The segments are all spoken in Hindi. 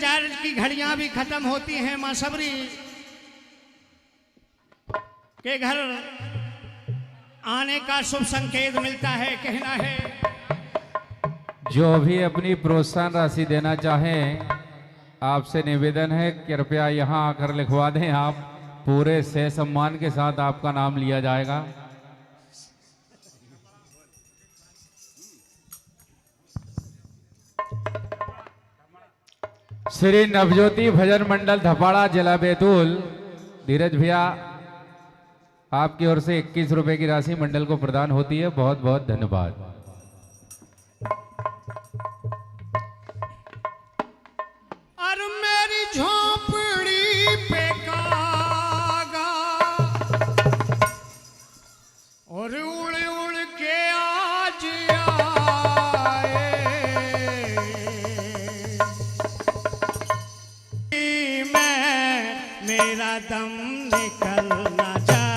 इंतजार की घड़ियां भी खत्म होती हैं मां सबरी के घर आने का शुभ संकेत मिलता है। कहना है जो भी अपनी प्रोत्साहन राशि देना चाहें, आपसे निवेदन है कृपया यहां आकर लिखवा दें। आप पूरे से सम्मान के साथ आपका नाम लिया जाएगा। श्री नवज्योति भजन मंडल धपाड़ा जिला बैतूल, धीरज भैया आपकी ओर से 21 रुपए की राशि मंडल को प्रदान होती है। बहुत बहुत धन्यवाद। और मेरी झोपड़ी पे कागा और उड़ उड़ के आज आए मैं मेरा दम निकल ना जाए।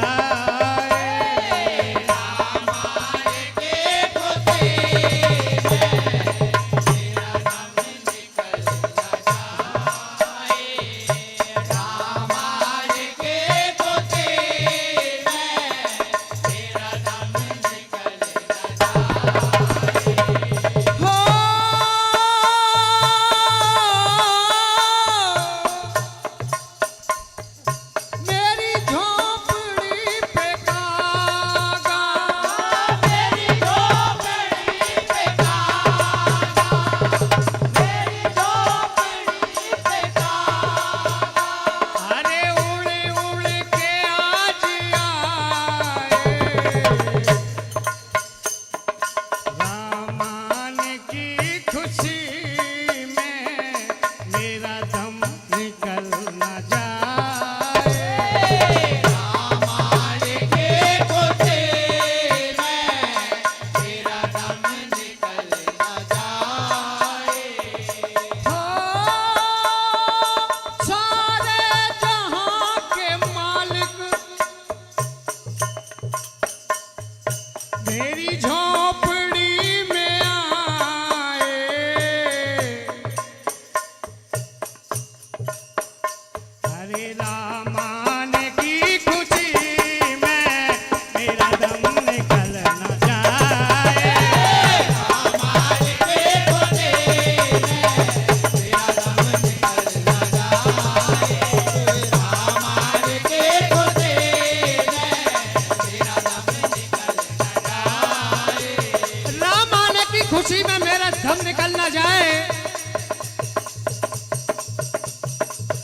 खुशी में मेरा दम निकल ना जाए।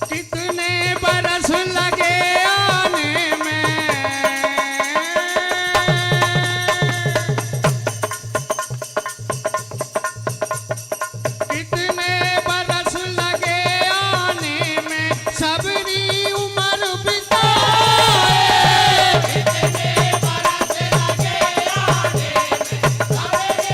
कितने बरस लगे आने में, कितने बरस लगे आने में सबरी उम्र बिताए। कितने बरस लगे आने में सबरी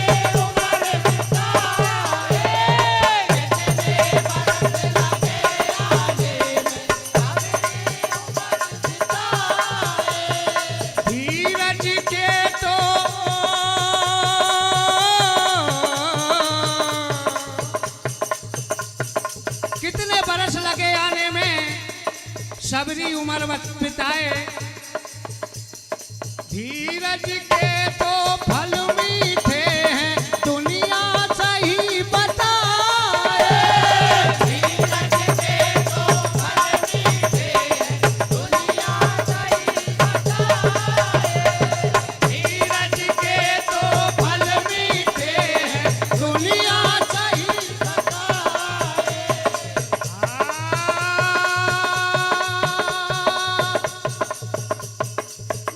कितने बरस लगे आने में सबरी उम्र बिताए। धीरज के तो फल मीठे हैं दुनिया सही बताए। धीरज के तो फल मीठे हैं दुनिया सही बताए। धीरज के तो फल मीठे हैं दुनिया सही बताए।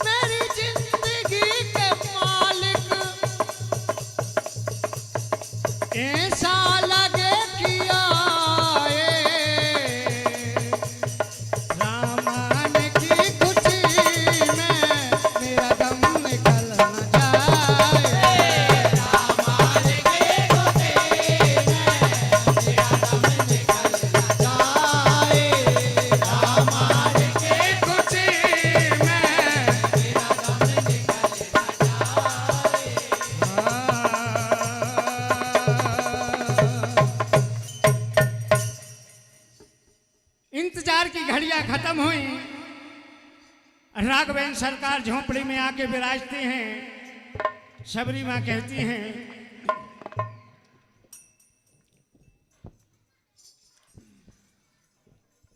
मेरी जिंदगी के इंतजार की घड़ियां खत्म हुई। राघवेंद्र सरकार झोंपड़ी में आके विराजते हैं। शबरी माँ कहती हैं,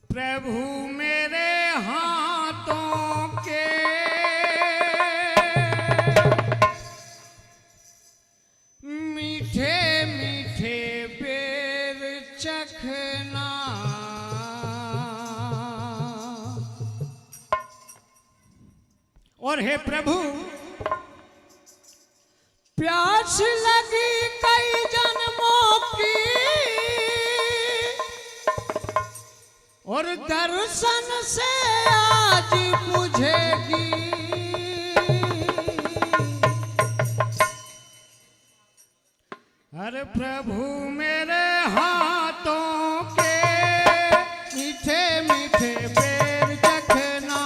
प्रभु मेरे हाथों के मीठे मीठे बेर चखना, और हे प्रभु प्यास लगी कई जन्मों की, और दर्शन से आज बुझेगी। हर प्रभु मेरे हाथों के मीठे मीठे बेर चखना,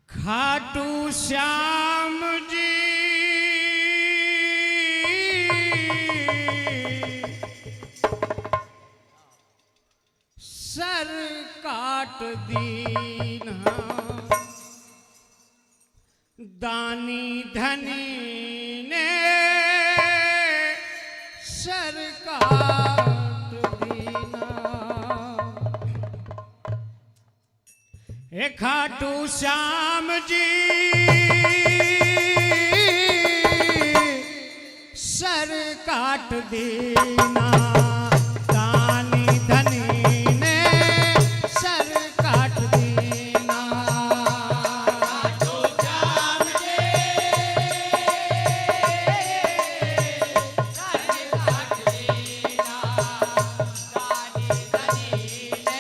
खाटू श्याम जी सर काट दीना, दानी धनी ने सर काट दीना। हे खाटू श्याम जी सर काट देना, दानी धनी ने सर काट देना। खाटू श्याम जी सर काट देना, दानी धनी ने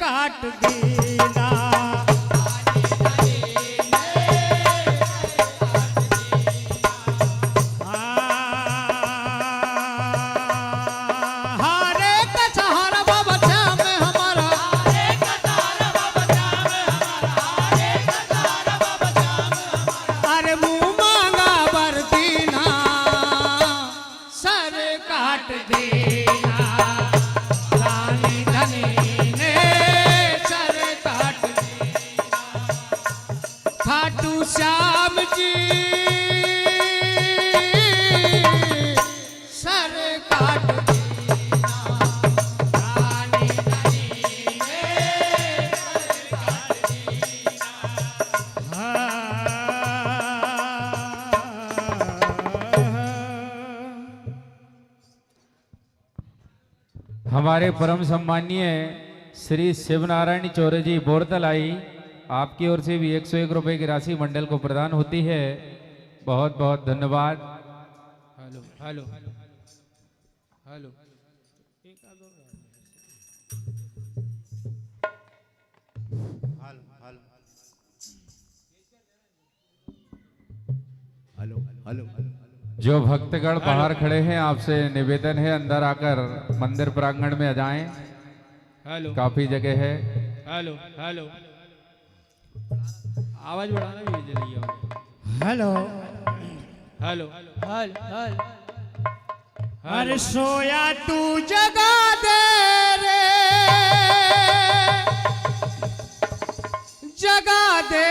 काट देना। हारे का सहारा बाबा श्याम हमारा, हमारे परम सम्मानीय श्री शिवनारायण चौरे जी बोरतलाई, आपकी ओर से भी 101 रुपए की राशि मंडल को प्रदान होती है। बहुत बहुत धन्यवाद। Hello hello hello hello hello जो भक्तगण बाहर खड़े हैं, आपसे निवेदन है अंदर आकर मंदिर प्रांगण में आ जाएं। हेलो काफी जगह है। हेलो हेलो आवाज बढ़ाना भी जरिए। हेलो हेलो हेलो अरे सोया तू जगा दे रे, जगा दे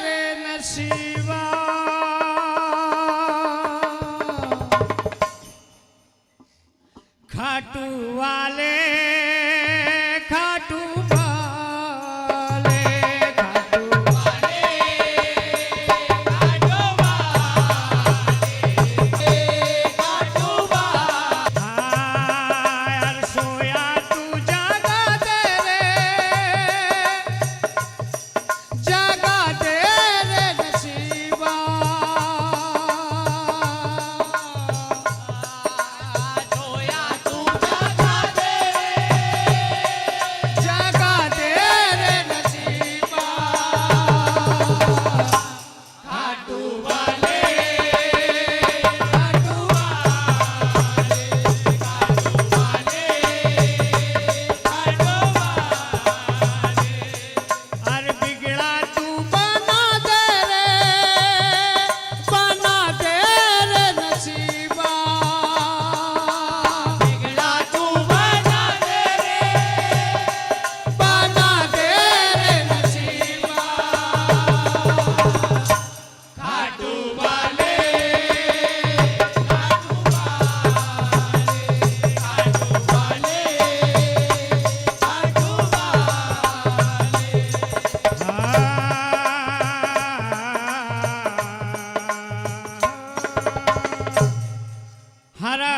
रे नसीबा, खाटू वाले खाटू वाले खाटू वाले खाटू वाले खाटू वाले। यार सोया तू जगा दे रे, जगा दे रे नसीबा, सोया तू जगा दे रे, जगा दे रे नसीबा, खाटू वाले खाटू वाले खाटू वाले खाटू वाले। अरे बिगड़ा तू बना दे रे, बना दे रे नसीबा, बिगड़ा तू बना दे रे, बना दे रे नसीबा, खाटू वाले खाटू वाले खाटू वाले खाटू वाले। हरा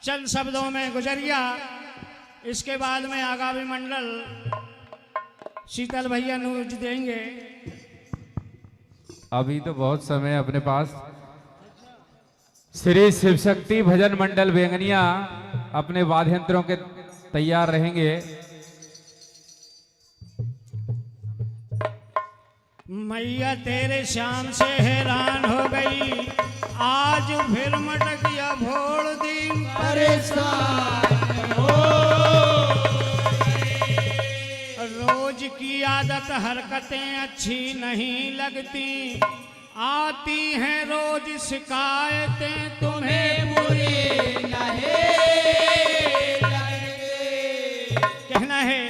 चंद शब्दों में गुजरिया, इसके बाद में आगामी मंडल शीतल भैया न्यूज देंगे। अभी तो बहुत समय है अपने पास। श्री शिव शक्ति भजन मंडल बेंगनिया अपने वाद्य यंत्रों के तैयार रहेंगे। मैया तेरे शाम से हैरान हो गई, आज फिर मटक गया भोल दिन परेशान हो गई। रोज की आदत हरकतें अच्छी नहीं लगती, आती हैं रोज शिकायतें तुम्हें बुरी नहीं लगती। कहना है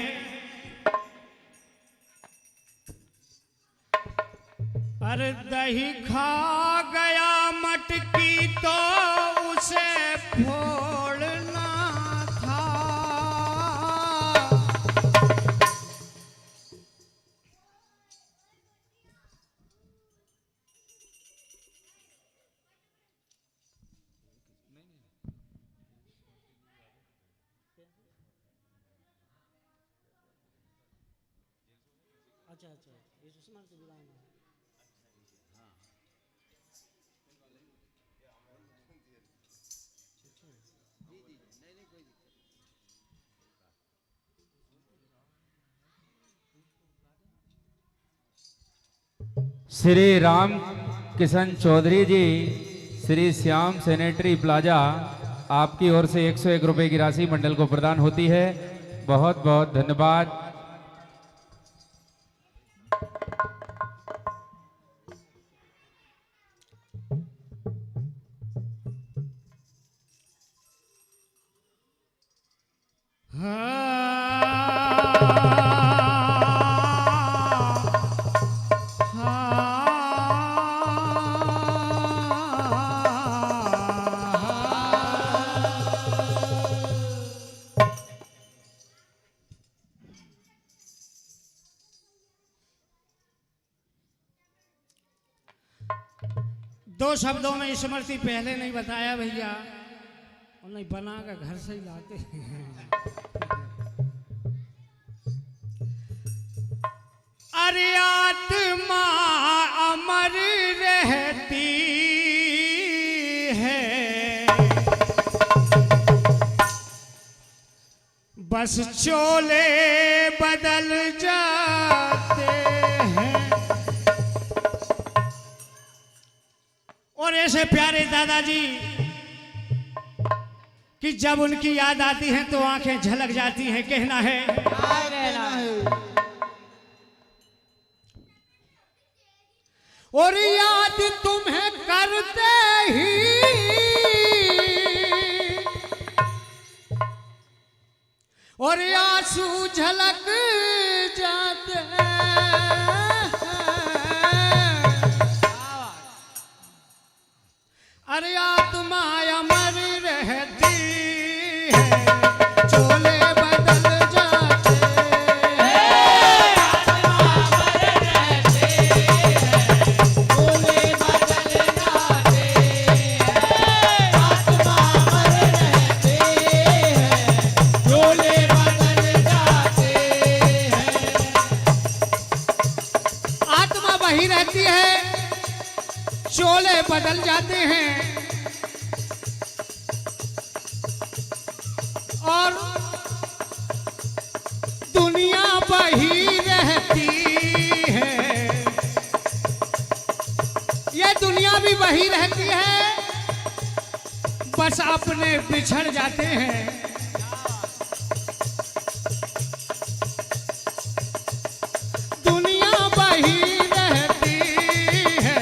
अरे दही खा गया मटकी तो उसे फोड़ना था, अच्छा अच्छा ये सुषमा से बुलाना है। श्री राम किशन चौधरी जी, श्री श्याम सैनिटरी प्लाजा, आपकी ओर से 101 रुपए की राशि मंडल को प्रदान होती है। बहुत बहुत धन्यवाद। दो शब्दों में स्मृति पहले नहीं बताया भैया, नहीं बना के घर से ही लाते हैं। अरे आत्मा अमर रहती है, बस चोले बदल जाते हैं। और ऐसे प्यारे दादाजी कि जब उनकी याद आती है तो आंखें झलक जाती हैं। कहना है और याद तुम्हें करते ही और आंसू झलक जाते हैं। अरे आत्मा अमर रहती है, चोले बदल जाते हैं। आत्मा अमर रहती है, चोले बदल जाते हैं। आत्मा अमर रहती है, चोले बदल जाते हैं। आत्मा वही रहती है, चोले बदल जाते हैं। और दुनिया वही रहती है, ये दुनिया भी वही रहती है, बस अपने बिछड़ जाते हैं। दुनिया वही रहती है,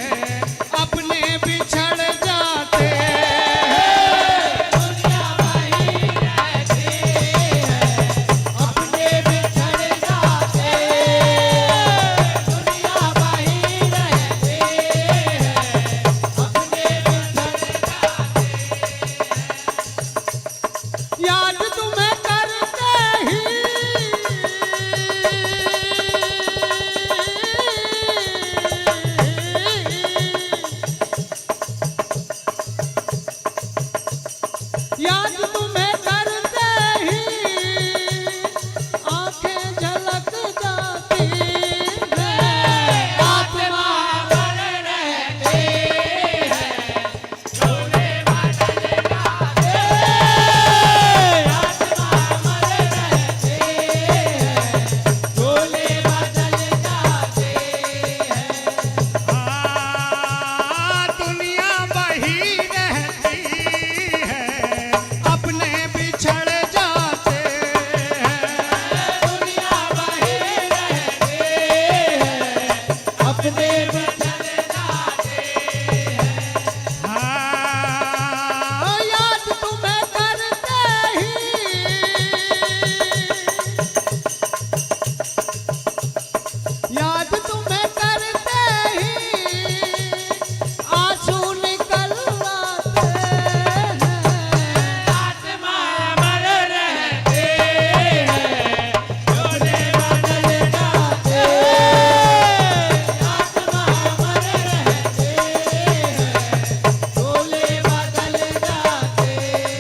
अपने बिछड़ जाते हैं। दुनिया वही रहती है, अपने बिछड़ जाते हैं। दुनिया वही रहती है, अपने बिछड़ जाते हैं। याद तुम्हें करते ही याद तुम्हें करते ही आंखें झलक जाती हैं। आत्मा अमर रहती है, चोले बदल जाते हैं। आत्मा अमर रहती है, चोले बदल जाते हैं। दुनिया वही रहती है, अपने बिछड़ जाते हैं। दुनिया वही रहती है, अपने बिछड़ जाते हैं। याद तुम्हें करते ही याद तुम्हें करते ही आंसू निकल आते हैं। आत्मा अमर रहती है, चोले बदल जाते हैं। आत्मा अमर रहती है, चोले बदल जाते हैं।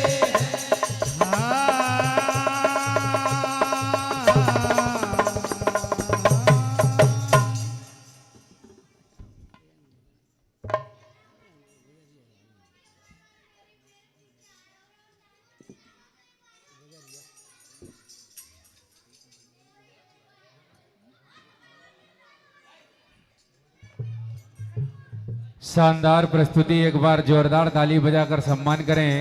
शानदार प्रस्तुति, एक बार जोरदार ताली बजाकर सम्मान करें।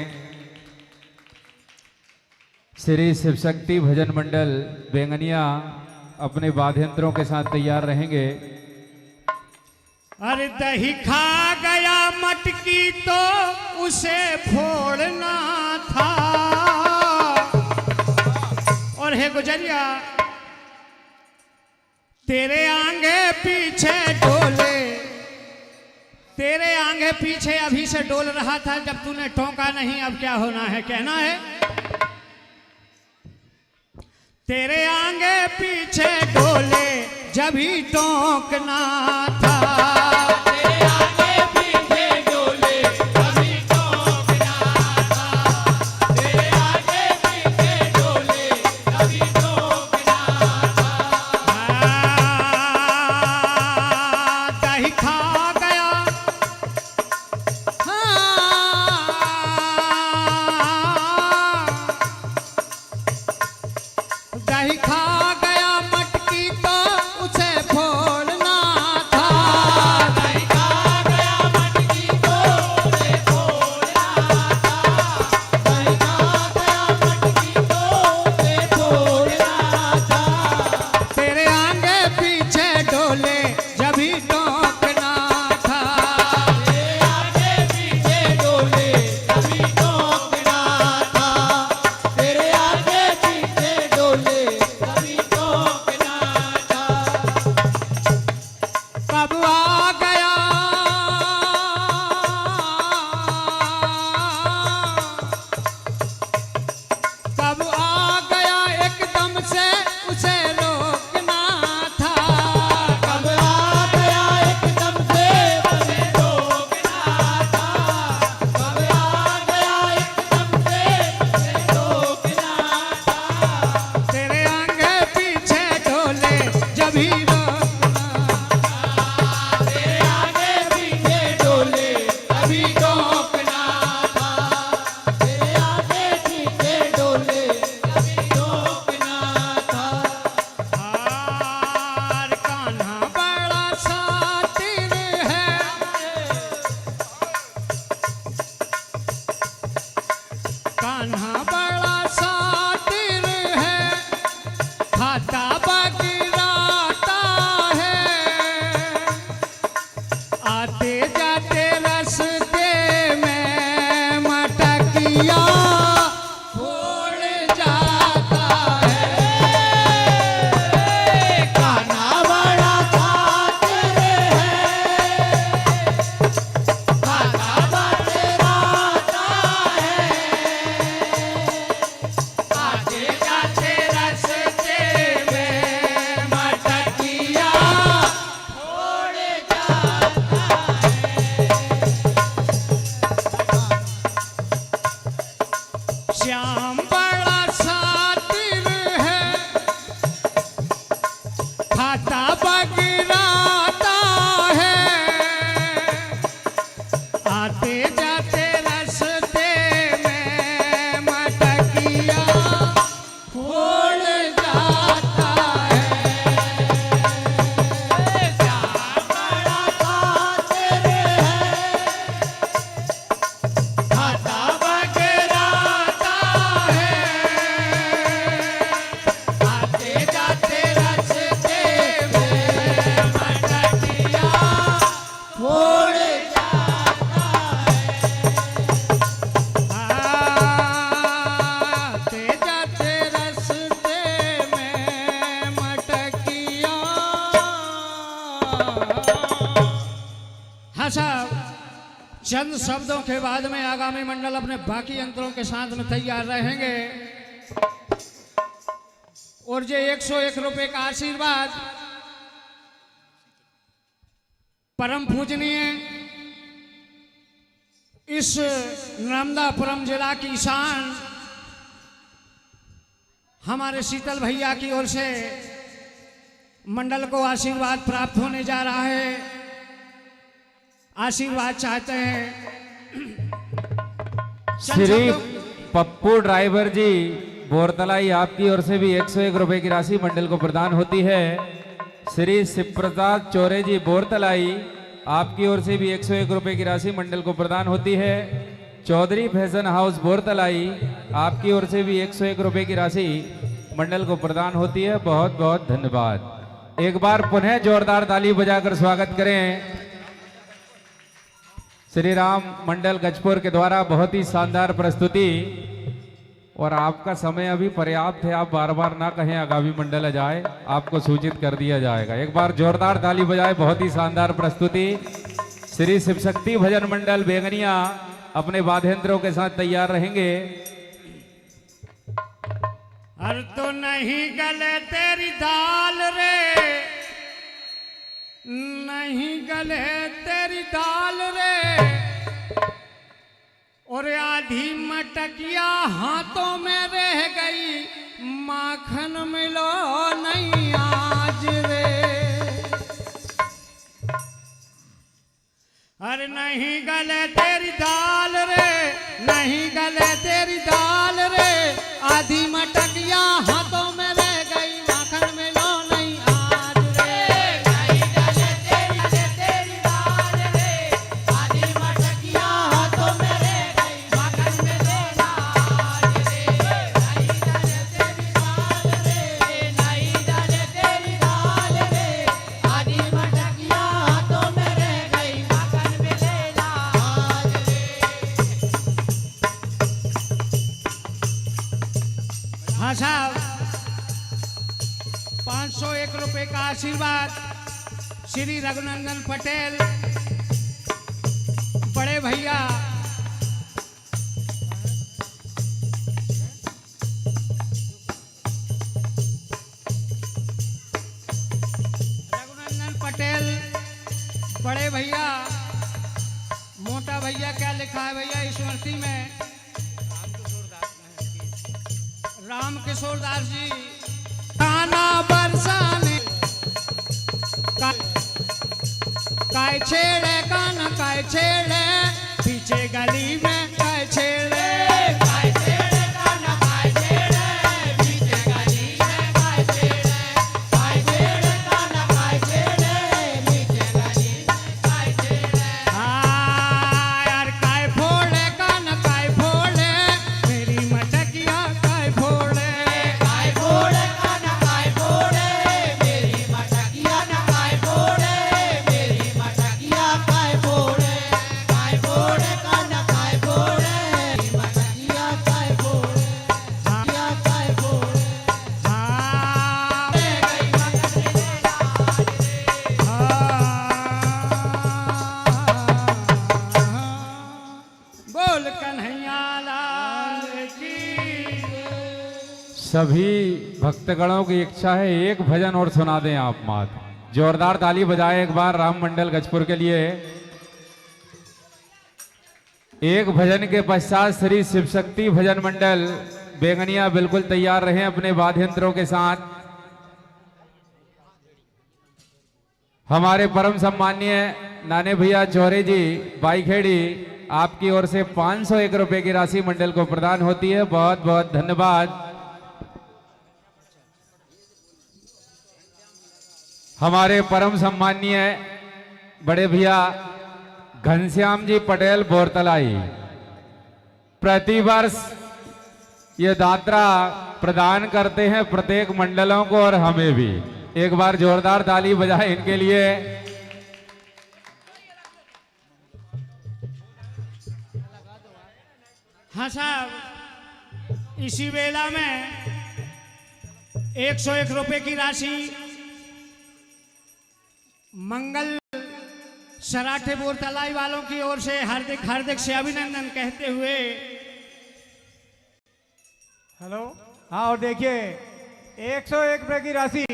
श्री शिव शक्ति भजन मंडल बेंगनिया अपने वाद्ययंत्रों के साथ तैयार रहेंगे। अरे दही खा गया मटकी तो उसे फोड़ना था। और हे गुजरिया तेरे आगे पीछे डोले, तेरे आगे पीछे अभी से डोल रहा था, जब तूने टोका नहीं अब क्या होना है। कहना है तेरे आगे पीछे डोले जब ही टोकना था। तेरे आगे पीछे डोले जब ही टोकना था। दही खा गया मटकी तो उसे फोड़ना था। दही खा गया मटकी तो उसे फोड़ना था। दही खा गया मटकी तो उसे फोड़ना था। तेरे आगे पीछे डोले जब ही टोकना था। तेरे आगे पीछे डोले जब ही टोकना था। तेरे आगे पीछे डोले जब ही टोकना था। कब आ गया कब आ गया एकदम से उसे रोकना था। कब आ गया एकदम से उसे रोकना था। कब आ गया एकदम से उसे रोकना था। तेरे आगे पीछे डोले जब ही रोकना था। तेरे आगे पीछे डोले तभी रोकना था। तेरे आगे पीछे डोले तभी रोकना था। हार कान्हा बड़ा शातिर है। कान्हा बड़ा शातिर है। खाता बगिराता है। आते जाते रास्ते में मटकिया फोड़ जाता है। कान्हा बड़ा शातिर है। खाता बगिराता है। आते जाते रास्ते में मटकिया फोड़ जाता है। श्याम बड़ा शातिर है। खाता बगिराता है। आते जाते रास्ते में मटकिया फोड़ जाता है। श्याम बड़ा शातिर है। खाता बगिराता है। आते जाते रास्ते में मटकिया फोड़ जाता है। आते जाते रास्ते में मटकिया। हाँ साहब, चंद शब्दों के बाद में आगामी मंडल अपने बाकी यंत्रों के साथ में तैयार रहेंगे। और ये 101 रुपए का आशीर्वाद परम पूजनीय इस नर्मदापुरम जिला की शान हमारे शीतल भैया की ओर से मंडल को आशीर्वाद प्राप्त होने जा रहा है। आशीर्वाद चाहते हैं श्री पप्पू ड्राइवर जी बोरतलाई, आपकी ओर से भी 101 रुपए की राशि मंडल को प्रदान होती है। श्री शिवप्रसाद चौरे जी बोरतलाई, आपकी ओर से भी 101 रुपए की राशि मंडल को प्रदान होती है। चौधरी फैशन हाउस बोरतलाई, आपकी ओर से भी 101 रुपए की राशि मंडल को प्रदान होती है। बहुत बहुत धन्यवाद। एक बार पुनः जोरदार ताली बजाकर स्वागत करें श्री राम मंडल गजपुर के द्वारा। बहुत ही शानदार प्रस्तुति, और आपका समय अभी पर्याप्त है। आप बार बार ना कहें आगामी मंडल आ जाए, आपको सूचित कर दिया जाएगा। एक बार जोरदार ताली बजाए। बहुत ही शानदार प्रस्तुति। श्री शिवशक्ति भजन मंडल बेगनिया अपने वाद्ययंत्रों के साथ तैयार रहेंगे। हर तो नहीं गले तेरी दाल रे, नहीं गले तेरी दाल रे। और आधी मटकिया हाथों में रह गई, माखन मिलो नहीं आज रे। अरे नहीं गले तेरी दाल रे, नहीं गले तेरी दाल रे। आधी मटकिया हाथों में रह 501 रुपए का आशीर्वाद श्री रघुनंदन पटेल बड़े भैया रघुनंदन पटेल बड़े भैया मोटा भैया क्या लिखा है भैया स्मृति में राम किशोर दास जी खाना बरसाने काय छेड़े काना काय छेड़े पीछे गली में काय छेड़े काय छेड़े काना काय छेड़े पीछे गली में काय छेड़े काय छेड़े काना काय छेड़े पीछे गली में काय छेड़े हाँ यार काय फोड़े काना काय फोड़े मेरी मटकिया काय फोड़े काय फोड़े काना काय फोड़े मेरी मटकिया ना काय फोड़े मेरी मटकिया काय फोड़े काना काय फोड़े मेरी मटकिया काय फोड़े हाँ काय फोड़े हाँ गई बोल कन्हैया लाल की सभी भक्तगणों की इच्छा है एक भजन और सुना दें आप मात। जोरदार ताली बजाएं एक बार राम मंडल गजपुर के लिए। एक भजन के पश्चात श्री शिव शक्ति भजन मंडल बेगनिया बिल्कुल तैयार रहे अपने वाद्य यंत्रों के साथ। हमारे परम सम्माननीय नाने भैया चौरे जी बाईखेड़ी आपकी ओर से 501 रुपए की राशि मंडल को प्रदान होती है। बहुत बहुत धन्यवाद। हमारे परम सम्माननीय बड़े भैया घनश्याम जी पटेल बोरतलाई प्रतिवर्ष ये दात्रा प्रदान करते हैं प्रत्येक मंडलों को और हमें भी। एक बार जोरदार ताली बजाएं इनके लिए। हाँ साहब इसी वेला में 101 रुपए की राशि मंगल सराठे बोरतलाई वालों की ओर से हार्दिक हार्दिक से अभिनंदन कहते हुए हेलो हाँ और देखिए 101 रुपए की राशि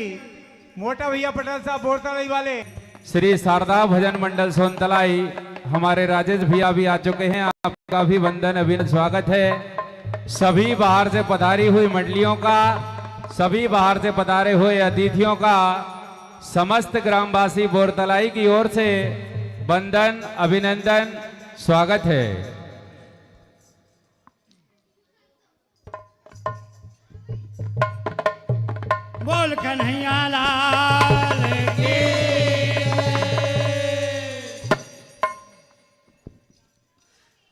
मोटा भैया पटेल साहब बोरतलाई वाले श्री शारदा भजन मंडल सोनतलाई हमारे राजेश भैया भी आ चुके हैं। आपका भी वंदन अभिनंदन स्वागत है। सभी बाहर से पधारी हुई मंडलियों का, सभी बाहर से पधारे हुए अतिथियों का समस्त ग्रामवासी बोरतलाई की ओर से वंदन अभिनंदन स्वागत है। बोल कन्हैया लाल की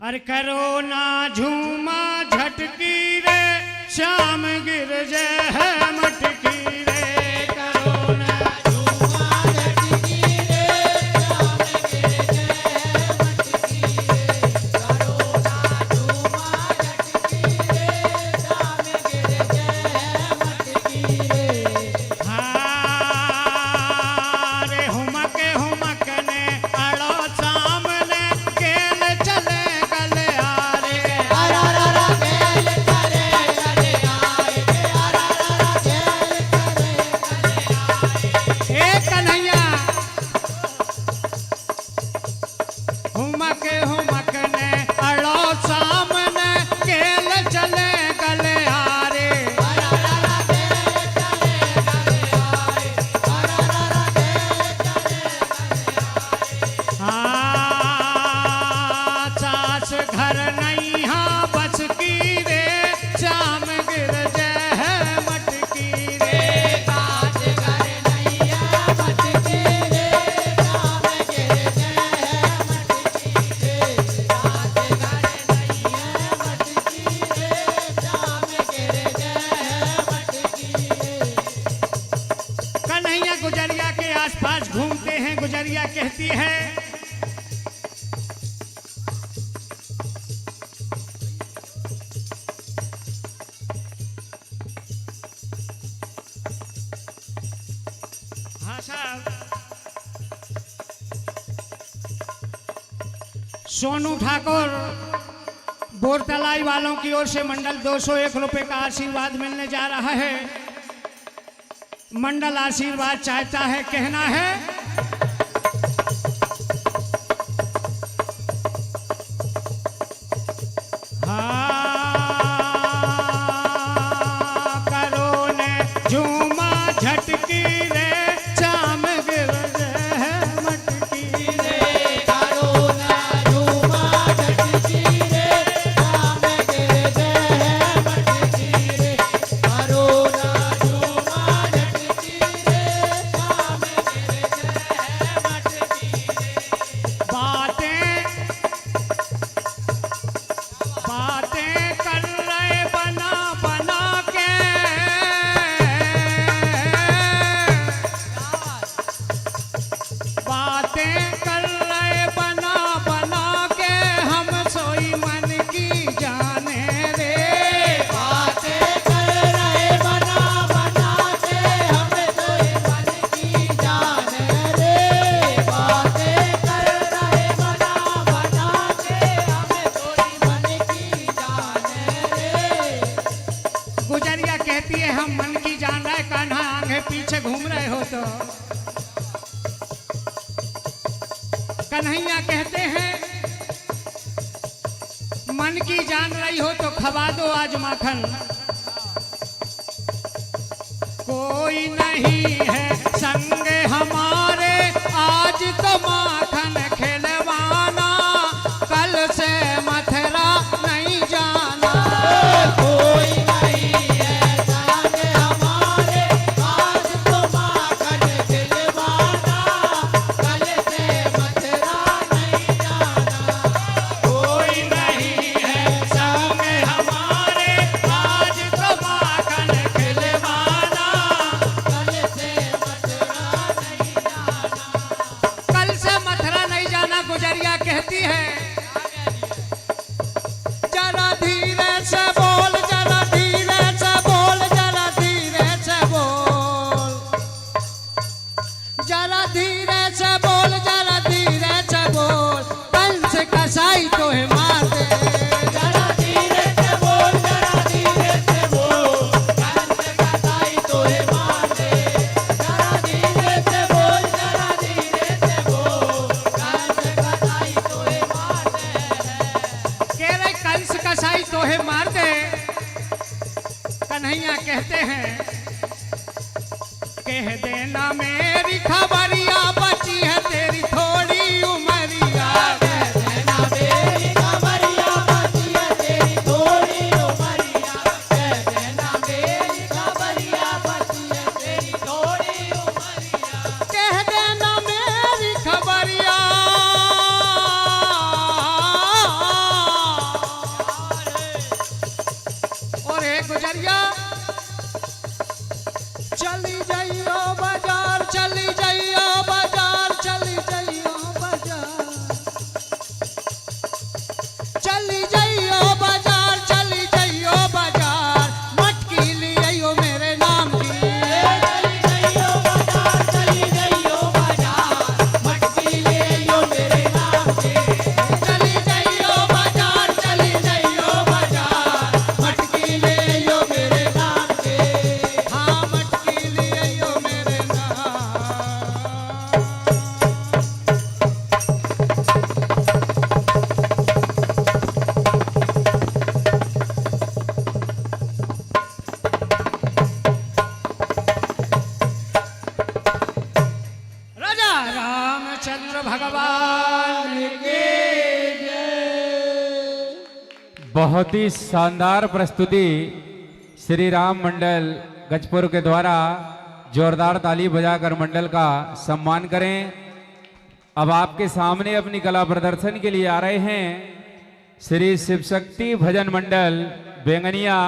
अरे करो ना झूमा झटकी रे श्याम गिर जय मटकी रे करो ना झूमा झटकी रे श्याम गिर जय मटकी रे करो ना झूमा झटकी रे श्याम गिर जय मटकी रे हाँ रे हुमक ने अड़ो सामने केल चले घर नहीं हाँ बस की रे श्याम गिर जय मटकी रे काज घर नहीं हाँ बस की रे श्याम गिर जय मटकी रे काज घर नहीं हाँ बस की रे श्याम गिर जय मटकी रे। कन्हैया गुजरिया के आसपास घूमते हैं। गुजरिया कहती है साहब सोनू ठाकुर बोरतलाई वालों की ओर से मंडल 201 रुपए का आशीर्वाद मिलने जा रहा है। मंडल आशीर्वाद चाहता है, कहना है झटकी रे चाम गिर मटकी रे करो ना झूमा झटकी रे चाम गिर मटकी रे करो ना झूमा झटकी रे चाम गिर मटकी रे बातें कर रहे बना बना के बातें कर रहे बना बना के हम सोई मन की जाने रे बातें कर रहे बना बना के हम सोई मन की जाने रे बातें कर रहे बना बना के हम सोई मन की जाने रे। गुजरिया कहती है हम मन की जान रहे, कान्हा आगे पीछे घूम रहे हो तो। कन्हैया कहते हैं मन की जान रही हो तो खवा दो आज माखन। कोई नहीं है संग हमारे आज तो माखन खिलवाना, कल से मथुरा नहीं जाना। कोई नहीं है संग हमारे आज तो माखन खिलवाना, कल से मथुरा नहीं जाना। कोई नहीं है संग हमारे आज तो माखन खिलवाना, कल से मथुरा नहीं जाना। कल से मथुरा नहीं जाना गुजरिया कहती है। जरा धीरे से बोल, जरा धीरे से बोल, जरा धीरे से बोल, जरा धीरे से बोल, जरा धीरे से बोल, कंस कसाई तो है मार दे। जरा धीरे से बोल, जरा धीरे से बोल, कंस कसाई तो है मार दे। जरा धीरे से बोल, जरा धीरे से बोल, कंस कसाई तो है मार दे। कह रहे कंस कसाई तो है मार दे। कन्हैया कहते हैं कह देना मेरी खबरिया बची है तेरी थोड़ी उमरिया। कह देना मेरी खबरिया बची है तेरी थोड़ी उमरिया। कह देना मेरी खबरिया बची है तेरी थोड़ी उमरिया। कह देना मेरी खबरिया और एक गुजरिया चली जाइयो बाजार, चली जाइयो बाजार, चली जाइयो बाजार, चली जाइयो बाजार, चली जाइयो बाजार, मटकी ले आइयो मेरे नाम की। चली जाइयो बाजार, चली जाइयो बाजार, मटकी ले आइयो मेरे नाम की। चली जाइयो बाजार, चली जाइयो बाजार, मटकी ले आइयो मेरे नाम की। हाँ मटकी ले आइयो मेरे नाम। राजा रामचंद्र भगवान की बहुत ही शानदार प्रस्तुति श्री राम मंडल गजपुर के द्वारा जोरदार ताली बजाकर मंडल का सम्मान करें। अब आपके सामने अपनी कला प्रदर्शन के लिए आ रहे हैं श्री शिव शक्ति भजन मंडल बेंगनिया।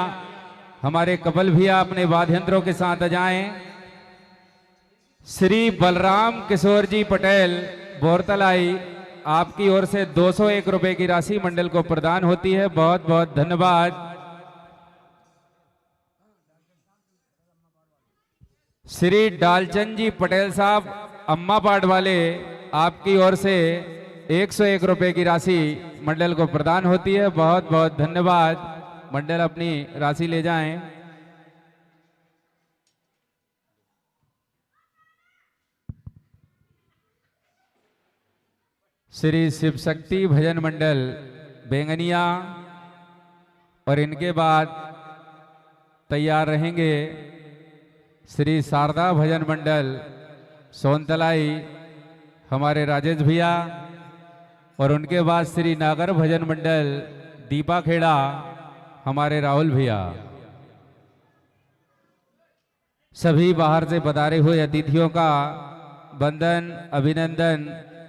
हमारे कपल भैया अपने वाद्य यंत्रों के साथ जाएं। श्री बलराम किशोर जी पटेल बोरतलाई, आपकी ओर से 201 रुपए की राशि मंडल को प्रदान होती है। बहुत बहुत धन्यवाद। श्री डालचंद जी पटेल साहब अम्मा पाट वाले, आपकी ओर से 101 रुपए की राशि मंडल को प्रदान होती है। बहुत बहुत धन्यवाद। मंडल अपनी राशि ले जाएं। श्री शिव शक्ति भजन मंडल बेंगनिया, और इनके बाद तैयार रहेंगे श्री शारदा भजन मंडल सोनतलाई, हमारे राजेश भैया, और उनके बाद श्री नागर भजन मंडल दीपा खेड़ा, हमारे राहुल भैया। सभी बाहर से पधारे हुए अतिथियों का वंदन, अभिनंदन,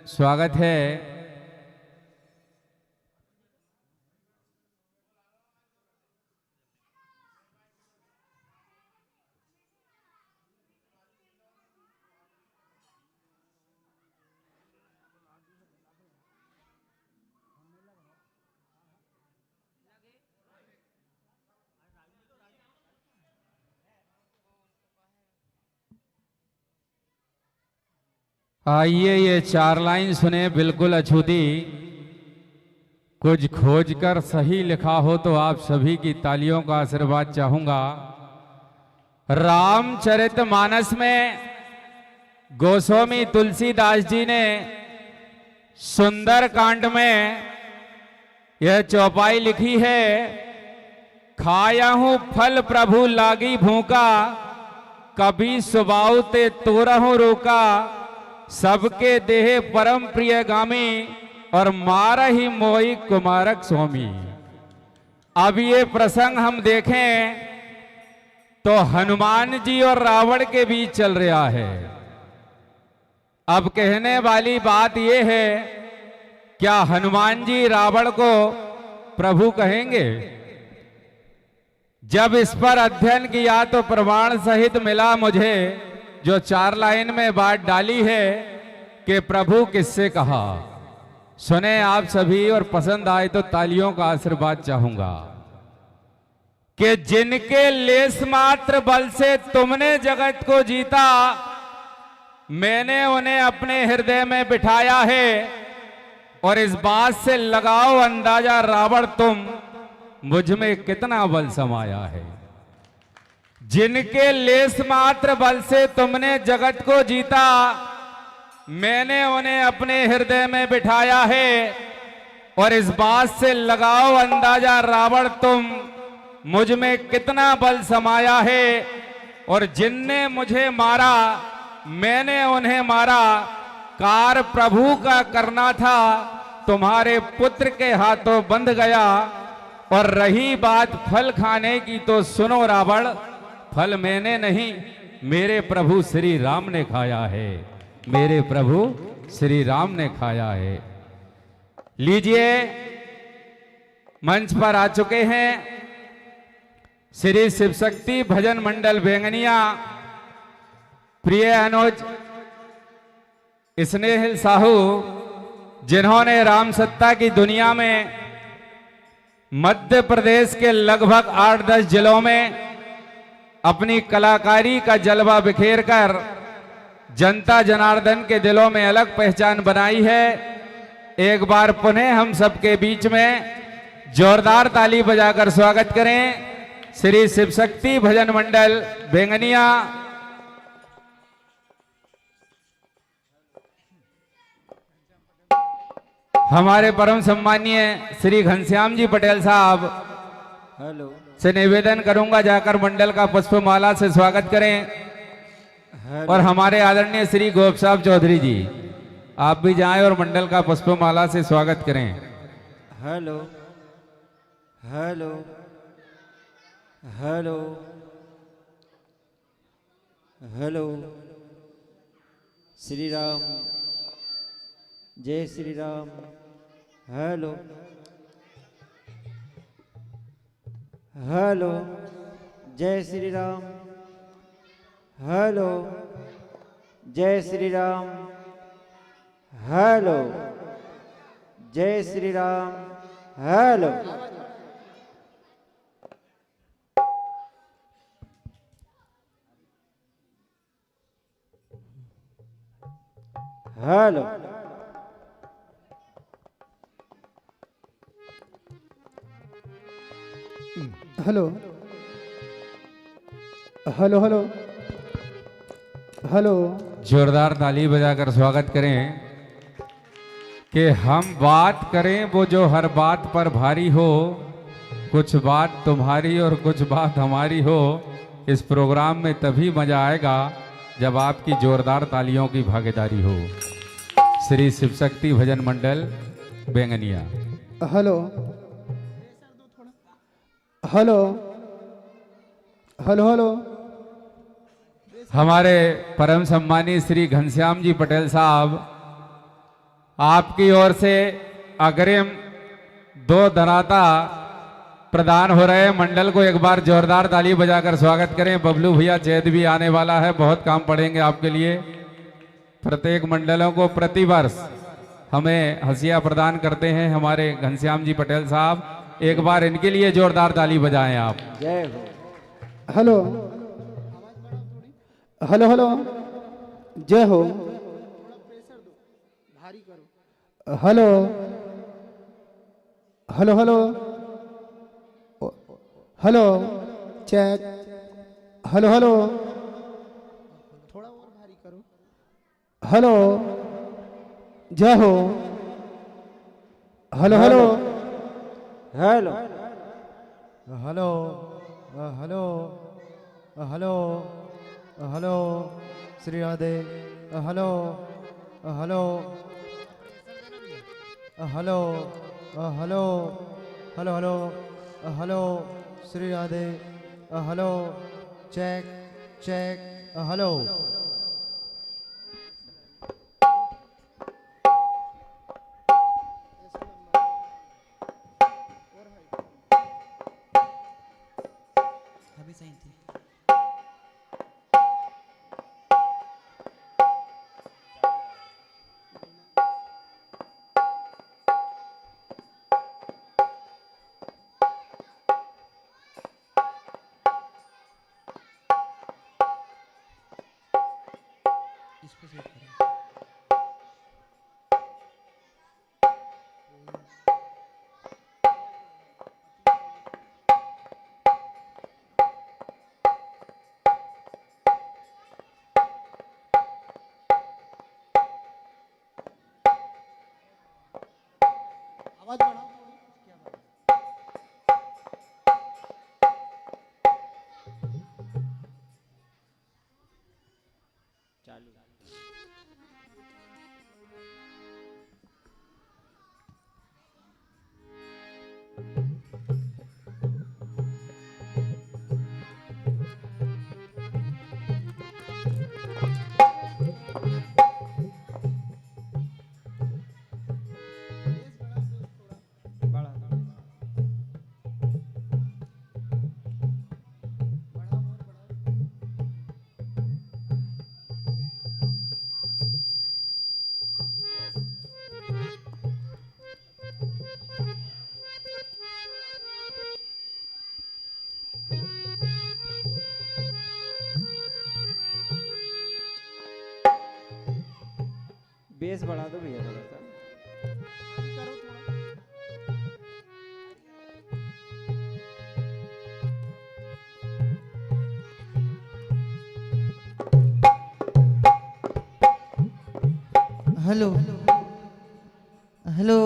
स्वागत है। आइए ये 4 लाइन सुने, बिल्कुल अछूती। कुछ खोज कर सही लिखा हो तो आप सभी की तालियों का आशीर्वाद चाहूंगा। रामचरितमानस में गोस्वामी तुलसीदास जी ने सुंदर कांड में यह चौपाई लिखी है, खाया हूं फल प्रभु लागी भूखा, कभी सुबाऊ ते तोरहूं रोका, सबके देह परम प्रिय गामी, और मारा ही मोई कुमारक स्वामी। अब ये प्रसंग हम देखें तो हनुमान जी और रावण के बीच चल रहा है। अब कहने वाली बात यह है, क्या हनुमान जी रावण को प्रभु कहेंगे? जब इस पर अध्ययन किया तो प्रमाण सहित मिला मुझे, जो 4 लाइन में बात डाली है कि प्रभु किससे कहा। सुने आप सभी, और पसंद आए तो तालियों का आशीर्वाद चाहूंगा। कि जिनके लेस मात्र बल से तुमने जगत को जीता, मैंने उन्हें अपने हृदय में बिठाया है, और इस बात से लगाओ अंदाजा रावण तुम मुझ में कितना बल समाया है। जिनके लेस मात्र बल से तुमने जगत को जीता, मैंने उन्हें अपने हृदय में बिठाया है, और इस बात से लगाओ अंदाजा रावण तुम मुझ में कितना बल समाया है। और जिनने मुझे मारा मैंने उन्हें मारा, कार प्रभु का करना था तुम्हारे पुत्र के हाथों बंध गया। और रही बात फल खाने की तो सुनो रावण, फल मैंने नहीं मेरे प्रभु श्री राम ने खाया है, मेरे प्रभु श्री राम ने खाया है। लीजिए, मंच पर आ चुके हैं श्री शिव शक्ति भजन मंडल बेंगनिया, प्रिय अनुज स्नेहिल साहू, जिन्होंने राम सत्ता की दुनिया में मध्य प्रदेश के लगभग 8-10 जिलों में अपनी कलाकारी का जलवा बिखेर कर जनता जनार्दन के दिलों में अलग पहचान बनाई है। एक बार पुनः हम सबके बीच में जोरदार ताली बजाकर स्वागत करें श्री शिव शक्ति भजन मंडल बेंगनिया। हमारे परम सम्मानीय श्री घनश्याम जी पटेल साहब से निवेदन करूंगा, जाकर मंडल का पुष्पमाला से स्वागत करें। और हमारे आदरणीय श्री गोप साहब चौधरी जी, आप भी जाएं और मंडल का पुष्पमाला से स्वागत करें। Hello hello hello hello. Shri Ram, जय श्री राम। हेलो हेलो, जय श्री राम। हेलो, जय श्री राम। हेलो, जय Shri Ram. Hello. Hello hello hello hello hello. जोरदार ताली बजाकर स्वागत करें कि हम बात करें वो जो हर बात पर भारी हो, कुछ बात तुम्हारी और कुछ बात हमारी हो। इस प्रोग्राम में तभी मजा आएगा जब आपकी जोरदार तालियों की भागीदारी हो। Shri Shiv Shakti Bhajan Mandal Bengania. Hello hello hello hello. हमारे परम सम्मानी श्री घनश्याम जी पटेल साहब, आपकी ओर से अग्रिम 2 धराता प्रदान हो रहे हैं। मंडल को एक बार जोरदार ताली बजाकर स्वागत करें। बबलू भैया जैद भी आने वाला है, बहुत काम पड़ेंगे आपके लिए। प्रत्येक मंडलों को प्रतिवर्ष हमें हंसिया प्रदान करते हैं हमारे घनश्याम जी पटेल साहब। एक बार इनके लिए जोरदार ताली बजाएं आप। जय हो। Hello hello hello. जय हो। Hello hello hello hello. Check. Hello hello. थोड़ा और भारी करो। हेलो। जय हो। Hello hello hello hello hello hello hello Shri Radhe. Hello hello hello hello hello hello hello Shri Radhe. Hello check check. Hello अभी सही थी। इसको सेट करें। आवाज बढ़ाओ थोड़ी। क्या बात चालू। बेस बढ़ा दो भैया थोड़ा सा। हेलो हेलो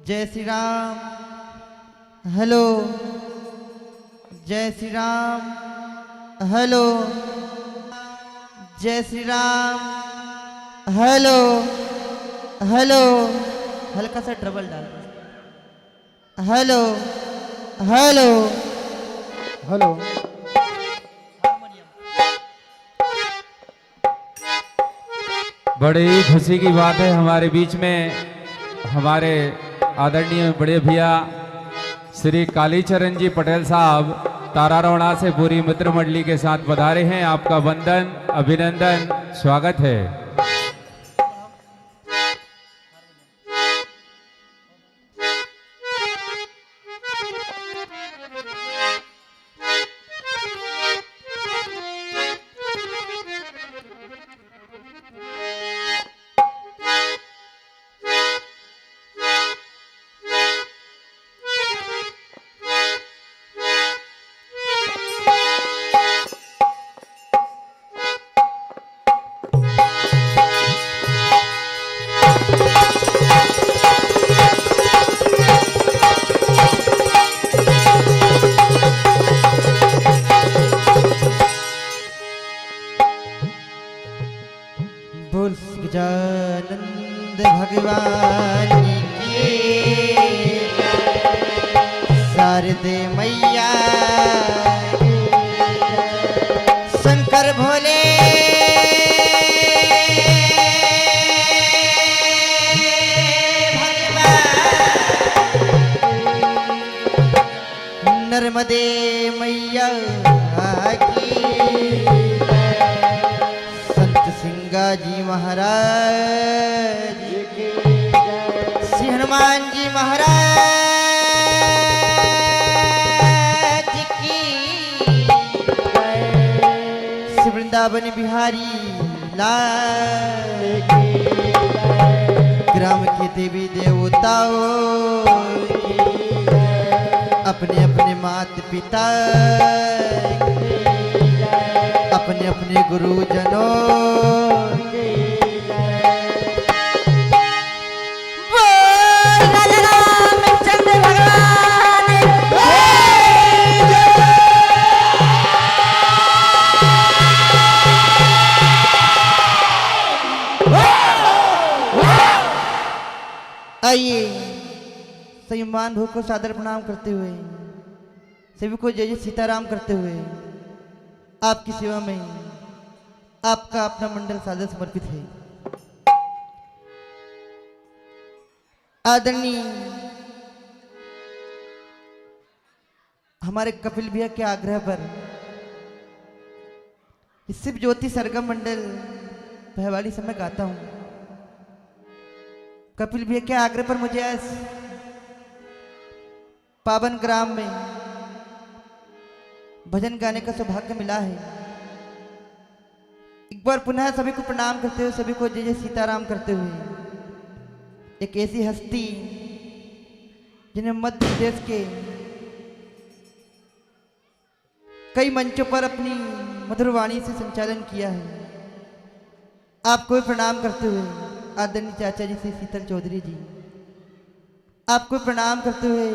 जय श्री राम। हेलो जय श्री राम। हेलो जय श्री राम। हेलो हेलो हल्का सा ट्रबल डाल। Hello hello hello. बड़ी ही खुशी की बात है हमारे बीच में हमारे आदरणीय बड़े भैया श्री कालीचरण जी पटेल साहब तारारोड़ा से पूरी मित्र मंडली के साथ पधारे हैं। आपका वंदन अभिनंदन स्वागत है। बोल गजानंद भगवान की शारदे मैया शंकर भोले भगवान नर्मदे मैया की संत सिंगा जी महाराज की श्री हनुमान जी महाराज की श्री वृंदावन बिहारी लाल की ग्राम के देवी देवताओं की अपने अपने माता पिता अपने अपने गुरुजनों की बोल राजा रामचंद्र भगवान आइए संयमान भोग को सादर प्रणाम करते हुए सभी को जय जय सीताराम करते हुए आपकी सेवा में आपका अपना मंडल सादर समर्पित है। आदरणीय हमारे कपिल भैया के आग्रह पर शिव ज्योति सरगम मंडल पहवाड़ी से मैं गाता हूँ। कपिल भैया के आग्रह पर मुझे इस पावन ग्राम में भजन गाने का सौभाग्य मिला है। एक बार पुनः सभी को प्रणाम करते हुए सभी को जय जय सीताराम करते हुए एक ऐसी हस्ती जिन्हें मध्य प्रदेश के कई मंचों पर अपनी मधुर वाणी से संचालन किया है, आपको भी प्रणाम करते हुए आदरणीय चाचा जी श्री शीतल चौधरी जी, आपको प्रणाम करते हुए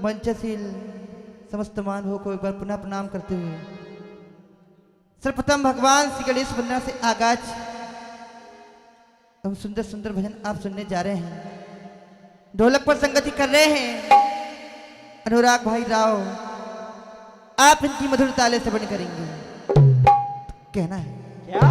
मंचशील समस्त मानवों को एक बार पुनः प्रणाम करते हुए सर्वप्रथम भगवान श्री गणेश वंदना से आगाज हम सुंदर सुंदर भजन आप सुनने जा रहे हैं। ढोलक पर संगति कर रहे हैं अनुराग भाई राव, आप इनकी मधुर ताले से बन करेंगे कहना है क्या?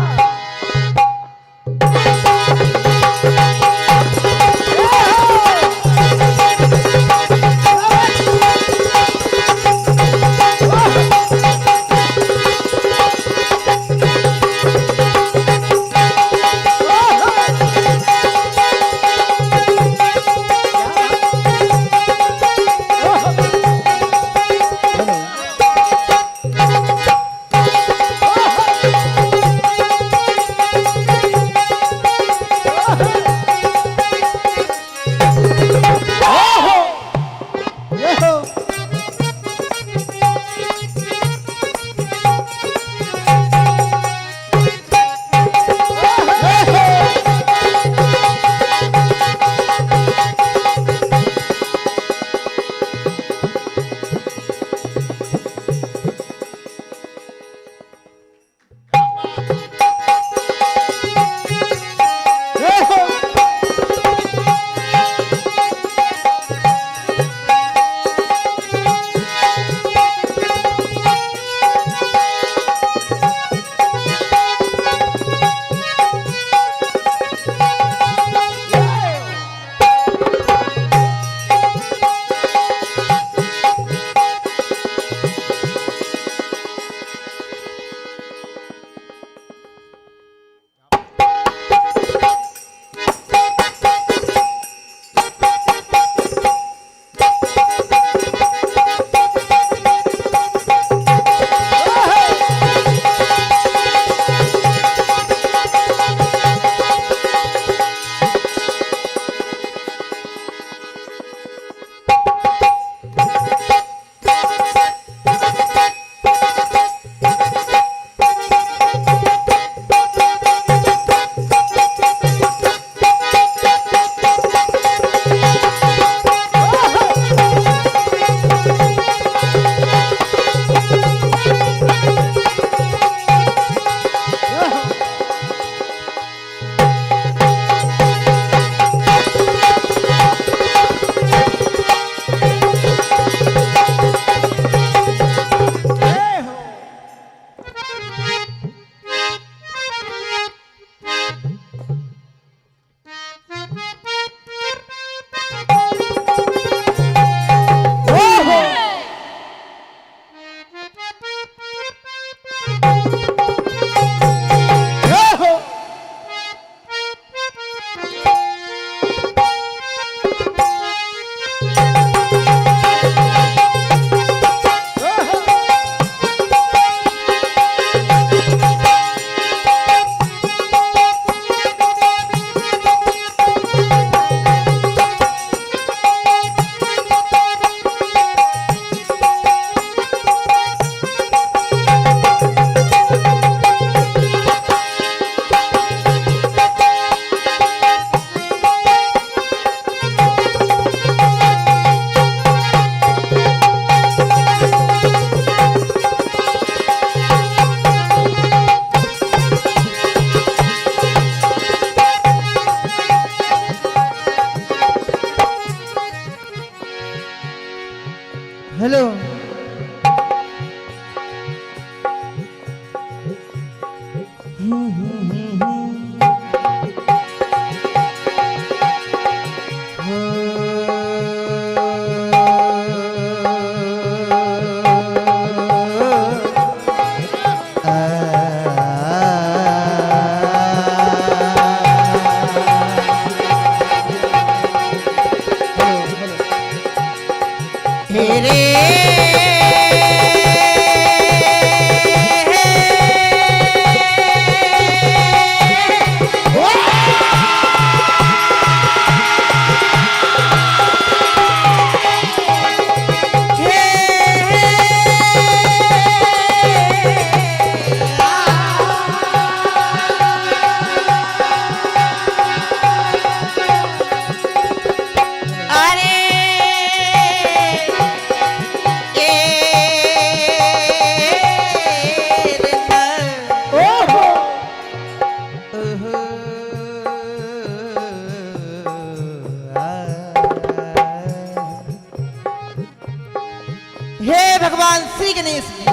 हे भगवान श्री गणेश जी,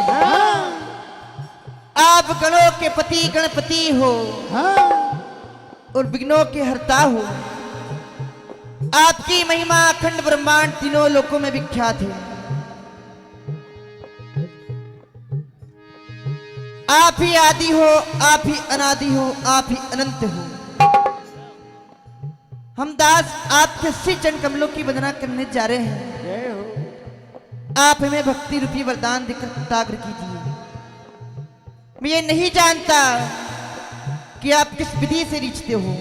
आप गणों के पति गणपति हो और विघ्नों के हरता हो। आपकी महिमा अखंड ब्रह्मांड तीनों लोकों में विख्यात है। आप ही आदि हो, आप ही अनादि हो, आप ही अनंत हो। हम दास आपके श्री चरण कमलों की वंदना करने जा रहे हैं। आप हमें भक्ति रूपी वरदान देकर कृताग्र कीजिए। मैं ये नहीं जानता कि आप किस विधि से रिचते हो,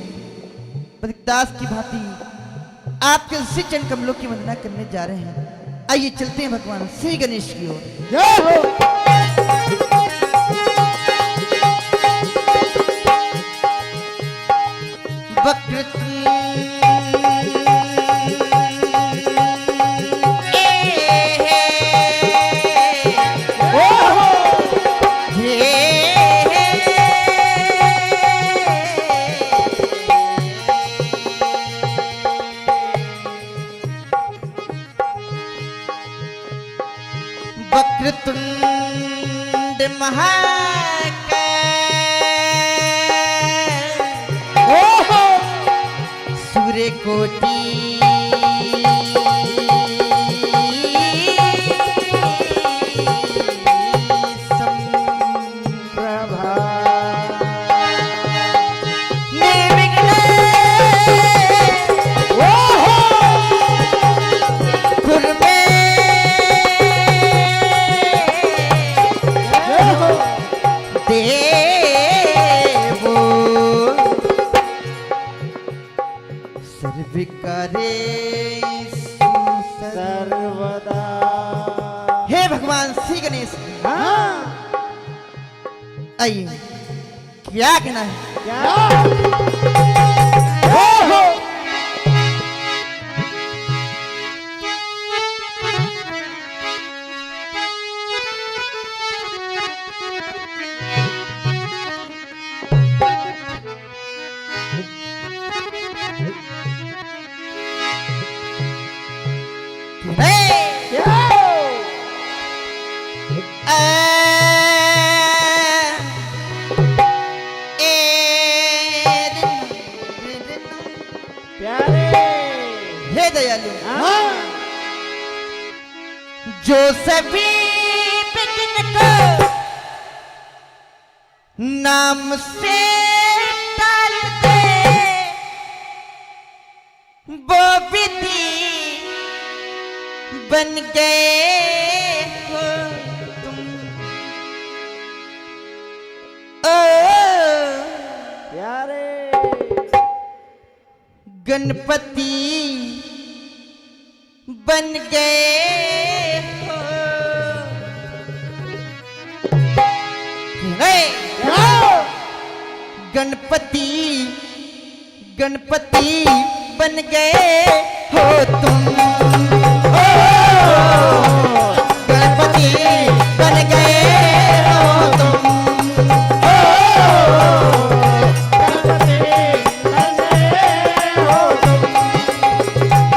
दास की भांति आपके श्री चरण कमलों की वंदना करने जा रहे हैं। आइए चलते हैं भगवान श्री गणेश की ओर। जय हो। वक्रतुंड महाकाय सूर्य कोटि संप्रभा निर्विघ्न कुरु मे देवो सर्वकारे सर्वदा। हे भगवान श्री गणेश, आइए क्या कहना है? हे दयालु, जो सभी विघ्न को नाम से टाल दे, वो विधि बन गए हो तुम। ओ प्यारे गणपति बन गए हो। गणपति गणपति बन गए हो तुम। गणपति बन गए हो तुम।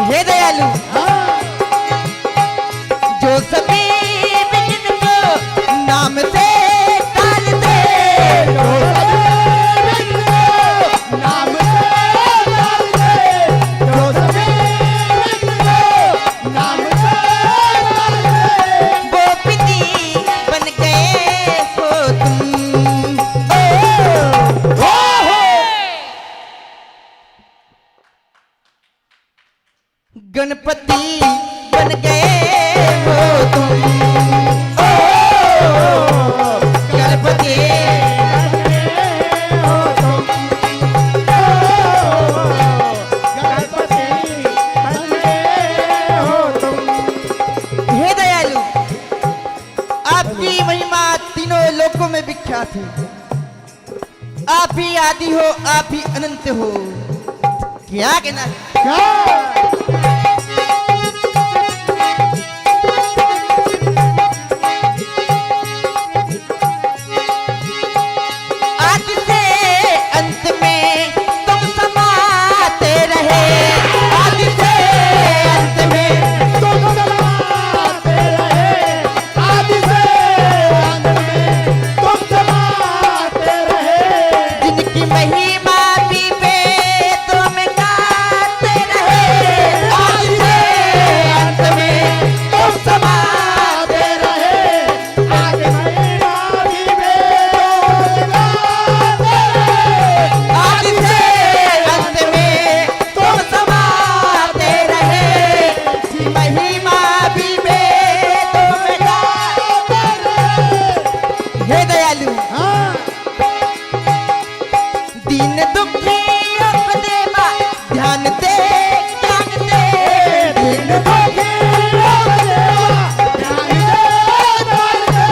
हे दयालु, जो सभी विघ्न को नाम से टाल दे, गणपति बन गए हो तुम, गणपति हे दयालु, आपकी महिमा तीनों लोकों में विख्यात है। आप ही आदि हो, आप ही अनंत हो, क्या कहना है? आदि से अंत में तुम समाते रहे, आदि से अंत में तुम समाते रहे, आदि से अंत में तुम समाते रहे। जिनकी महिमा भी वेदों में गाते रहे, आदि से अंत में तुम समाते रहे, आदि महिमा भी वेदों में गाते रहे, आदि से अंत में तुम समाते रहे, महिमा भी वेदों में गाते रहे। हे दयालु, दीन दुखियों को देवा ध्यान दे, ध्यान दे, दीन दुखियों को देवा ध्यान दे, ध्यान दे,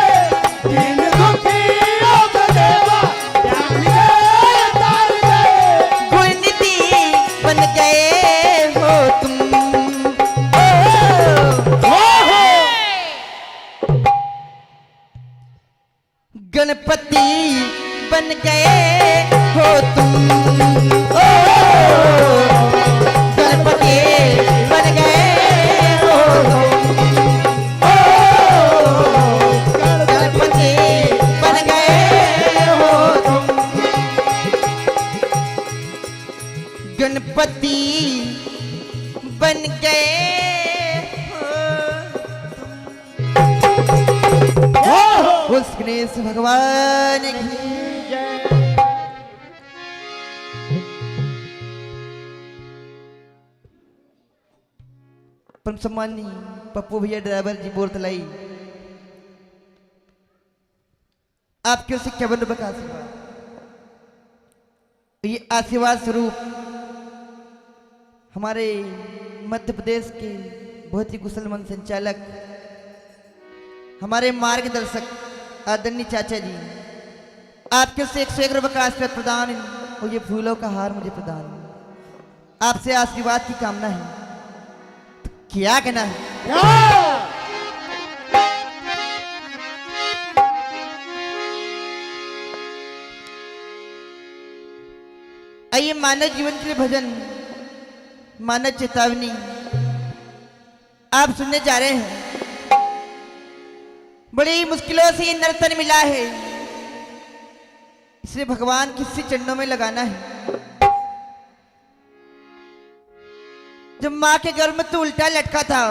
दीन दुखियों को देवा ध्यान दे, ध्यान दे। गुणनिधि बन गए हो तुम, गणपति बन गए हो तुम, गणपति बन गए हो तुम, गणपति बन गए हो तुम, गणपति बन गए हो उस गणेश भगवान की जय। परम सम्मानी पप्पू भैया ड्राइवर जी बोरतलाई, आपके उसे क्या बन बका आशीर्वाद, ये आशीर्वाद स्वरूप हमारे मध्य प्रदेश के बहुत ही कुशल मंच संचालक, हमारे मार्गदर्शक आदरणीय चाचा जी, आपके से 101 रुपये का आशीर्वाद प्रदान और ये फूलों का हार मुझे प्रदान, आपसे आशीर्वाद की कामना है। तो क्या कहना है? आइए मानव जीवन के लिए भजन, मानव चेतावनी आप सुनने जा रहे हैं। बड़ी मुश्किलों से ये नर्तन मिला है, इसलिए भगवान किसी चरणों में लगाना है। जब माँ के गर्भ में तू उल्टा लटका था,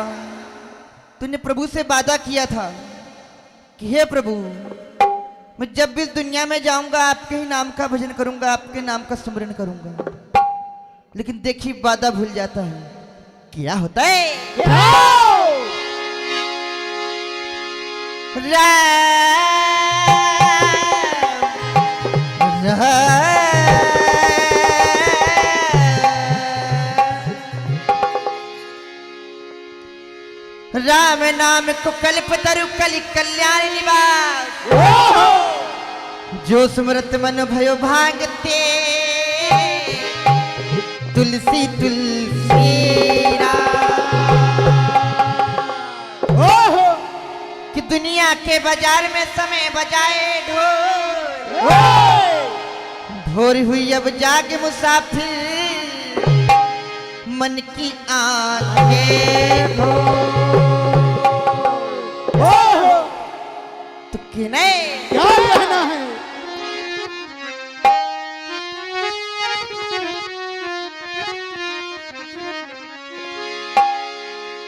तूने प्रभु से वादा किया था कि हे प्रभु, मैं जब भी इस दुनिया में जाऊंगा आपके ही नाम का भजन करूंगा, आपके नाम का स्मरण करूंगा। लेकिन देखिए वादा भूल जाता है, क्या होता है? राम नाम को कल्प तरु कलि कल्याण निवास, जो सुमरत मन भयो भागते, तुलसी तुलसी कि दुनिया के बाजार में समय बजाए ढोल, भोर हुई अब जाग मुसाफिर, मन की आंखें तो कहना है, क्या कहना है?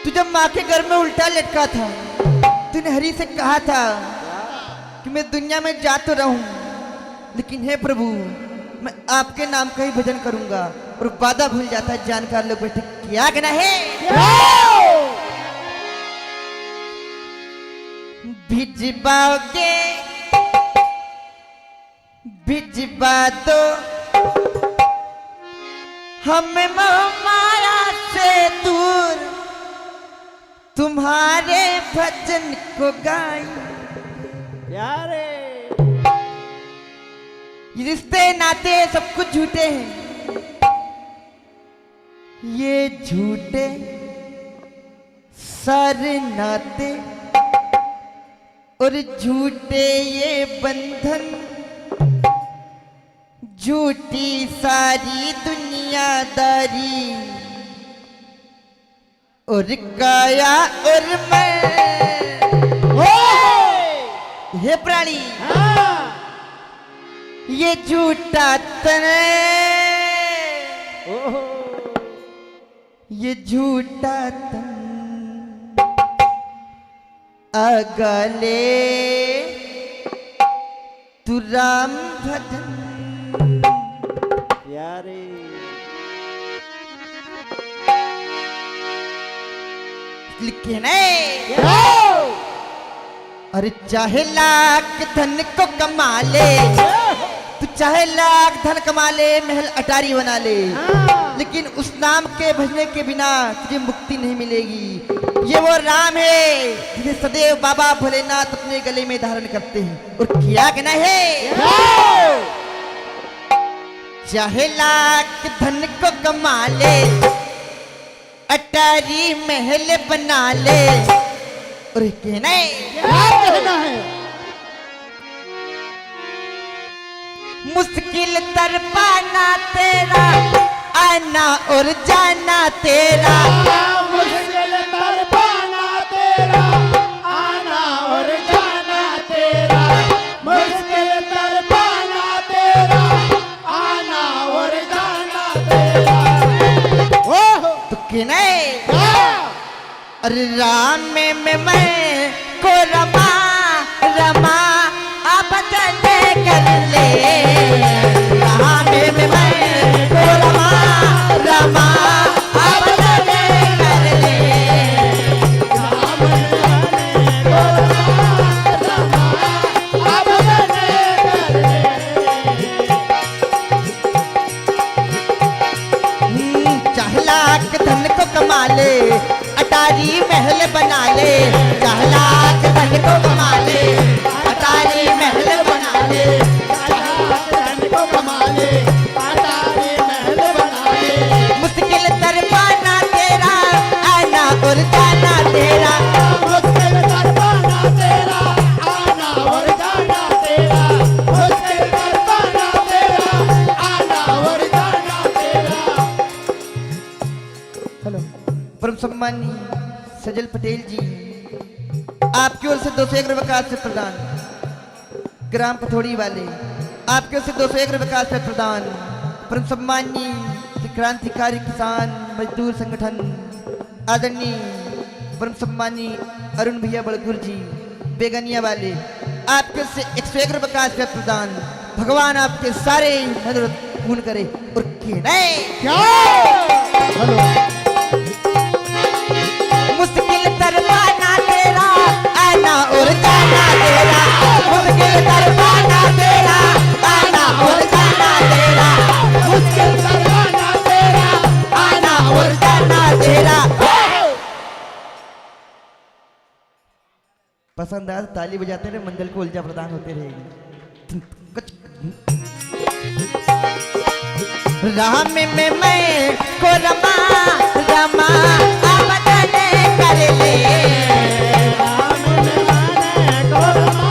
तू जब माँ के घर में उल्टा लटका था, तूने हरि से कहा था कि मैं दुनिया में जा तो रहूं, लेकिन हे प्रभु मैं आपके नाम का ही भजन करूंगा। और वादा भूल जाता है जानकार लोग बैठे क्या कहना है। भिजवाओगे भिजवा दो हमें माया से दूर, तुम्हारे भजन को गाए। प्यारे ये रिश्ते नाते सब कुछ झूठे हैं, ये झूठे सारे नाते और झूठे ये बंधन, झूठी सारी दुनियादारी और काया और मैं। हे प्राणी ये झूठा तन, ये झूठा तन अगले तू राम भजन। प्यारे लिखे नहीं। अरे चाहे लाख धन को कमा ले, तू चाहे लाख धन कमा ले, महल अटारी बना ले, लेकिन उस नाम के भजने के बिना तुझे मुक्ति नहीं मिलेगी। ये वो राम है जिसे सदैव बाबा भोलेनाथ अपने गले में धारण करते हैं। और क्या कहना है। चाहे लाख धन को कमा ले, अटारी महल बना ले, और कहना है मुश्किल तर पाना तेरा, आना और जाना तेरा। मुश्किल तर पाना तेरा, आना और जाना तेरा। मुश्किल तर पाना तेरा, आना और जाना तेरा। तो कहना है अरे राम में मैं को रमा रमा आप चले कर ले। राम में मैं को रमा रमा आप चले कर ले। राम ने को रमा अब चले कर ले। चाहे लाख धन को कमा ले, अटारी महल बना ले। चाहे लाख धन को कमा ले, अटारी महल बना ले। धन को कमा ले, अटारी महल बना ले। मुश्किल तर पाना तेरा, आना और जाना तेरा। मुश्किल तर पाना तेरा, आना और जाना तेरा। मुश्किल तर पाना तेरा, आना और जाना तेरा। हेलो परम सम्मानी सजल पटेल जी, आपकी ओर से 201 रुपये का आश्रय प्रदान। ग्राम पथोड़ी वाले आपकी ओर से 201 रुपये का आश्रय प्रदान। परम सम्मानी क्रांतिकारी किसान मजदूर संगठन आदरणीय परम सम्मानी अरुण भैया बड़गुर जी बेगनिया वाले, आपके से 101 रुपये का आश्रय प्रदान। भगवान आपके सारे मनोरथ पूर्ण करे। और मुश्किल तर पाना तेरा, आना और जाना तेरा। मुश्किल तर पाना तेरा, आना और जाना तेरा। मुश्किल तर पाना तेरा, आना और जाना तेरा। पसंद आया तो ताली बजाते रहे, मंडल को ऊर्जा प्रदान होते रहेगी। राम में मैं को रमा रमा अब चले कर ले। राम में मैंने को रमा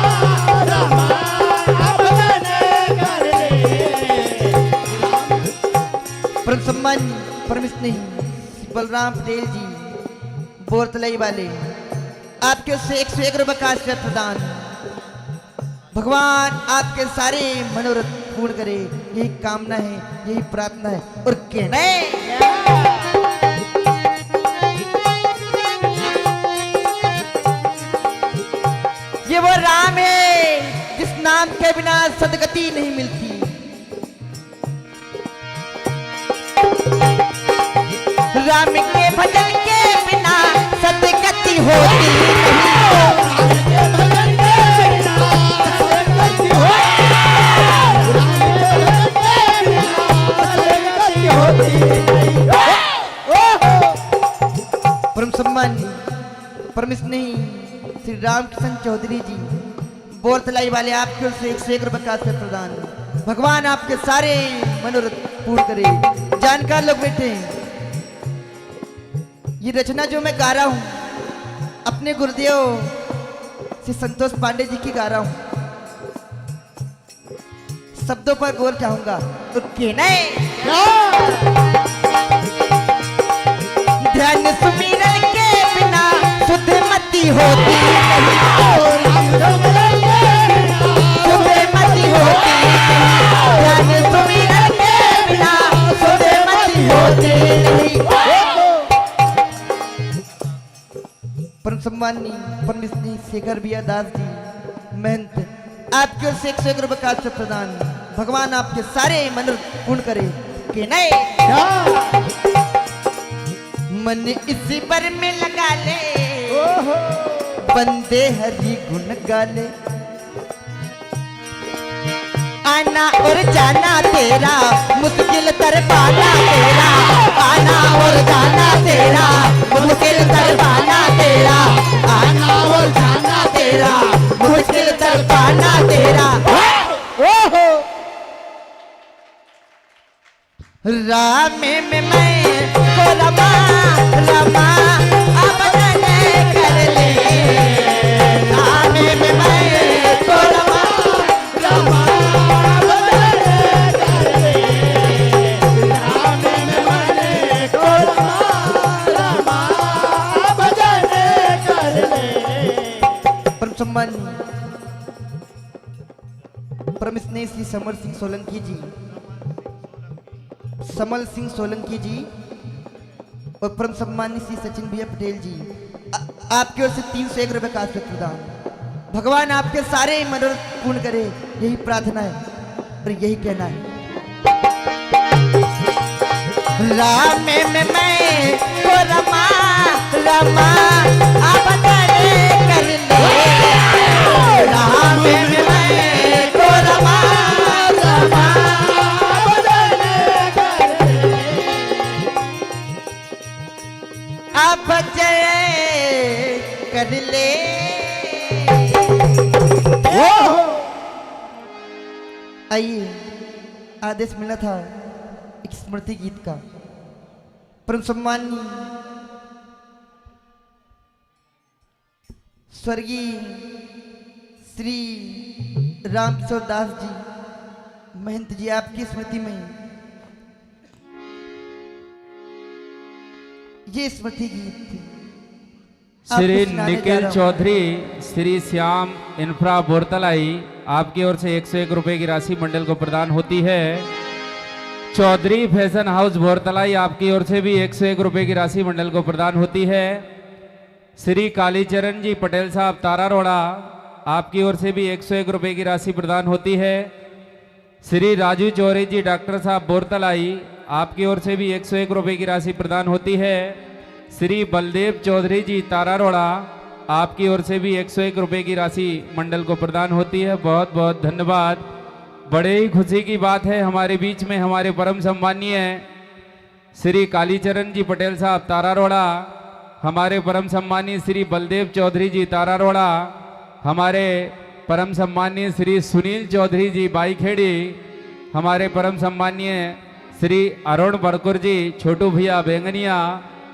रमा अब चले कर ले। परम सम्मान परम स्नेही बलराम पटेल जी बोरतलई वाले, आपके से 101 रुपये का आश्रय प्रदान। भगवान आपके सारे मनोरथ पूर्ण करे, यही कामना है, यही प्रार्थना है। और कहना है ये वो राम है जिस नाम के बिना सदगति नहीं मिलती। राम के भजन के बिना सदगति होती परम सम्मान परम स्नेही श्री रामकिशन चौधरी जी बोरतलाई वाले आपके ओर से 101 रुपए का आशीर्वाद प्रदान। भगवान आपके सारे मनोरथ पूर्ण करे। जानकार लोग बैठे हैं। ये रचना जो मैं गा रहा हूं अपने गुरुदेव श्री संतोष पांडे जी की गा रहा हूं। शब्दों पर गौर चाहूंगा तो नहीं ध्यान सुमिरन के बिना शुद्ध मति होती शुद्ध मति होती ध्यान सुमिरन के बिना शुद्ध मति होती परम सम्मानी परम स्नेही शेखर बिया दास जी महंत आपके ओर से 101 रुपए का आशीर्वाद प्रदान। भगवान आपके सारे मनोरथ पूर्ण करे कि नहीं मन इसी पर में लगा ले बंदे हरि गुण गाले आना और जाना तेरा मुश्किल तर पाना तेरा आना और जाना तेरा मुश्किल तर पाना तेरा आना और जाना तेरा मुश्किल तर पाना तेरा राम में मैं को रमा रमा अब जाने कर ले राम में मैं को रमा रमा अब जाने कर ले राम में मैं को रमा रमा अब जाने कर ले। परम सम्मान परम स्नेही श्री समर सिंह सोलंकी जी समल सिंह सोलंकी जी और परम सम्मानित श्री सचिन भैया पटेल जी आपकी ओर से 301 रुपए का आशीर्वाद प्रदान। भगवान आपके सारे मनोरथ पूर्ण करे यही प्रार्थना है और यही कहना है। राम में मैं को रमा रमा आप जाने कर ले राम में मैं को रमा रमा आप जय कर ले। आइए आदेश मिला था एक स्मृति गीत का। परम सम्मानीय स्वर्गीय श्री रामकिशोर दास जी महंत जी आपकी स्मृति में ये स्मृति गीत थी। श्री निखिल चौधरी श्री श्याम इंफ्रा बोरतलाई आपकी ओर से 101 रुपए की राशि मंडल को प्रदान होती है। चौधरी फैशन हाउस बोरतलाई आपकी ओर से भी 101 रुपए की राशि मंडल को प्रदान होती है। श्री कालीचरण जी पटेल साहब तारा रोड़ा आपकी ओर से भी 101 रुपए की राशि प्रदान होती है। श्री राजू चौधरी जी डॉक्टर साहब बोरतलाई आपकी ओर से भी 101 रुपए की राशि प्रदान होती है। श्री बलदेव चौधरी जी तारा रोड़ा आपकी ओर से भी 101 रुपए की राशि मंडल को प्रदान होती है। बहुत बहुत धन्यवाद। बड़े ही खुशी की बात है हमारे बीच में हमारे परम सम्मानीय श्री कालीचरण जी पटेल साहब तारा रोड़ा, हमारे परम सम्मानीय श्री बलदेव चौधरी जी तारा रोड़ा, हमारे परम सम्मानीय श्री सुनील चौधरी जी बाईखेड़ी, हमारे परम सम्मानीय श्री अरुण बरकुर जी छोटू भैया बेंगनिया,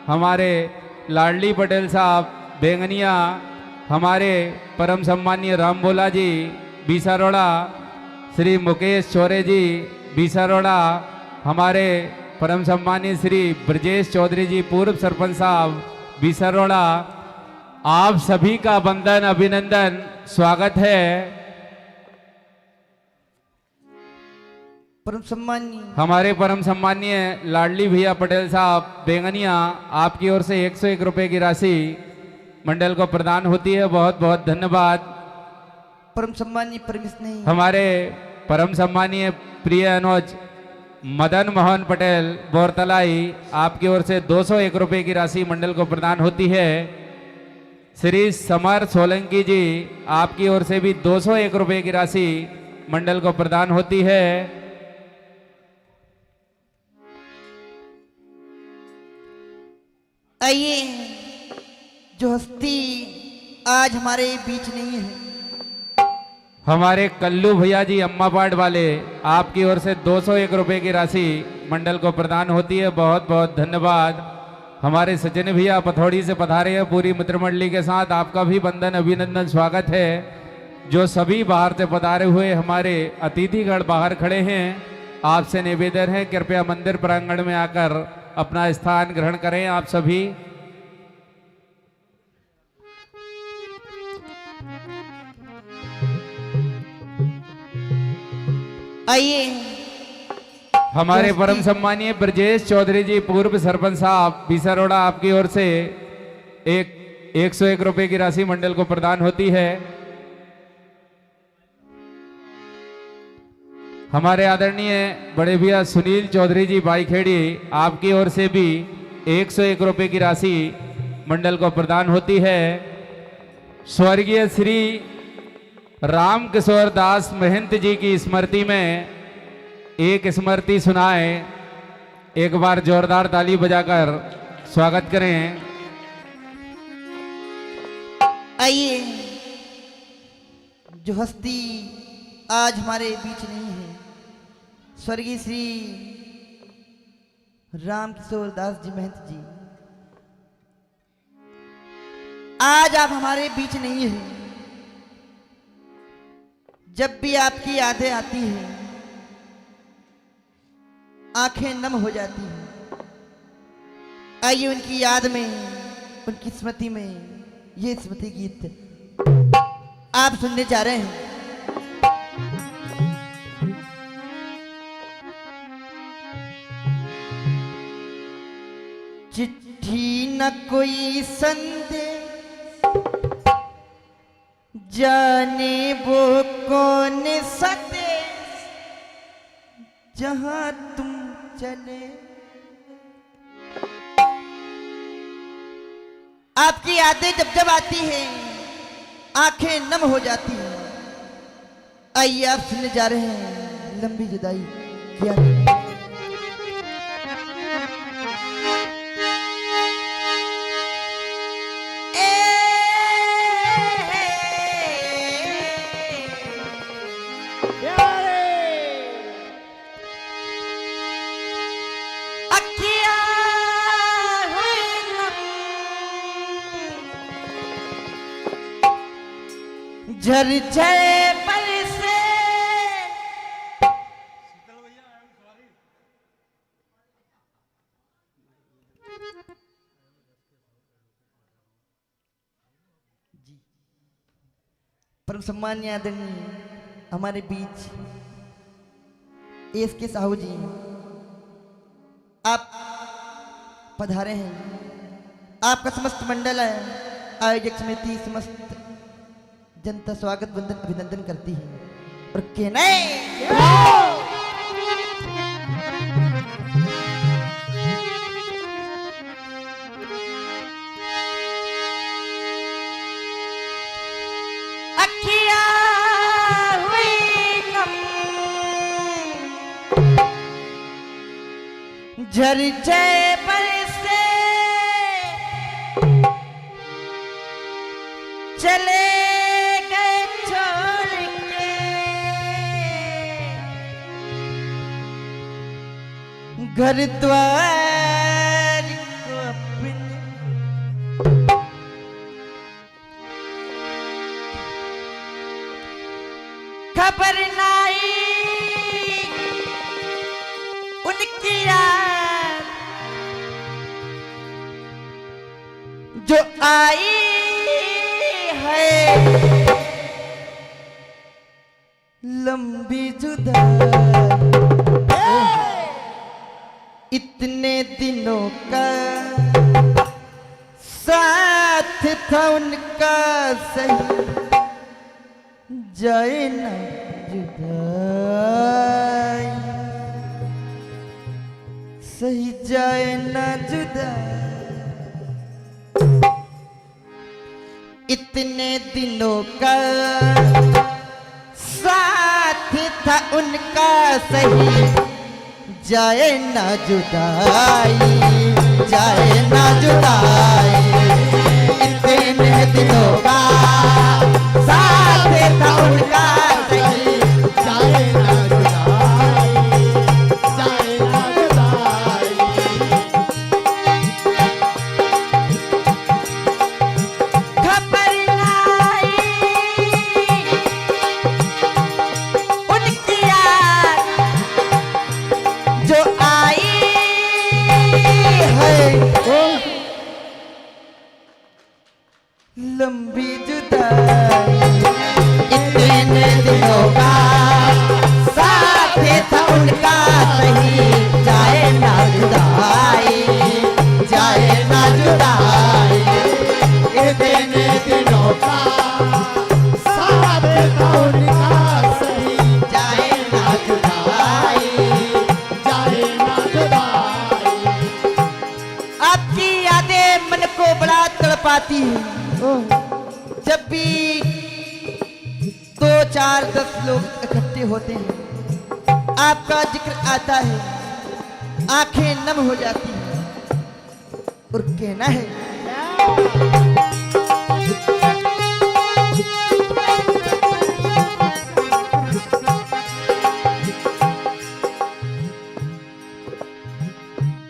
हमारे लाडली पटेल साहब बेंगनिया, हमारे परम सम्मानीय रामबोला जी बीसारोड़ा, श्री मुकेश चौरे जी बीसारोड़ा, हमारे परम सम्मानीय श्री ब्रजेश चौधरी जी पूर्व सरपंच साहब बीसारोड़ा। आप सभी का वंदन अभिनंदन स्वागत है। परम सम्मानीय हमारे परम सम्मानीय लाडली भैया पटेल साहब बेंगनिया आपकी ओर से 101 रुपए की राशि मंडल को प्रदान होती है। बहुत बहुत धन्यवाद। परम सम्मानीय परम स्नेही हमारे परम सम्मानीय प्रिय अनुज मदन मोहन पटेल बोरतलाई, आपकी ओर से 201 रुपए की राशि मंडल को प्रदान होती है। श्री समर सोलंकी जी, आपकी ओर से भी 201 रुपए की राशि मंडल को प्रदान होती है। आइए, जो हस्ती आज हमारे बीच नहीं है, हमारे कल्लू भैया जी अम्मापाट वाले, आपकी ओर से 201 रुपए की राशि मंडल को प्रदान होती है। बहुत बहुत धन्यवाद। हमारे सचिन भैया पथौड़ी से पधारे हैं पूरी मित्र मंडली के साथ, आपका भी वंदन अभिनंदन स्वागत है। जो सभी बाहर से पधारे हुए हमारे अतिथिगण बाहर खड़े हैं, आपसे निवेदन है कृपया मंदिर प्रांगण में आकर अपना स्थान ग्रहण करें। आप सभी आइए, हमारे परम सम्मानीय ब्रजेश चौधरी जी पूर्व सरपंच साहब बीसारोड़ा, आपकी ओर से 101 रुपए की राशि मंडल को प्रदान होती है। हमारे आदरणीय बड़े भैया सुनील चौधरी जी बाईखेड़ी, आपकी ओर से भी 101 रुपए की राशि मंडल को प्रदान होती है। स्वर्गीय श्री राम किशोर दास महंत जी की स्मृति में एक स्मृति सुनाए, एक बार जोरदार ताली बजाकर स्वागत करें। आइए, जो हस्ती आज हमारे बीच नहीं है, स्वर्गीय श्री राम किशोर दास जी महंत जी, आज आप हमारे बीच नहीं है। जब भी आपकी यादें आती हैं, आंखें नम हो जाती हैं। आइए, उनकी याद में, उनकी स्मृति में ये स्मृति गीत आप सुनने जा रहे हैं। चिट्ठी न कोई संदेश, जाने वो कौन सा देश, जहां तुम चले। आपकी यादें जब जब आती हैं, आंखें नम हो जाती हैं। आइए, आप सुनने जा रहे हैं लंबी जुदाई क्या। झर झरे बरसे, परम सम्मान्य आदरणीय हमारे बीच एस के साहू जी, आप पधारे हैं। आपका समस्त मंडल है, आयोजक समिति, समस्त जनता स्वागत वंदन अभिनंदन करती है और कहना अखिया हुई नम, झरझरे बरसे, चले घर द्वार को अपने, खबर नहीं उनकी याद जो आई है लंबी जुदाई। इतने दिनों का साथ था उनका, सही जाए ना जुदाई। सही जाए ना जुदा इतने दिनों का साथ था उनका सही जाए ना जुदाई जाए ना जुदाई इतने दिनों का साथ था उनका सही जाए ना जुदाई, जाए ना जुदाई। खबर लाई उनकी याद जो आई है लंबी जुदाई इतने दिनों का साथ था उनका सही जाए ना जुदाई जाए ना जुदाई इतने दिनों का साथ था उनका सही जाए ना जुदाई जाए ना जुदाई। आपकी यादें मन को बड़ा तड़पाती है जब भी 2, 4, 10 लोग इकट्ठे होते हैं आपका जिक्र आता है आंखें नम हो जाती हैं और कहना है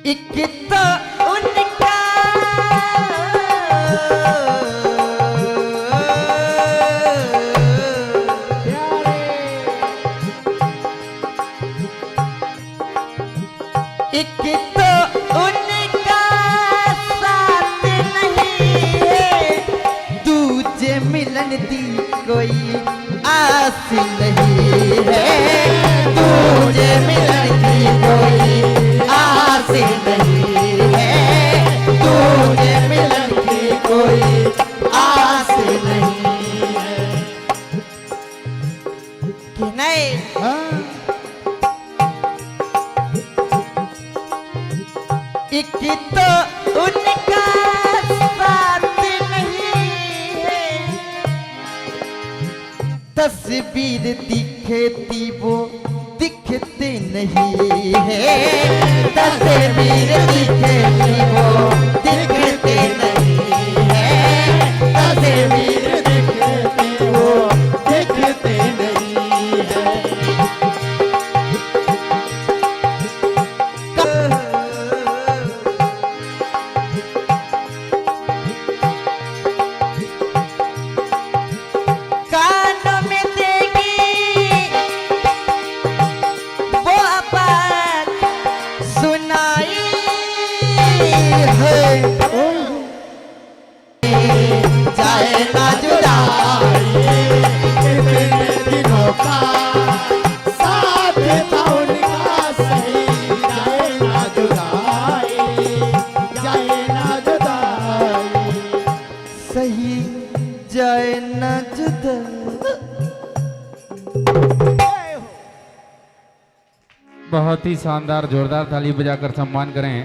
एक तो उनका एक तो उनका साथ नहीं है तुझे मिलन दी कोई आस नहीं है तुझे मिलन की कोई आस नहीं है तुझे मिलन की कोई आस नहीं है कि नहीं एक तो उनका साथ नहीं है तस्वीर दिखती वो दिखते नहीं है तस्वीर दिखती वो दिखते नहीं है तस्वीर दिखते वो दिखते नहीं है। कानों में देगी वो बात सुनाई है जाए ना जुदाई इतने दिनों का साथ था उनका सही जाए ना जुदाई, जाए ना जुदाई। सही जाए ना जुदा बहुत ही शानदार जोरदार ताली बजाकर सम्मान करें।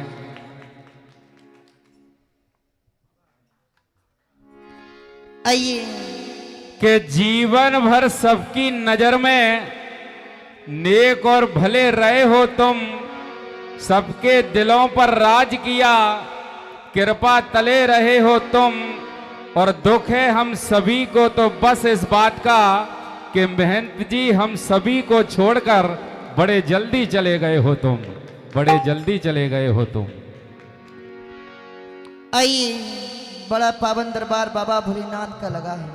आइए कि जीवन भर सबकी नजर में नेक और भले रहे हो तुम, सबके दिलों पर राज किया, कृपा तले रहे हो तुम, और दुख है हम सभी को तो बस इस बात का कि महंत जी हम सभी को छोड़कर बड़े जल्दी चले गए हो तुम, बड़े जल्दी चले गए हो तुम। आइए बड़ा पावन दरबार बाबा भोलेनाथ का लगा है।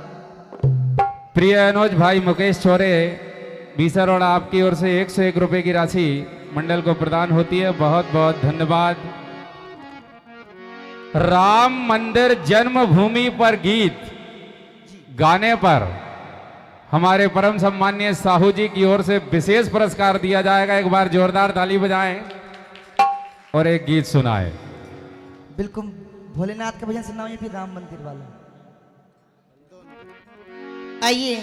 प्रिय अनुज भाई मुकेश चौरे बीसर और आपकी ओर से 101 रुपए की राशि मंडल को प्रदान होती है, बहुत बहुत धन्यवाद। राम मंदिर जन्मभूमि पर गीत गाने पर हमारे परम सम्माननीय साहू जी की ओर से विशेष पुरस्कार दिया जाएगा। एक बार जोरदार ताली बजाएं और एक गीत सुनाएं। बिल्कुल भोलेनाथ का भजन सुनाओ या फिर राम मंदिर वाला। आइए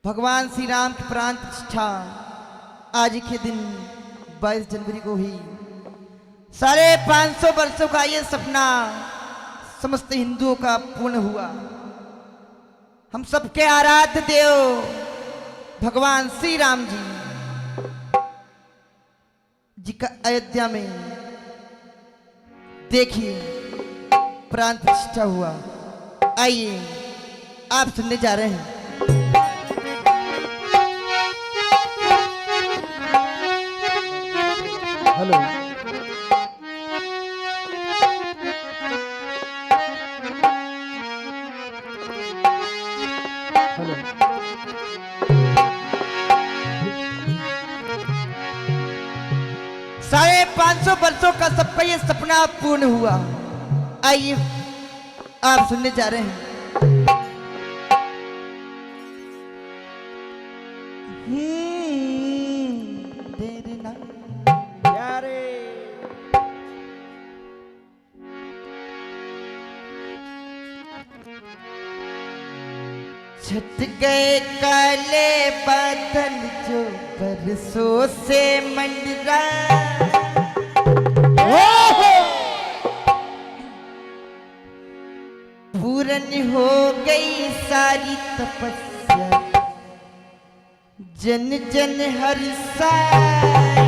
भगवान श्री राम की प्राण प्रतिष्ठा आज के दिन 22 जनवरी को ही 550 वर्षों का ये सपना समस्त हिंदुओं का पूर्ण हुआ। हम सबके आराध्य देव भगवान श्री राम जी का अयोध्या में देखिए प्राण प्रतिष्ठा हुआ। आइए आप सुनने जा रहे हैं। हेलो हेलो 550 वर्षों का सबका ये सपना पूर्ण हुआ। आइए आप सुनने जा रहे हैं। तेरे नाम प्यारे छट गए काले बादल जो बरसों से मंडरा। पूर्ण हो गई सारी तपस्या जन जन हर्षाए।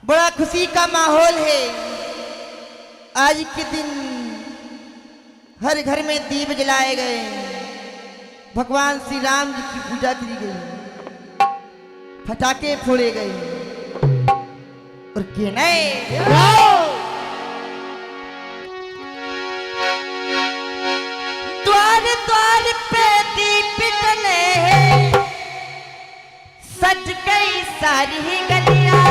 बड़ा खुशी का माहौल है। आज के दिन हर घर में दीप जलाए गए, भगवान श्री राम जी की पूजा की गई, पटाखे फोड़े गए और कहने द्वार द्वार पे दीप जले हैं, सज गई सारी गलियां।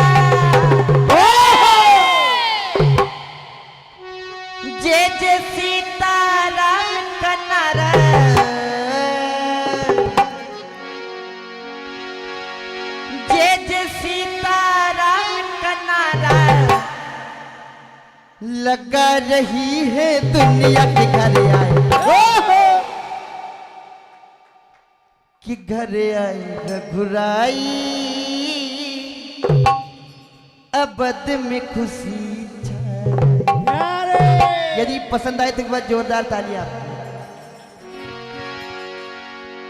जय जय सीताराम का नारा, जय जय सीताराम का नारा लगा रही है दुनिया के घर आए, कि घर आए रघुराई, अबद में खुशी छाए। यदि पसंद आए तो एक बार जोरदार तालियां।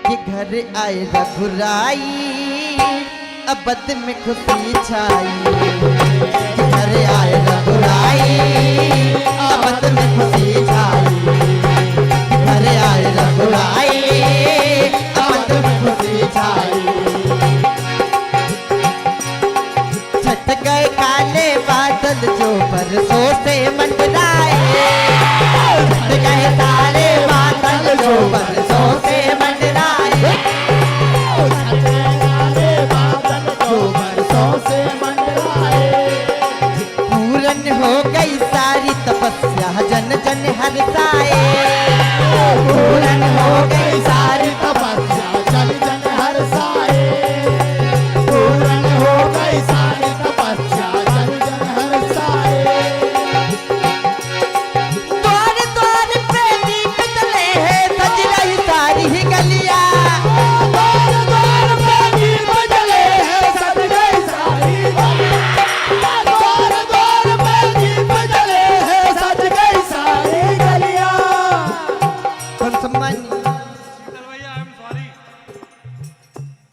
कि घर आए रघुराई, अबद में खुशी छाई। घर आए रघुराई, अबद में खुशी छाई। घर आए रघुराई, अबद में खुशी छाई। छट गए काले बादल जो बरसों से मंडराए। छट गए काले बादल जो बरसों से मंडराए। छट गए काले बादल जो बरसों से मंडराए। पूर्ण हो गई सारी तपस्या जन जन हर्षाए। पूर्ण हो गई सारी तपस्या जन जन हर्षाए। पूर्ण हो गई सारी तपस्या जन जन हर्षाए। द्वार द्वार पे दीप जले हैं, सज रही सारी ही गलियां। द्वार द्वार पे दीप जले हैं, सज गई सारी गलियां। द्वार द्वार पे दीप जले हैं, सज गई सारी गलियां।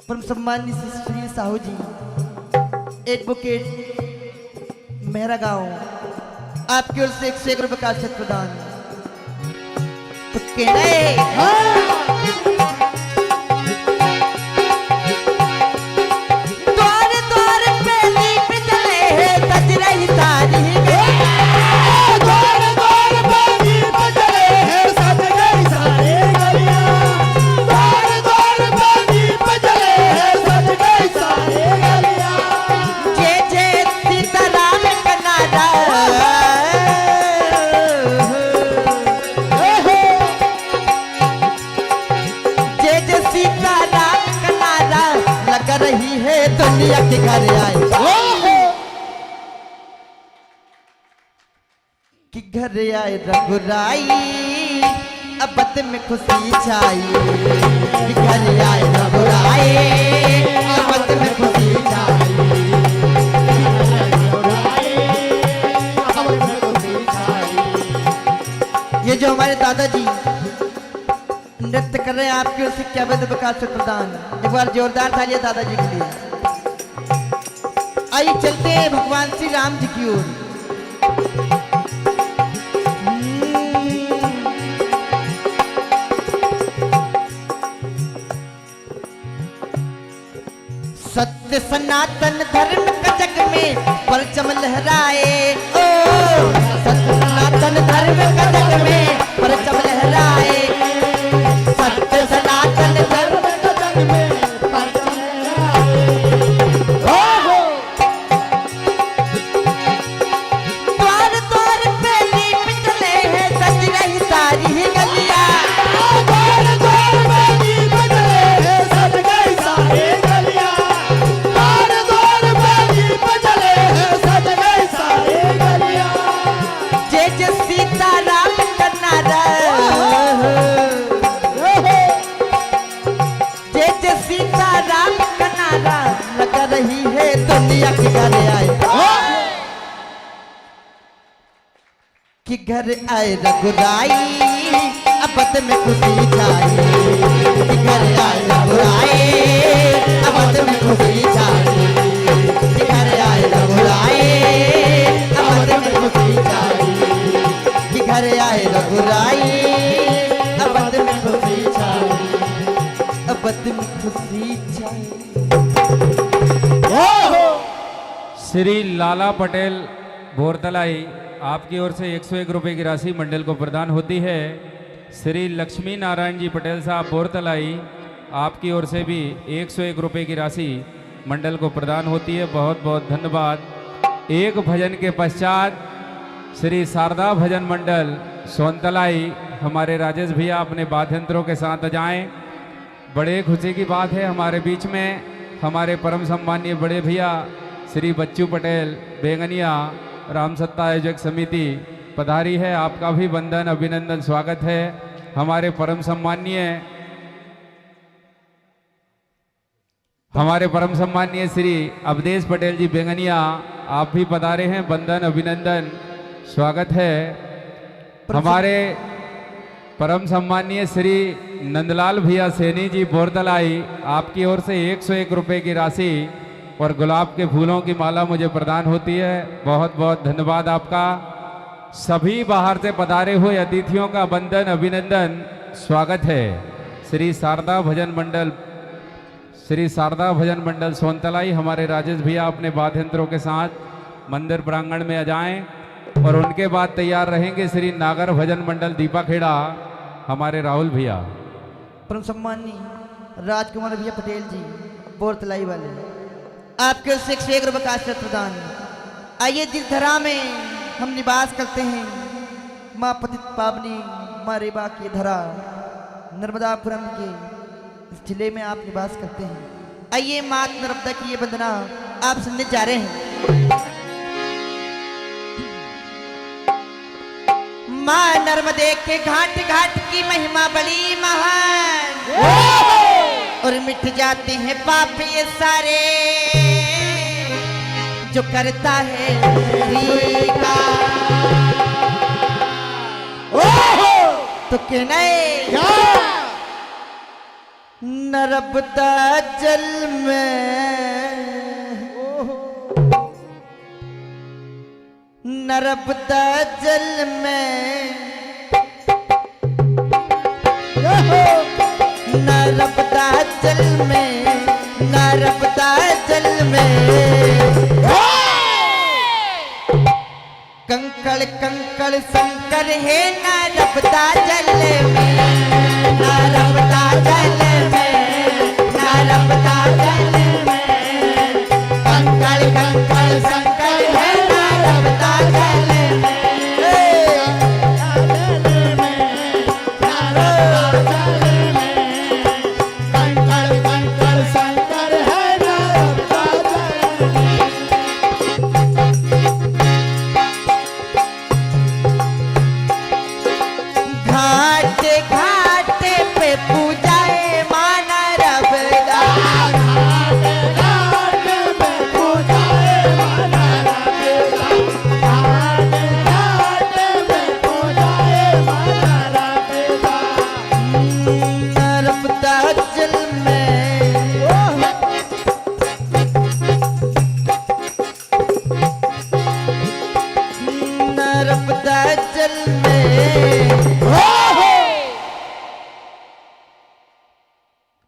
परम सम्मानी श्री साहू जी, एडवोकेट मेहरा गांव, आपकी ओर से 101 रुपए का चेक प्रदान। तो द्वार द्वार पे दीप जले हैं, सज रही सारी गलियां। द्वार द्वार पे दीप जले हैं, सज गई सारी गलियां। द्वार द्वार पे दीप जले हैं, सज गई सारी गलियां। जय जय सीताराम का नारा, जय जय सीताराम का नारा लगा रही है दुनिया के घर आए। कि घर आए रघुराई, अबद में खुशी छाई। कि घर आए रघुराई, अबद में खुशी छाई। दादाजी नृत्य कर रहे हैं आपकी ओर से क्या बेद बकार से प्रदान। एक बार जोरदार तालियां दादाजी के लिए। आइए चलते हैं भगवान श्री राम जी की ओर। सत्य सनातन धर्म का जग में परचम लहराए, ओ सत्य सनातन धर्म का जग में परचम लहराए, सत्य सनातन धर्म का जग में परचम लहराए। द्वार द्वार पे दीप जले हैं, सज रही सारी गलियां, द्वार द्वार पे दीप जले हैं, सज गई सारी गलियां, द्वार द्वार पे दीप जले हैं, सज गई सारी गलियां। जय जय सीताराम का नारा, जय जय सीताराम का नारा लगा रही है दुनिया के घर आए, कि घर आए रघुराई अबद में खुशी छाई, कि घर आए रघुराई अबद में खुशी छाई, कि घर आए रघुराई अबद में खुशी छाई, कि घर आए रघुराई अबद में खुशी छाई, अबद में खुशी छाई। श्री लाला पटेल बोरतलाई आपकी ओर से 101 रुपए की राशि मंडल को प्रदान होती है। श्री लक्ष्मी नारायण जी पटेल साहब बोरतलाई आपकी ओर से भी 101 रुपए की राशि मंडल को प्रदान होती है। बहुत बहुत धन्यवाद। एक भजन के पश्चात श्री शारदा भजन मंडल सोनतलाई हमारे राजेश भैया अपने वाद्यंत्रों के साथ जाएं। बड़े खुशी की बात है हमारे बीच में हमारे परम सम्मानीय बड़े भैया श्री बच्चू पटेल बेंगनिया राम सत्ता आयोजक समिति पधारी है। आपका भी वंदन अभिनंदन स्वागत है। हमारे परम सम्मानीय श्री अवधेश पटेल जी बेंगनिया आप भी पधारे हैं, वंदन अभिनंदन स्वागत है। हमारे परम सम्मानीय श्री नंदलाल भैया सैनी जी बोरतलाई आपकी ओर से 101 रुपए की राशि और गुलाब के फूलों की माला मुझे प्रदान होती है। बहुत बहुत धन्यवाद आपका। सभी बाहर से पधारे हुए अतिथियों का वंदन अभिनंदन स्वागत है। श्री शारदा भजन मंडल सोनतलाई हमारे राजेश भैया अपने वाद्यंत्रों के साथ मंदिर प्रांगण में आ जाएं और उनके बाद तैयार रहेंगे श्री नागर भजन मंडल दीपाखेड़ा हमारे राहुल भैया। परम सम्मानीय राजकुमार भैया पटेल जी बोरतलाई वाले आपके ओर से 101 रुपए का आशीर्वाद प्रदान। आइए जिस धरा में हम निवास करते हैं माँ पतित पावनी माँ रेबा की धरा नर्मदापुरम के इस जिले में आप निवास करते हैं। आइए माँ नर्मदा की ये वंदना आप सुनने जा रहे हैं। माँ नर्मदे के घाट घाट की महिमा बड़ी महान और मिट जाते हैं पाप ये सारे जो करता है हरि का। तो कहना है नर्मदा जल में, नर्मदा जल में, नर्मदा जल में, नर्मदा जल में कंकड़ कंकड़ शंकर है नर्मदा जल में, नर्मदा जल में, नर्मदा जल में कंकड़ कंकड़ शंकर है नर्मदा जल में, घाटे घाटे पे पूजाए माँ नर्मदा।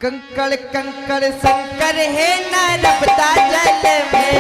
कंकड़ कंकड़ शंकर है ना रबता जल में।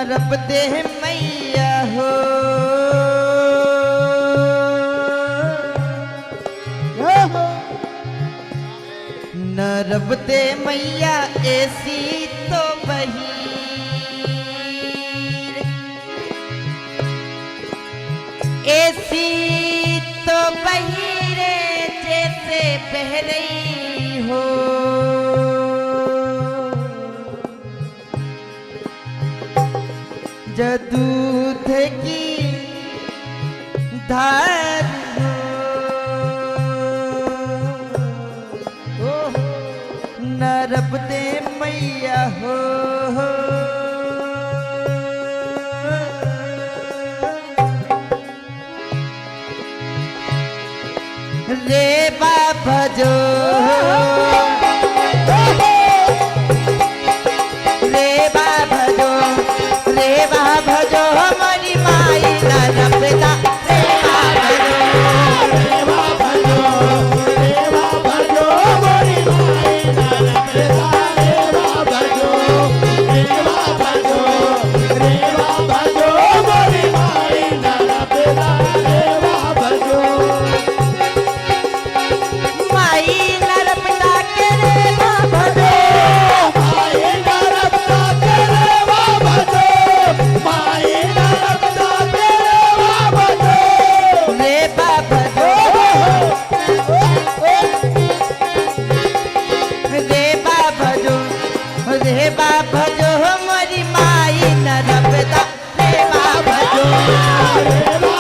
रब दे मैया हो न रब दे मैया ऐसी तो बही ऐसी तो बही रे जैसे बह रही हो। दूध की धार हो न रब दे मैया हो। रे बाबा जो भजो हमारी माई ना रबदा रेवा भजो रेवा भजो हमारी माई ना रबदा रेवा भजो रेवा भजो रेवा भजो हमारी माई ना रबदा रेवा भजो माई ना रबदा के रेवा भजो भजो हमारी माई न रबदा रेवा भजो रेवा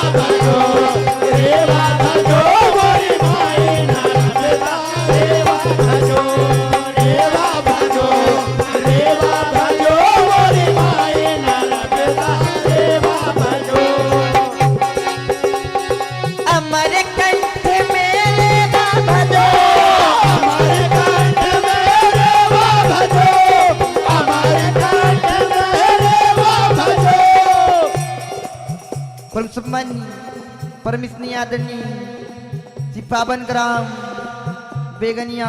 भजो रेवा भजो हमारी माई न रबदा रेवा भजो रेवा भजो रेवा भजो हमारी माई न रबदा रेवा भजो। अमर कंठ में रेवा भजो अमर कंठ में रेवा भजो परम सम्मानी परम स्नेही आदरणीय श्री पावन ग्राम बेगनिया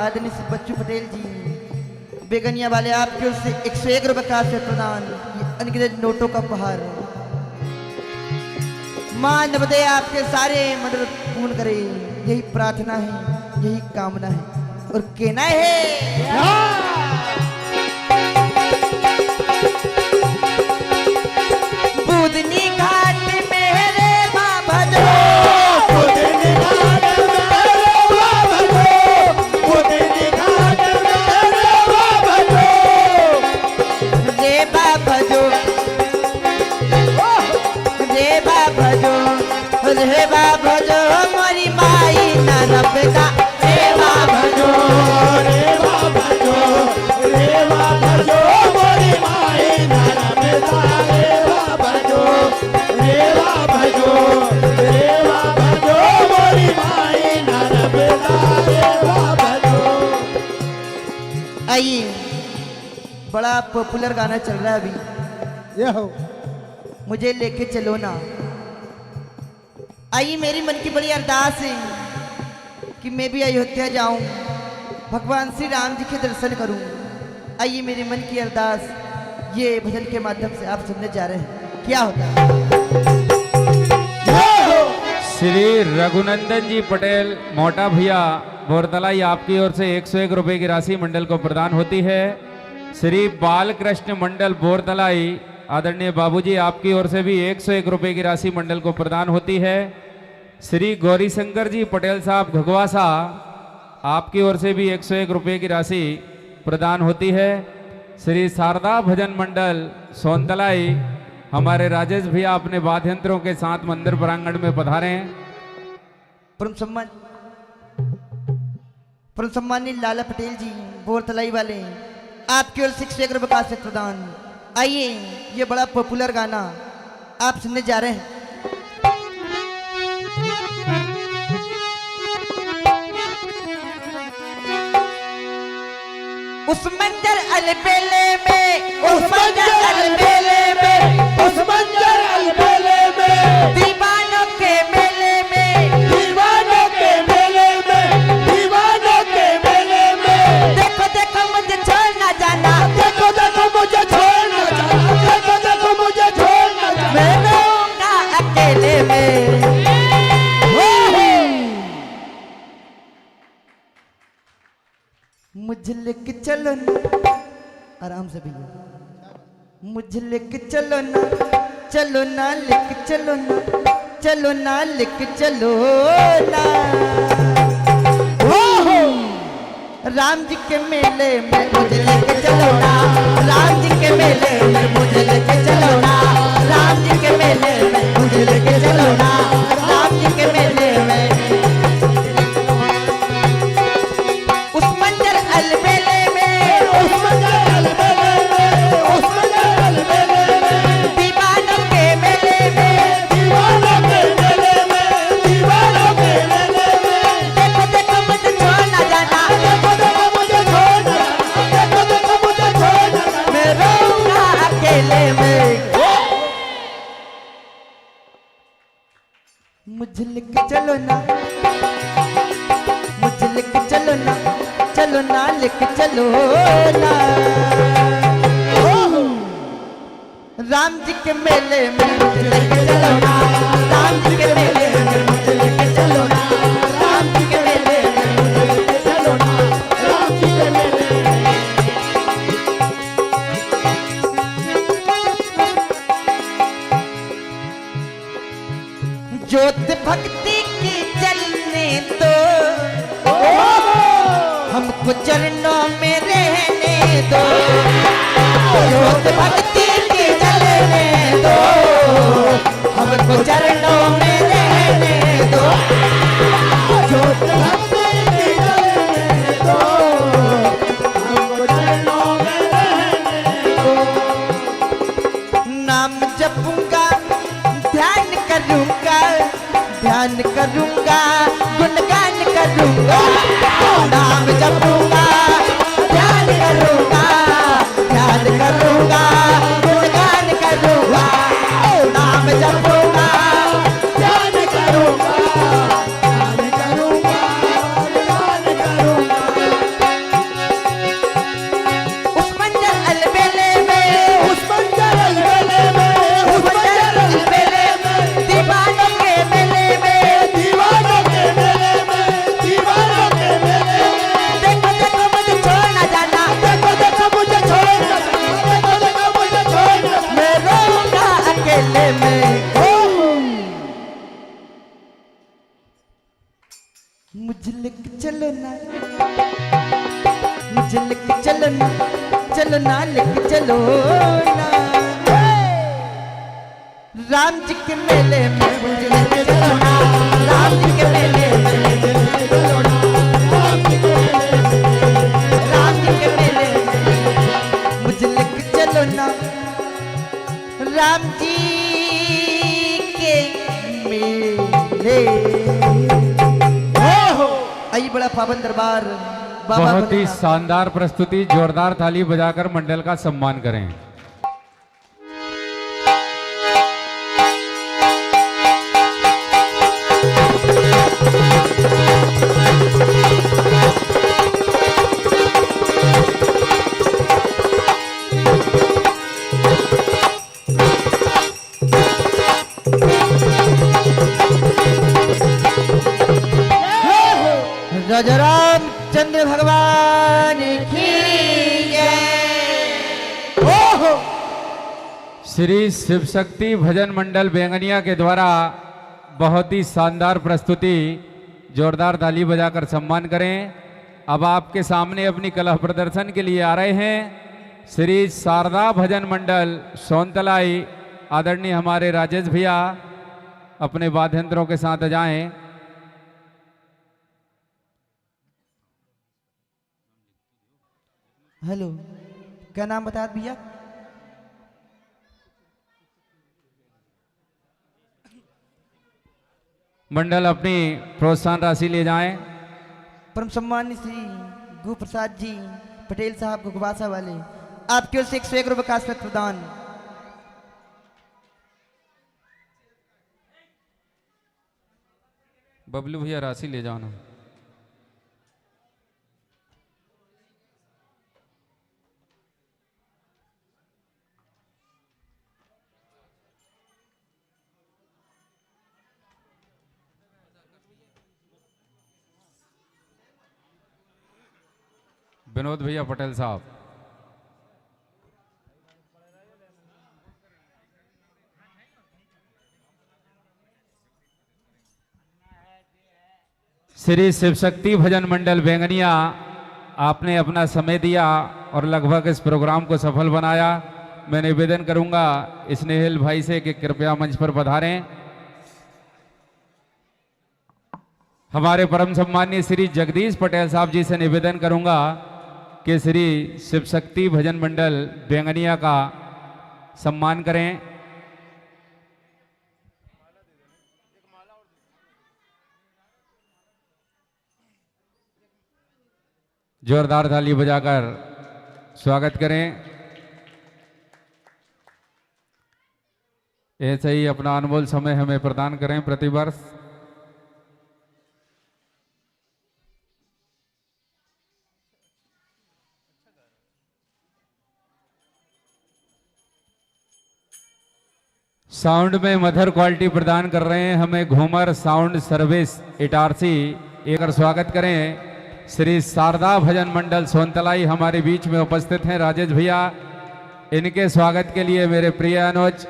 आदरणीय श्री बच्चू पटेल जी बेगनिया वाले आपकी ओर से 101 रुपए का आशीर्वाद प्रदान ये अनगिनत नोटों का उपहार मां नवदे आपके सारे मदद पूर्ण करे यही प्रार्थना है यही कामना है और कहना है बुधनी घाट रेवा भजो हमारी माई ना रबदा रेवा भजो रेवा भजो रेवा भजो हमारी माई ना रबदा रेवा भजो रेवा भजो रेवा भजो हमारी माई ना रबदा रेवा भजो। आइए बड़ा पॉपुलर गाना चल रहा है अभी ये हो मुझे लेके चलो ना। आइए मेरी मन की बड़ी अरदास है कि मैं भी अयोध्या जाऊं भगवान श्री राम जी के दर्शन करूं। आइए मेरे मन की अरदास ये भजन के माध्यम से आप सुनने जा रहे हैं क्या होता है। श्री रघुनंदन जी पटेल मोटा भैया बोरतलाई आपकी ओर से 101 रुपए की राशि मंडल को प्रदान होती है। श्री बालकृष्ण मंडल बोरतलाई आदरणीय बाबूजी आपकी ओर से भी 101 रुपए की राशि मंडल को प्रदान होती है। श्री गौरी शंकर जी पटेल साहब घगवासा आपकी ओर से भी 101 रुपए की राशि प्रदान होती है। श्री शारदा भजन मंडल सोनतलाई हमारे राजेश भैया अपने वाद्य यंत्रों के साथ मंदिर प्रांगण में पधारे हैं। परम सम्मानी लाला पटेल जी बोरतलाई वाले आपकी ओर से 101 रुपये का चेक प्रदान। आइए, ये बड़ा पॉपुलर गाना आप सुनने जा रहे हैं। उस मंजर अलबेले में, उस मंजर अलबेले में, उस मंजर अलबेले में, दीवानों के मेले में, दीवानों के मेले में, दीवानों के मेले में, देखो देखो मुझे छोड़ ना जाना, देखो देखो मुझे छोड़ न जाना, देखो देखो मुझे छोड़ न जाना, मैं रहूंगा अकेले में। मुझे लेके चलो ना, आराम से भैया, मुझे लेके चलो ना, चलो ना लेके चलो ना, चलो ना लेके चलो ना, राम जी के मेले में मुझे लेके चलो ना, राम जी के मेले में मुझे लेके चलो ना, राम जी के मेले में मुझे लेके चलो ना, राम जी के मेले में। उस मंजर अलबेले में, उस मंजर अलबेले में, उस मंजर अलबेले में, दीवानों के मेले में, दीवानों के मेले में, दीवानों के मेले में, देखो देखो मुझे छोड़ ना जाना, देखो देखो मुझे छोड़ न जाना, देखो देखो मुझे छोड़ न जाना, मैं रहूंगा अकेले में। मुझे लेके चलो ना, मुझे लेके चलो ना, चलो ना लेके चलो ना, राम जी के मेले में मुझे लेके चलो ना, राम जी के मेले में मुझे लेके चलो ना, राम जी के मेले में मुझे लेके चलो ना, राम जी के मेले में। ज्योत भक्ति की जलने दो, हमको चरणों में रहने दो, ज्योत भक्ति की जलने दो, हमको चरणों में रहने दो, ज्योत भक्ति की जलने दो, हमको चरणों में रहने दो, नाम जपूंगा ध्यान करूंगा, ध्यान करूंगा गुणगान करूंगा, नाम जपूंगा ध्यान करूंगा, ध्यान करूंगा गुणगान करूंगा, नाम जपूंगा ध्यान करूंगा, ध्यान करूंगा, ध्यान करूंगा, उस मंजर अलबेले में, उस मंजर अलबेले में, उस मंजर अलबेले में, दीवानों के मेले में, दीवानों के मेले में, दीवानों के मेले में, देखो देखो मुझे छोड़ ना जाना, देखो देखो मुझे छोड़ न जाना, देखो देखो मुझे छोड़ न जाना, मैं रहूंगा अकेले में। मुझे लेके चलो ना, मुझे लेके चलो ना, चलो ना लेके चलो ना, राम जी के मेले में मुझे लेके चलो ना, राम जी के मेले में मुझे लेके चलो ना, राम जी के मेले में, राम जी के मेले में मुझे लेके चलो ना, राम जी के मेले। आइए, बड़ा पावन दरबार बाबा बहुत ही भोलेनाथ। शानदार प्रस्तुति, जोरदार ताली बजाकर मंडल का सम्मान करें। राजा रामचंद्र भगवान की जय। ओहो, श्री शिव शक्ति भजन मंडल बेंगनिया के द्वारा बहुत ही शानदार प्रस्तुति, जोरदार ताली बजाकर सम्मान करें। अब आपके सामने अपनी कला प्रदर्शन के लिए आ रहे हैं श्री शारदा भजन मंडल सोनतलाई। आदरणीय हमारे राजेश भैया अपने वाद्य यंत्रों के साथ जाएं। हेलो, क्या नाम बताया भैया? मंडल अपनी प्रोत्साहन राशि ले जाएं। परम सम्मान्य श्री गु प्रसाद जी पटेल साहब गुगवासा वाले, आपकी ओर से 101 रुपये का आस्पद प्रदान। बबलू भैया राशि ले जाना। विनोद भैया पटेल साहब। श्री शिव शक्ति भजन मंडल बेंगनिया, आपने अपना समय दिया और लगभग इस प्रोग्राम को सफल बनाया। मैं निवेदन करूंगा स्नेहिल भाई से कि कृपया मंच पर पधारें। हमारे परम सम्मानीय श्री जगदीश पटेल साहब जी से निवेदन करूंगा कि श्री शिव शक्ति भजन मंडल बेंगनिया का सम्मान करें। जोरदार ताली बजाकर स्वागत करें। ऐसे ही अपना अनमोल समय हमें प्रदान करें प्रतिवर्ष। साउंड में मधुर क्वालिटी प्रदान कर रहे हैं हमें घूमर साउंड सर्विस इटारसी, एक और स्वागत करें। श्री शारदा भजन मंडल सोनतलाई हमारे बीच में उपस्थित हैं राजेश भैया, इनके स्वागत के लिए मेरे प्रिय अनुज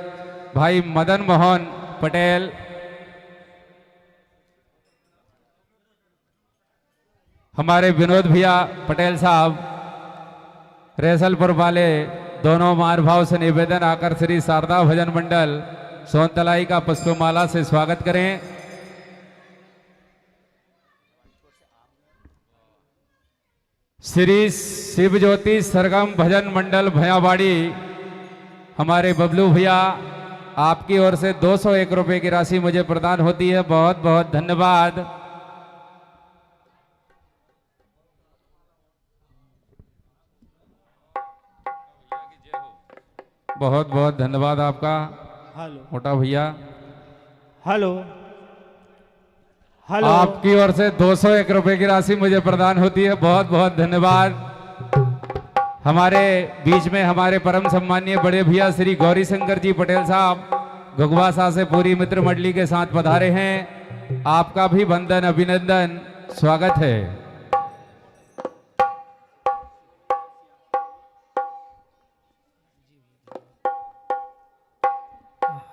भाई मदन मोहन पटेल, हमारे विनोद भैया पटेल साहब रेसलपुर वाले, दोनों महानुभाव से निवेदन आकर श्री शारदा भजन मंडल सोनतलाई का पुष्पमाला से स्वागत करें। श्री शिव ज्योति सरगम भजन मंडल भयावाड़ी, हमारे बबलू भैया, आपकी ओर से 201 रुपए की राशि मुझे प्रदान होती है। बहुत बहुत धन्यवाद। बहुत बहुत धन्यवाद आपका हेलो मोटा भैया। हेलो हेलो आपकी ओर से 201 रुपए की राशि मुझे प्रदान होती है। बहुत बहुत धन्यवाद। हमारे बीच में हमारे परम सम्मानीय बड़े भैया श्री गौरी शंकर जी पटेल साहब घुगवासा से पूरी मित्र मंडली के साथ पधारे हैं। आपका भी वंदन अभिनंदन स्वागत है।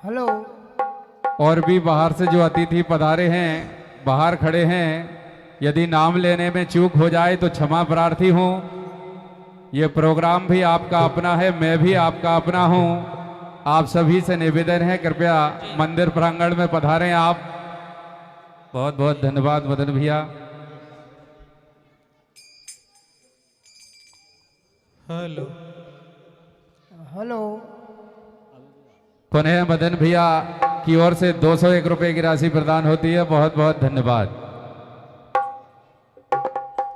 हेलो। और भी बाहर से जो अतिथि पधारे हैं, बाहर खड़े हैं, यदि नाम लेने में चूक हो जाए तो क्षमा प्रार्थी हूं। ये प्रोग्राम भी आपका अपना है, मैं भी आपका अपना हूं। आप सभी से निवेदन है कृपया मंदिर प्रांगण में पधारें आप। बहुत बहुत धन्यवाद मदन भैया। Hello hello. पुनः मदन भैया की ओर से 201 रुपए की राशि प्रदान होती है। बहुत बहुत धन्यवाद।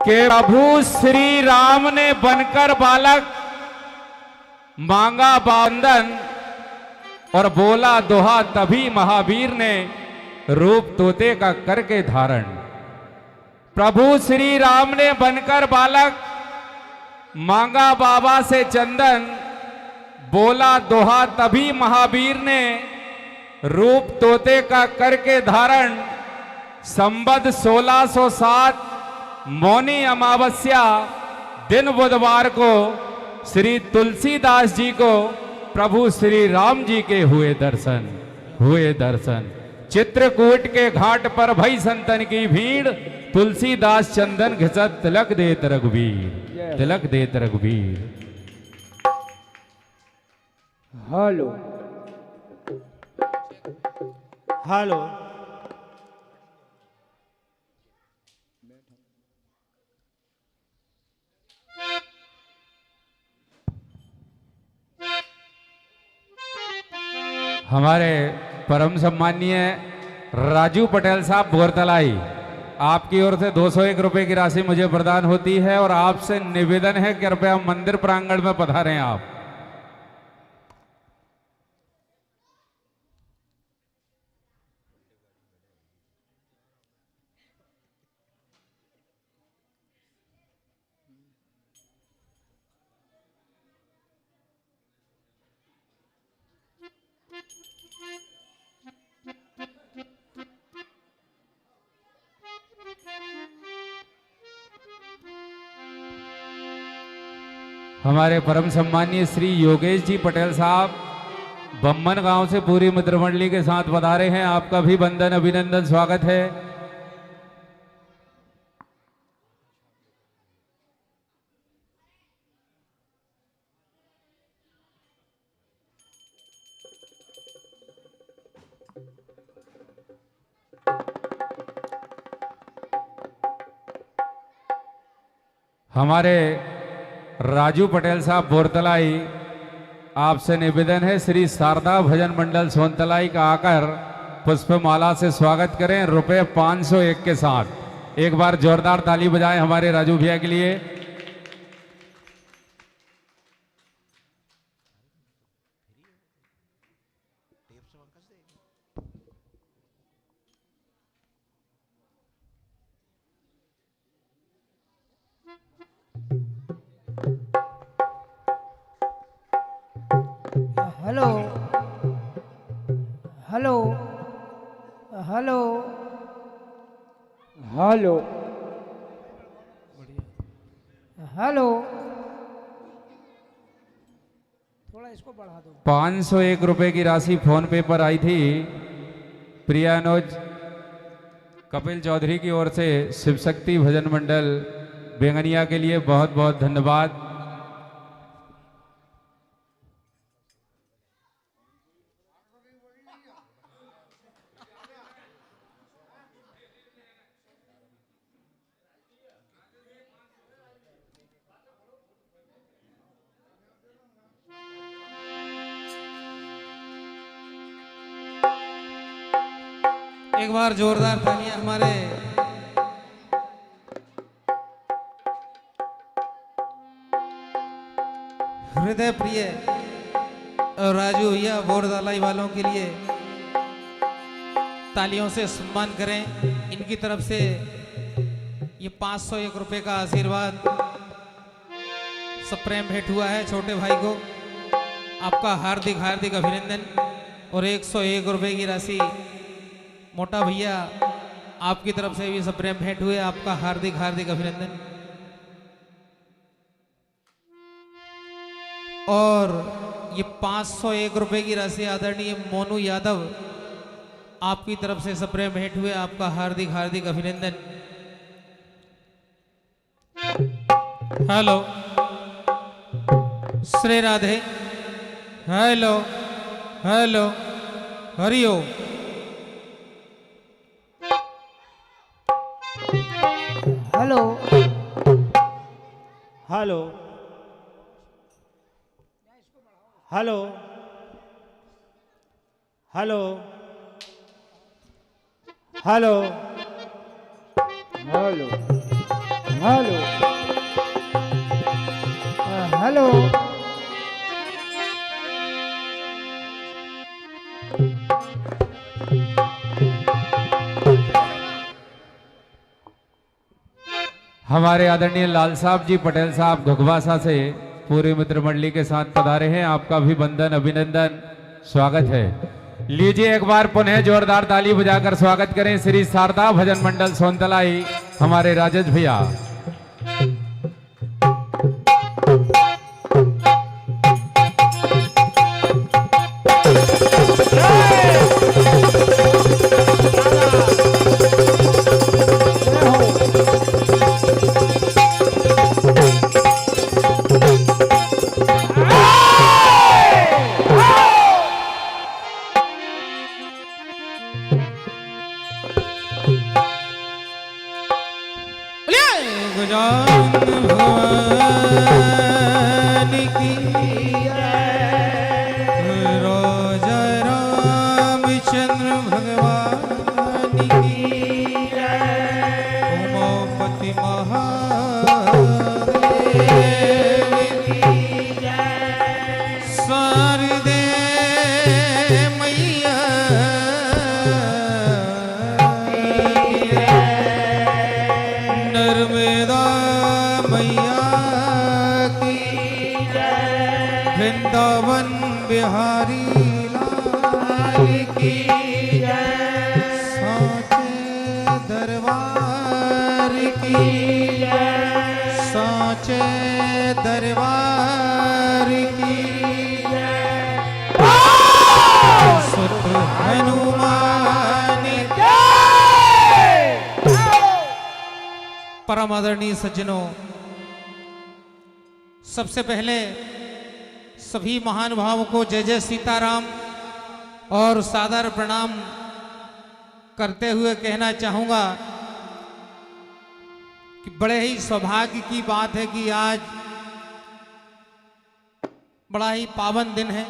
के प्रभु श्री राम ने बनकर बालक मांगा बंधन और बोला दोहा, तभी महावीर ने रूप तोते का करके धारण। प्रभु श्री राम ने बनकर बालक मांगा बाबा से चंदन, बोला दोहा, तभी महावीर ने रूप तोते का करके धारण। संबत 1607 मौनी अमावस्या दिन बुधवार को श्री तुलसीदास जी को प्रभु श्री राम जी के हुए दर्शन। चित्रकूट के घाट पर भई संतन की भीड़, तुलसीदास चंदन घिसत तिलक देत रघुवीर। हेलो हेलो हमारे परम सम्मानीय राजू पटेल साहब बोरतलाई, आपकी ओर से 201 रुपए की राशि मुझे प्रदान होती है और आपसे निवेदन है कृपया मंदिर प्रांगण में पधारें आप। हमारे परम सम्मानीय श्री योगेश जी पटेल साहब बम्मन गांव से पूरी मित्र मंडली के साथ पधारे हैं, आपका भी वंदन अभिनंदन स्वागत है। हमारे राजू पटेल साहब बोरतलाई, आपसे निवेदन है श्री शारदा भजन मंडल सोनतलाई का आकर पुष्पमाला से स्वागत करें रुपए 501 के साथ। एक बार जोरदार ताली बजाएं हमारे राजू भैया के लिए। Hello hello hello hello hello, थोड़ा इसको बढ़ा दो। 501 रुपए की राशि फोन पे पर आई थी प्रियानोज कपिल चौधरी की ओर से शिव शक्ति भजन मंडल बेंगनिया के लिए बहुत बहुत धन्यवाद। एक बार जोरदार तालियां हमारे हृदय प्रिय और राजू भैया बोरदलाई वालों के लिए तालियों से सम्मान करें। इनकी तरफ से ये 501 रुपए का आशीर्वाद सप्रेम भेंट हुआ है छोटे भाई को। आपका हार्दिक हार्दिक अभिनंदन। और 101 रुपए की राशि मोटा भैया आपकी तरफ से भी सप्रेम भेंट हुए, आपका हार्दिक हार्दिक अभिनंदन। और ये 501 रुपए की राशि आदरणीय मोनू यादव आपकी तरफ से सप्रेम भेंट हुए, आपका हार्दिक हार्दिक अभिनंदन। Hello Shri Radhe, hello hello Hariom. Hello hello hello hello hello hello hello hello हमारे आदरणीय लाल साहब जी पटेल साहब घुघवासा से पूरी मित्र मंडली के साथ पधारे हैं, आपका भी वंदन अभिनंदन स्वागत है। लीजिए एक बार पुनः जोरदार ताली बजाकर स्वागत करें श्री शारदा भजन मंडल सोनतलाई हमारे राजेश भैया। रोज परम आदरणीय सज्जनों, सबसे पहले सभी महानुभावों को जय जय सीताराम और सादर प्रणाम करते हुए कहना चाहूँगा कि बड़े ही सौभाग्य की बात है कि आज बड़ा ही पावन दिन है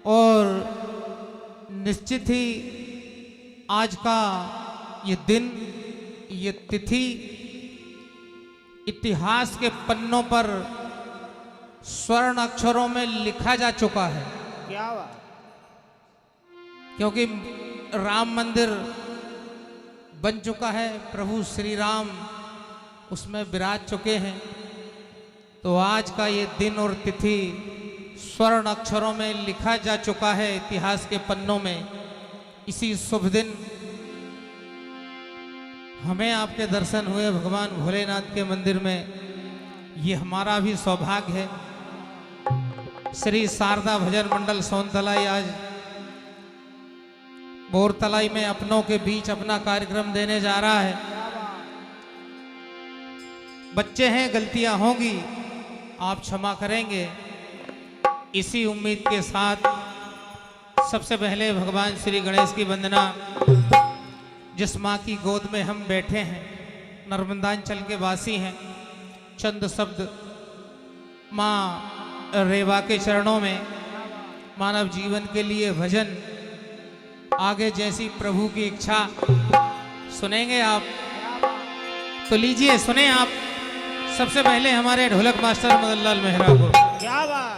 और निश्चित ही आज का ये दिन, ये तिथि इतिहास के पन्नों पर स्वर्ण अक्षरों में लिखा जा चुका है। क्या बात। क्योंकि राम मंदिर बन चुका है, प्रभु श्री राम उसमें विराज चुके हैं। तो आज का ये दिन और तिथि स्वर्ण अक्षरों में लिखा जा चुका है इतिहास के पन्नों में। इसी शुभ दिन हमें आपके दर्शन हुए भगवान भोलेनाथ के मंदिर में, ये हमारा भी सौभाग्य है। श्री शारदा भजन मंडल सोनतलाई आज बोरतलाई में अपनों के बीच अपना कार्यक्रम देने जा रहा है। बच्चे हैं, गलतियां होंगी, आप क्षमा करेंगे। इसी उम्मीद के साथ सबसे पहले भगवान श्री गणेश की वंदना, जिस माँ की गोद में हम बैठे हैं, नर्मदांचल के वासी हैं, चंद शब्द माँ रेवा के चरणों में मानव जीवन के लिए भजन, आगे जैसी प्रभु की इच्छा सुनेंगे आप। तो लीजिए सुने आप सबसे पहले हमारे ढोलक मास्टर मदन लाल मेहरा को। क्या बात।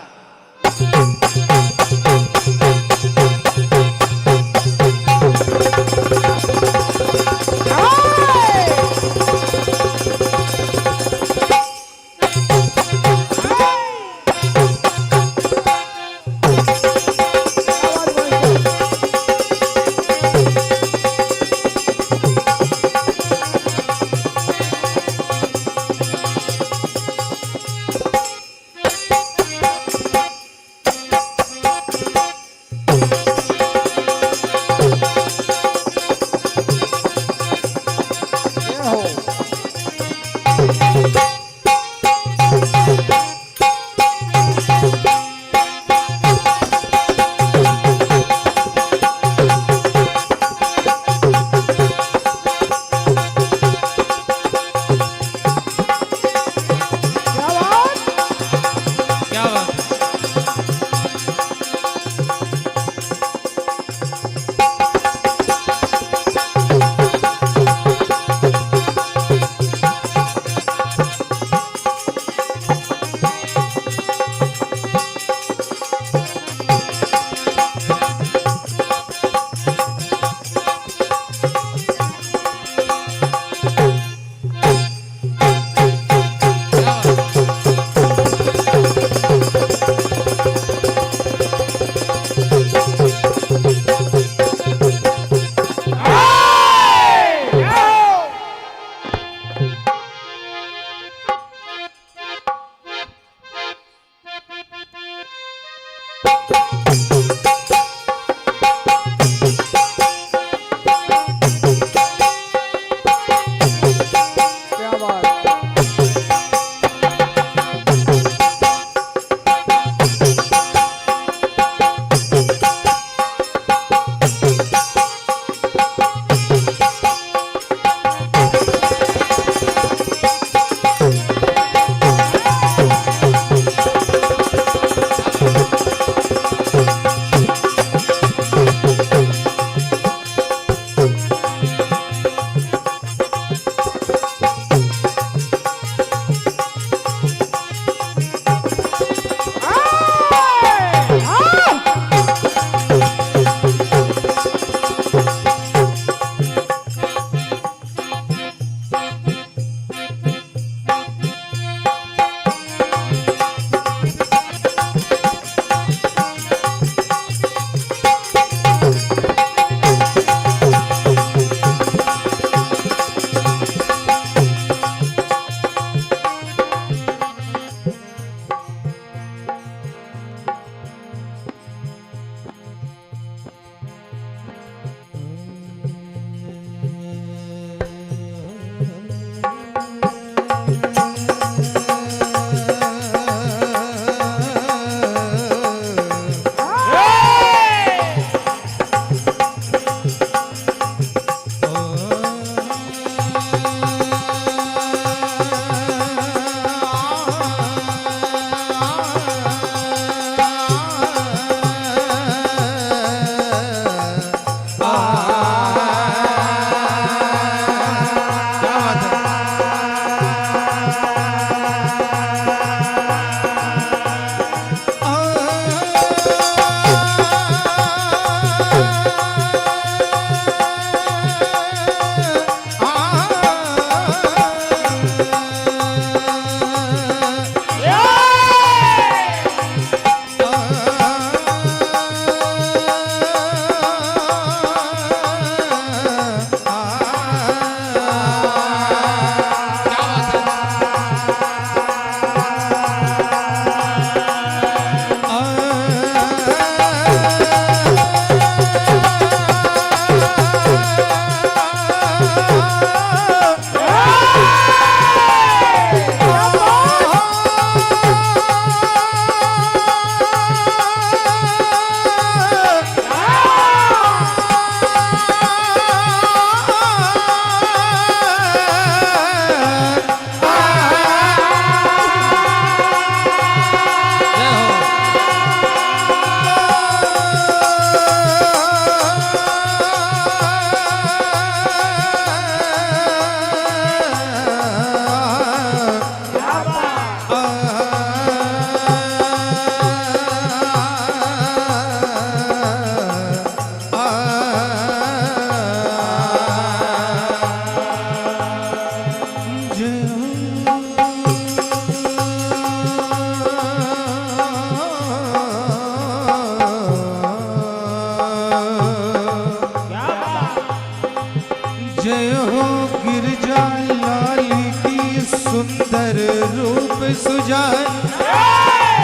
जय हो गिरजा लाली की सुंदर रूप सुजान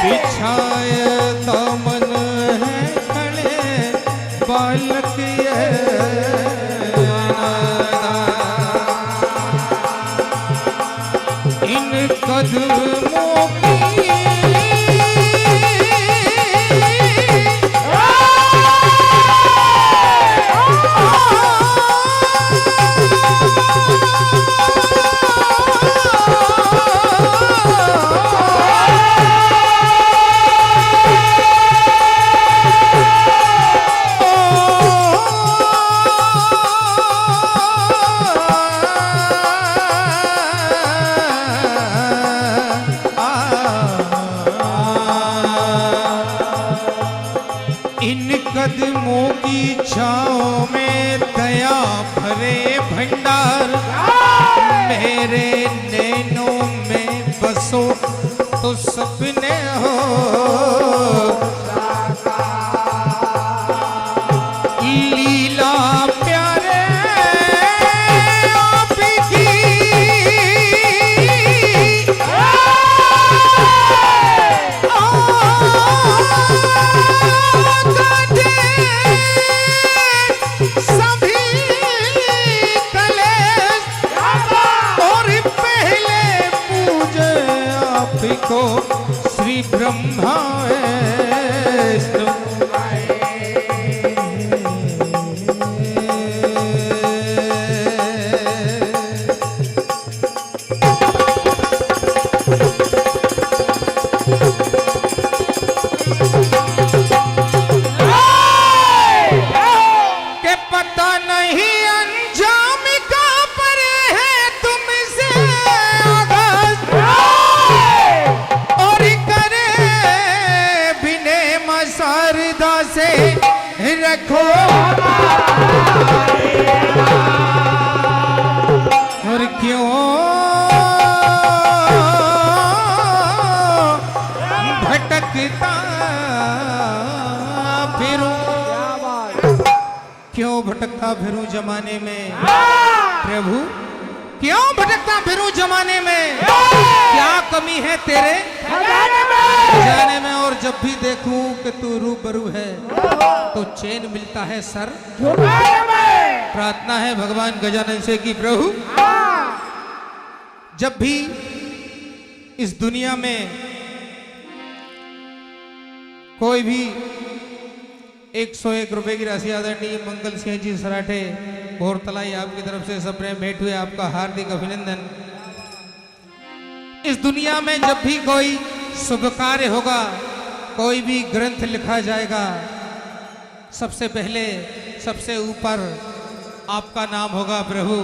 बिछाए दामन है खड़े बालक ये इन कदमों की इन कदमों की छाँव में दया भरे भंडार मेरे नैनों में बसो तो सपने हो लीला प्यारे आपकी को श्री ब्रह्मा विष्णु के पता नहीं अंजाम का पर है तुमसे आगाज और करे बिने मसारदा से रखो और क्यों भटकता फिरूं क्यों भटकता फिरूं जमाने में प्रभु क्यों भटकता फिरूं जमाने में क्या कमी है तेरे खजाने में और जब भी देखूं कि तू रूबरू है तो चैन मिलता है सर प्रार्थना है भगवान गजानन से कि प्रभु जब भी इस दुनिया में कोई भी 101 रुपए की राशि आदरणीय मंगल सिंह जी सराठे घोरतलाई आपकी तरफ से सप्रेम भेंट हुए आपका हार्दिक अभिनंदन। इस दुनिया में जब भी कोई शुभ कार्य होगा कोई भी ग्रंथ लिखा जाएगा सबसे पहले सबसे ऊपर आपका नाम होगा प्रभु।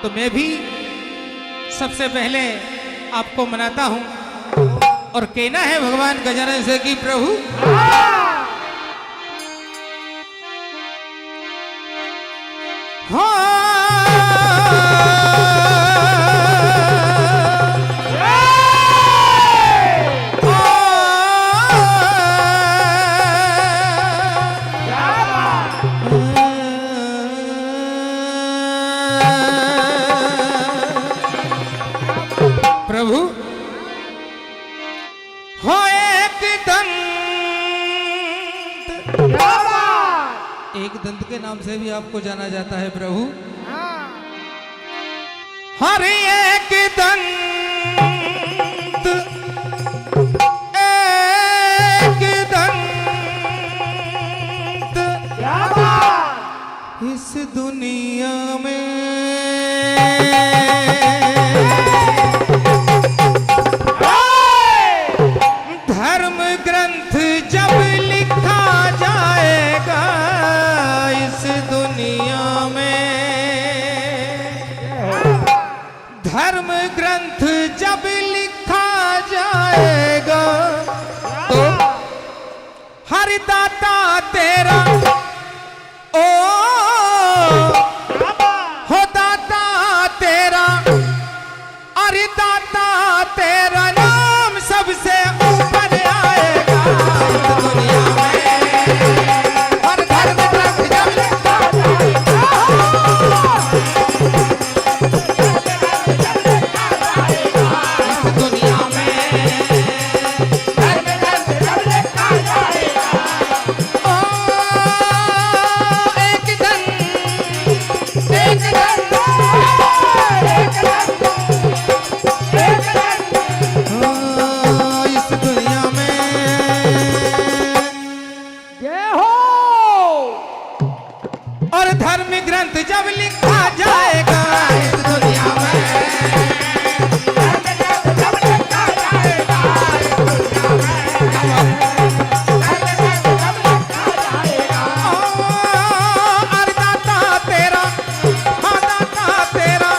तो मैं भी सबसे पहले आपको मनाता हूं और कहना है भगवान गजानन से कि प्रभु प्रभु हो एक दंत के नाम से भी आपको जाना जाता है प्रभु। हर एक दंत इस दुनिया में धर्म ग्रंथ जब लिखा जाएगा धर्म ग्रंथ जब लिखा जाएगा तो हर दाता तेरा ओ हो दाता तेरा, अरे दाता तेरा नाम सबसे ऊपर आएगा इस दुनिया में। हर धर्म ग्रंथ जब लिखा ग्रंथ जब लिखा जाएगा इस दुनिया में। जब लिखा जाएगा और दाता तेरा, हाँ दाता तेरा,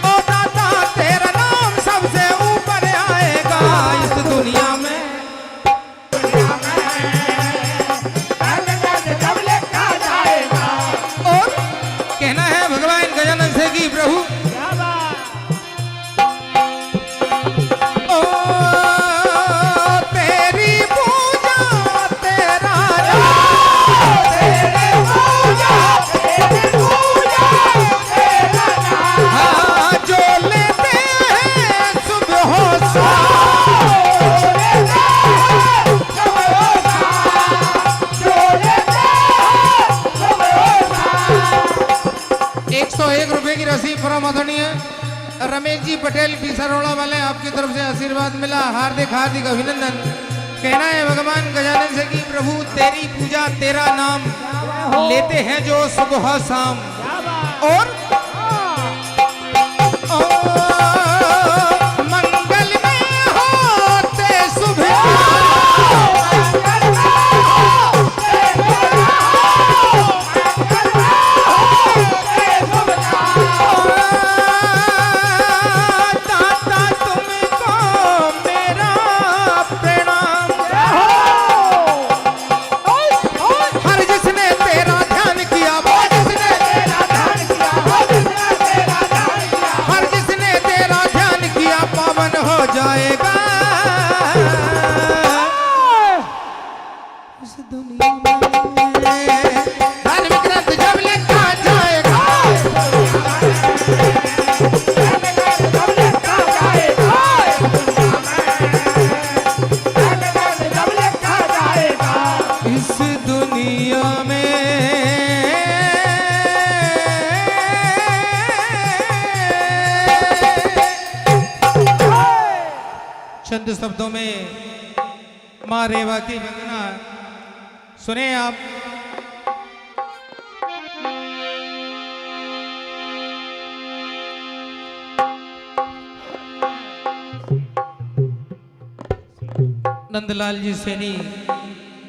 ओ दाता तेरा नाम सबसे ऊपर आएगा इस दुनिया में। कहना है भगवान गजानन से कि प्रभु ओ तेरी पूजा तेरा नाम, तेरी पूजा तेरा नाम, हाँ जो लेते हैं सुबह शाम, जो लेते हैं सुबह शाम। 101 रुपए की राशि परम आदरणीय रमेश जी पटेल पिसरोड़ा वाले आपकी तरफ से आशीर्वाद मिला, हार्दिक हार्दिक अभिनंदन। कहना है भगवान गजानन से कि प्रभु तेरी पूजा तेरा नाम लेते हैं जो सुबह शाम, और मंगल में होते सुबह जाएगा इस दुनिया में। धर्म ग्रंथ जब लिखा जाएगा इस दुनिया में। चंद शब्दों में माँ रेवा की वंदना सुने आप। नंदलाल जी सैनी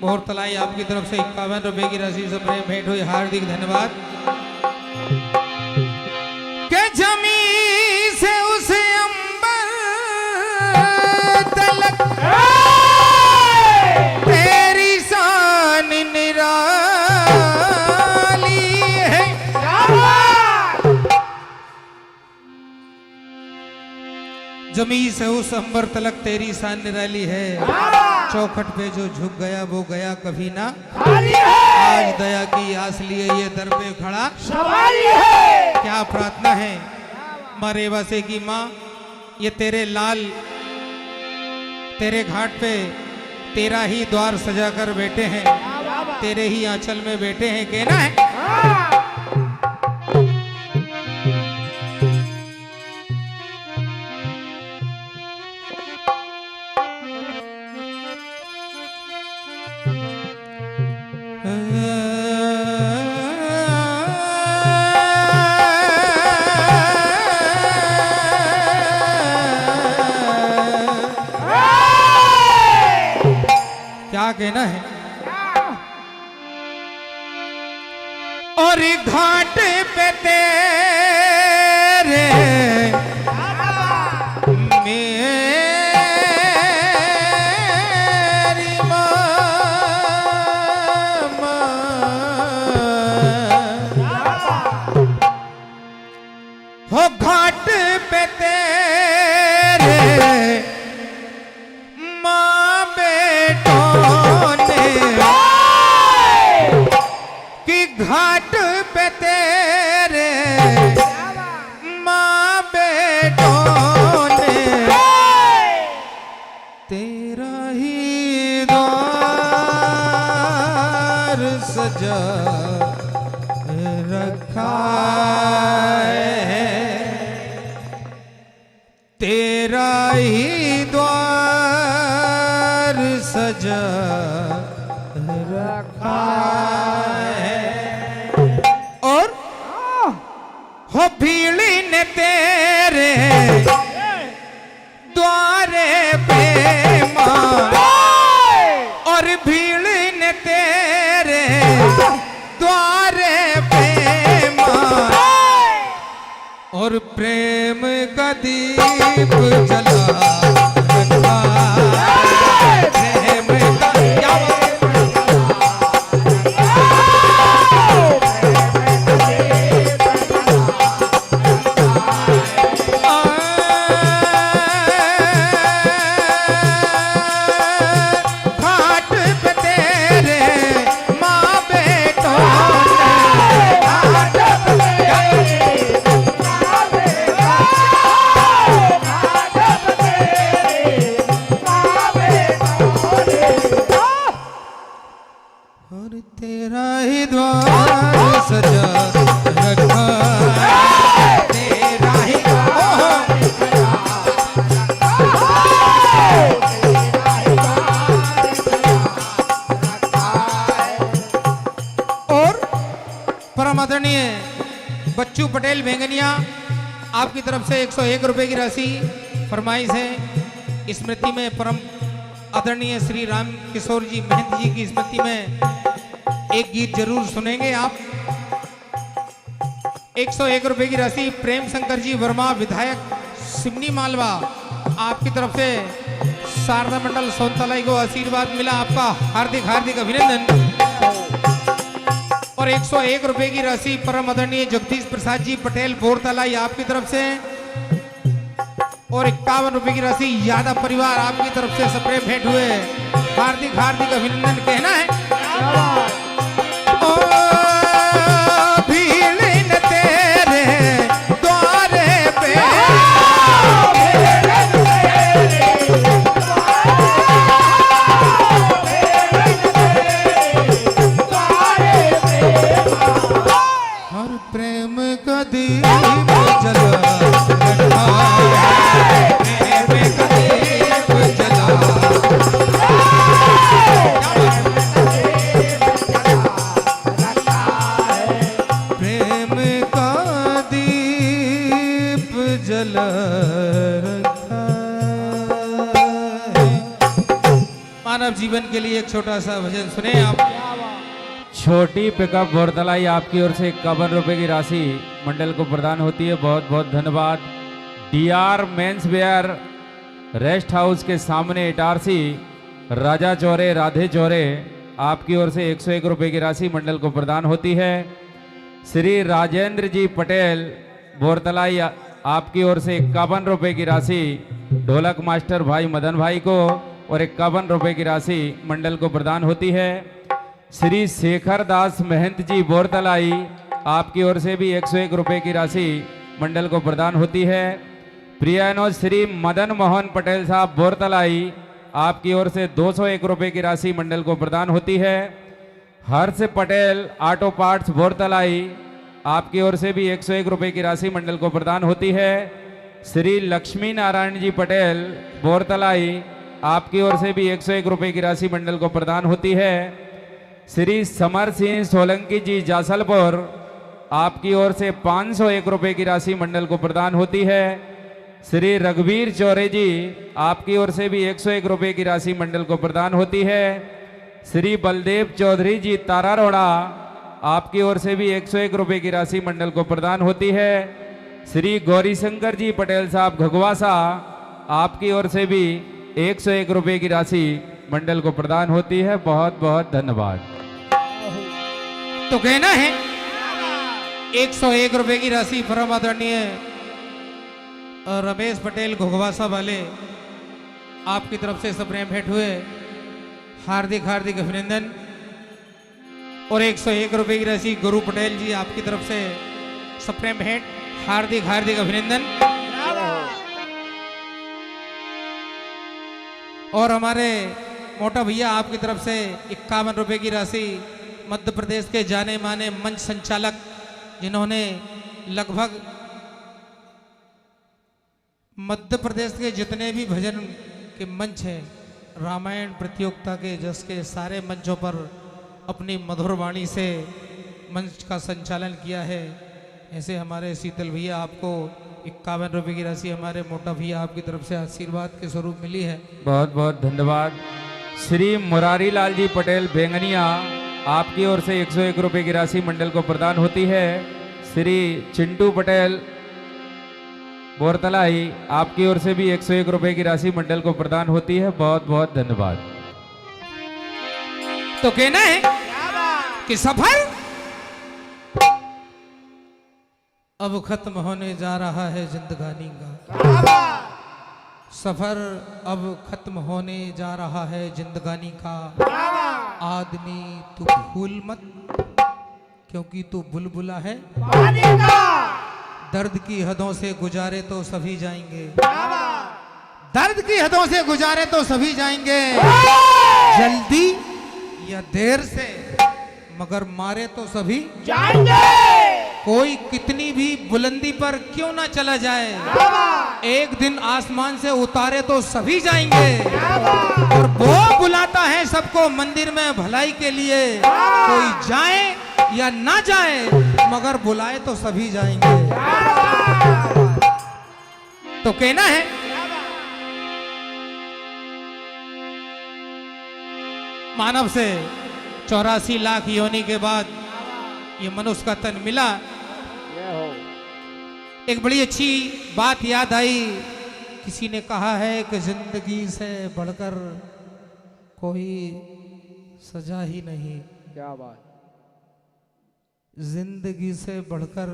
मोहर तलाई आपकी तरफ से 51 रुपए की राशि से प्रेम भेंट हुई, हार्दिक धन्यवाद। के जमी से उसे तलक तेरी शान निराली है, जमी से उस अंबर तलक तेरी शान निराली है। चौखट पे जो झुक गया वो गया कभी ना, आज दया की आस लिए ये दर पे खड़ा सवारी है। क्या प्रार्थना है माँ रेवा से कि माँ ये तेरे लाल तेरे घाट पे तेरा ही द्वार सजा कर बैठे हैं, तेरे ही आंचल में बैठे हैं। कहना है क्या कहना है। और घाट पे तेरे घाट पे तेरे माँ बेटों ने तेरा ही द्वार सजा रखा है, तेरा ही द्वार सजा रखा है। और हो भीड़ ने तेरे द्वारे पे माँ, और भीड़ ने तेरे द्वारे पे माँ, और प्रेम का दीप जला रखा है। प्रेम का क्या घाट पे तेरे माँ बेटों ने, घाट पे और तेरा ही द्वार सजा रखा है, तेरा ही और परम आदरणीय बच्चू पटेल भेंगनिया, आपकी तरफ से 101 रुपए की राशि फरमाइश है। स्मृति में परम आदरणीय श्री राम किशोर जी महंत जी की स्मृति में एक गीत जरूर सुनेंगे आप। 101 रुपए की राशि प्रेम शंकर जी वर्मा विधायक सिमनी मालवा, आपकी तरफ से शारदा मंडल सोनतलाई को आशीर्वाद मिला, आपका हार्दिक हार्दिक अभिनंदन। और 101 रुपए की राशि परम आदरणीय जगदीश प्रसाद जी पटेल बोरतलाई, आपकी तरफ से। और 51 रुपए की राशि यादव परिवार, आपकी तरफ से सप्रेम भेंट हुए, हार्दिक हार्दिक अभिनंदन कहना है। ओ भीड़ न तेरे द्वारे पे, हर प्रेम का दीप जला रखा है, प्रेम का दीप जला प्रेम का दीप जला रखा है। मानव जीवन के लिए एक छोटा सा भजन सुने आप। छोटी पिकअप बोरतलाई, आपकी ओर से 51 रुपए की राशि मंडल को प्रदान होती है, बहुत बहुत धन्यवाद। DR men's wear rest house के सामने इटारसी राजा चौरे राधे चौरे, आपकी ओर से 101 रुपए की राशि मंडल को प्रदान होती है। श्री राजेंद्र जी पटेल बोरतलाई, आपकी ओर से 51 रुपए की राशि ढोलक मास्टर भाई मदन भाई को और 51 रुपए की राशि मंडल को प्रदान होती है। श्री शेखर दास महंत जी बोरतलाई, आपकी ओर से भी 101 रुपए की राशि मंडल को प्रदान होती है। प्रियानो श्री मदन मोहन पटेल साहब बोरतलाई, आपकी ओर से 201 रुपए की राशि मंडल को प्रदान होती है। हर्ष पटेल ऑटो पार्ट्स बोरतलाई, आपकी ओर से भी 101 रुपए की राशि मंडल को प्रदान होती है। श्री लक्ष्मी नारायण जी पटेल बोरतलाई, आपकी ओर से भी 101 रुपए की राशि मंडल को प्रदान होती है। श्री समर सिंह सोलंकी जी जासलपुर, आपकी ओर से 501 रुपए की राशि मंडल को प्रदान होती है। श्री रघुवीर चौरे जी, आपकी ओर से भी 101 रुपए की राशि मंडल को प्रदान होती है। श्री बलदेव चौधरी जी तारारोड़ा, आपकी ओर से भी 101 रुपए की राशि मंडल को प्रदान होती है। श्री गौरीशंकर जी पटेल साहब घगवासा, आपकी ओर से भी 101 रुपए की राशि मंडल को प्रदान होती है, बहुत बहुत धन्यवाद। तो कहना है 101 रुपए की राशि परम आदरणीय रमेश पटेल घोघवासा वाले, आपकी तरफ से सप्रेम भेंट हुए, हार्दिक हार्दिक अभिनंदन। और 101 रुपए की राशि गुरु पटेल जी आपकी तरफ से सप्रेम भेंट, हार्दिक हार्दिक अभिनंदन। और हमारे मोटा भैया आपकी तरफ से 51 रुपए की राशि मध्य प्रदेश के जाने माने मंच संचालक, जिन्होंने लगभग मध्य प्रदेश के जितने भी भजन के मंच हैं, रामायण प्रतियोगिता के जस के सारे मंचों पर अपनी मधुर वाणी से मंच का संचालन किया है। ऐसे हमारे शीतल भैया आपको 51 रुपए की राशि हमारे मोटा भैया आपकी तरफ से आशीर्वाद के स्वरूप मिली है। बहुत बहुत धन्यवाद। श्री मुरारी लाल जी पटेल बेंगनिया, आपकी ओर से 101 रुपए की राशि मंडल को प्रदान होती है। श्री चिंटू पटेल बोरतलाई, आपकी ओर से भी 101 रुपए की राशि मंडल को प्रदान होती है। बहुत बहुत धन्यवाद। तो कहना है कि सफर अब खत्म होने जा रहा है जिंदगानी का, सफर अब खत्म होने जा रहा है जिंदगानी का। आदमी तू भूल मत, क्योंकि तू बुलबुला है। दर्द की हदों से गुजारे तो सभी जाएंगे, दर्द की हदों से गुजारे तो सभी जाएंगे, जल्दी या देर से, मगर मारे तो सभी जाएंगे। कोई कितनी भी बुलंदी पर क्यों ना चला जाए, एक दिन आसमान से उतारे तो सभी जाएंगे। और वो बुलाता है सबको मंदिर में भलाई के लिए, कोई जाए या ना जाए, मगर बुलाए तो सभी जाएंगे। तो कहना है मानव से 84 लाख योनि के बाद ये मनुष्य का तन मिला। एक बड़ी अच्छी बात याद आई, किसी ने कहा है कि जिंदगी से बढ़कर कोई सजा ही नहीं। क्या बात। जिंदगी से बढ़कर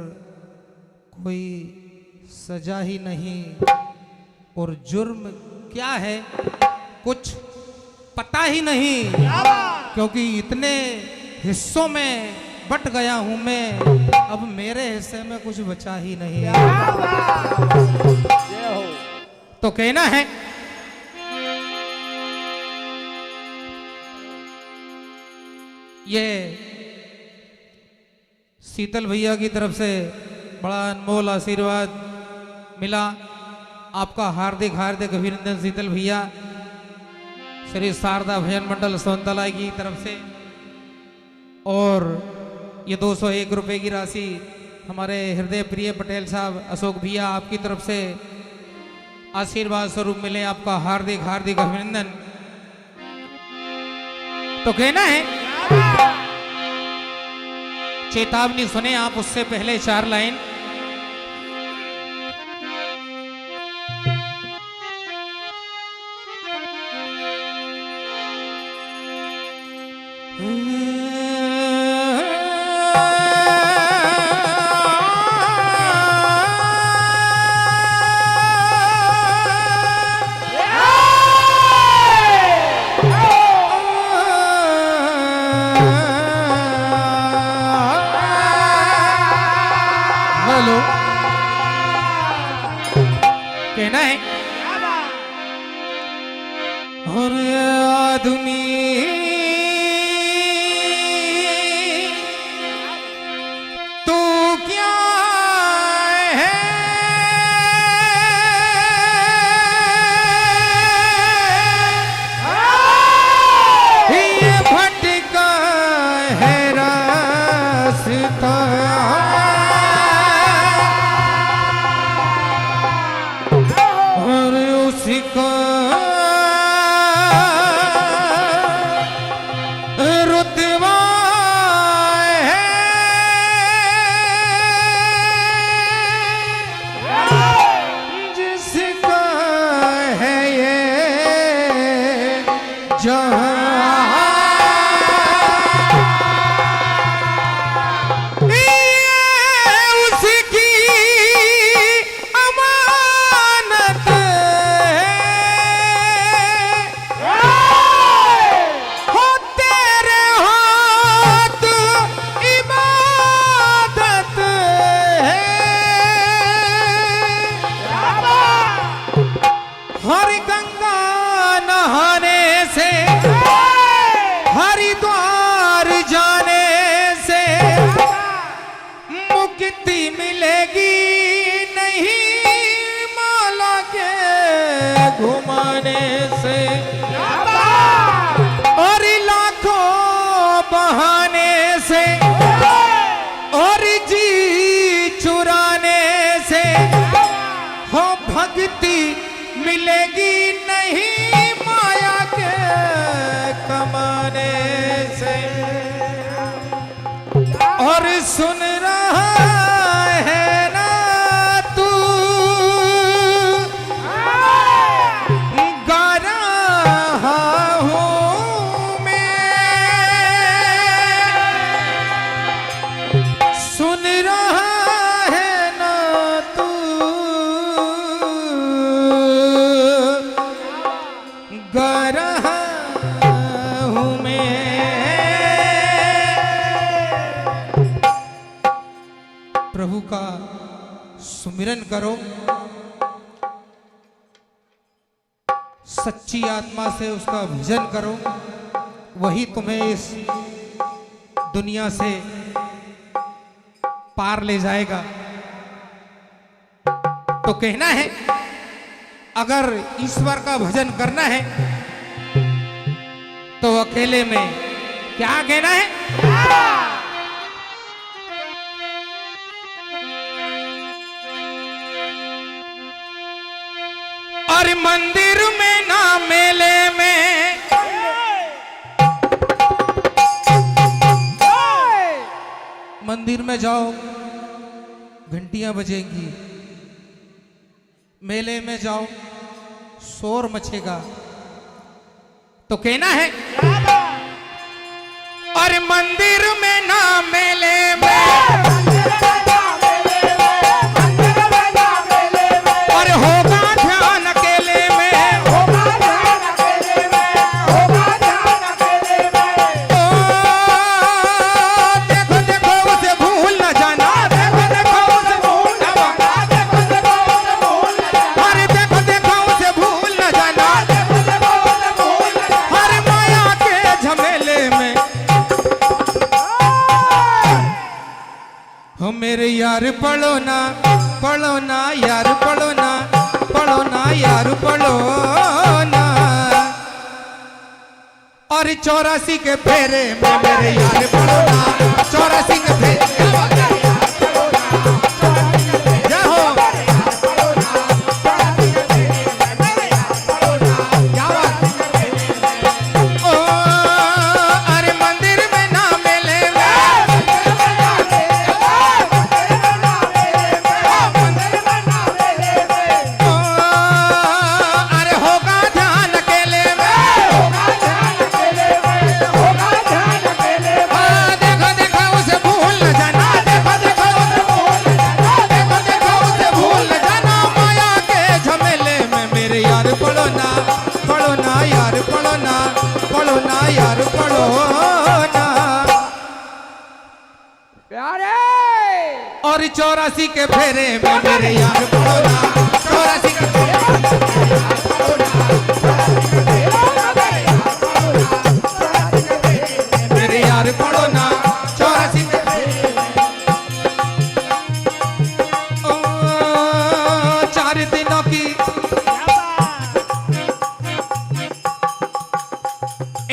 कोई सजा ही नहीं, और जुर्म क्या है कुछ पता ही नहीं, क्योंकि इतने हिस्सों में बट गया हूं मैं, अब मेरे हिस्से में कुछ बचा ही नहीं। तो कहना है ये शीतल भैया की तरफ से बड़ा अनमोल आशीर्वाद मिला। आपका हार्दिक हार्दिक अभिनंदन शीतल भैया। श्री शारदा भजन मंडल सोनतला की तरफ से। और ये 201 रुपए की राशि हमारे हृदय प्रिय पटेल साहब अशोक भैया आपकी तरफ से आशीर्वाद स्वरूप मिले। आपका हार्दिक हार्दिक अभिनंदन। तो कहना है चेतावनी सुने आप, उससे पहले 4 लाइन। हेलो, कहना है और आदमी तू क्या है, ये भटका है रास्ता, और उसका रुतबा है जिसका है ये जहां। जमाने से और लाखों बहाने से और जी चुराने से हो भक्ति मिलेगी नहीं माया के कमाने से। और सुन रहा है ना तू गा रहा हूँ मैं, सुन रहा है ना तू गा रहा हूँ मैं। प्रभु का सुमिरन करो, सच्ची आत्मा से उसका भजन करो, वही तुम्हें इस दुनिया से पार ले जाएगा। तो कहना है अगर ईश्वर का भजन करना है तो अकेले में क्या कहना है? और मंदिर में ना मेले में मंदिर में जाओ घंटियां बजेंगी, मेले में जाओ शोर मचेगा। तो कहना है और मंदिर में ना मेले में और होगा ध्यान अकेले में, देखो देखो उसे भूल न जाना, देखो देखो उसे भूल न जाना, अरे देखो देखो उसे भूल न जाना, हर माया के झमेले में। हो मेरे यार पढ़ो ना यार, पढ़ो ना यार, पढ़ो ना। और 84 के फेरे में मेरे यार पढ़ो ना, 84 के फेरे जय हो। क्या बात? ओ अरे मंदिर में ना मेले में, अरे होगा ध्यान अकेले में, देखो देखो उसे भूल न जाना, देखो देखो उसे भूल न जाना, देखो देखो उसे भूल न जाना, माया के झमेले में मेरे यार पढ़ो ना यार, पढ़ो ना यार, पढ़ो ना। प्यारे और 84 के फेरे में मेरे यार पढ़ो ना, 84 के मेरे यार पढ़ो ना, 84 के ओ 4 दिनों की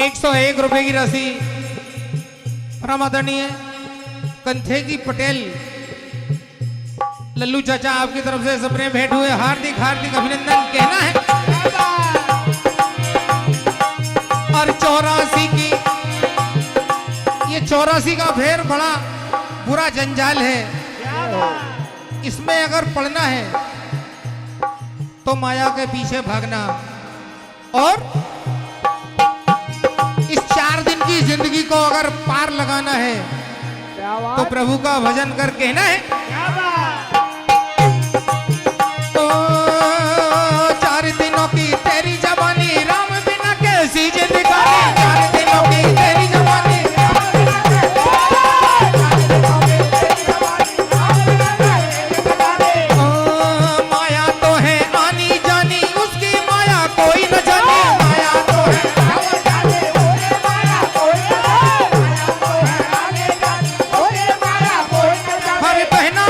101 रुपए की राशि परम आदरणीय कंथेजी पटेल लल्लू चाचा आपकी तरफ से सपने भेंट हुए, हार्दिक हार्दिक अभिनंदन कहना है। और 84 की ये 84 का फेर बड़ा बुरा जंजाल है, इसमें अगर पढ़ना है तो माया के पीछे भागना और इस 4 दिन की जिंदगी को अगर पार लगाना है तो प्रभु का भजन कर कहना है। ओ 4 दिनों की तेरी जवानी राम बिना कैसी जिंदगानी, 4 दिनों की तेरी जवानी माया तो है आनी जानी, उसकी माया कोई न जाने, माया तो है हर बहना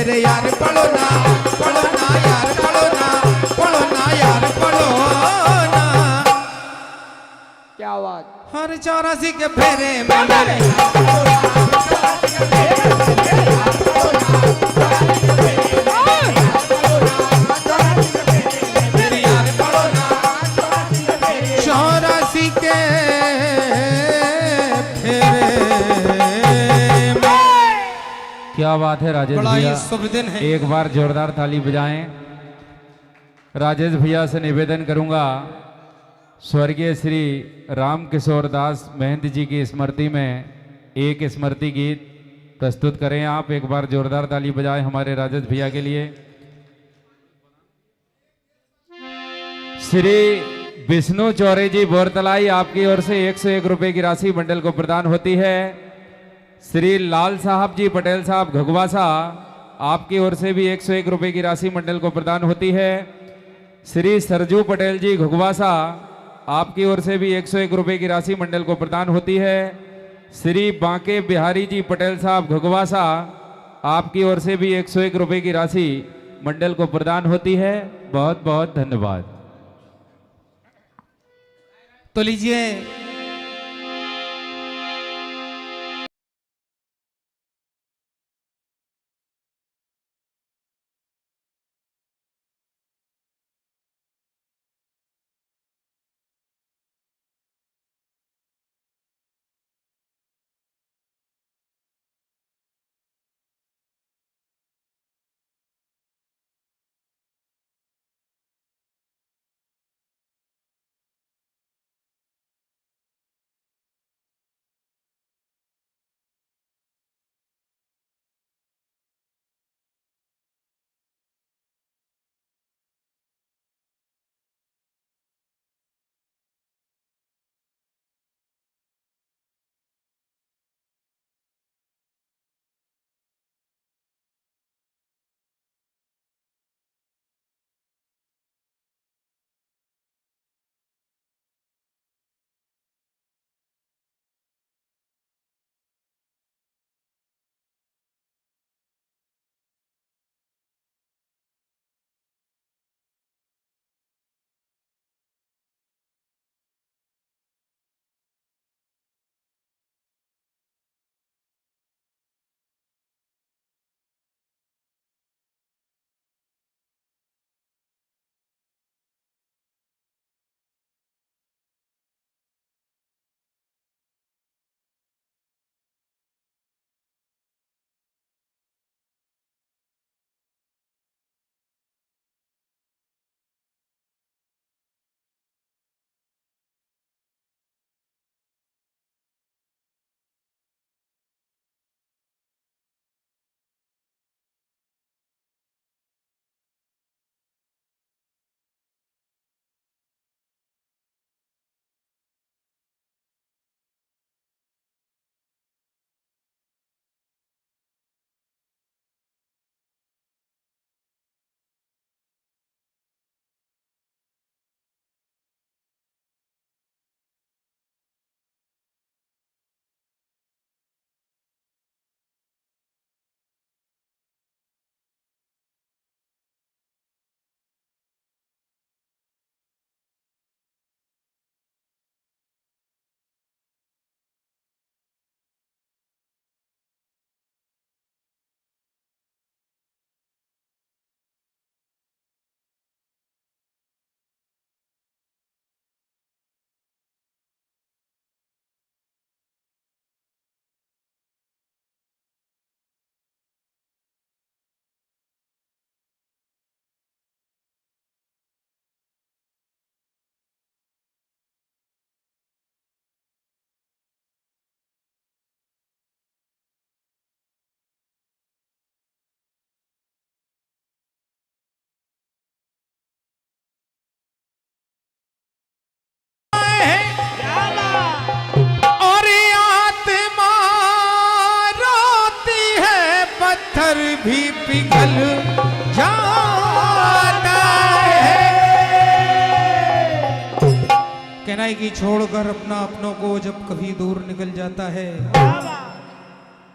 मेरे यार पढ़ो ना यार पढ़ो ना यार पढ़ो ना। क्या बात। हर 84 के फेरे में मेरे यार पढ़ो ना 84 के क्या बात है राजेश बड़ा ही भैया, शुभ दिन है। एक बार जोरदार ताली बजाएं। राजेश भैया से निवेदन करूंगा स्वर्गीय श्री राम किशोर दास महंत जी की स्मृति में एक स्मृति गीत प्रस्तुत करें। आप एक बार जोरदार ताली बजाएं हमारे राजेश भैया के लिए। श्री विष्णु चौरे जी बोरतलाई, आपकी ओर से 101 रुपए की राशि मंडल को प्रदान होती है। श्री लाल साहब जी पटेल साहब घगवासा, आपकी ओर से भी 101 रुपए की राशि मंडल को प्रदान होती है। श्री सरजू पटेल जी घगवासा, आपकी ओर से भी 101 रुपए की राशि मंडल को प्रदान होती है। श्री बांके बिहारी जी पटेल साहब घगवासा, आपकी ओर से भी 101 रुपए की राशि मंडल को प्रदान होती है। बहुत बहुत धन्यवाद। तो लीजिए भी पिघल जाता है। कहना है कि छोड़कर अपना अपनों को जब कभी दूर निकल जाता है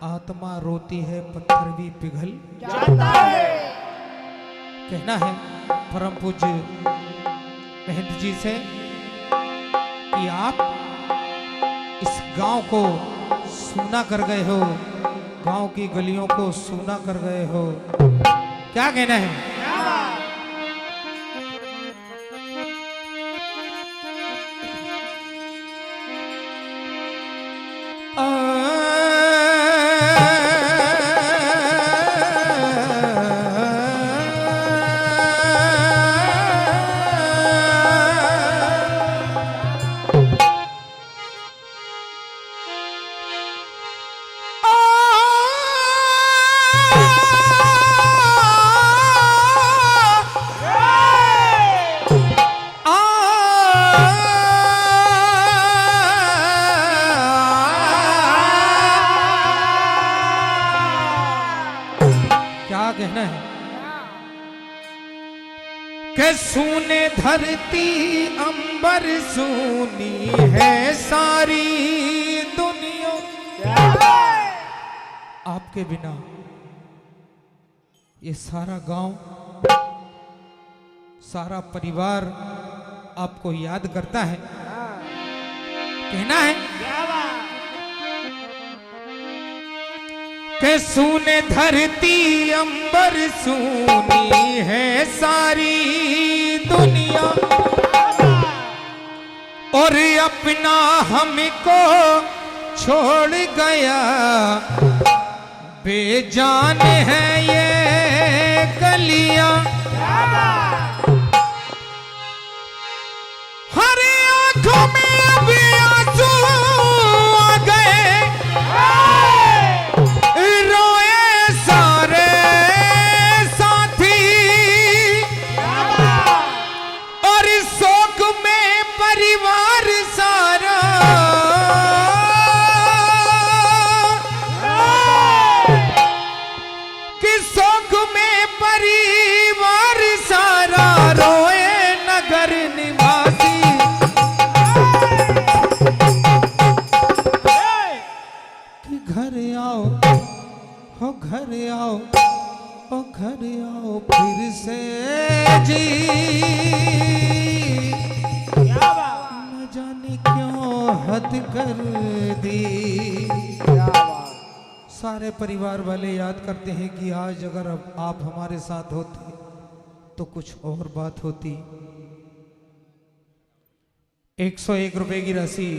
आत्मा रोती है पत्थर भी पिघल जाता है। कहना है परम पूज्य महंत जी से कि आप इस गांव को सूना कर गए हो, गांव की गलियों को सूना कर गए हो। क्या कहना है? कहना है कि सूने धरती अंबर सूनी है सारी दुनिया, आपके बिना ये सारा गांव, सारा परिवार आपको याद करता है। कहना है कि सूने धरती अंबर सूनी है सारी दुनिया, और अपना हमको छोड़ गया, बेजान है ये गलियां। हर आंखों में अभी आंसू आ गए, रोए सारे साथी, और शोक में परिवार सारा, कि शोक में परिवार सारा रोए नगर निवासी। कि घर आओ हो, घर आओ ओ, घर आओ फिर से जी, न जाने क्यों हद कर दी। सारे परिवार वाले याद करते हैं कि आज अगर अब आप हमारे साथ होते तो कुछ और बात होती। 101 रुपए की राशि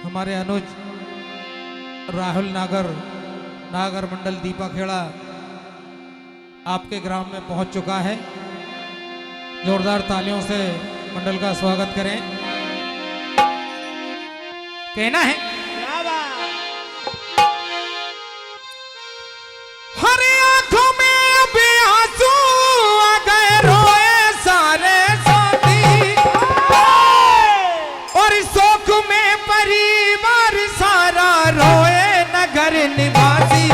हमारे अनुज राहुल नागर मंडल दीपा खेड़ा आपके ग्राम में पहुंच चुका है। जोरदार तालियों से मंडल का स्वागत करें। कहना है हर आंखों में अभी आंसू आ गए, रोए सारे साथी, और शोक में परिवार सारा रोए नगर निवासी।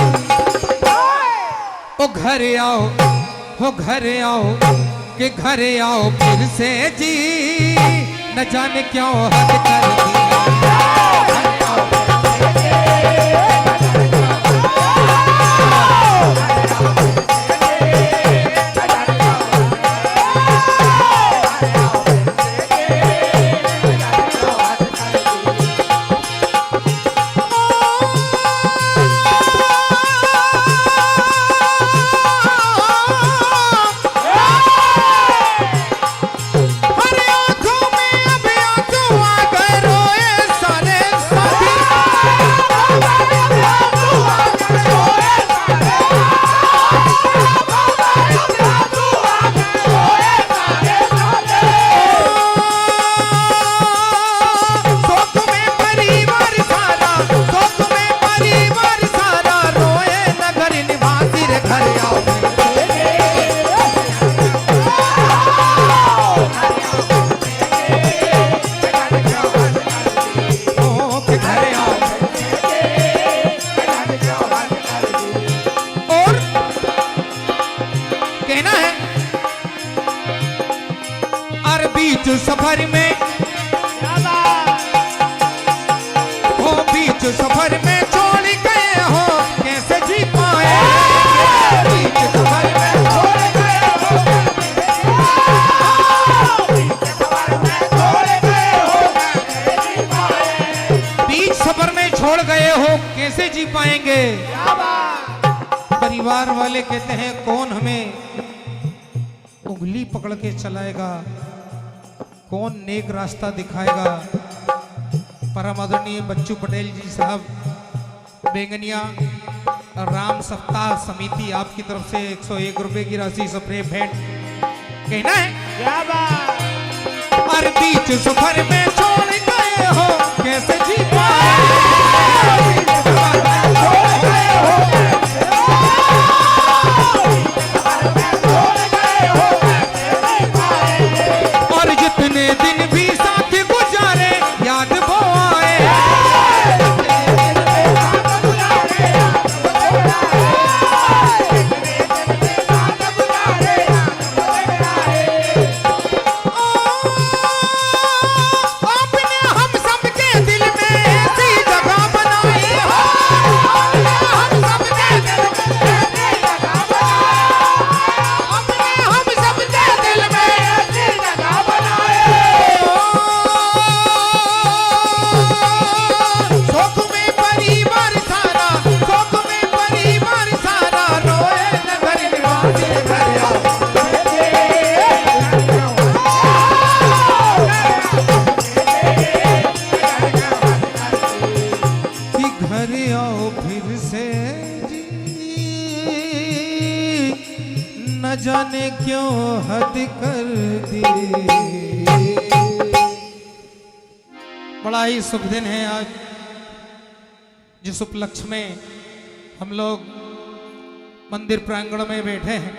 ओ घर आओ हो, घर आओ कि घर आओ फिर से जी, न जाने क्यों हद कर दिया। बीच सफर में हो, बीच सफर में छोड़ गए कैसे जी पाएंगे। परिवार वाले कहते हैं कौन हमें उंगली पकड़ के चलाएगा, कौन नेक रास्ता दिखाएगा। परम आदरणीय बच्चू पटेल जी साहब बेंगनिया राम सप्ताह समिति आपकी तरफ से 101 रुपए की राशि स्प्रे भेंट कहना है। क्या बात। और बीच सफर में छोड़ गए हो कैसे जी पाए। और जितने दिन भी साथ गुजारे याद वो आए। आपने हम सबके दिल में ऐसी जगह बनाई हो। हम सबके दिल में ऐसी जगह बनाई। आपने हम सबके दिल में ऐसी जगह बनाई। शोक में परिवार सारा, शोक में परिवार सारा रोए नगर निवासी घर आओ। कि घर आओ फिर से जी, न जाने क्यों हद कर दी। बड़ा ही शुभ दिन है आज, जिस उपलक्ष्य में हम लोग मंदिर प्रांगण में बैठे हैं।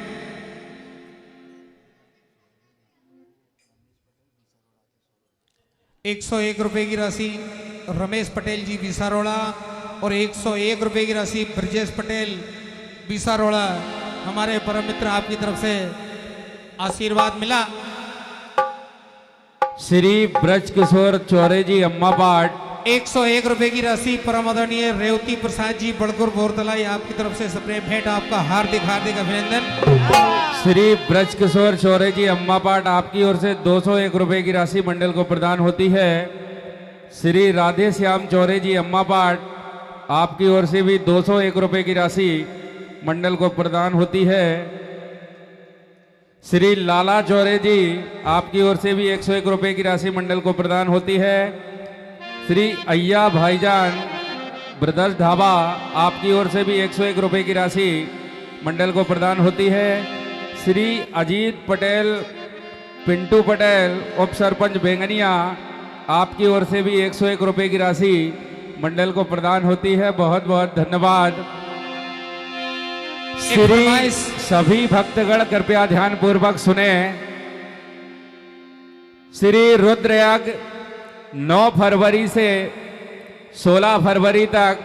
₹101 रुपए की राशि रमेश पटेल जी बिसारोड़ा और 101 रुपए की राशि ब्रजेश पटेल बिसारोड़ा। हमारे परम मित्र आपकी तरफ से आशीर्वाद मिला। श्री ब्रज किशोर चौरे जी अम्मा पाठ 101 रुपए की राशि परम आदरणीय रेवती प्रसाद जी बड़गुर बोरतलाई आपकी तरफ से स्प्रे भेंट आपका हार्दिक हार्दिक अभिनंदन। श्री ब्रज किशोर चौरे जी अम्मा पाठ आपकी ओर से 201 रुपए की राशि मंडल को प्रदान होती है। श्री राधे श्याम चौरे जी अम्मा पाठ आपकी ओर से भी 201 रुपए की राशि मंडल को प्रदान होती है। श्री लाला चौरे जी आपकी ओर से भी 101 रुपए की राशि मंडल को प्रदान होती है। श्री अय्या भाईजान ब्रदर्स ढाबा आपकी ओर से भी 101 रुपए की राशि मंडल को प्रदान होती है। श्री अजीत पटेल पिंटू पटेल उप सरपंच बेंगनिया आपकी ओर से भी 101 रुपए की राशि मंडल को प्रदान होती है। बहुत बहुत धन्यवाद। श्री सभी भक्तगण कृपया ध्यान पूर्वक सुने। श्री रुद्रयाग 9 फरवरी से 16 फरवरी तक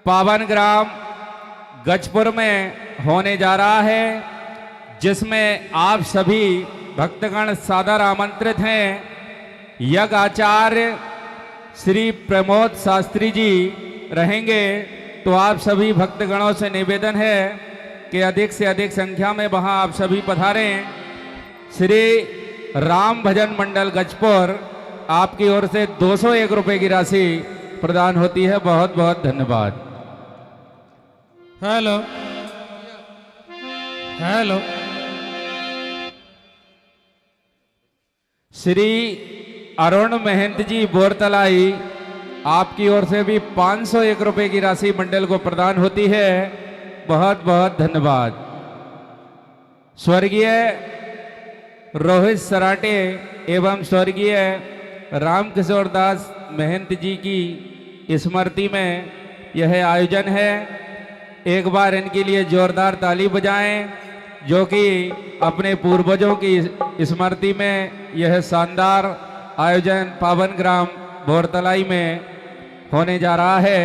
पावन ग्राम गजपुर में होने जा रहा है, जिसमें आप सभी भक्तगण सादर आमंत्रित हैं। यज्ञ आचार्य श्री प्रमोद शास्त्री जी रहेंगे, तो आप सभी भक्तगणों से निवेदन है कि अधिक से अधिक संख्या में वहां आप सभी पधारें। श्री राम भजन मंडल गजपुर आपकी ओर से 201 रुपए की राशि प्रदान होती है। बहुत बहुत धन्यवाद। Hello hello. श्री अरुण महंत जी बोरतलाई आपकी ओर से भी 501 रुपए की राशि मंडल को प्रदान होती है। बहुत बहुत धन्यवाद। स्वर्गीय रोहित सराटे एवं स्वर्गीय रामकिशोर दास महंत जी की स्मृति में यह आयोजन है। एक बार इनके लिए जोरदार ताली बजाएं, जो कि अपने पूर्वजों की स्मृति में यह शानदार आयोजन पावन ग्राम बोरतलाई में होने जा रहा है।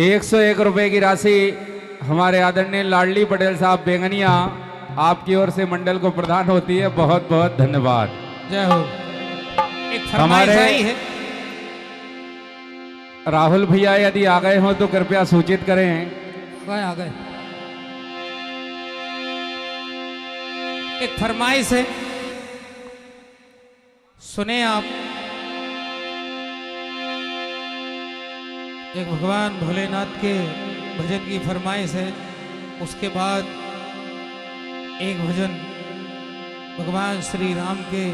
101 रुपए की राशि हमारे आदरणीय लाडली पटेल साहब बेंगनिया आपकी ओर से मंडल को प्रदान होती है। बहुत बहुत धन्यवाद। जय हो। एक फरमाइश आई है। राहुल भैया यदि आ गए हो तो कृपया सूचित करें। आ गए। एक फरमाइश है, सुने आप। एक भगवान भोलेनाथ के भजन की फरमाइश है। उसके बाद एक भजन भगवान श्री राम के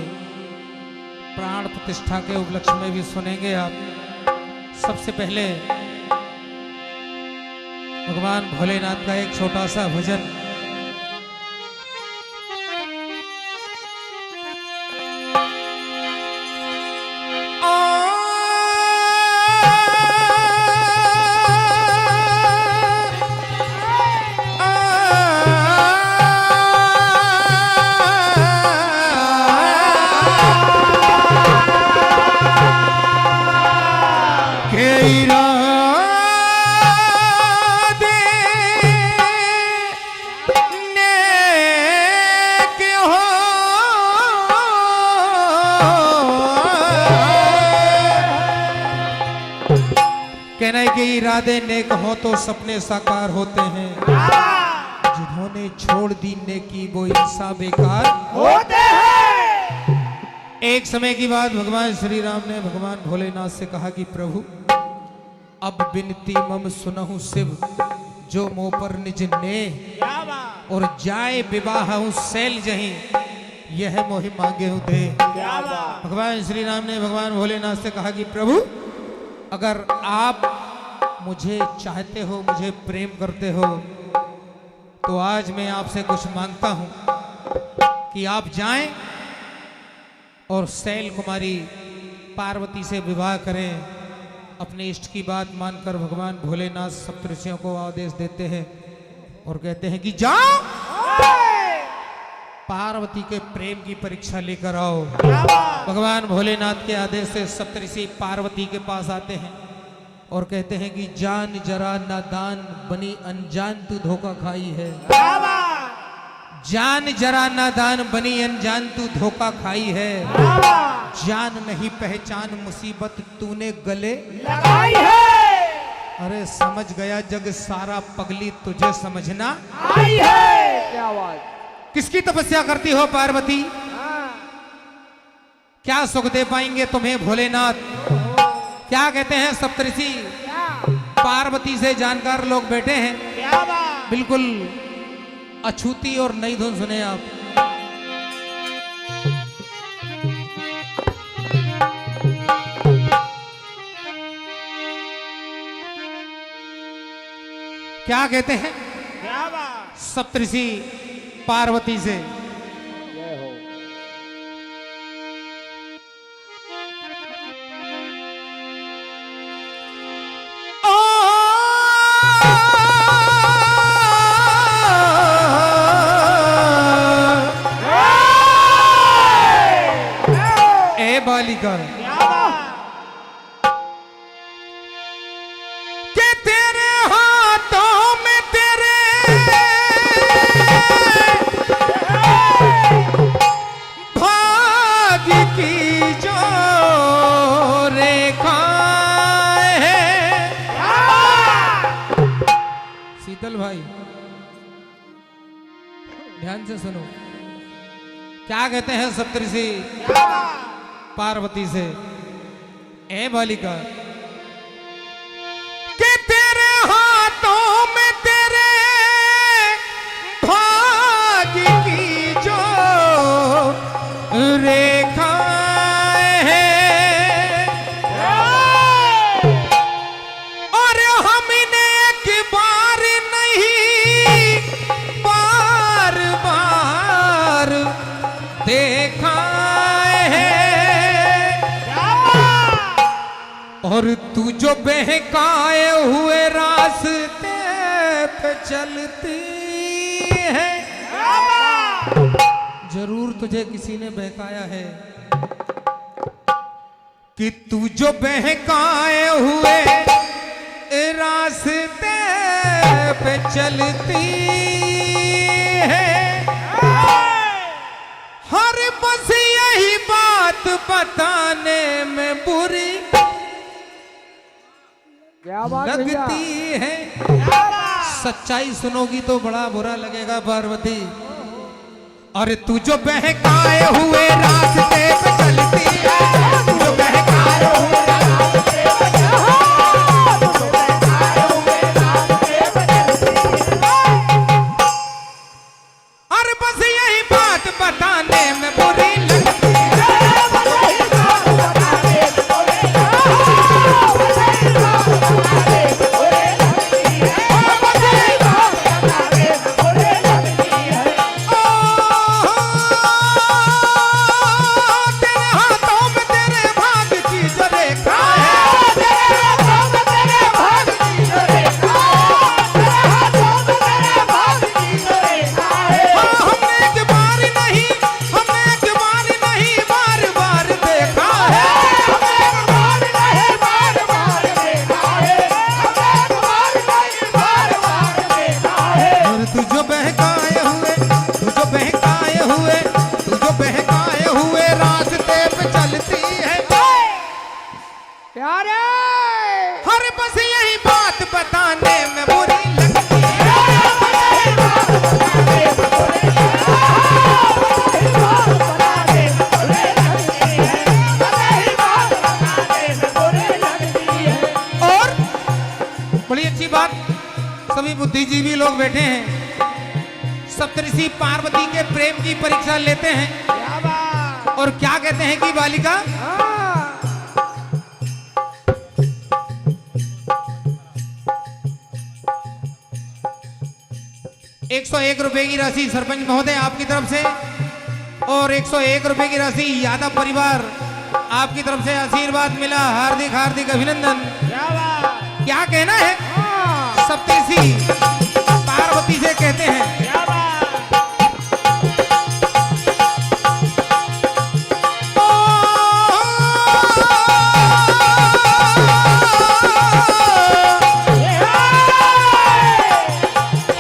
प्राण प्रतिष्ठा के उपलक्ष्य में भी सुनेंगे आप। सबसे पहले भगवान भोलेनाथ का एक छोटा सा भजन। कहना है कि इरादे नेक हो तो सपने साकार होते हैं, जिन्होंने छोड़ दी नेकी वो इंसान बेकार होते हैं। एक समय की बात भगवान श्री राम ने भगवान भोलेनाथ से कहा कि प्रभु अब बिनती मम सुनहु शिव, जो मोह पर निज ने और जाए विवाह सैल जही, यह मोहि मांगे हूं दे। भगवान श्री राम ने भगवान भोलेनाथ से कहा कि प्रभु अगर आप मुझे चाहते हो, मुझे प्रेम करते हो, तो आज मैं आपसे कुछ मांगता हूं कि आप जाएं और शैल कुमारी पार्वती से विवाह करें। अपने इष्ट की बात मानकर भगवान भोलेनाथ सप्तऋषियों को आदेश देते हैं और कहते हैं कि जाओ पार्वती के प्रेम की परीक्षा लेकर आओ। भगवान भोलेनाथ के आदेश से सप्तऋषि पार्वती के पास आते हैं और कहते हैं कि जान जरा नादान बनी अनजान तू धोखा खाई है। जान जरा नादान बनी अनजान तू धोखा खाई है। जान नहीं पहचान मुसीबत तूने गले लगाई है। अरे समझ गया जग सारा पगली तुझे समझना आई है। क्या बात। किसकी तपस्या करती हो पार्वती? क्या सुख दे पाएंगे तुम्हें भोलेनाथ? क्या कहते हैं सप्तऋषि? पार्वती से जानकार लोग बैठे हैं, क्या बात। बिल्कुल अछूती और नई धुन सुने आप। क्या कहते हैं क्या बात। सप्तऋषि पार्वती से? ए बालिका के तेरे हाथों में तेरे भाग्य की जो रेखा है। शीतल भाई ध्यान से सुनो, क्या कहते हैं सप्तऋषि पार्वती से? ए बालिका के तेरे हाथों में तेरे भाग्य की जो रेखा है, और हम इन्हें एक बार नहीं बार बार देखा है। और तू जो बहकाए हुए रास्ते पे चलती है, जरूर तुझे किसी ने बहकाया है कि तू जो बहकाए हुए रास्ते पे चलती है। हर बस यही बात बताने में बुरी लगती है। सच्चाई सुनोगी तो बड़ा बुरा लगेगा पार्वती। अरे तू जो बहकाए हुए रास्ते पे चलती है, तू जो बहकाए हुए रास्ते पे चलती है, सभी बुद्धिजीवी लोग बैठे हैं। सप्तऋषि पार्वती के प्रेम की परीक्षा लेते हैं क्या बात। और क्या कहते हैं कि बालिका, हाँ। 101 रुपए की राशि सरपंच महोदय आपकी तरफ से और 101 रुपए की राशि यादव परिवार आपकी तरफ से आशीर्वाद मिला। हार्दिक हार्दिक अभिनंदन। क्या बात। क्या कहना है? हाँ। सप्तऋषि पार्वती से कहते हैं, क्या बात।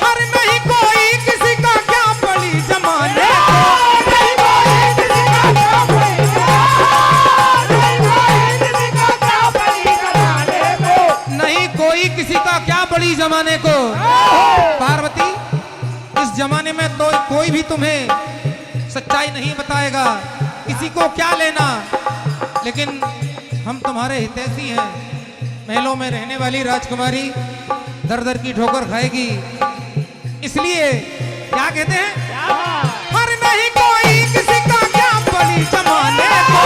अरे नहीं कोई किसी का क्या पड़ी जमाने, नहीं कोई किसी का क्या बड़ी जमाने को। पार्वती, इस जमाने में तो कोई भी तुम्हें सच्चाई नहीं बताएगा, किसी को क्या लेना। लेकिन हम तुम्हारे हितैषी हैं। महलों में रहने वाली राजकुमारी दर दर की ठोकर खाएगी, इसलिए क्या कहते हैं? क्या बात। अरे नहीं कोई किसी का क्या बड़ी जमाने को,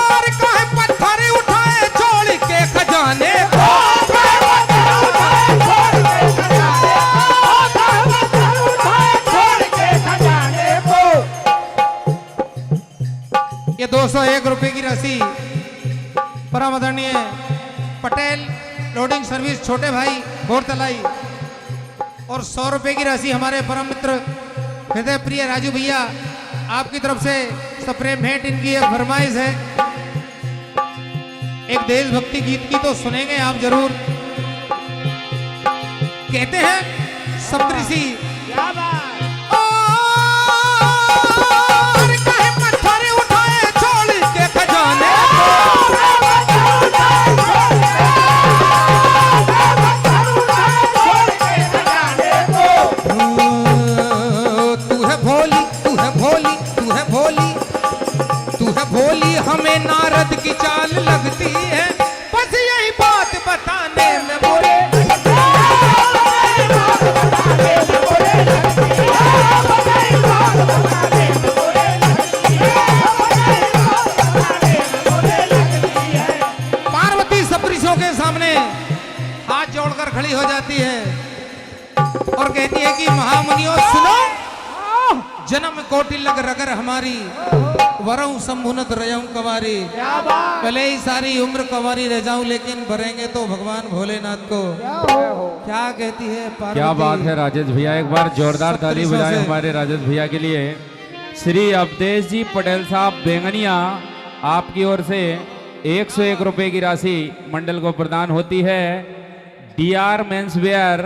और कहे पत्थर उठाए छोड़ के खजाने को। ये 201 रुपए की राशि परम आदरणीय पटेल लोडिंग सर्विस छोटे भाई बोरतलाई और 100 रुपए की राशि हमारे परम मित्र हृदय प्रिय राजू भैया आपकी तरफ से सप्रेम भेंट। इनकी एक फरमाइश है, एक देशभक्ति गीत की तो सुनेंगे आप जरूर। कहते हैं सप्तऋषि, क्या बात। और कहे पत्थर उठाए छोड़ के खजाने तू है भोली, तू है भोली, तू है भोली, तू है भोली, हमें नारद की चाल लगती है, बस यही बात बताने में बुरे। पार्वती सप्तऋषियों के सामने हाथ जोड़कर खड़ी हो जाती है और कहती है कि महामुनियों सुनो, जन्म कोटि लग रगर हमारी, वरऊ संभुनत रयऊ कवारी। क्या बात। भले ही सारी उम्र कवारी रह जाऊं, लेकिन भरेंगे तो भगवान भोलेनाथ को। क्या कहती है पार्वती? क्या बात है राजेश भैया, एक बार जोरदार ताली सप्तऋषियों बजाएं से। हमारे राजेश भैया के लिए। श्री अवधेश जी पटेल साहब बेंगनिया आपकी ओर से 101 रुपए की राशि मंडल को प्रदान होती है। DR men's wear,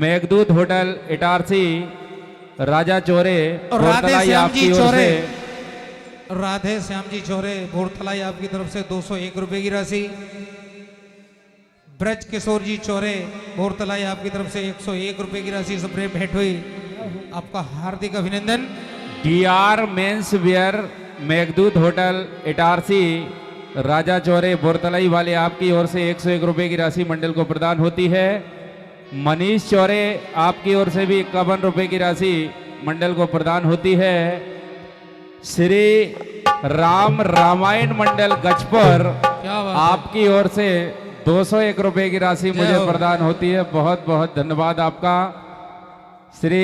Meghdoot hotel Itarsi, Raja Chore और राधे बोरतलाई श्याम आपकी जी ओर चोरे, से राधे श्याम जी चोरे बोरतलाई आपकी तरफ से 201 रुपए की राशि। ब्रज किशोर जी चोरे बोरतलाई आपकी तरफ से 101 रुपए की राशि सप्रेम भेंट हुई। आपका हार्दिक अभिनंदन। DR men's wear, Meghdoot hotel Itarsi, Raja Chaure Bortalai वाले आपकी ओर से 101 रुपए की राशि मंडल को प्रदान होती है। मनीष चौरे आपकी ओर से भी 51 रुपए की राशि मंडल को प्रदान होती है। श्री राम रामायण मंडल गजपर क्या बात है। आपकी ओर से 201 रुपए की राशि जय मुझे हो। प्रदान होती है। बहुत बहुत धन्यवाद आपका। श्री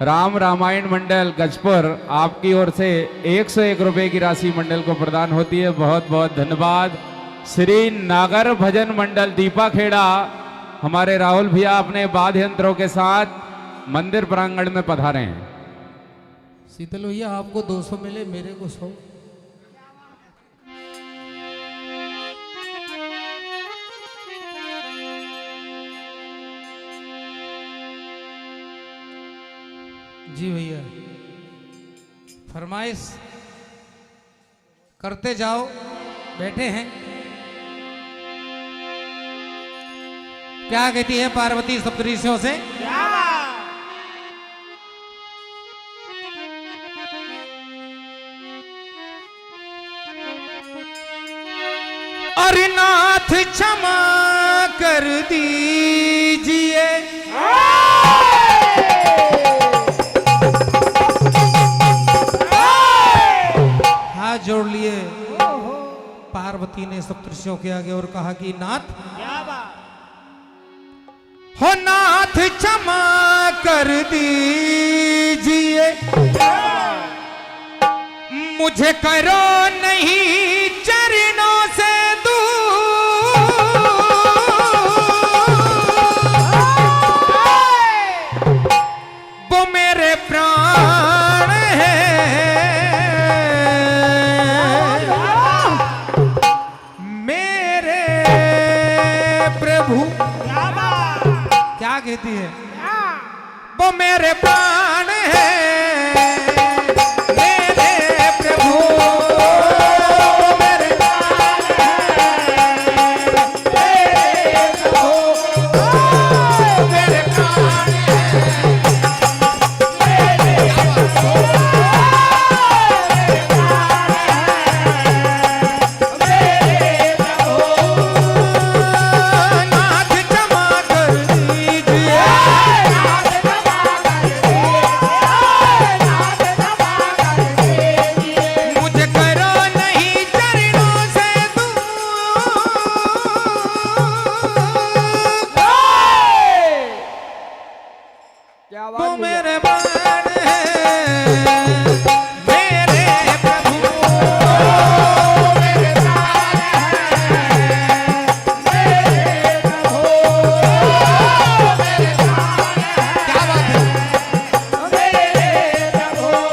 राम रामायण मंडल गजपुर आपकी ओर से 101 रुपए की राशि मंडल को प्रदान होती है। बहुत बहुत धन्यवाद। श्री नागर भजन मंडल दीपा खेड़ा हमारे राहुल भैया अपने वाद्य यंत्रों के साथ मंदिर प्रांगण में पधारे हैं। शीतल भैया आपको 200 मिले, मेरे को 100। जी भैया, फरमाइश करते जाओ, बैठे हैं। क्या कहती है पार्वती सप्तऋषियों से? क्या बात। नाथ क्षमा कर दीजिए, हाथ जोड़ लिए पार्वती ने सप्तर्षियों के आगे और कहा कि नाथ, हो नाथ क्षमा कर दीजिए, मुझे करो नहीं चरणों से दूर, वो मेरे प्राण है, मेरे प्रभु। क्या कहती है? वो मेरे प्राण है, मेरे प्रभु, मेरे प्राण है, मेरे प्रभु, मेरे प्राण है, मेरे प्रभु, मेरे प्रभु। नाथ क्षमा कर दीजिए, मुझे करो नहीं चरणों से दूर, वो मेरे प्राण है, मेरे प्रभु, मेरे प्राण है, मेरे प्रभु, मेरे प्राण है। क्या बात है? मेरे प्रभु।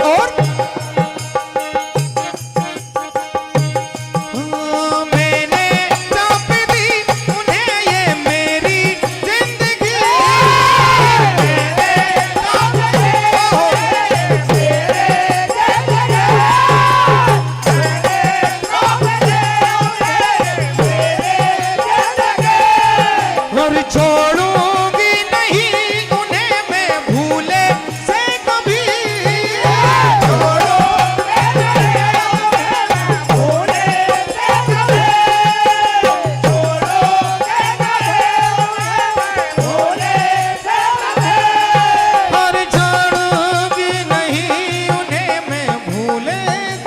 और मैंने सौंप दी उन्हें ये मेरी जिंदगी, मैंने सौंप दी और छोड़ूंगी नहीं उन्हें मैं भूले से कभी, छोड़ूंगी नहीं उन्हें मैं भूले से कभी, छोड़ूंगी नहीं उन्हें मैं भूले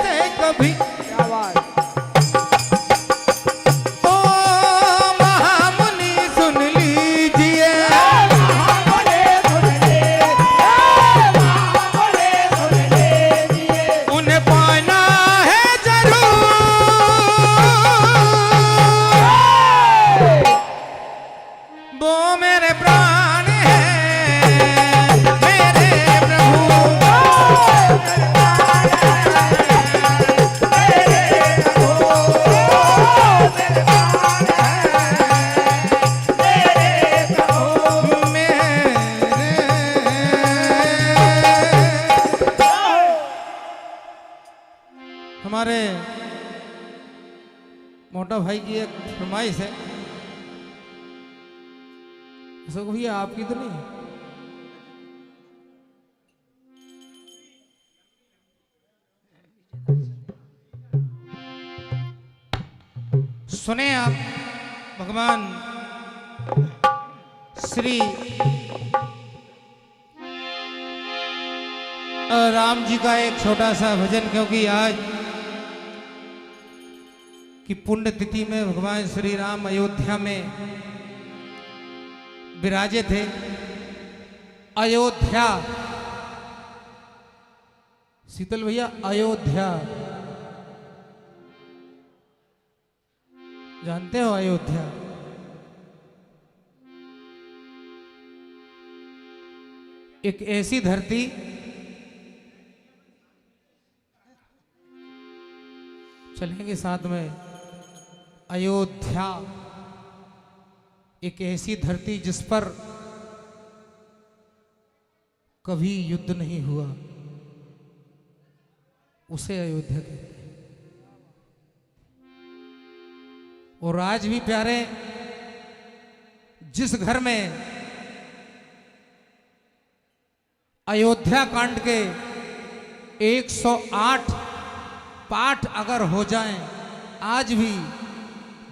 से कभी, और छोड़ूंगी नहीं उन्हें मैं भूले से कभी। ओ महामुनि सुन लीजिए, उन्हें पाना है जरूर, वो मेरे प्राण है, मेरे प्रभु, हमारे मोटा भाई की एक फरमाइश है, अशोक भैया आपकी तो नहीं? सुने आप, भगवान श्री राम जी का एक छोटा सा भजन, क्योंकि आज की पुण्य तिथि में भगवान श्री राम अयोध्या में विराजे थे। अयोध्या, शीतल भैया, अयोध्या जानते हो? अयोध्या एक ऐसी धरती चलेंगे साथ में। अयोध्या एक ऐसी धरती जिस पर कभी युद्ध नहीं हुआ, उसे अयोध्या कहते हैं। और आज भी प्यारे, जिस घर में अयोध्या कांड के 108 पाठ अगर हो जाएं, आज भी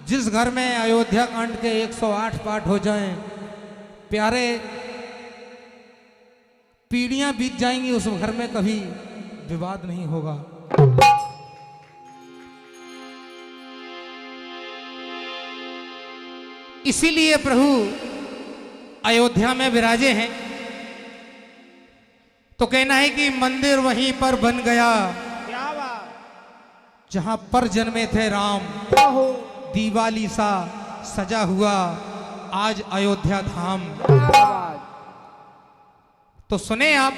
जिस घर में अयोध्या कांड के 108 पाठ हो जाएं, प्यारे पीढ़ियां बीत जाएंगी, उस घर में कभी विवाद नहीं होगा। इसीलिए प्रभु अयोध्या में विराजे हैं। तो कहना है कि मंदिर वहीं पर बन गया क्या बात। जहां पर जन्मे थे राम, दिवाली सा सजा हुआ आज अयोध्या धाम। तो सुने आप,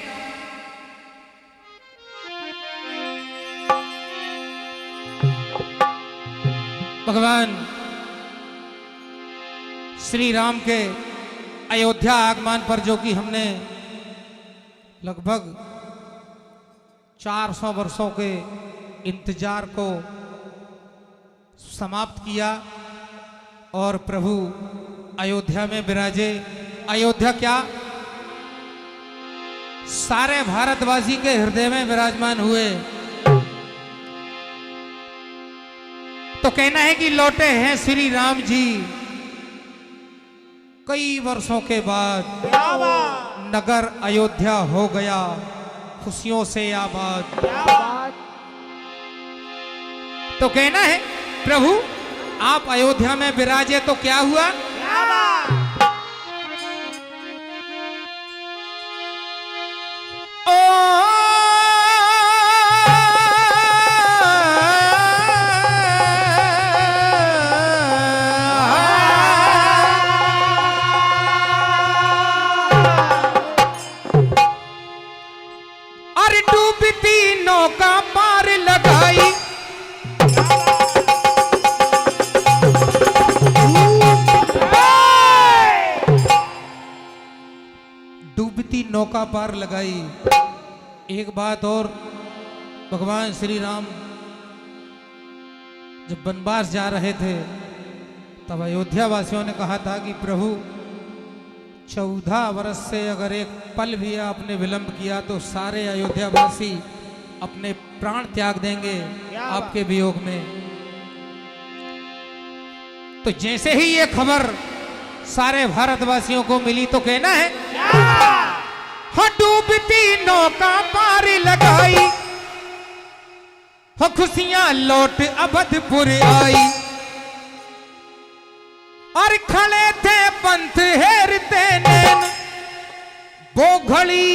भगवान श्री राम के अयोध्या आगमन पर जो कि हमने लगभग 400 वर्षों के इंतजार को समाप्त किया और प्रभु अयोध्या में विराजे। अयोध्या क्या, सारे भारतवासी के हृदय में विराजमान हुए। तो कहना है कि लौटे हैं श्री राम जी कई वर्षों के बाद, क्या बात। नगर अयोध्या हो गया खुशियों से आबाद। क्या बात। तो कहना है प्रभु आप अयोध्या में विराजे तो क्या हुआ, क्या बात। अरे डूबती नौका पार लगाई, डूबती नौका पार लगाई। एक बात और, भगवान श्री राम जब वनवास जा रहे थे तब अयोध्या वासियों ने कहा था कि प्रभु 14 वर्ष से अगर एक पल भी आपने विलंब किया तो सारे अयोध्या वासी अपने प्राण त्याग देंगे आपके वियोग में। तो जैसे ही ये खबर सारे भारतवासियों को मिली तो कहना है हाँ डूबती नौका पार लगाई, हाँ खुशियां लौट अवधपुर आई। और खड़े थे पंथ हेरते नैन, वो घड़ी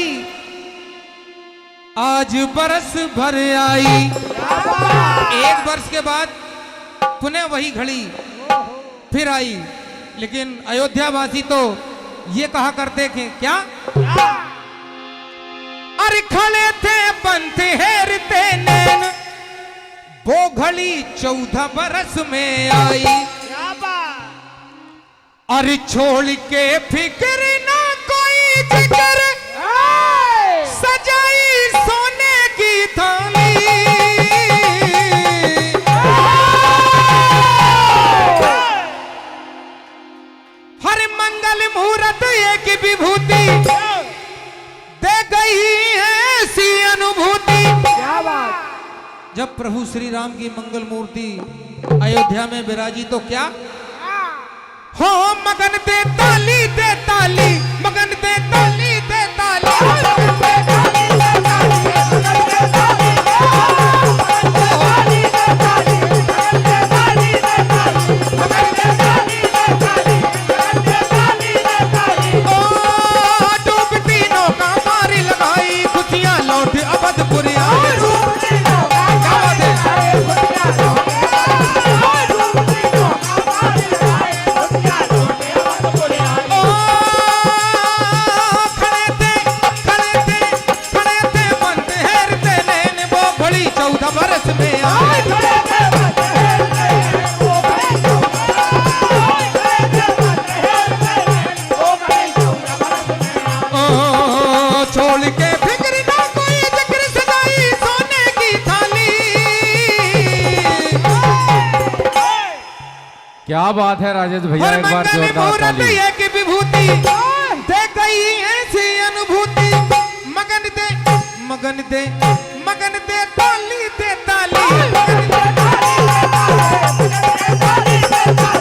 आज बरस भर आई। एक वर्ष के बाद पुनः वही घड़ी फिर आई, लेकिन अयोध्या वासी तो ये कहा करते थे क्या, अरे खड़े थे पंथ हेरते नैन, वो घड़ी 14 बरस में आई। क्या बात। अरे छोड़ के फिक्र ना कोई जिक्र, सजाई सोने की थाली। हर मंगल मुहूर्त एक विभूति दे गई है ऐसी अनुभूति। क्या बात। जब प्रभु श्री राम की मंगल मूर्ति अयोध्या में विराजी तो क्या हो, मगन दे ताली दे ताली, मगन दे ताली दे ताली, मगन दे ताली दे ताली, मगन दे ताली दे ताली, मगन दे ताली दे ताली, मगन दे ताली दे ताली, मगन दे ताली दे ताली। ओ डूबती नौका पार लगाई, खुशियां लौट अवधपुर आई। डूबती नौका पार लगाई, खुशियां लौट बरस में आए। छोड़ के फिक्र ना कोई जिक्र, सजाई सोने की थाली। क्या बात है राजेश भैया, एक बार जोरदार ताली। की विभूति दे गई ऐसी अनुभूति, मगन दे मगन दे मगन दे ताली दे ताली, मगन दे ताली दे ताली, मगन दे ताली दे ताली।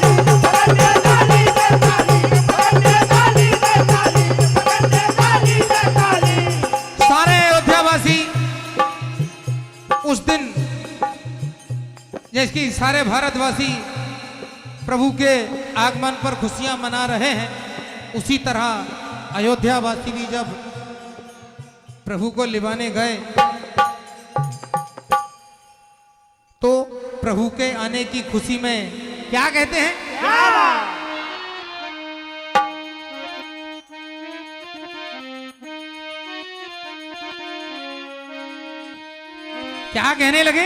उस दिन जैसे कि सारे भारतवासी प्रभु के आगमन पर खुशियां मना रहे हैं, उसी तरह अयोध्या वासी भी जब प्रभु को लिवाने गए तो प्रभु के आने की खुशी में क्या कहते हैं? क्या कहने लगे?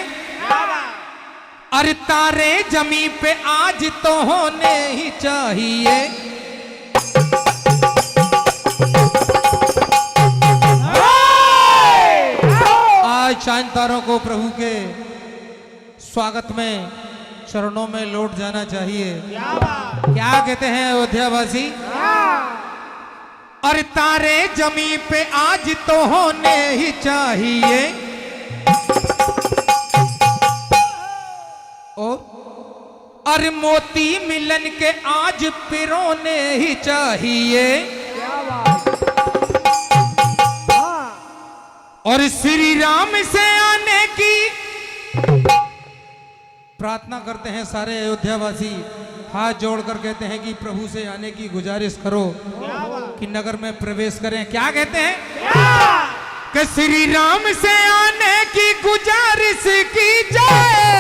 अरे तारे जमी पे आज तो होने ही चाहिए, आज चांद तारों को प्रभु के स्वागत में चरणों में लौट जाना चाहिए। क्या कहते हैं अयोध्यावासी? अरे तारे जमी पे आज तो होने ही चाहिए, और अरे मोती मिलन के आज पिरोने ही चाहिए, और श्री राम से आने की प्रार्थना करते हैं सारे अयोध्यावासी, हाथ जोड़कर कहते हैं कि प्रभु से आने की गुजारिश करो कि नगर में प्रवेश करें। क्या कहते हैं? कि श्री राम से आने की गुजारिश की जाए,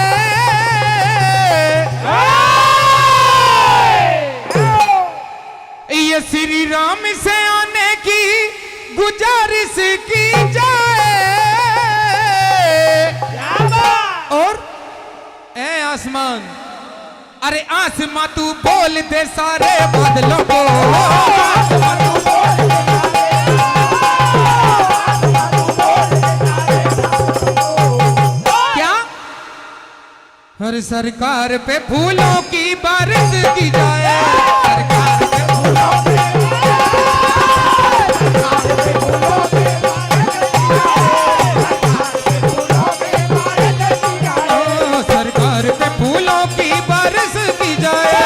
ये श्री राम से आने की गुजारिश की जाए, और ए आसमान, अरे आसमां तू बोल दे सारे बादलों को, क्या? हर सरकार पे फूलों की बारिश की जाए, सरकार पे फूलों की, सरकार पे फूलों की बारिश की जाए,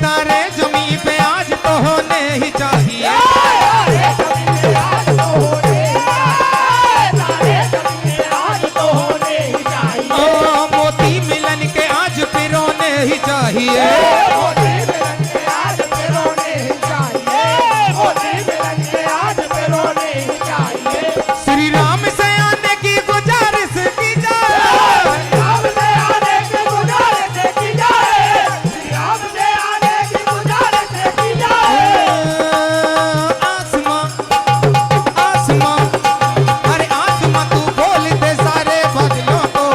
तारे जमी पे आज तो होने ही चाहिए, मोती मिलन के आज पिरोने ही चाहिए, श्री राम से आने की गुजारिश की जाए, आसमां आसमां, अरे आसमां तू बोल दे सारे बादलों को,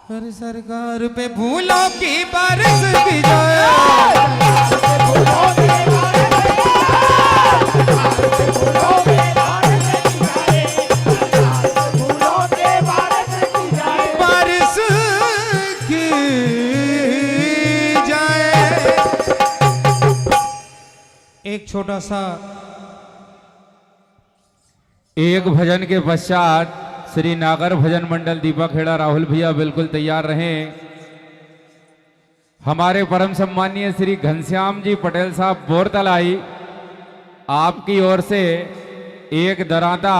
हर सरकार पे फूलों की बारिश की जाए, बारिश की जाए। एक छोटा सा एक भजन के पश्चात श्री नागर भजन मंडल दीपाखेड़ा राहुल भैया बिल्कुल तैयार रहें। हमारे परम सम्मानीय श्री घनश्याम जी पटेल साहब बोरतलाई, आपकी ओर से एक दराता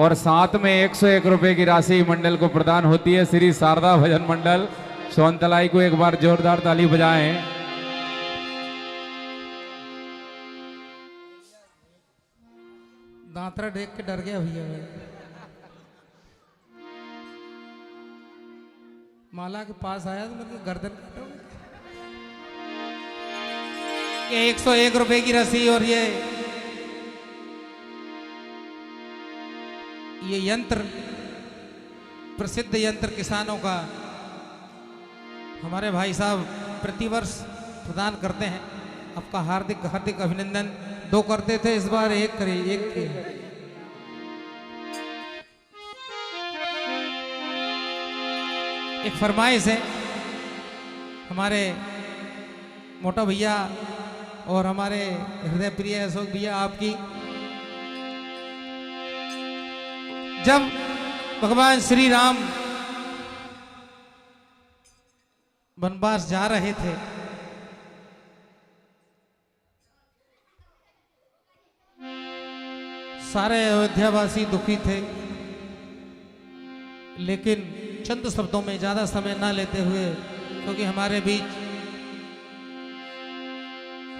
और साथ में 101 रुपए की राशि मंडल को प्रदान होती है। श्री शारदा भजन मंडल सोनतलाई को एक बार जोरदार ताली बजाएं। दांतरा देख के डर गया भैया, माला के पास आया तो मतलब गर्दन काटो। ये 101 रुपए की रसी, और ये यंत्र, प्रसिद्ध यंत्र किसानों का हमारे भाई साहब प्रतिवर्ष प्रदान करते हैं। आपका हार्दिक हार्दिक अभिनंदन। 2 करते थे, इस बार 1 करे, 1 के। एक फरमाइश है हमारे मोटा भैया और हमारे हृदय प्रिय अशोक भैया आपकी। जब भगवान श्री राम वनवास जा रहे थे, सारे अयोध्यावासी दुखी थे, लेकिन चंद शब्दों में ज्यादा समय ना लेते हुए, क्योंकि हमारे बीच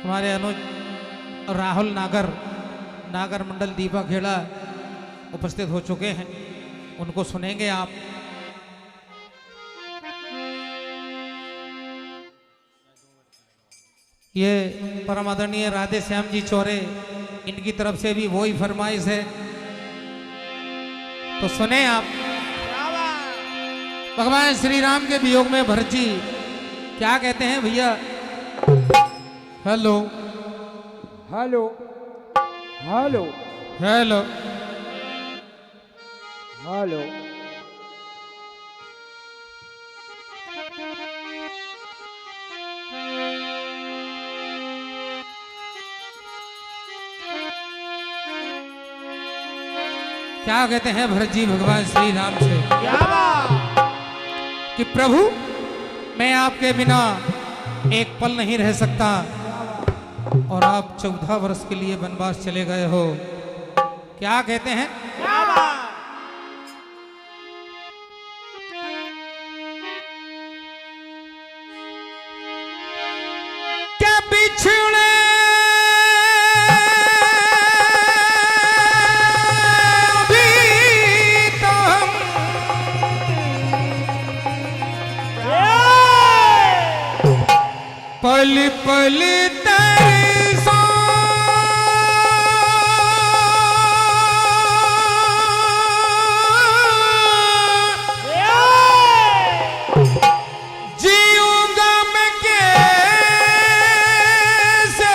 हमारे अनुज राहुल नागर मंडल दीपा खेड़ा उपस्थित हो चुके हैं, उनको सुनेंगे आप। ये परम आदरणीय राधे श्याम जी चौरे, इनकी तरफ से भी वही फरमाइश है, तो सुने आप। भगवान श्री राम के वियोग में भरत जी क्या कहते हैं भैया? Hello hello hello hello hello क्या कहते हैं भरत जी भगवान श्री राम से कि प्रभु मैं आपके बिना एक पल नहीं रह सकता, और आप 14 वर्ष के लिए वनवास चले गए हो। क्या कहते हैं? क्या बिछड़े पल पल तरसो, जीऊंगा मैं कैसे,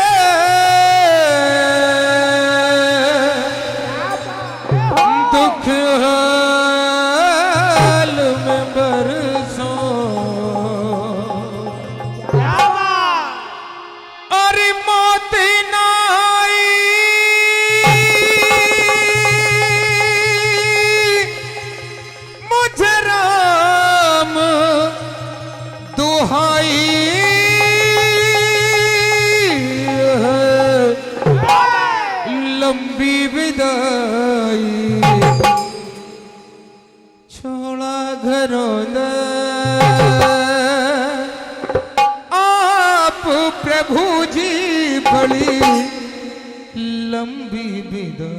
दुख हाल में बरसों, और मौत न आई मुझे राम दुहाई, लंबी विदाई छोड़ा घरों प्रभु जी, बड़ी लंबी विदाई,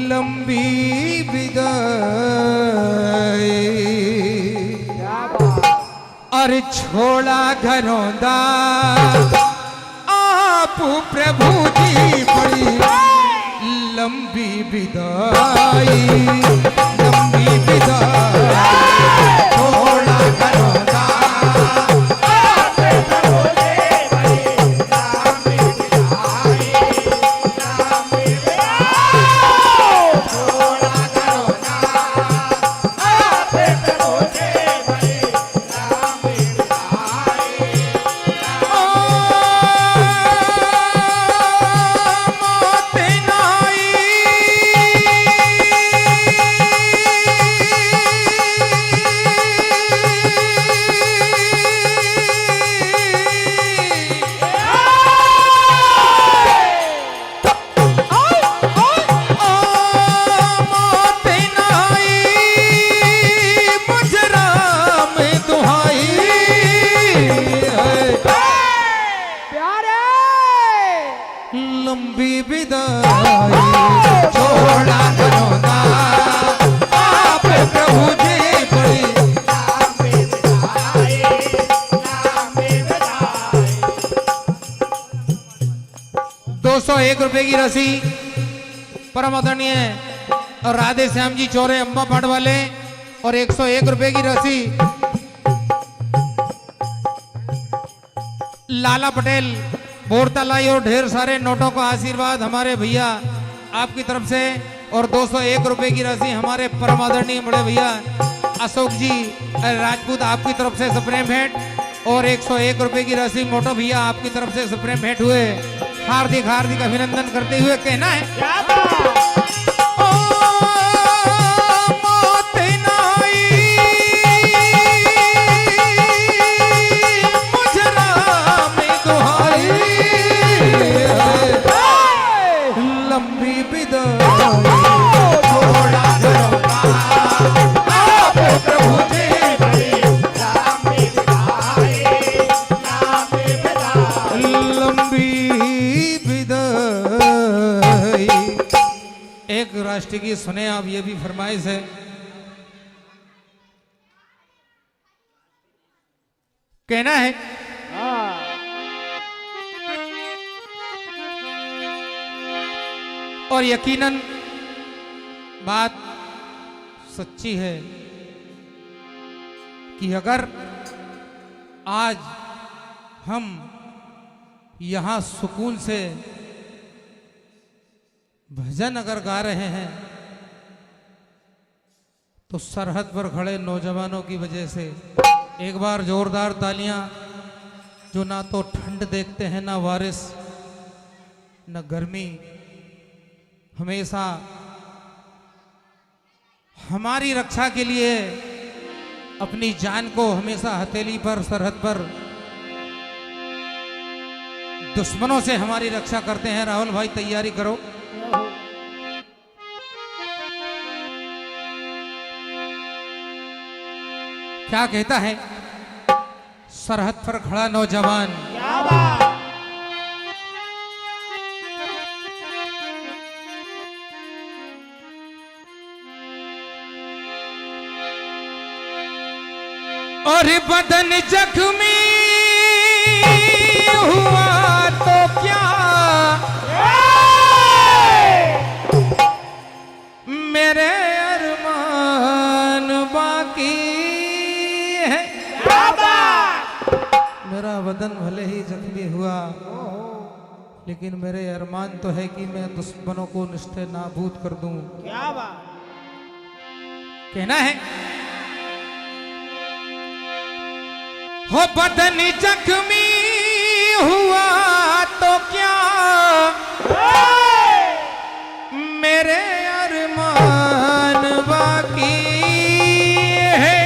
लंबी विदाई, और छोड़ा घरों दा आप प्रभु जी, बड़ी लंबी विदाई, लंबी विदाई, छोड़ा घरों दा आप प्रभु जी, बड़ी लंबी विदाई, लंबी विदाई, छोड़ा घरों दा आप प्रभु जी, बड़ी लंबी विदाई, मौत न आई लंबी विदाई, छोड़ा घरों दा आप प्रभु जी, बड़ी लंबी विदाई, लंबी विदाई। 201 रुपए की राशि परम आदरणीय और राधे श्याम जी चौरे अम्बा पाट वाले, और 101 रुपए की राशि लाला पटेल बोरतलाई, और ढेर सारे नोटों का आशीर्वाद हमारे भैया आपकी तरफ से, और 201 रुपए की राशि हमारे परम आदरणीय बड़े भैया अशोक जी राजपूत आपकी तरफ से सप्रेम भेंट, और 101 रुपए की राशि मोटो भैया आपकी तरफ से सप्रेम भेंट हुए। हार्दिक हार्दिक अभिनंदन करते हुए कहना है क्या बात ओ मौत नाई मुजरा में दुहाई लंबी बिदाई थोड़ा धरोगा आप प्रभु जी लंबी विदाई। एक राष्ट्रीय गीत सुने आप, ये भी फरमाइश है। कहना है और यकीनन बात सच्ची है कि अगर आज हम यहाँ सुकून से भजन अगर गा रहे हैं तो सरहद पर खड़े नौजवानों की वजह से। एक बार जोरदार तालियां, जो ना तो ठंड देखते हैं ना बारिश न गर्मी, हमेशा हमारी रक्षा के लिए अपनी जान को हमेशा हथेली पर सरहद पर दुश्मनों से हमारी रक्षा करते हैं। राहुल भाई तैयारी करो। क्या कहता है सरहद पर खड़ा नौजवान, क्या बात और बदन जख्मी हुआ तो क्या मेरे अरमान बाकी है। मेरा बदन भले ही जख्मी हुआ लेकिन मेरे अरमान तो है कि मैं दुश्मनों को निष्ठे नाबूद कर दूं। क्या बात कहना है हो बदन जख्मी हुआ तो क्या मेरे अरमान बाकी है।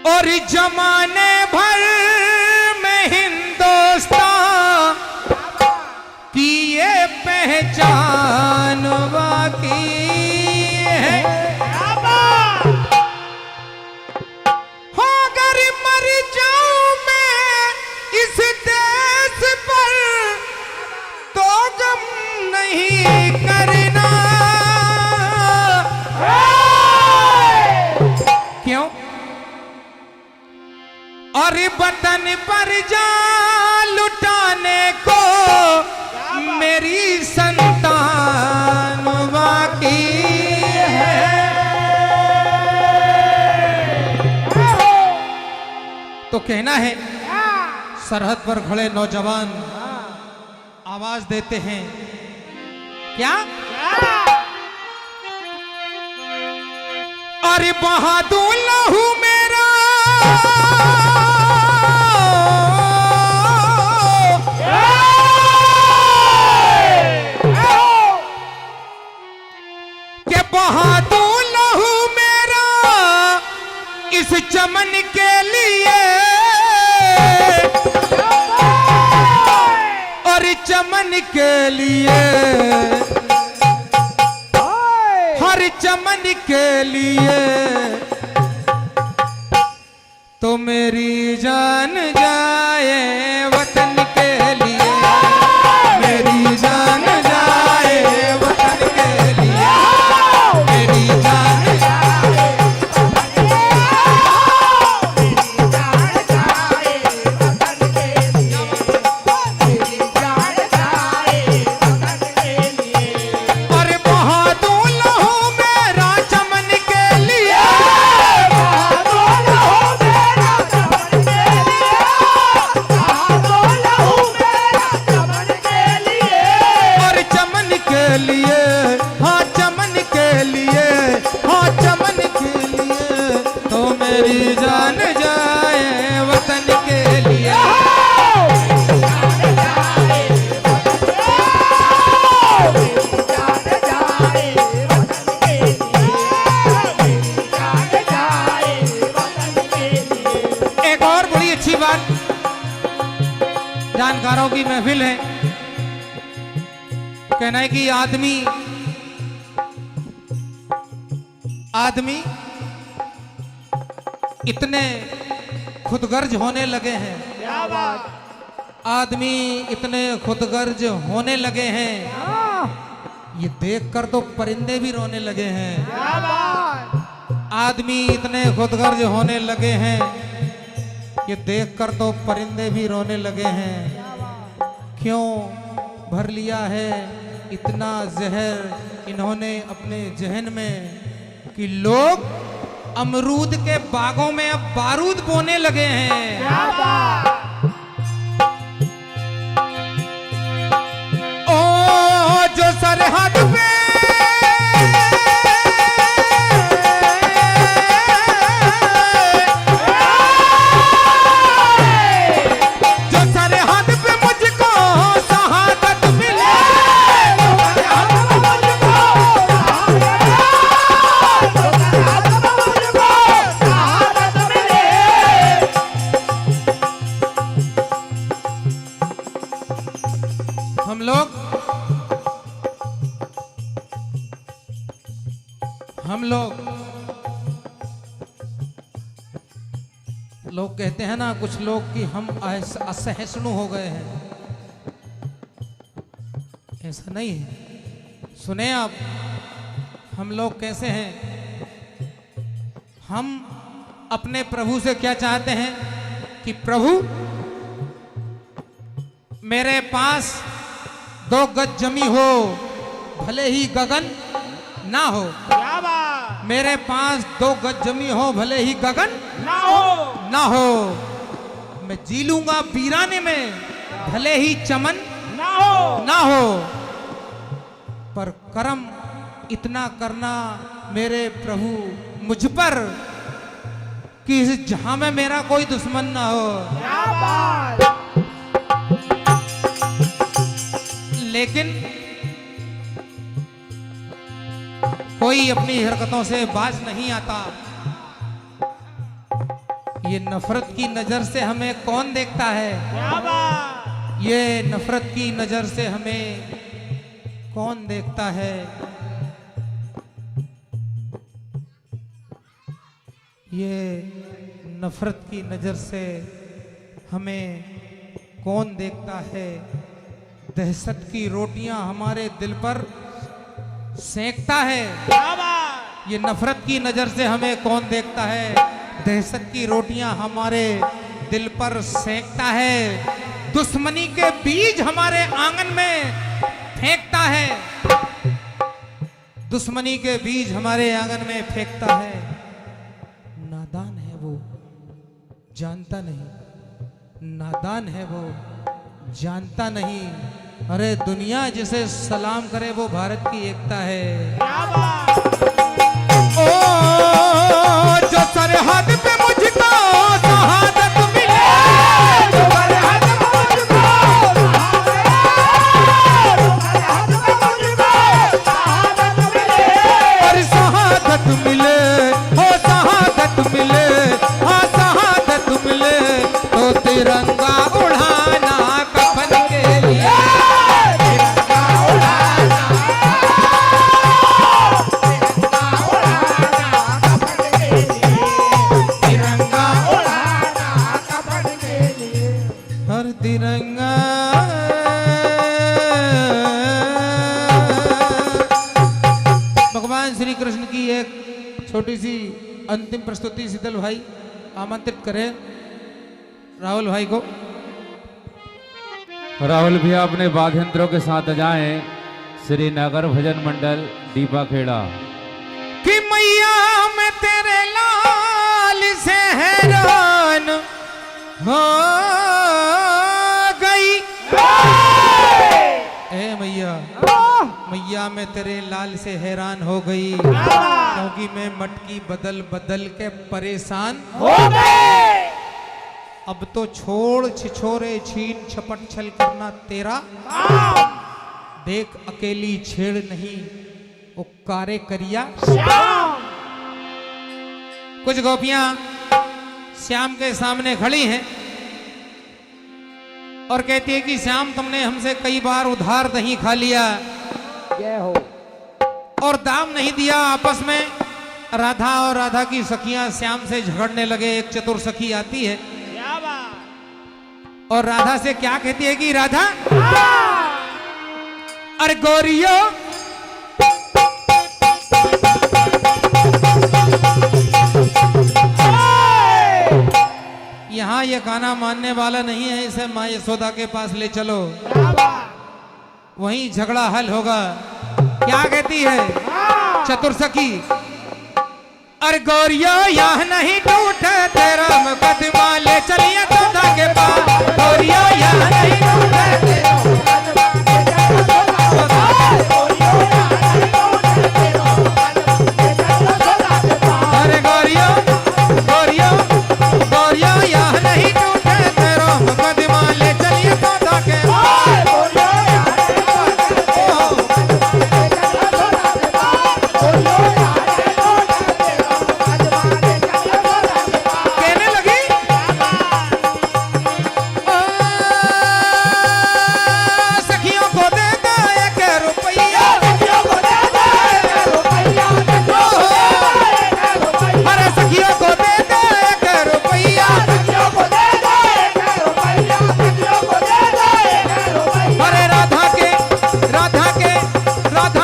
और जमाने भर में हिंदुस्तान की ये पहचान बाकी है। और बदन पर जान लुटाने को मेरी संतान बाकी है। तो कहना है सरहद पर खड़े नौजवान आवाज देते हैं क्या अरे बहादुर लहू मेरा के बहादुर लहू मेरा इस चमन के लिए और चमन के लिए हर चमन के लिए तो मेरी जान जाए वतन के लिए मेरी जान जाए वतन के लिए मेरी जान जाए और बहादुर लहू मेरा चमन के लिए जानकारों की महफिल है। कहना है कि आदमी इतने खुदगर्ज होने लगे हैं, क्या बात, आदमी इतने खुदगर्ज होने लगे हैं, ये देखकर तो परिंदे भी रोने लगे हैं। क्या बात, आदमी इतने खुदगर्ज होने लगे हैं, ये देखकर तो परिंदे भी रोने लगे हैं। क्यों भर लिया है इतना जहर इन्होंने अपने जहन में कि लोग अमरूद के बागों में अब बारूद बोने लगे हैं। क्या बात, ओ जो सरहद पे जो सरहद पे मुझको शहादत मिले, हम लोग कहते हैं ना कुछ लोग कि हम असहिष्णु हो गए हैं। ऐसा नहीं है। सुने आप, हम लोग कैसे हैं? हम अपने प्रभु से क्या चाहते हैं कि प्रभु मेरे पास 2 गज जमी हो, भले ही गगन ना हो। क्या बात, मेरे पास 2 गज जमी हो, भले ही गगन ना हो, मैं जी लूंगा वीराने में, भले ही चमन ना हो। पर कर्म इतना करना मेरे प्रभु मुझ पर कि इस जहां में मेरा कोई दुश्मन ना हो। क्या बात, लेकिन कोई अपनी हरकतों से बाज नहीं आता। ये नफरत की नजर से हमें कौन देखता है? क्या बात, ये नफरत की नजर से हमें कौन देखता है? ये नफरत की नजर से हमें कौन देखता है? दहशत की रोटियां हमारे दिल पर सेंकता है। क्या बात, ये नफरत की नजर से हमें कौन देखता है? दहशत की रोटियां हमारे दिल पर सेंकता है। दुश्मनी के बीज हमारे आंगन में फेंकता है। दुश्मनी के बीज हमारे आंगन में फेंकता है। नादान है वो, जानता नहीं। नादान है वो, जानता नहीं। अरे दुनिया जिसे सलाम करे वो भारत की एकता है। क्या बात, ओ जो सरहद पे मुझको शहादत मिले, जो सरहद पे मुझको और शहादत मिले, हो शहादत मिले, हाँ शहादत मिले, तो तिरंगा उड़ाना कफन के लिए। तिरंगा भगवान श्री कृष्ण की एक छोटी सी अंतिम प्रस्तुति शीतल भाई आमंत्रित करें राहुल भाई को। राहुल भी अपने वाद्ययंत्रों के साथ जाएं। श्री नगर भजन मंडल दीपा खेड़ा। कि मैया मैं तेरे लाल से हैरान हो गई। ए मैया, मैया मैं तेरे लाल से हैरान हो गई, क्योंकि मैं मटकी बदल बदल के परेशान हो गए। अब तो छोड़ छिछोरे छीन छपट छल करना तेरा। देख अकेली छेड़ नहीं वो कारे करिया। कुछ गोपियां श्याम के सामने खड़ी हैं। और कहती है कि श्याम तुमने हमसे कई बार उधार दही खा लिया जय हो। और दाम नहीं दिया। आपस में राधा और राधा की सखियां श्याम से झगड़ने लगे। एक चतुर सखी आती है क्या बात। और राधा से क्या कहती है कि राधा, अरे गोरियो यहाँ ये गाना मानने वाला नहीं है, इसे माँ यशोदा के पास ले चलो, वहीं झगड़ा हल होगा। क्या कहती है चतुर सखी, अरे गोरियो यह नहीं टूटे तेरा मुकदमा, ले चलिए यशोदा के पास। गोरियो यह नहीं टूटे तेरा अरे गोरियो गोरियो गोरियो यह नहीं टूटे तेरा मुकदमा, ले चलिए यशोदा के कहने लगी, सखियों को दे दो 1 रुपया, अरे सखियों को दे दो 1 रुपया, अरे राधा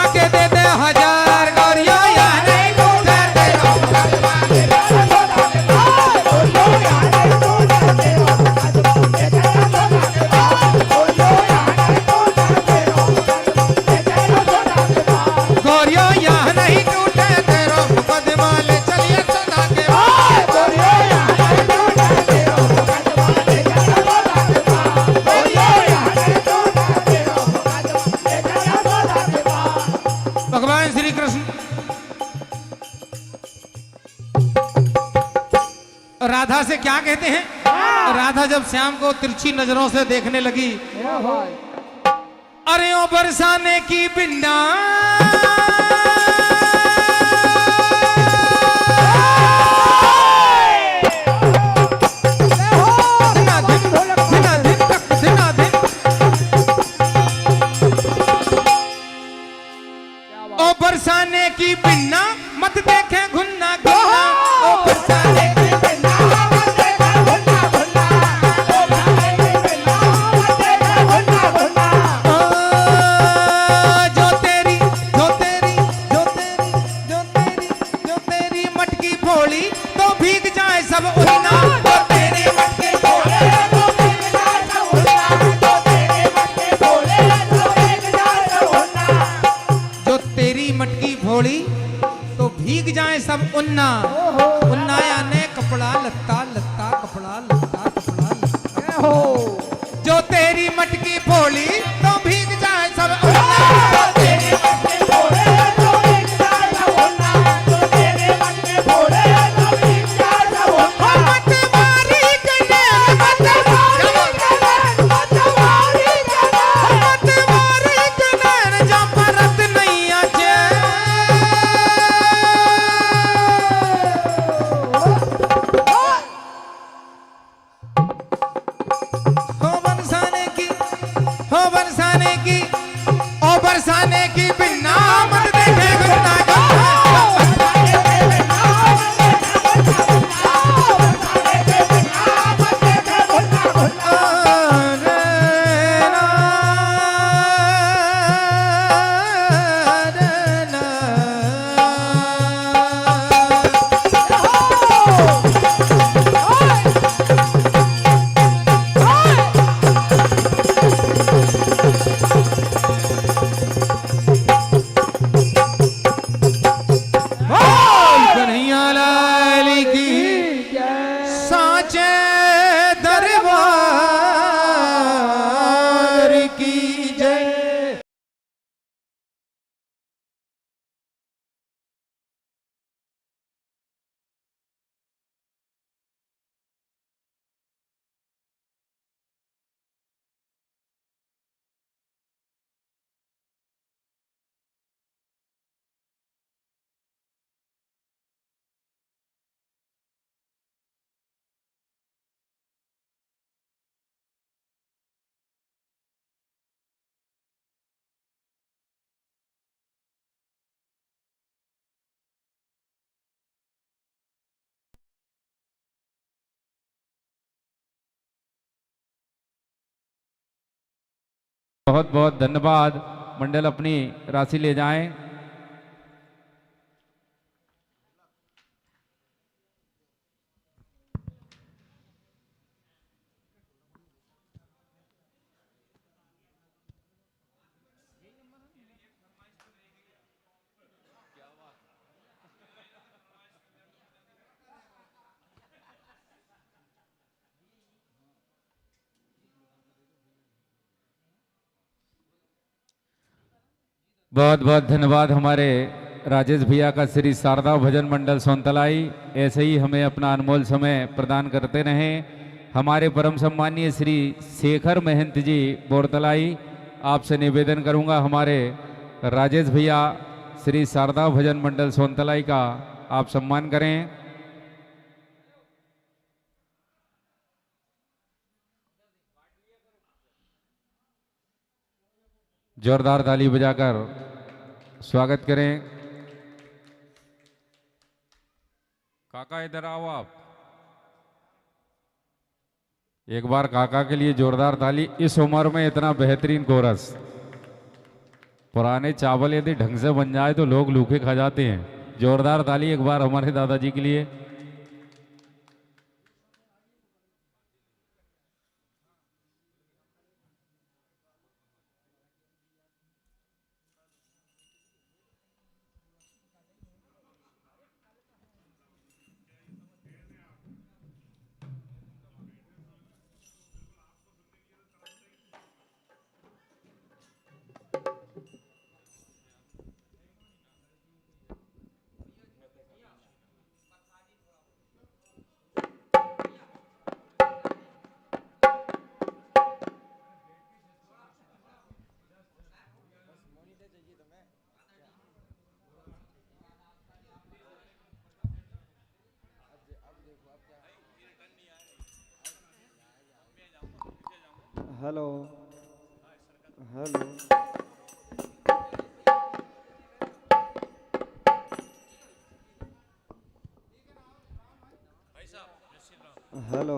के दे दे 1000। गोरियो या नहीं टूटे तेरा गोरियो या नहीं टूटे तेरा मुकदमा, ले चलिए यशोदा के भगवान श्री कृष्ण राधा से क्या कहते हैं। राधा जब श्याम को तिरछी नजरों से देखने लगी, अरे ओ बरसाने की बिन्ना, ओ बरसाने की बिन्ना मत देखे घुन्ना घुन्ना, ओ बरसाने की जो तेरी जो तेरी जो तेरी जो तेरी जो तेरी मटकी भोली तो भीग जाए सब उन्ना, जो तेरी मटकी भोली तो भीग जाए सब उन्ना, जो तेरी मटकी भोली तो भीग जाए सब उन्ना, जो तेरी मटकी भोली तो भीग जाए सब उन्ना। उन्ना यानी कपड़ा लत्ता, लत्ता कपड़ा, लत्ता कपड़ा, लत्ता जो तेरी मटकी भोली तो भीग जाए सब उन्ना, जो तेरी मटकी भोली तो भीग जाए सब उन्ना, जो तेरी मटकी भोली तो भीग जाए सब उन्ना। मत मारी कन्हैया, मत मारी कन्हैया, मत मारी कन्हैया, मत मारी कन्हैया, जा परत नहीं आजे। हो बरसाने की ओ बरसाने की बिन्ना मत देखे गुन्ना बहुत बहुत धन्यवाद। मंडल अपनी राशि ले जाएं। बहुत बहुत धन्यवाद हमारे राजेश भैया का श्री शारदा भजन मंडल सोनतलाई। ऐसे ही हमें अपना अनमोल समय प्रदान करते रहें। हमारे परम सम्मानीय श्री शेखर महंत जी बोरतलाई, आपसे निवेदन करूंगा हमारे राजेश भैया श्री शारदा भजन मंडल सोनतलाई का आप सम्मान करें। जोरदार ताली बजाकर स्वागत करें। काका इधर आओ आप। एक बार काका के लिए जोरदार ताली। इस उम्र में इतना बेहतरीन कोरस। पुराने चावल यदि ढंग से बन जाए तो लोग लूखे खा जाते हैं। जोरदार ताली एक बार हमारे दादाजी के लिए। Hello hello hello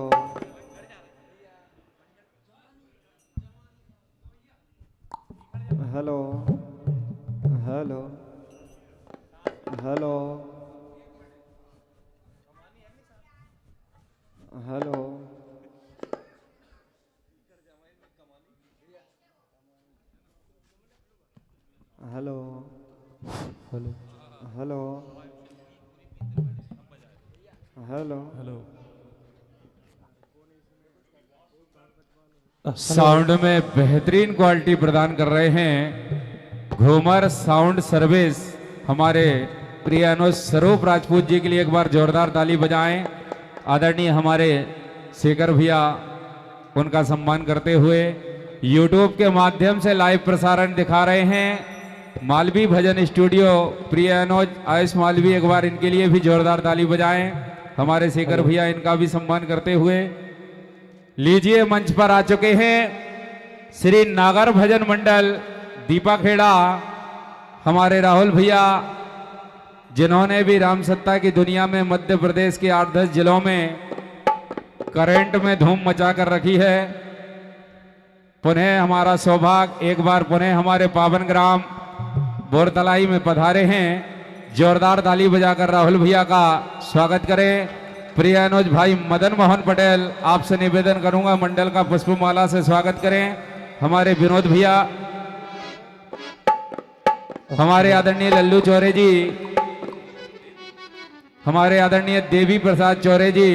hello hello hello hello hello hello hello hello hello sound में बेहतरीन क्वालिटी प्रदान कर रहे हैं घूमर साउंड सर्विस। हमारे प्रिय अनुज स्वरूप राजपूत जी के लिए एक बार जोरदार ताली बजाएं। आदरणीय हमारे शेखर भैया उनका सम्मान करते हुए YouTube के माध्यम से लाइव प्रसारण दिखा रहे हैं मालवी भजन स्टूडियो। प्रिय अनुज आयुष मालवी, एक बार इनके लिए भी जोरदार ताली बजाएं। हमारे शेखर भैया इनका भी सम्मान करते हुए लीजिए मंच पर आ चुके हैं श्री नागर भजन मंडल दीपा खेड़ा। हमारे राहुल भैया जिन्होंने भी राम सत्ता की दुनिया में मध्य प्रदेश के 8-10 जिलों में करंट में धूम मचा कर रखी है। पुनः हमारा सौभाग्य एक बार पुनः हमारे पावन ग्राम बोरतलाई में पधारे हैं। जोरदार ताली बजाकर राहुल भैया का स्वागत करें। प्रिय अनुज भाई मदन मोहन पटेल, आपसे निवेदन करूंगा मंडल का पुष्पमाला से स्वागत करें। हमारे विनोद भैया, हमारे आदरणीय लल्लू चौरे जी, हमारे आदरणीय देवी प्रसाद चौरे जी,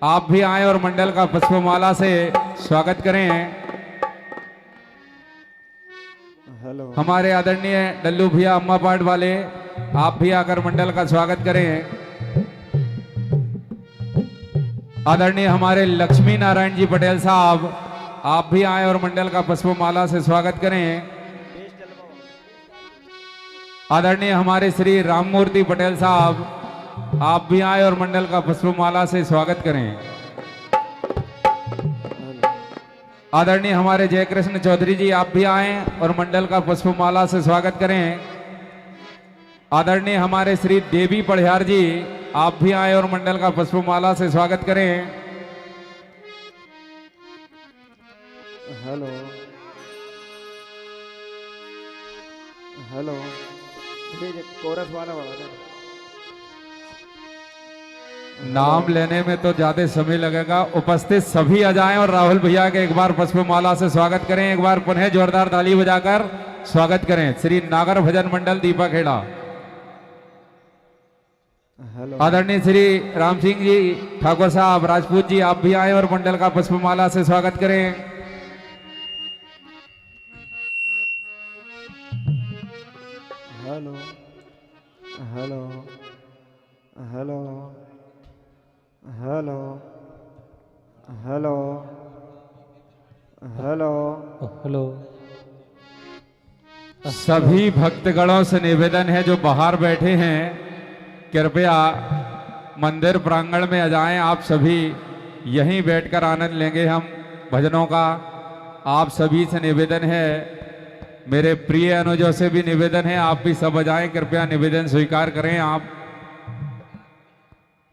आप भी आए और मंडल का पुष्पमाला से स्वागत करें। हेलो हमारे आदरणीय डल्लू भैया अम्मा पाट वाले, आप भी आकर मंडल का स्वागत करें। आदरणीय हमारे लक्ष्मी नारायण जी पटेल साहब, आप भी आए और मंडल का पुष्पमाला से स्वागत करें। आदरणीय हमारे श्री राममूर्ति पटेल साहब, आप भी आए और मंडल का पुष्पमाला से स्वागत करें। आदरणीय हमारे जयकृष्ण चौधरी जी, आप भी आए और मंडल का पुष्पमाला से स्वागत करें। आदरणीय हमारे श्री देवी पढ़ियार जी, आप भी आए और मंडल का पुष्पमाला से स्वागत करें। हेलो हेलो ये कोरस वाला वाला था। नाम लेने में तो ज्यादा समय लगेगा। उपस्थित सभी आ जाएं और राहुल भैया के एक बार पुष्पमाला से स्वागत करें। एक बार पुनः जोरदार ताली बजाकर स्वागत करें। श्री नागर भजन मंडल दीपाखेड़ा, हेलो आदरणीय श्री राम सिंह जी ठाकुर साहब राजपूत जी, आप भी आए और मंडल का पुष्पमाला से स्वागत करें। Hello hello hello hello hello hello hello. सभी भक्तगणों से निवेदन है जो बाहर बैठे हैं, कृपया मंदिर प्रांगण में आ जाएं। आप सभी यहीं बैठकर आनंद लेंगे हम भजनों का। आप सभी से निवेदन है, मेरे प्रिय अनुजों से भी निवेदन है, आप भी सब आ जाएं। कृपया निवेदन स्वीकार करें। आप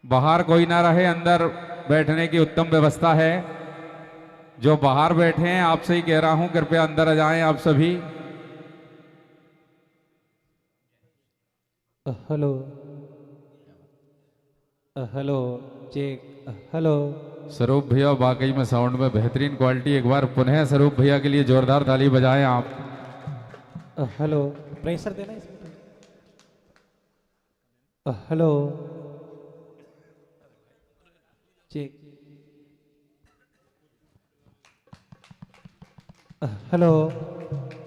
बाहर कोई ना रहे, अंदर बैठने की उत्तम व्यवस्था है। जो बाहर बैठे हैं आपसे ही कह रहा हूं, कृपया अंदर आ जाएं आप सभी। Hello hello check hello. Swaroop भैया वाकई में साउंड में बेहतरीन क्वालिटी। एक बार पुनः स्वरूप भैया के लिए जोरदार ताली बजाएं आप। हेलो, प्रेशर देना इसमें। Hello check hello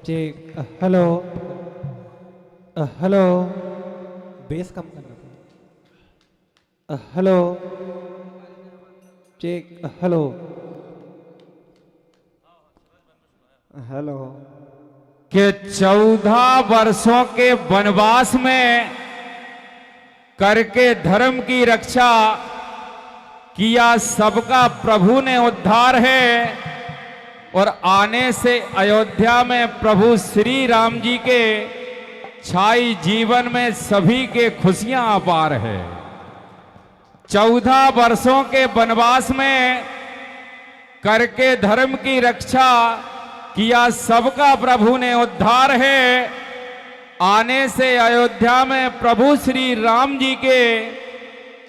check hello hello. Bass कम करना था। Hello check hello hello. कि 14 वर्षों के वनवास में करके धर्म की रक्षा किया सबका प्रभु ने उद्धार है। और आने से अयोध्या में प्रभु श्री राम जी के छाई जीवन में सभी के खुशियां अपार है। 14 वर्षों के वनवास में करके धर्म की रक्षा किया सबका प्रभु ने उद्धार है। आने से अयोध्या में प्रभु श्री राम जी के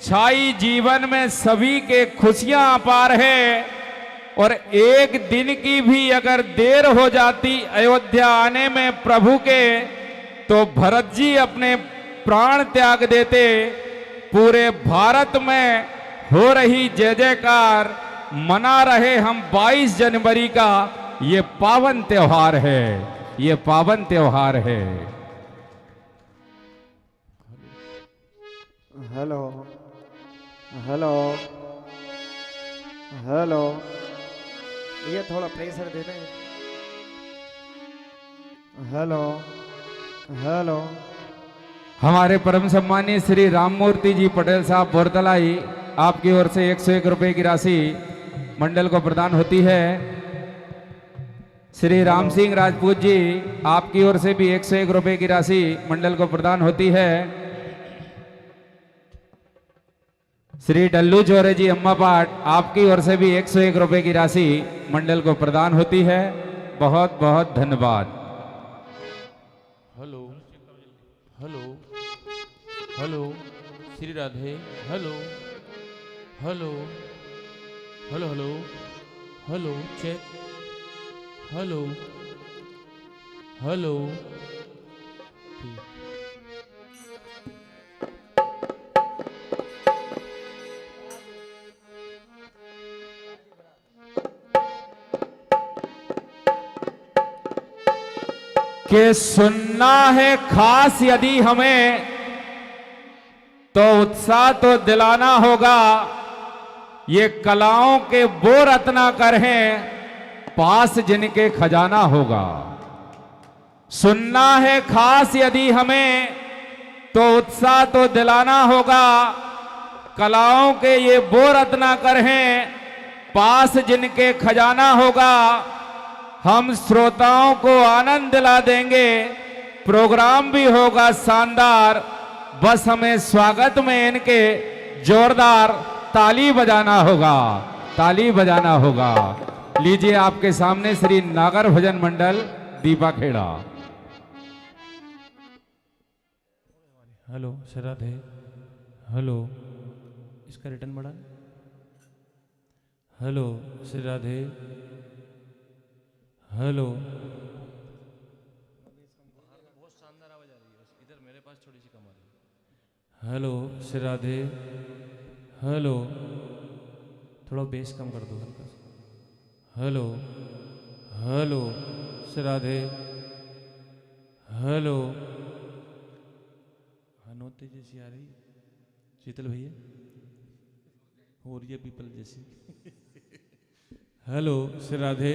छाई जीवन में सभी के खुशियां अपार है। और एक दिन की भी अगर देर हो जाती अयोध्या आने में प्रभु के, तो भरत जी अपने प्राण त्याग देते। पूरे भारत में हो रही जय जयकार, मना रहे हम 22 जनवरी का ये पावन त्योहार है, ये पावन त्योहार है। Hello hello hello. ये थोड़ा प्रेशर दे दें। Hello hello. हमारे परम सम्मानीय श्री राममूर्ति जी पटेल साहब बोरतलाई, आपकी ओर से 101 रुपए की राशि मंडल को प्रदान होती है। श्री राम सिंह राजपूत जी, आपकी ओर से भी 101 रुपए की राशि मंडल को प्रदान होती है। श्री डल्लू चौरे जी अम्मा पाट, आपकी ओर से भी 101 रुपए की राशि मंडल को प्रदान होती है। बहुत बहुत धन्यवाद। Hello hello hello Shri Radhe. Hello hello hello hello hello check hello hello. कि सुनना है खास यदि हमें, तो उत्साह तो दिलाना होगा। ये कलाओं के वो रत्नाकर हैं, पास जिनके खजाना होगा। सुनना है खास यदि हमें, तो उत्साह तो दिलाना होगा। कलाओं के ये वो रत्नाकर हैं, पास जिनके खजाना होगा। हम श्रोताओं को आनंद दिला देंगे, प्रोग्राम भी होगा शानदार। बस हमें स्वागत में इनके जोरदार ताली बजाना होगा, ताली बजाना होगा। लीजिए आपके सामने श्री नागर भजन मंडल दीपाखेड़ा। हेलो श्री राधे। हेलो, इसका रिटर्न बढ़ा। हेलो श्री राधे। हेलो, बहुत शानदार आवाज आ रही है, इधर मेरे पास थोड़ी सी कम आ रही है। हेलो श्री राधे। हेलो, थोड़ा बेस कम कर दो हल्का सा। Hello hello Shri Radhe. Hello, हनोते जैसी आ रही शीतल भैया, हो रही है पीपल जैसी। हेलो श्री राधे।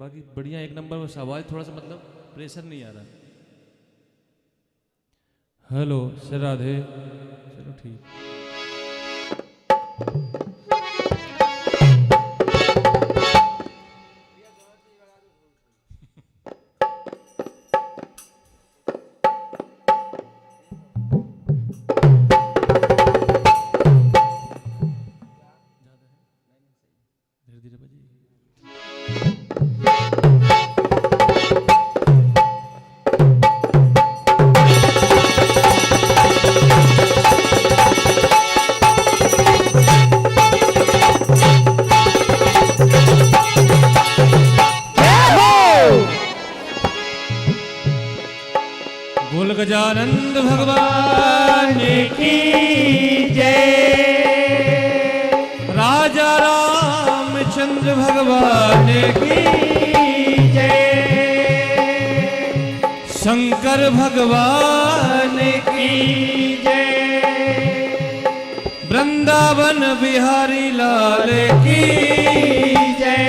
बाकी बढ़िया एक नंबर, बस आवाज थोड़ा सा मतलब प्रेशर नहीं आ रहा। हेलो श्री राधे। चलो ठीक। धीरे धीरे बजिए। बोल गजानंद भगवान की जय। राजा रामचंद्र भगवान की जय। शंकर भगवान की जय। वृंदावन बिहारी लाल की जय।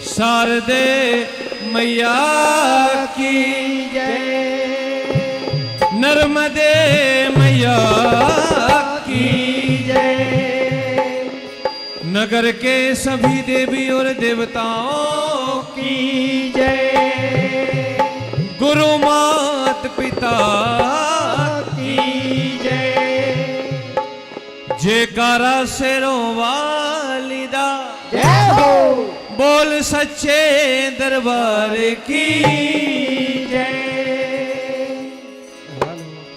शारदे मैया की जय। नर्मदे मैया की जय। नगर के सभी देवी और देवताओं की जय। गुरु मात पिता की जय। जयकारा शेरों वालिदा जय हो। बोल सच्चे दरबार की जय।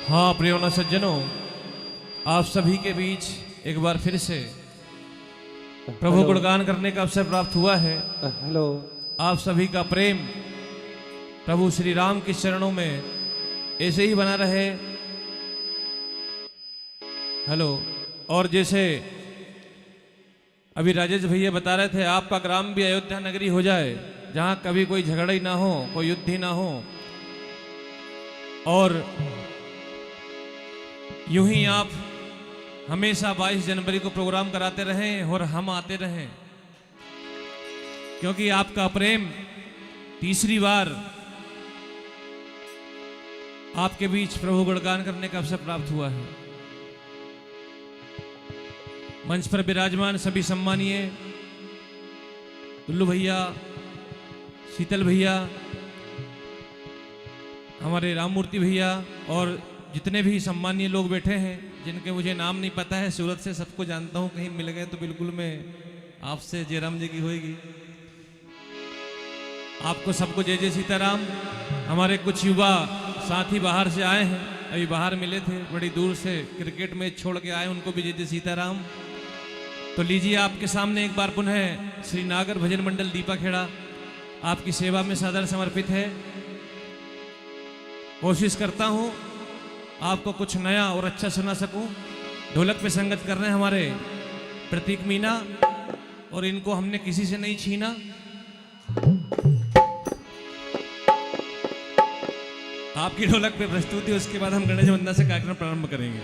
हाँ प्रियों सज्जनों, आप सभी के बीच एक बार फिर से प्रभु गुणगान करने का अवसर प्राप्त हुआ है। हेलो, आप सभी का प्रेम प्रभु श्री राम के चरणों में ऐसे ही बना रहे। हेलो, और जैसे अभी राजेश भैया बता रहे थे, आपका ग्राम भी अयोध्या नगरी हो जाए, जहां कभी कोई झगड़ा ही ना हो, कोई युद्ध ही ना हो, और यूं ही आप हमेशा 22 जनवरी को प्रोग्राम कराते रहें और हम आते रहें, क्योंकि आपका प्रेम तीसरी बार आपके बीच प्रभु गुणगान करने का अवसर प्राप्त हुआ है। मंच पर विराजमान सभी सम्मानीय दुल्लू भैया, शीतल भैया, हमारे राममूर्ति भैया और जितने भी सम्मानीय लोग बैठे हैं, जिनके मुझे नाम नहीं पता है, सूरत से सबको जानता हूं, कहीं मिल गए तो बिल्कुल मैं आपसे जयराम जी की होएगी। आपको सबको जय जय सीताराम। हमारे कुछ युवा साथी बाहर से आए हैं, अभी बाहर मिले थे, बड़ी दूर से क्रिकेट मैच छोड़ के आए, उनको भी जय जय सीताराम। तो लीजिए, आपके सामने एक बार पुनः श्री नागर भजन मंडल दीपा खेड़ा आपकी सेवा में सादर समर्पित है। कोशिश करता हूं आपको कुछ नया और अच्छा सुना सकूं। ढोलक पे संगत कर रहे हैं हमारे प्रतीक मीना, और इनको हमने किसी से नहीं छीना। आपकी ढोलक पे प्रस्तुति, उसके बाद हम गणेश वंदना से कार्यक्रम प्रारंभ करेंगे।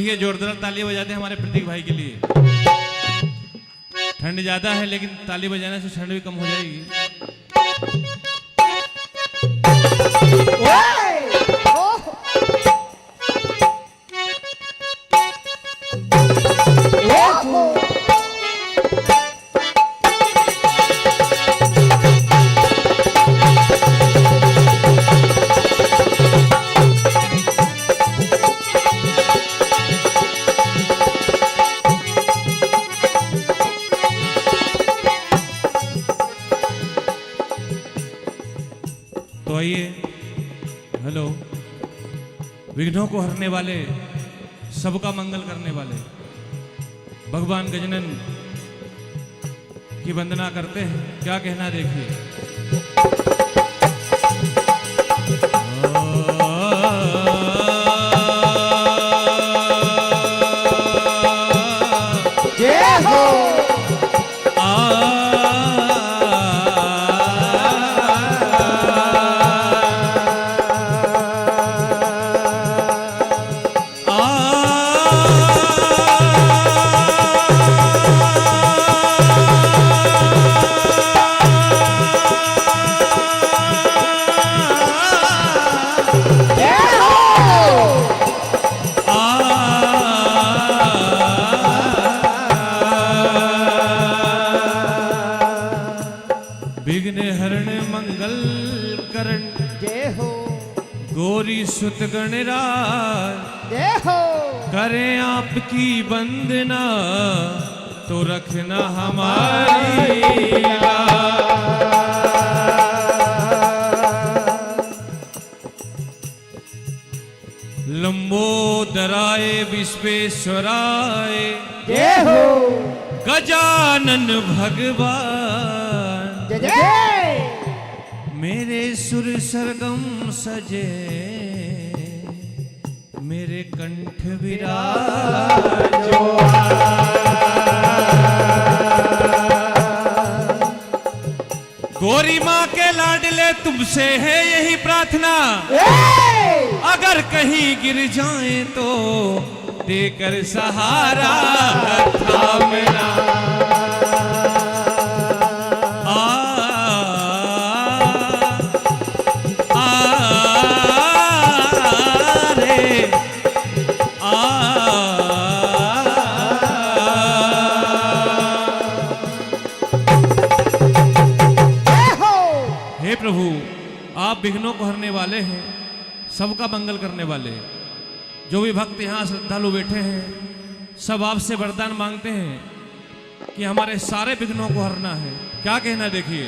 भैया जोरदार ताली बजाते हैं हमारे प्रतीक भाई के लिए। ठंड ज्यादा है लेकिन ताली बजाने से ठंड भी कम हो जाएगी। तो आइए, हेलो, विघ्नों को हरने वाले, सबका मंगल करने वाले भगवान गजानन की वंदना करते हैं। क्या कहना देखिए। जय हो विघ्न हरण मंगल करण जय हो गौरी सुत गणराज जय हो करें आपकी वंदना तो रखना हमारी लंबोदराय विश्वेश्वराय जय हो गजानन भगवान जय जय मेरे सुर सरगम सजे मेरे कंठ विराजो। गौरी माँ के लाडले तुमसे है यही प्रार्थना, अगर कहीं गिर जाएं तो देकर सहारा थामना। हे प्रभु, आप विघ्नों को हरने वाले हैं, सबका मंगल करने वाले हैं। जो भी भक्त यहाँ श्रद्धालु बैठे हैं सब आपसे वरदान मांगते हैं कि हमारे सारे विघ्नों को हरना है। क्या कहना देखिए।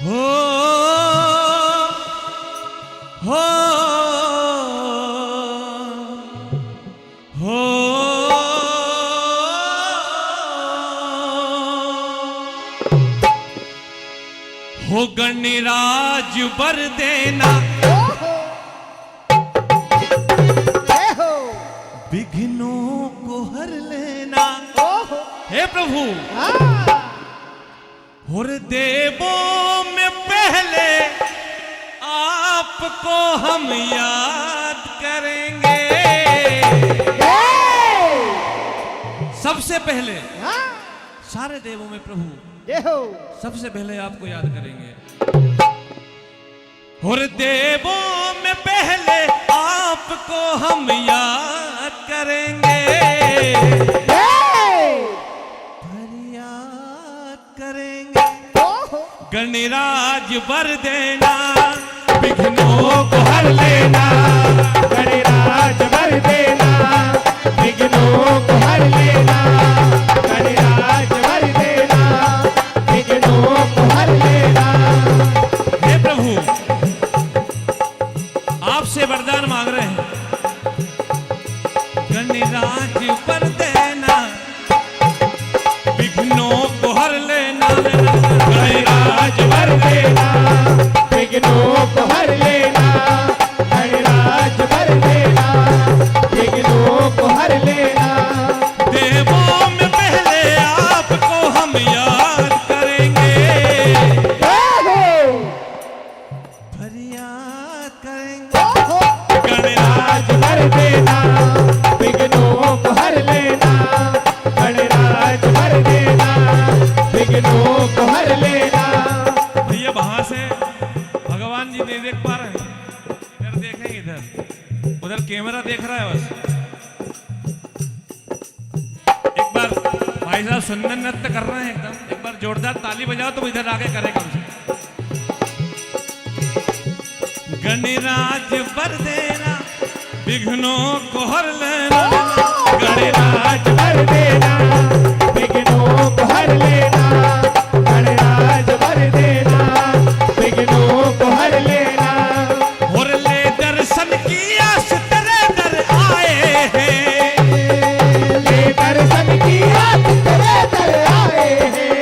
हो हो हो गणराज बर देना विघ्नों को हर लेना। हे प्रभु, और देवों में पहले आपको हम याद करेंगे। सबसे पहले सारे देवों में प्रभु सबसे पहले आपको याद करेंगे। और देवों में पहले आपको हम याद करेंगे, फरियाद करेंगे। गणराज वर देना विघ्नों को हर लेना, गणराज वर देना विघ्नों को हर लेना, गणराज वर देना विघ्नों को हर लेना। हे प्रभु, आपसे वरदान मांग रहे हैं। गणराज वर देना विघ्नों को हर लेना, गणराज वर देना विघ्नों को हर लेना, गणराज वर देना विघ्नों को हर लेना। देवों में पहले आपको हम से भगवान जी नहीं देख पा रहे हैं, इधर देखें, इधर उधर कैमरा देख रहा है बस। एक बार भाई साहब सुंदर नृत्य कर रहे हैं एकदम, एक बार जोरदार ताली बजाओ तो इधर आगे करे कम से। गणराज बर देना विघ्नों को हर लेना, गणराज भर देना विघ्नों को हर लेना, गणराज भर देना विघ्नों को हर लेना। और ले दर्शन की आस तेरे दर आए हैं, ले दर्शन की आस तेरे दर आए हैं,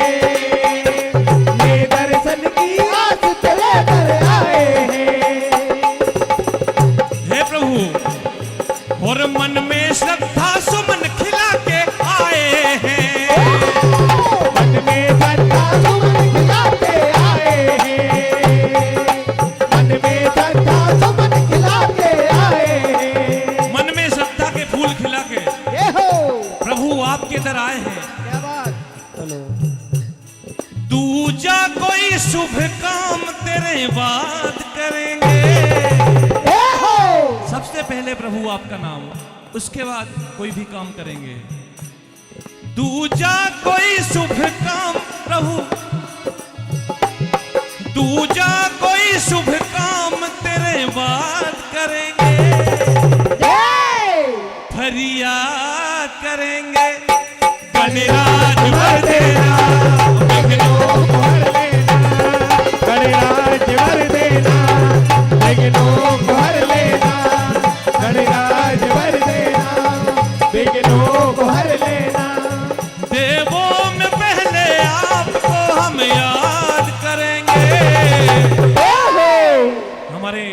ले दर्शन की आस तेरे दर आए हैं। हे प्रभु और मन में श्रद्धा सुमन खिला के आए हैं, मन में श्रद्धा सुमन खिला के आए हैं, मन में श्रद्धा सुमन खिला के आए हैं। मन में श्रद्धा के फूल खिला के ये हो प्रभु आपके दर आए हैं। क्या बात। दूजा कोई शुभ काम तेरे बाद करेंगे, ये हो सबसे पहले प्रभु आपका नाम, उसके बाद कोई भी काम करेंगे। दूजा कोई शुभ काम प्रभु, दूजा कोई शुभ काम तेरे बाद करेंगे, फरियाद करेंगे। गणराज भर देना विघ्नों को हर लेना, गणराज भर देना विघ्नों को हर लेना, गणराज भर देना विघ्नों को हर लेना। देवों में पहले आपको हम याद करेंगे। हमारे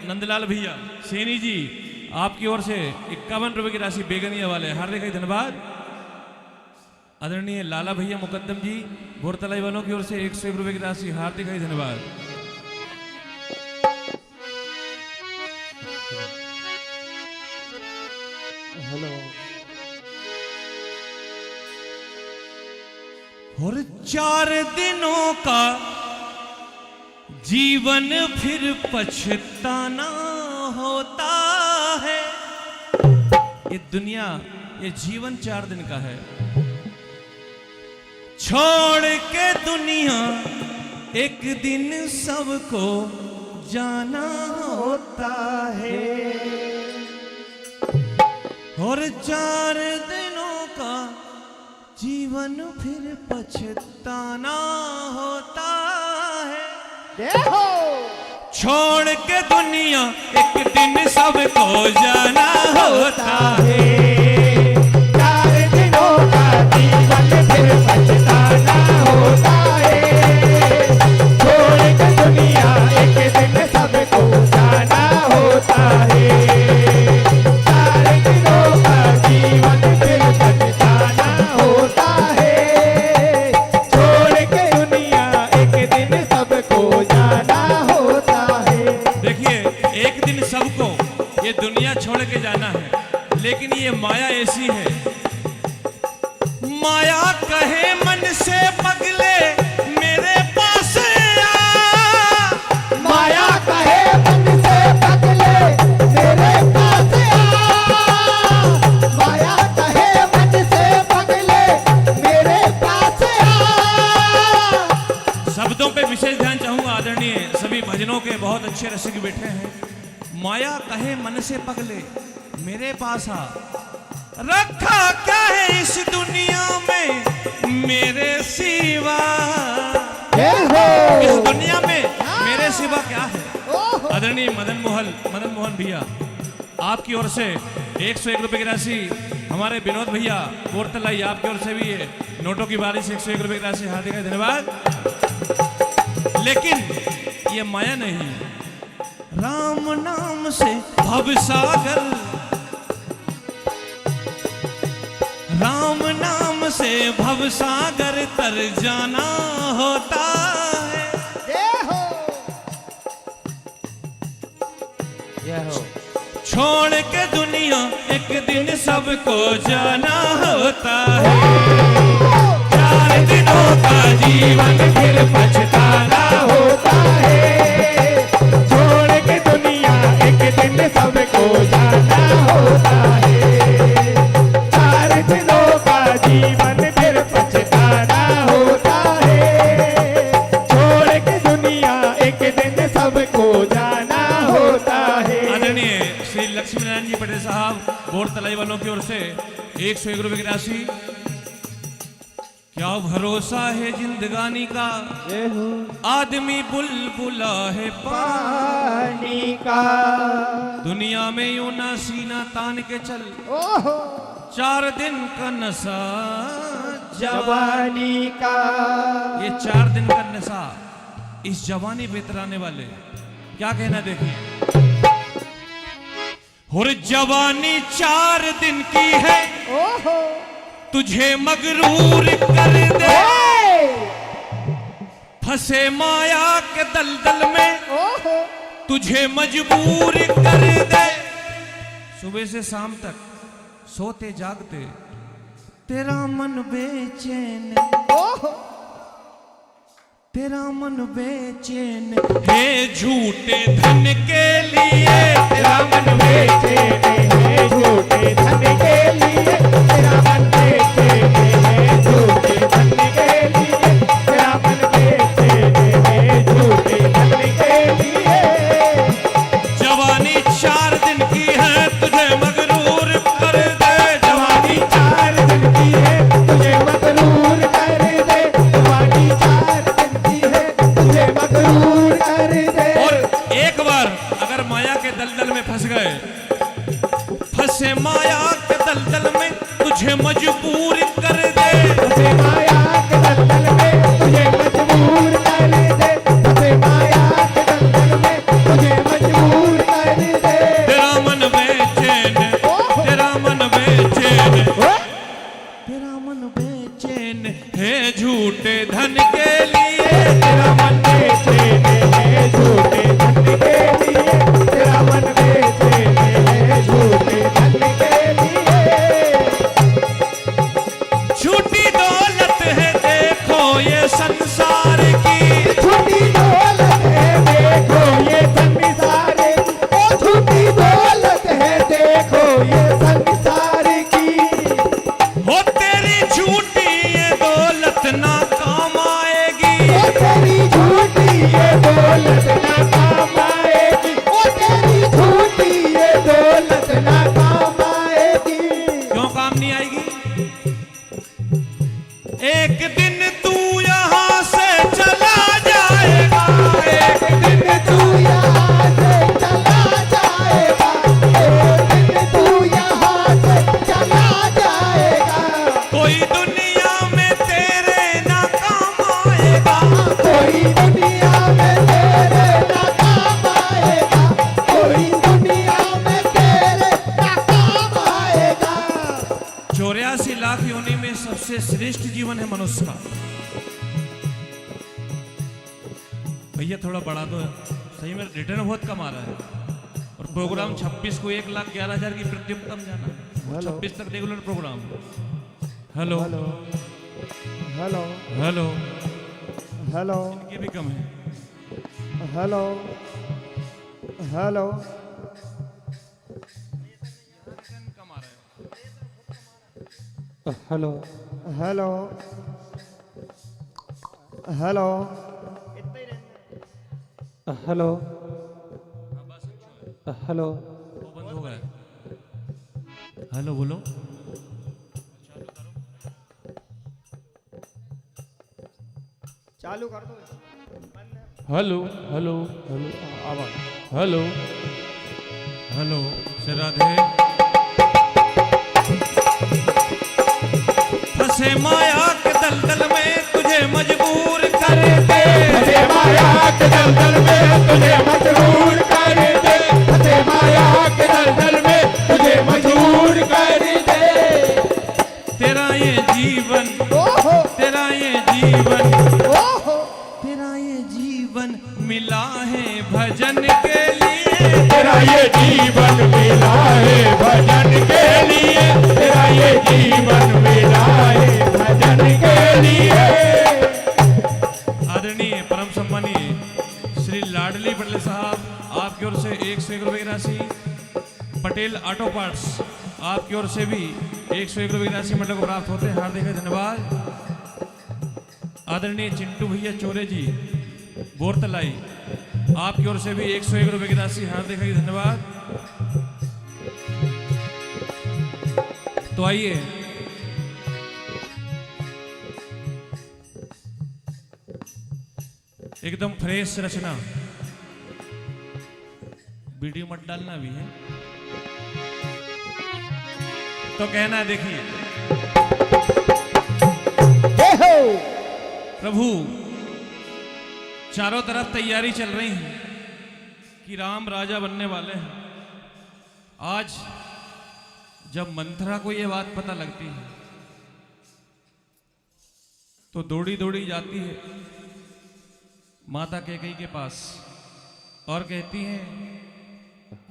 नंदलाल भैया सैनी जी आपकी ओर से 51 रुपए की राशि बेगनिया वाले, हार्दिक धन्यवाद। आदरणीय लाला भैया मुकद्दम जी बोरतलाई वालों की ओर से 101 रुपए की राशि, हार्दिक धन्यवाद। और 4 दिनों का जीवन फिर पछताना होता है। ये दुनिया, ये जीवन 4 दिन का है। छोड़ के दुनिया एक दिन सबको जाना होता है। और 4 दिनों का जीवन फिर पछताना होता है। छोड़ के दुनिया एक दिन सबको जाना होता है। 4 दिनों का जीवन फिर पछताना होता है। छोड़ के दुनिया एक दिन सबको जाना होता है। 4 दिनों का जीवन फिर पछताना होता है। छोड़ के दुनिया एक दिन सबको जाना होता है। देखिए, एक दिन सबको ये दुनिया छोड़ के जाना है, लेकिन ये माया ऐसी है। माया कहे मन से पगले मेरे पास आ, माया कहे मन से पगले मेरे पास आ, माया कहे मन से पगले मेरे पास आ। शब्दों पे विशेष ध्यान चाहूंगा। आदरणीय सभी भजनों के बहुत अच्छे रसिक बैठे हैं। माया कहे मन से पगले मेरे पास आ, रखा क्या है इस दुनिया में मेरे सिवा। इस दुनिया में मेरे सिवा क्या है। आदरणीय मदन मोहन भैया आपकी ओर से 101 रुपए की राशि, हमारे विनोद भैया बोरतलाई आपकी ओर से भी ये नोटों की बारिश 101 रुपए की राशि, हार्दिक धन्यवाद। लेकिन ये माया नहीं, राम नाम से भवसागर, राम नाम से भवसागर तर जाना होता है। छोड़ के दुनिया एक दिन सबको जाना होता है। दिनों का जीवन फिर पछताना होता है। छोड़ के दुनिया एक दिन सबको जाना होता है। 4 दिनों का जीवन फिर पछताना होता है। छोड़ के दुनिया एक दिन सबको जाना होता है। आदरणीय श्री लक्ष्मी नारायण जी पटेल साहब बोर्ड तलाई वालों की ओर से 101 रुपए की राशि। क्या भरोसा है जिंदगानी का, आदमी बुलबुला है पानी का। दुनिया में यूं ना सीना तान के चल, 4 दिन का नशा जवानी का। ये 4 दिन का नशा इस जवानी बेतराने वाले क्या कहना देखिए। और जवानी 4 दिन की है, तुझे मगरूर कर दे। फंसे माया के दलदल में तुझे मजबूर कर दे। सुबह से शाम तक सोते जागते तेरा मन बेचैन, तेरा मन बेचैन है झूठे धन के लिए। तेरा मन बेचैन है झूठे धन के लिए। तेरा मन बेचैन है झूठे धन के लिए। तेरा मन बेचैन है झूठे धन के लिए। जवानी 4 दिन की है, तुझे मगरूर कर दे। जवानी 4 दिन की है, तुझे मगरूर कर दे। जवानी 4 दिन की है, तुझे मगरूर कर दे। और एक बार अगर माया के दलदल में फंस गए, फंसे माया के दलदल में तुझे मजबूर कर दे। फंसे माया के दलदल में तुझे मजबूर कर दे। फंसे माया के दलदल में तुझे मजबूर कर दे। तेरा मन बेचैन, तेरा मन बेचैन, तेरा मन बेचैन है झूठे धन के लिए। तेरा मन बेचैन है झूठे धन के लिए। तेरा मन बेचैन है झूठे धन के लिए। झूठी दौलत है देखो ये संसार की। झूठी दौलत है देखो ये संसार की। ओ झूठी दौलत है देखो ये संसार की। हो तेरी झूठी ये दौलत ना काम आएगी। ओ तेरी झूठी ये दौलत ना काम आएगी। ओ तेरी झूठी ये दौलत ना काम आएगी। क्यों काम नहीं आएगी? एक दिन तू यहाँ से चला जाएगा। एक दिन तू यहाँ से चला जाएगा। एक दिन तू यहाँ से चला जाएगा। कोई दुनिया में तेरे ना काम आएगा। कोई दुनिया में तेरे ना काम आएगा। कोई दुनिया में तेरे ना काम आएगा। 84 लाख योनि में सबसे श्रेष्ठ जीवन है मनुष्य का। भैया थोड़ा बढ़ा दो, सही में रिटर्न बहुत कम आ रहा है। और प्रोग्राम 26 को 1,11,000 की प्रत्युत्तम जाना है। 26 तक regular programme. Hello hello hello hello, hello ये भी कम है। हेलो हेलो कम आ रहा है। Hello hello hello hello hello. वो बंद हो गया। हेलो बोलो। चालू कर दो। हेलो हेलो हेलो आवाज। Hello hello Shri Radhe. फंसे माया के दलदल में तुझे मजबूर कर दे। फंसे माया के दलदल में तुझे मजबूर कर दे। फंसे माया के दलदल में तुझे मजबूर कर दे। तेरा ये जीवन, तेरा ये जीवन, तेरा ये जीवन मिला है भजन के लिए। तेरा ये जीवन मिला है भजन के लिए। तेरा ये जीवन मिला है भजन के लिए। आदरणीय परम सम्मानीय श्री लाडली पटेल साहब आपकी ओर से 101 रुपए की राशि, पटेल ऑटो पार्ट्स आपकी ओर से भी 101 रुपए की राशि मंडल को प्राप्त होते हैं, हार्दिक धन्यवाद। आदरणीय चिंटू भैया चोरे जी बोरतलाई आपकी ओर से भी 101 रुपए की राशि, हार्दिक धन्यवाद। तो आइए एकदम फ्रेश रचना, वीडियो मत डालना भी है तो कहना, देखिए प्रभु चारों तरफ तैयारी चल रही है कि राम राजा बनने वाले हैं। आज जब मंथरा को यह बात पता लगती है तो दौड़ी दौड़ी जाती है माता कैकेयी के पास और कहती है,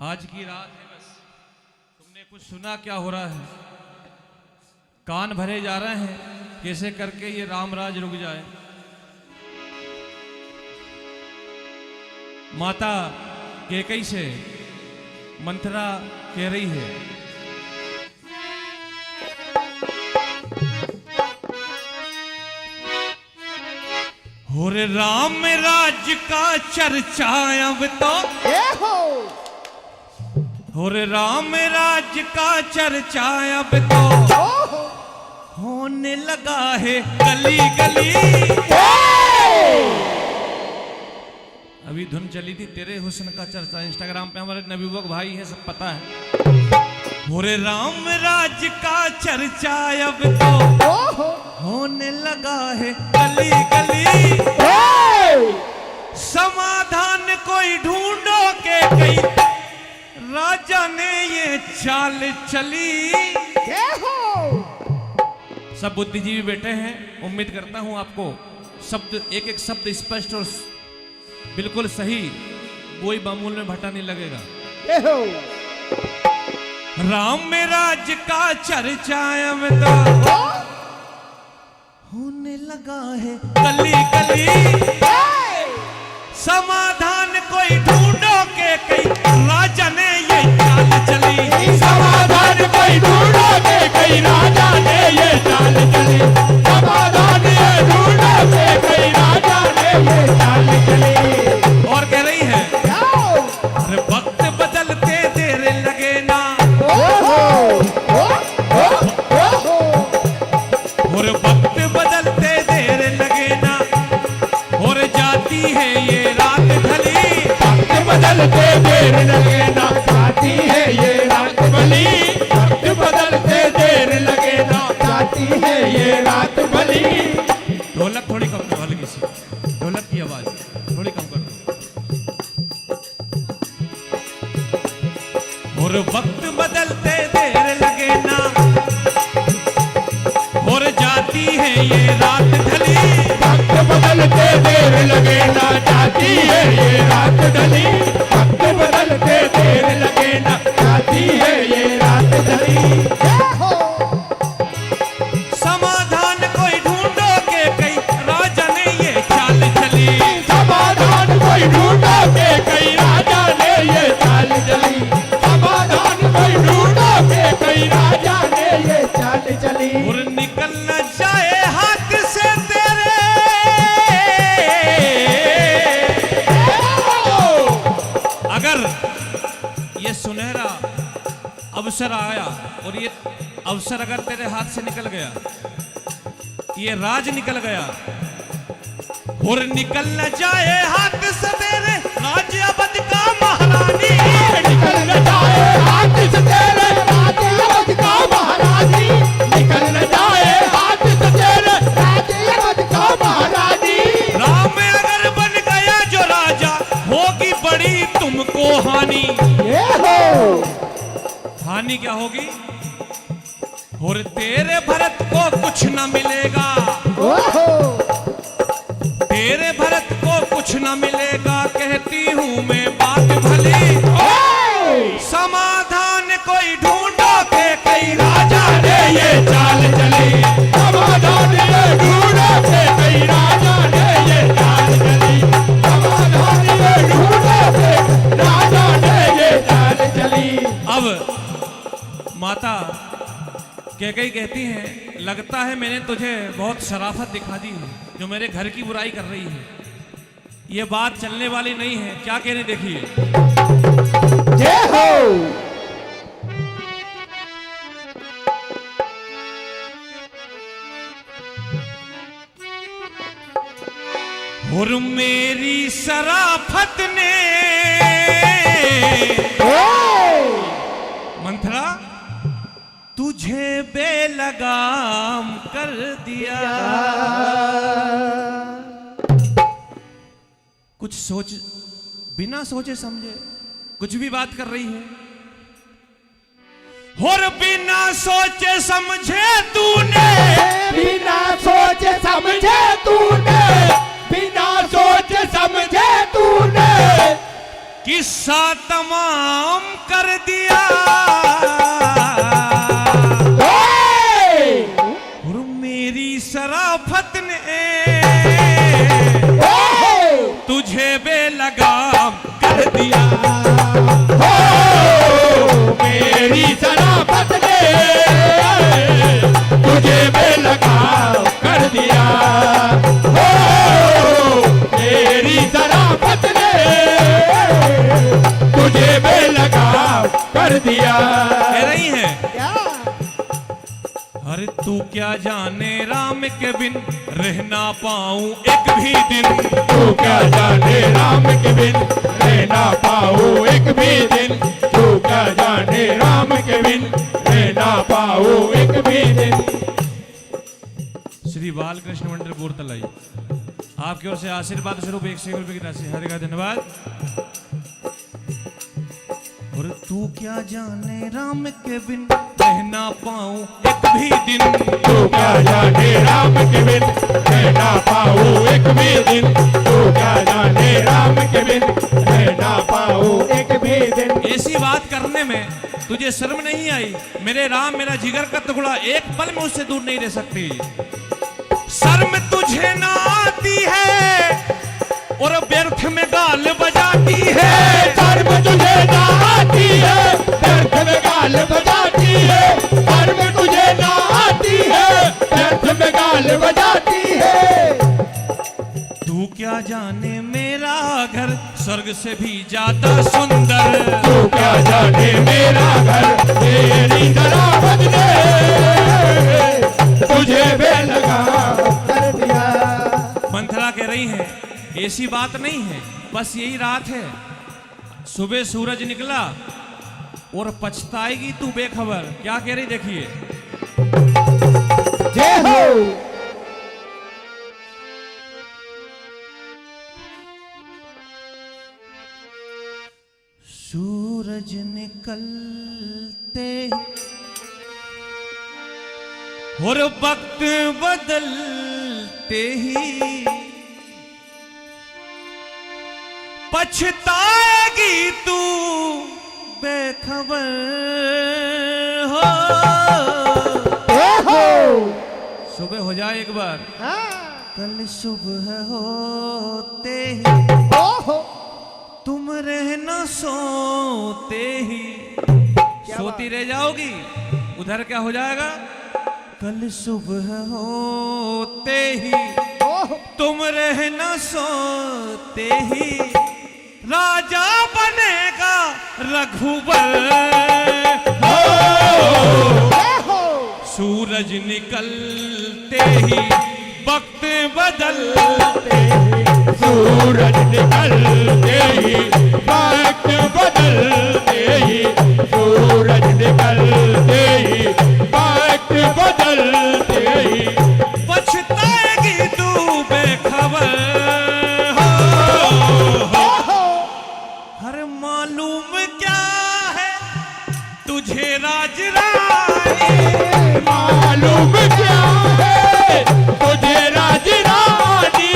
आज की रात है, बस तुमने कुछ सुना क्या हो रहा है? कान भरे जा रहे हैं, कैसे करके ये रामराज रुक जाए। माता कैकेयी से मंथरा कह रही है, और राम राज का चर्चा अब तो, और राम राज का चर्चा अब तो होने लगा है गली गली। अभी धुन चली थी तेरे हुस्न का चर्चा, इंस्टाग्राम पे हमारे नवयुवक भाई हैं, सब पता है। और राम राज का चर्चा अब तो होने लगा है गली गली। समाधान कोई ढूंढो के कई राजा ने ये चाल चली। सब बुद्धिजीवी बैठे हैं, उम्मीद करता हूं आपको शब्द एक एक शब्द स्पष्ट और बिल्कुल सही, कोई मामूल में भट्टा नहीं लगेगा। राम राज का चर्चा अब तो होने लगा है गली गली। समाधान कोई ढूंढो के कई राजा ने ये चाल चली। समाधान कोई ढूंढो के कई राजा ने ये चाल चली। समाधान ये ढूंढो के कई राजा ने ये चाल चली। और कह रही है, अरे वक्त बदलते देर लगे ना, और वक्त बदलते देर लगे ना, और जाती है ये रात ढली। वक्त बदलते देर लगे ना, जाती है ये रात भली। वक्त बदलते देर लगे ना, जाती है ये रात भली। ढोलक थोड़ी कम करो, हल्की सी ढोलक की आवाज थोड़ी कम कर दो। और वक्त बदलते देर लगे ना, और जाती है ये रात ढली। वक्त बदलते देर लगे ना, जाती है ये रात ढली। वक्त बदलते देर लगे ना, जाती है ये रात ढली। समाधान कोई ढूंढो के कई राजा ने ये चाल चली। समाधान कोई ढूंढो के कई राजा ने ये चाल चली। समाधान कोई ढूंढो के कई राजा ने ये चाल चली। और निकल न जाए हाथ से तेरे, अगर ये सुनहरा अवसर आया और ये अवसर अगर तेरे हाथ से निकल गया, ये राज निकल गया, और निकल न जाए हाथ से तेरे राज अवध का महारानी। निकल न जाए हाथ से तेरे राज अवध का महारानी। निकल न जाए हाथ से तेरे राज अवध का महारानी। राम अगर बन गया जो राजा, होगी बड़ी तुमको हानि। ये हो हानि क्या होगी? और तेरे भरत को कुछ न मिलेगा। ओहो तेरे भरत को कुछ न मिलेगा, कहती हूँ मैं बात भली। समाधान कोई ढूंढो के कई राजा राजा ने ये चाल चली। समाधान ये ढूंढो माता कैकेयी कहती हैं, लगता है मैंने तुझे बहुत शराफत दिखा दी है, जो मेरे घर की बुराई कर रही है। ये बात चलने वाली नहीं है, क्या कहने देखिए। जय हो। और मेरी शराफत ने मंथरा तुझे बेलगाम कर दिया। कुछ सोच, बिना सोचे समझे कुछ भी बात कर रही है, और बिना सोचे समझे तूने, बिना सोच समझे तूने, बिना सोच समझे तूने किस्सा तमाम कर दिया। और मेरी शराफत ने तुझे बेलगाम कर दिया। मेरी शराफत ने तुझे बेलगाम कर दिया। मेरी शराफत ने तुझे बेलगाम कर दिया। कह रही है अरे तू क्या जाने राम के बिन रह ना पाऊं एक भी दिन। तू क्या जाने राम के बिन रह ना पाऊं एक भी दिन। तू क्या जाने राम के बिन रह ना पाऊं एक भी दिन। श्री बालकृष्ण मंडल बोरतलाई आपकी ओर से आशीर्वाद स्वरूप 101 रुपए की राशि, हरे का धन्यवाद। और तू क्या जाने राम के बिन रह ना पाऊं एक भी दिन। तू क्या जाने राम के बिन रह ना पाऊं एक भी दिन। तू क्या जाने राम के बिन रह ना पाऊं एक भी दिन। ऐसी बात करने में तुझे शर्म नहीं आई? मेरे राम मेरा जिगर का टुकड़ा, एक पल में उससे दूर नहीं रह सकती। शर्म तुझे ना आती है और व्यर्थ में गाल बजाती है। शर्म तुझे ना आती है, व्यर्थ में गाल बजाती है। शर्म तुझे ना आती है, व्यर्थ में गाल बजाती है। तू क्या जाने मेरा घर स्वर्ग से भी ज्यादा सुंदर। तू क्या जाने मेरा घर तेरी शराफत ने तुझे बेलगाम कर दिया। मंथरा कह रही है ऐसी बात नहीं है, बस यही रात है। सुबह सूरज निकला और पछताएगी तू बेखबर। क्या कह रही देखिए। जय हो। सूरज निकलते और वक्त बदलते ही पछताएगी तू बेखबर हो। सुबह हो जाए एक बार, कल सुबह होते ही तुम रहना सोते ही सोती रह जाओगी। उधर क्या हो जाएगा? कल सुबह होते ही तुम रहना सोते ही राजा बनेगा रघुबर। सूरज निकलते ही वक्त बदलते ही। सूरज निकलते ही वक्त बदलते ही। सूरज निकलते ही वक्त बदलते ही पछताएगी तू बेखबर हो। हर मालूम क्या है तुझे राज रानी। मालूम क्या है तुझे राज रानी।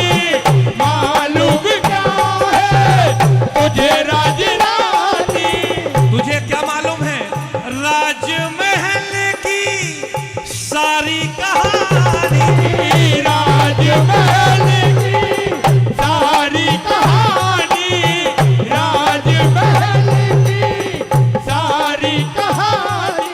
मालूम क्या है तुझे राज रानी। तुझे क्या मालूम है राजमहल की सारी कहानी। राजमहल की सारी कहानी। राजमहल की सारी कहानी।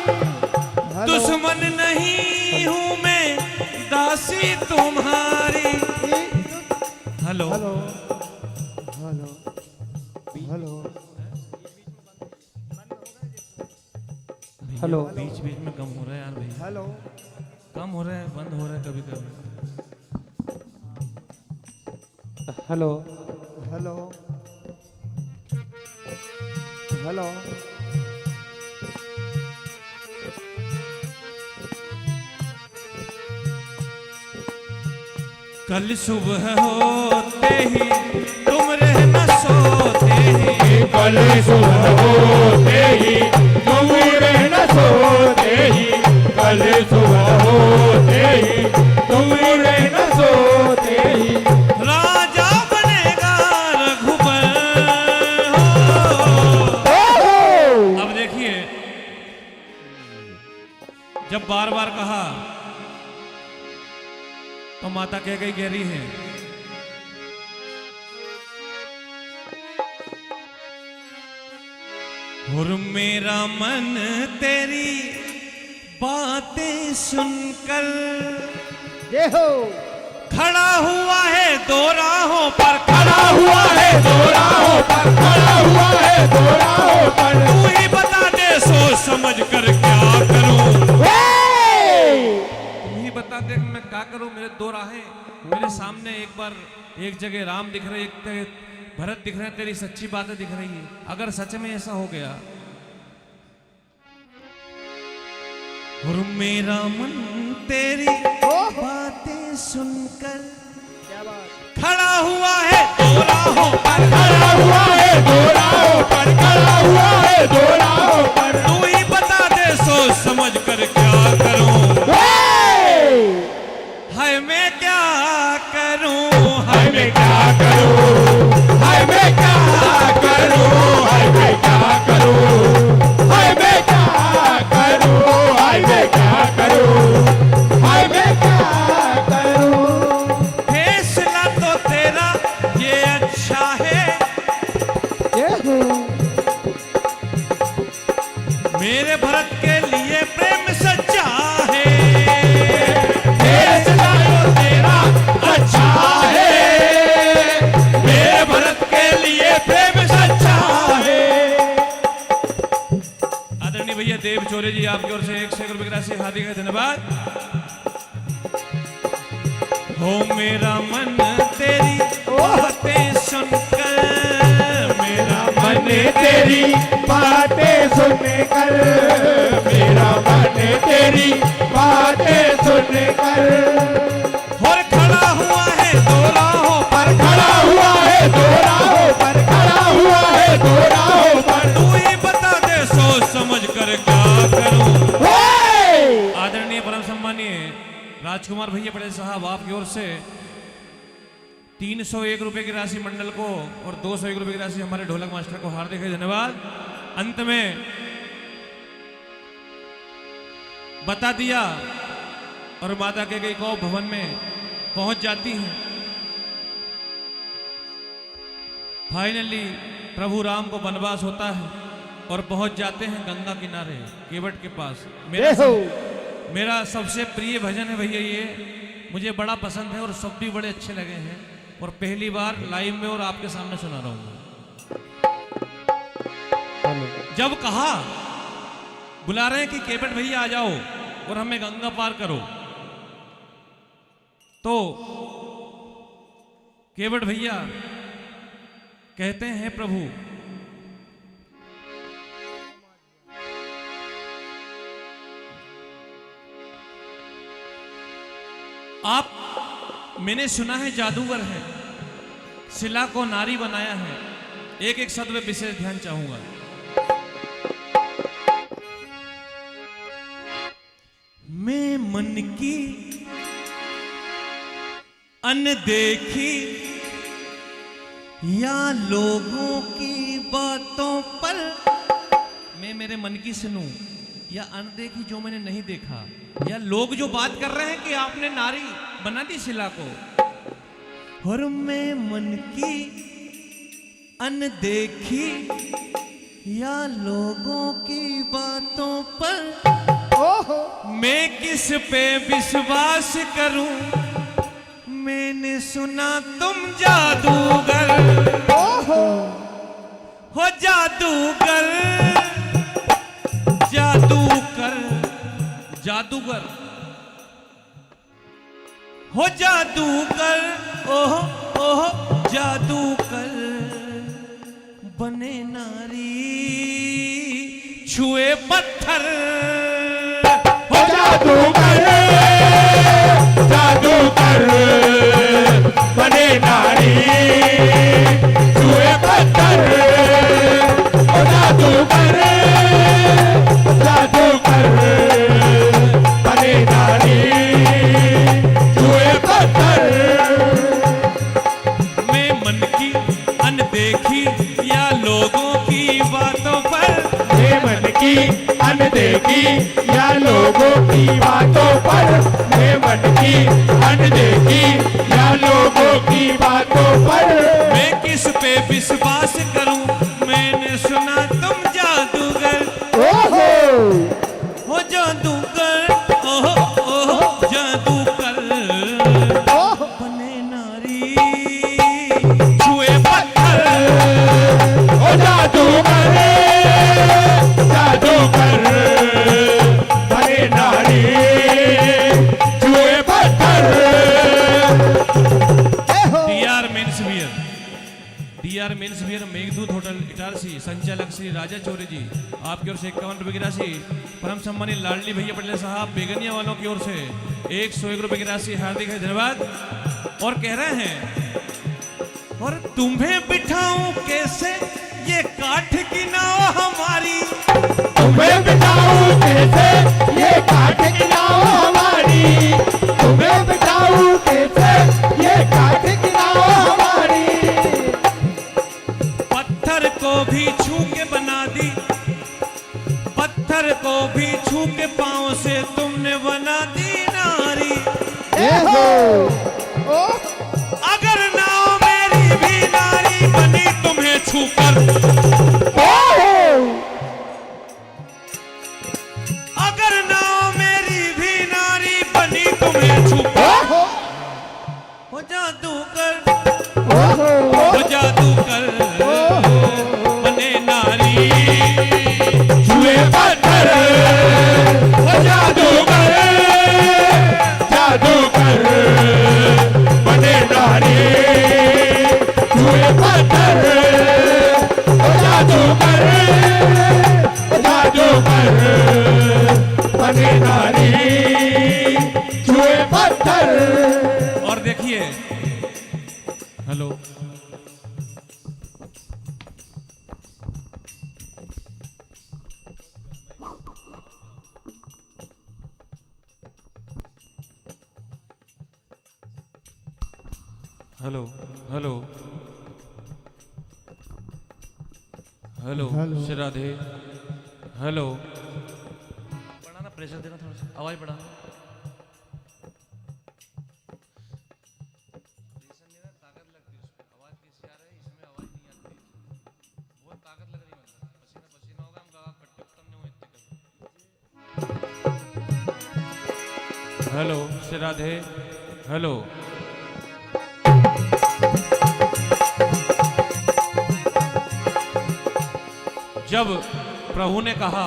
हेलो हेलो बीच बीच में कम हो रहा है यार भैया, हेलो कम हो रहा है, बंद हो रहा है कभी कभी। हेलो हेलो हेलो कल सुबह होते ही तुम रहना सोते ही, कल सुबह होते ही तुम रहना सोते ही, कल सुबह होते ही तुम रहना सोते ही, राजा बनेगा रघुबर हो। अब देखिए, जब बार बार कहा तो माता कह गई कह रही है, और मेरा मन तेरी बातें सुनकर खड़ा हुआ है दो राहों पर, खड़ा हुआ है दो राहों पर, खड़ा हुआ है दो राहों पर, तू ही बता दे सोच समझ कर क्या करूं, तू ही बता दे मैं क्या करूं। मेरे दो राहें मेरे सामने, एक बार एक जगह राम दिख रहे, एक जगह भरत दिख रहे हैं, तेरी सच्ची बातें दिख रही है। अगर सच में ऐसा हो गया, और मेरा मन तेरी बातें सुनकर खड़ा हुआ है दो राहों पर, खड़ा हुआ है दो राहों पर, खड़ा हुआ है दो राहों पर, तू ही बता दे सोच समझ कर क्या करूं, हाय मैं क्या करूं, हाय मैं क्या करूं, हाय मैं क्या करूं, हाय मैं क्या करूं, हाय मैं क्या करूं, हाय मैं क्या करूं, हाय मैं क्या करूं, फैसला तो तेरा ये अच्छा है, मेरे भरत के लिए प्रेम सच्चा है, फैसला तो तेरा अच्छा है, मेरे भरत के लिए प्रेम सच्चा है। आदरणीय भैया देव चोरे जी आपकी ओर से 100 रुपए की राशि हार्दिक धन्यवाद। हो मेरा मन तेरी बातें सुनकर, मेरा मन तेरी बातें सुनकर, मेरा मन तेरी बातें सुनकर, और खड़ा हुआ है दो राहों पर, खड़ा हुआ है दो राहों पर, खड़ा हुआ है दो राहों पर, तू ही बता दे सोच समझ कर क्या करूं। आदरणीय परम सम्मानीय राजकुमार भैया पटेल साहब आपकी ओर से 301 रुपए की राशि मंडल को और 201 रुपए की राशि हमारे ढोलक मास्टर को हार्दिक धन्यवाद। अंत में बता दिया और माता के गई गौ भवन में पहुंच जाती हैं। फाइनली प्रभु राम को वनवास होता है और पहुंच जाते हैं गंगा किनारे केवट के पास। मेरा सबसे प्रिय भजन है भैया ये, मुझे बड़ा पसंद है और सब भी बड़े अच्छे लगे हैं और पहली बार लाइव में और आपके सामने सुना रहा हूं। जब कहा बुला रहे हैं कि केवट भैया आ जाओ और हमें गंगा पार करो, तो केवट भैया कहते हैं प्रभु आप, मैंने सुना है जादूगर है, शिला को नारी बनाया है। एक एक शब्द में विशेष ध्यान चाहूंगा। मैं मन की अनदेखी या लोगों की बातों पर, मैं मेरे मन की सुनूं या अनदेखी जो मैंने नहीं देखा, या लोग जो बात कर रहे हैं कि आपने नारी बना दी शिला को, और मैं मन की अनदेखी या लोगों की बातों पर मैं किस पे विश्वास करूं, मैंने सुना तुम जादूगर, हो जादूगर जादूगर जादूगर हो जादूगर ओह ओह जादूगर बने नारी छुए पत्थर हो जादूगर जादूगर बने नारी छुए पत्थर ओ जादूगर जादूगर बने नारी छुए पत्थर मैं मन की अनदेखी या लोगों की बातों पर ये मन की अनदेखी या लोगों की बातों पर ये मन की अनदेखी या लोगों की बातों पर मैं किस पे विश्वास करूं मैंने सुना तुम जादूगर ओहो हो जादूगर ओहो ओहो जादूगर बने नारी छुए पत्थर ओ जादूगर जादूगर बने नारी छुए पत्थर DR men's wear Meghdoot hotel Itarsi संचालक श्री राजा चौरे जी आपकी ओर से 51 रुपए की राशि परम सम्मानित लाडली भैया पटेल साहब बेगनिया वालों की ओर से 101 रुपए की राशि हार्दिक धन्यवाद। और कह रहे हैं और तुम्हें बिठाऊं कैसे ये काठ की नाव हमारी तुम्हें बिठाऊं कैसे ये काठ की नाव हमारी तुम्हें बिठाऊं कैसे ये काठ की नाव हमारी पत्थर को भी छू के बना दी पत्थर को भी छू के पांव से तुमने बना दी नारी अगर नाव मेरी भी नारी बनी तुम्हें छूकर अगर नाव मेरी भी नारी बनी तुम्हें छूकर हो जादूगर हो जादूगर बने नारी छुए पत्थर ओ जादूगर जादूगर बने नारी छुए पत्थर ओ जादूगर जादूगर बने नारी छुए पत्थर। और देखिए hello hello hello hello Shri Radhe hello बढ़ाना प्रेशर देना थोड़ा सा आवाज बढ़ाना ताकत लगती है उसमें आवाज किसी आ रही है इसमें आवाज नहीं आती बहुत ताकत लग रही है मतलब पसीना पसीना होगा हम गावा पट्टी उत्तम नहीं हुए हेलो श्री राधे हेलो जब प्रभु ने कहा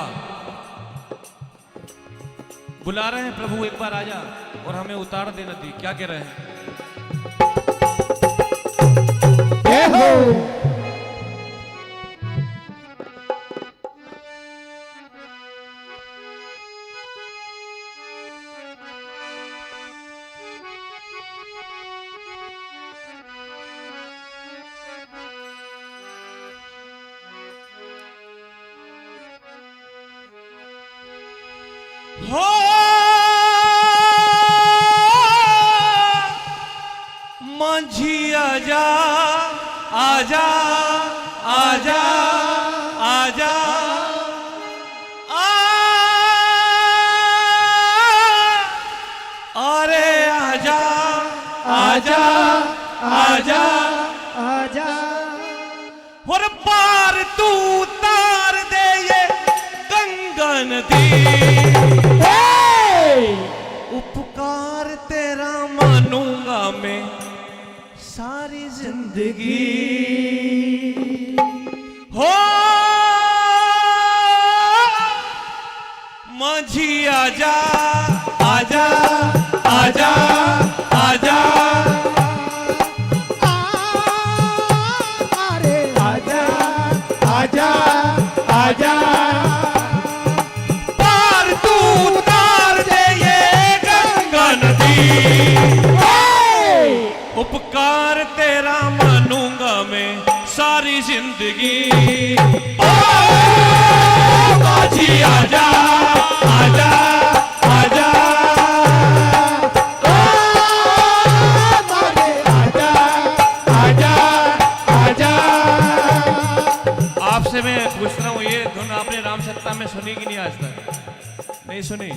बुला रहे हैं प्रभु एक बार आजा और हमें उतार दे नदी क्या कह रहे हैं हो मांझी आजा आजा आजा आजा अरे आजा आजा आजा आजा और पार तू तार दे ये गंगा नदी उपकार तेरा मानूंगा मैं सारी जिंदगी हो आजा आजा आजा आजा अरे आजा आजा आजा पार तू उतार दे ये गंगा नदी उपकार तेरा मानूंगा मैं सारी जिंदगी ओ माझी आजा आजा आजा मारे आजा आजा आजा आपसे मैं पूछ रहा हूँ ये धुन आपने राम सत्ता में सुनी कि नहीं आज तक? नहीं सुनी?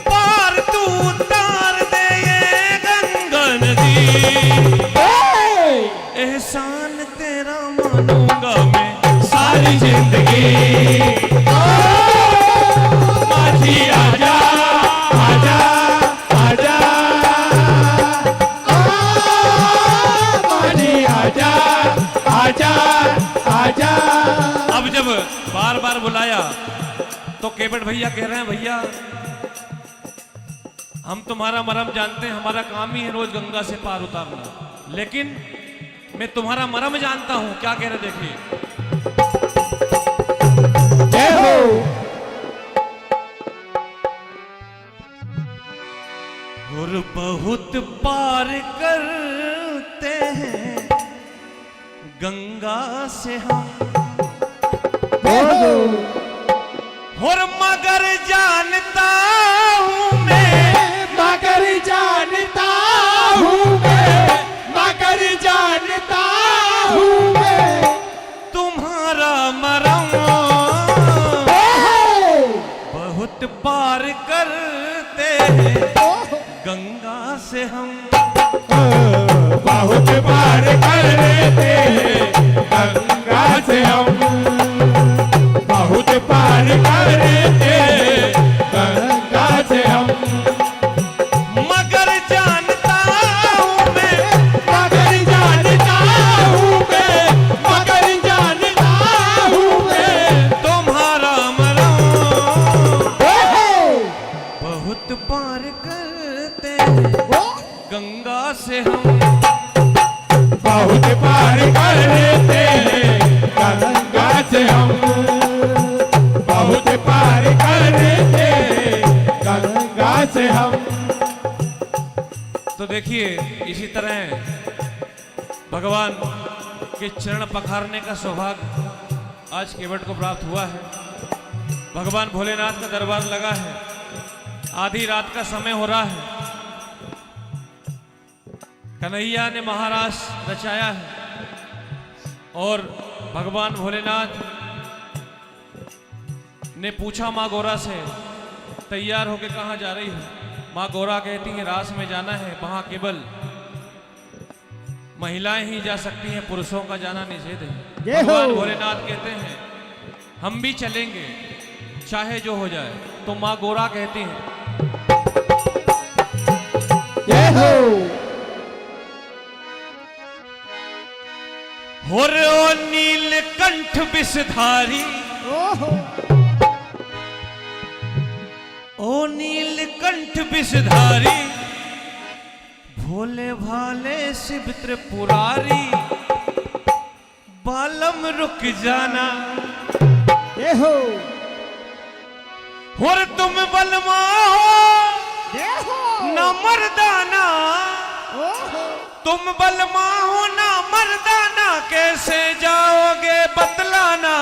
पार तू उतार दे ये गंगा नदी एहसान तेरा मानूंगा मैं सारी जिंदगी ओ माझी आजा आजा आजा मारे आजा आजा आजा अब जब बार बार बुलाया तो केवट भैया कह रहे हैं भैया हम तुम्हारा मरम जानते हैं, हमारा काम ही है रोज गंगा से पार उतारना, लेकिन मैं तुम्हारा मरम जानता हूं। क्या कह रहे देखिए। जय हो और बहुत पार करते हैं गंगा से हम और मगर जानता हूं मैं मगर जानता हूँ मैं मगर जानता हूँ मैं तुम्हारा मरम बहुत पार करते हैं गंगा से हम बहुत पार करते हैं गंगा से हम बहुत पार करते हैं गंगा से हम मगर जानता हूं मैं मगर जानता हूँ मैं मगर जानता हूँ मैं तुम्हारा मरम बहुत पार करते हैं गंगा से हम बहुत पार करते हैं गंगा से हम बहुत पार करते हैं गंगा से हम तो देखिए इसी तरह भगवान के चरण पखारने का सौभाग्य आज केवट को प्राप्त हुआ है। भगवान भोलेनाथ का दरबार लगा है, आधी रात का समय हो रहा है, कन्हैया ने महारास रचाया है और भगवान भोलेनाथ ने पूछा माँ गौरा से तैयार होके कहाँ जा रही हो? माँ गौरा कहती है रास में जाना है, वहां केवल महिलाएं ही जा सकती हैं, पुरुषों का जाना निषेध है। भगवान भोलेनाथ कहते हैं हम भी चलेंगे चाहे जो हो जाए। तो माँ गौरा कहती हैं जय हो हो रे ओ नीलकंठ विषधारी ओ नीलकंठ विषधारी भोले भाले शिव त्रिपुरारी बालम रुक जाना जय हो और तुम बलमा हो न मर्दाना तुम बलमा हो ना मर्दाना कैसे जाओगे बतलाना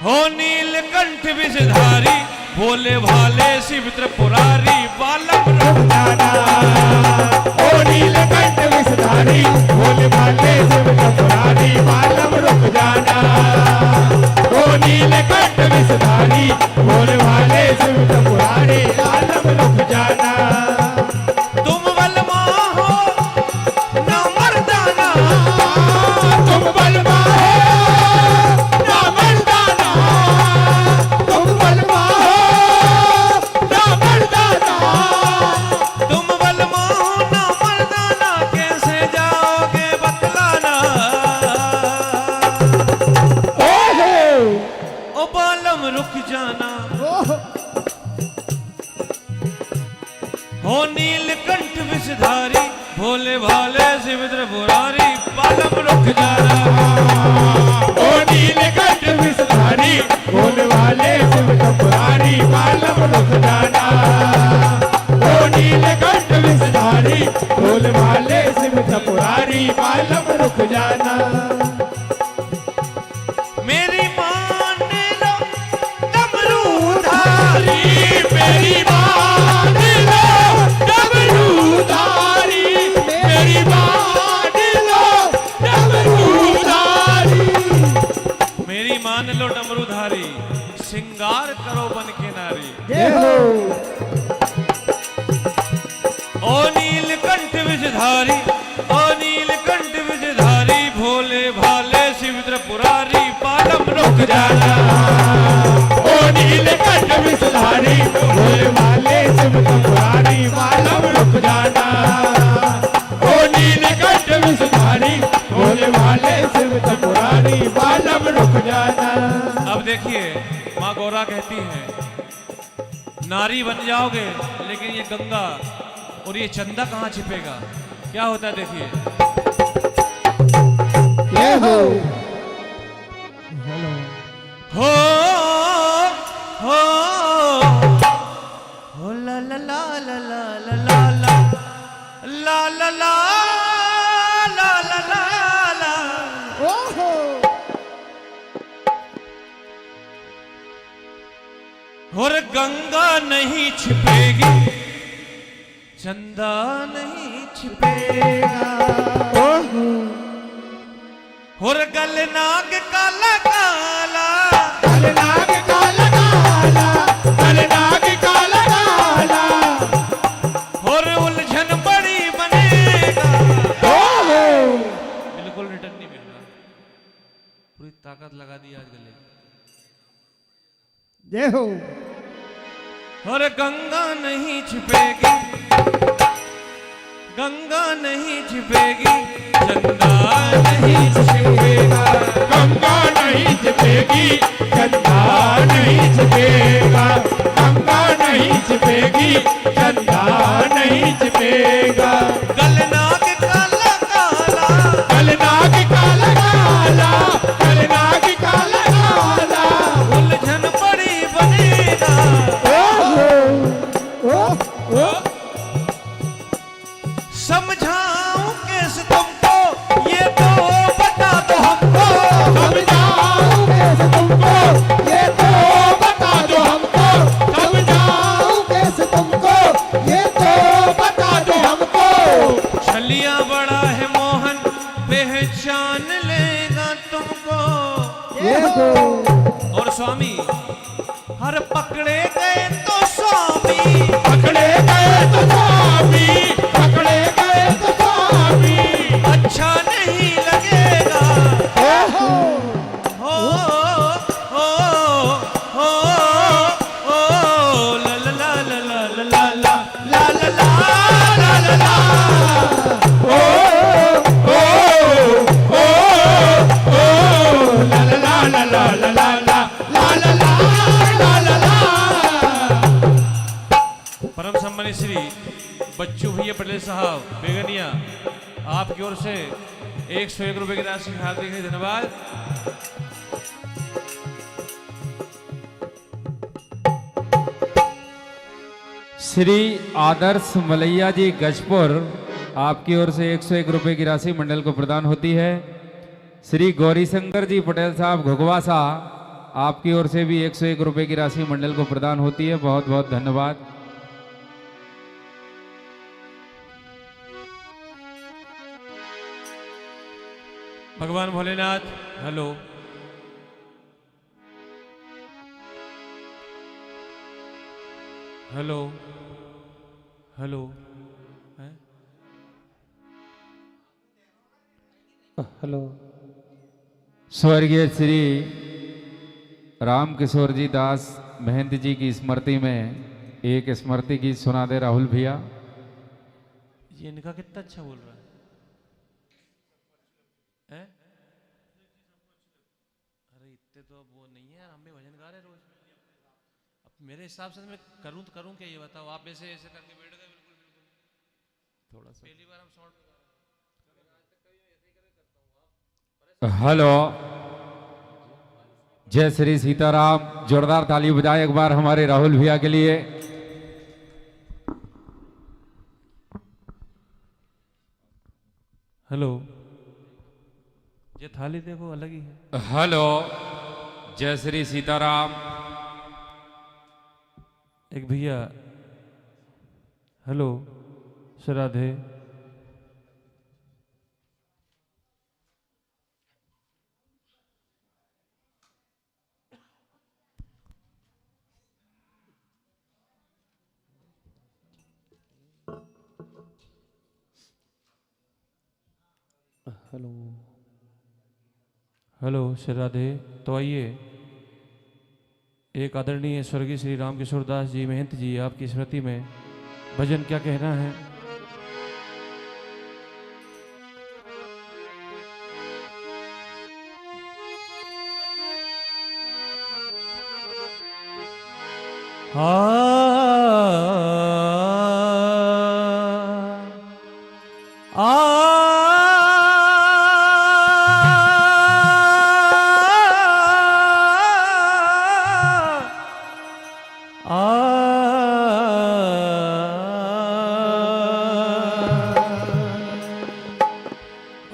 हो नीलकंठ विषधारी भोले भाले शिव त्रिपुरारी बालम रुक जाना ओ नीलकंठ विषधारी भोले भाले शिव त्रिपुरारी बालम रुक जाना ओ नीलकंठ विषधारी भोले भाले शिव त्रिपुरारी बालम रुक जाना तुम बलमा हो न मर्दाना तुम बलवा हो ना मर्दाना तुम बलवा हो ना पालम रुक जाना हो नीलकंठ विषधारी भोले भाले शिविद्र पुरारी पालम रुक जाना ओ नीलकंठ विषधारी भोले वाले शिविद्र पुरारी पालम रुक जाना ओ नीलकंठ विषधारी भोले वाले शिविद्र पुरारी पालम रुक जाना मेरी मान लो डमरूधारी मेरी मान लो डमरूधारी मेरी मान लो डमरूधारी मेरी मान लो डमरूधारी श्रृंगार करो बन के नारी ओ नीलकंठ विषधारी ओ नीलकंठ विषधारी भोले भाले शिविद्र पुरारी पालम रुक जाना ओ नीलकंठ विषधारी भोले वाले शिविद्र पुरारी पालम रुक जाना ओ नीलकंठ विषधारी भोले वाले शिविद्र पुरारी पालम रुक जाना। अब देखिए माँ गौरा कहती है नारी बन जाओगे लेकिन ये गंगा और ये चंदा कहाँ छिपेगा क्या होता है देखिए ये हो हो हो हो ला ला ला ला ला ला ला ला ला ला ला ला ला ला और गंगा नहीं छिपेगी चंदा नहीं छिपेगा और गलनाग काला काला गलनाग काला काला गलनाग काला काला और उलझन बड़ी बनेगा बिल्कुल रिटर्न नहीं मिल रहा पूरी ताकत लगा दी आज गले जय हो और गंगा नहीं छिपेगी गंगा नहीं छिपेगी चंदा नहीं छिपेगा गंगा नहीं छिपेगी चंदा नहीं छिपेगा गंगा नहीं छिपेगी चंदा नहीं छिपेगा गलनाग काला काला गलनाग काला काला गलनाग काला काला उलझन बड़ी बनेगा समझाऊं कैसे तुमको ये तो बता दो हमको समझाऊं कैसे तुमको ये तो बता दो हमको समझाऊं कैसे तुमको ये तो बता दो हमको छलिया बड़ा है मोहन पहचान लेगा तुमको और स्वामी हर पकड़े गए तो स्वामी पकड़े गए तो स्वामी पकड़े गए तो स्वामी अच्छा नहीं लगेगा हो हो हो हो ला ला ला ला ला ला ला ला ला ला ला ओ ओ ओ ओ ला ला ला ला ला ला ला ला ला ला ला परम सम्मानित श्री बच्चू भैया पटेल साहब बेगनिया आपकी ओर से 101 रुपए की राशि हार्दिक धन्यवाद। श्री आदर्श मलैया जी गजपुर आपकी ओर से 101 रुपए की राशि मंडल को प्रदान होती है। श्री गौरीशंकर जी पटेल साहब घुगवासा आपकी ओर से भी 101 रुपए की राशि मंडल को प्रदान होती है। बहुत बहुत धन्यवाद। भगवान भोलेनाथ हेलो हेलो हेलो हैं? हेलो। स्वर्गीय श्री राम किशोर जी दास महंत जी की स्मृति में एक स्मृति गीत सुना दे राहुल भैया। ये इनका कितना अच्छा बोल रहा है हैं? अरे इतने तो अब वो नहीं है, हम भी भजन गा रहे रोज। अब मेरे हिसाब से मैं करूं तो करूं क्या, ये बताओ आप। ऐसे ऐसे करके बैठ गए, बिल्कुल बिल्कुल थोड़ा सा। पहली बार हम शॉर्ट में गा रहे हैं, आज तक कभी ऐसे ही करके करता हूं। आप हेलो, जय श्री सीताराम। जोरदार ताली बजाए एक बार हमारे राहुल भैया के लिए। हेलो, ये थाली देखो अलग ही है। हेलो, जय श्री सीताराम। एक भैया, hello, Radhe. Hello hello, Shri Radhe. तो आइए, एक आदरणीय स्वर्गीय श्री रामकिशोर दास जी महंत जी आपकी स्मृति में भजन क्या कहना है।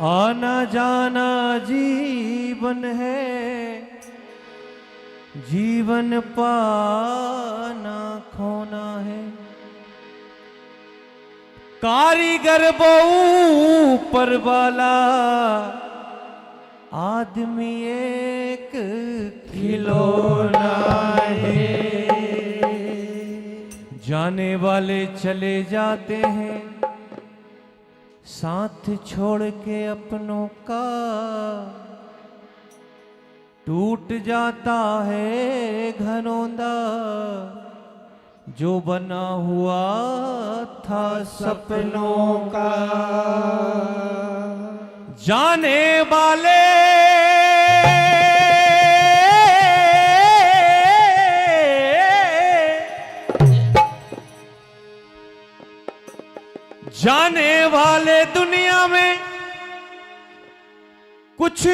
आना जाना जीवन है, जीवन पाना खोना है। कारीगर बहु पर वाला, आदमी एक खिलौना है। जाने वाले चले जाते हैं, साथ छोड़ के अपनों का। टूट जाता है घरौंदा, जो बना हुआ था सपनों का। जाने वाले जाने वाले दुनिया में कुछ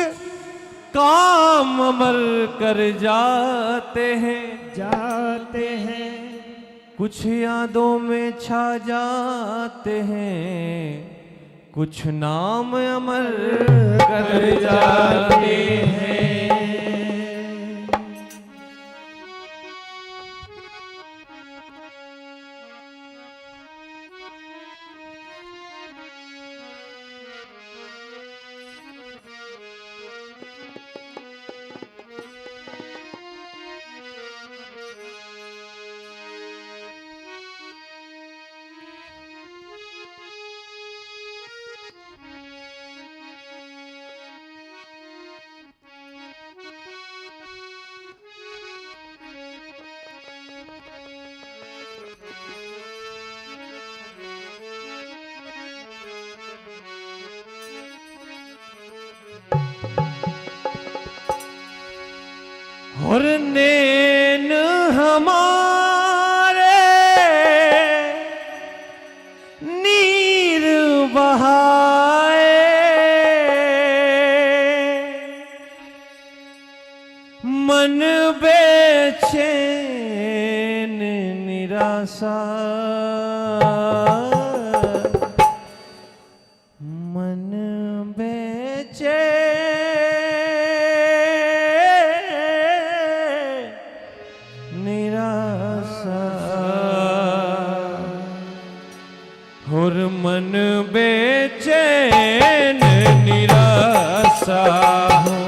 काम अमर कर जाते हैं, कुछ यादों में छा जाते हैं, कुछ नाम अमर कर जाते हैं। और नैन हमारे नीर बहाए, मन बेचैन निराशा, मन बेचैन और मन बेचैन निराशा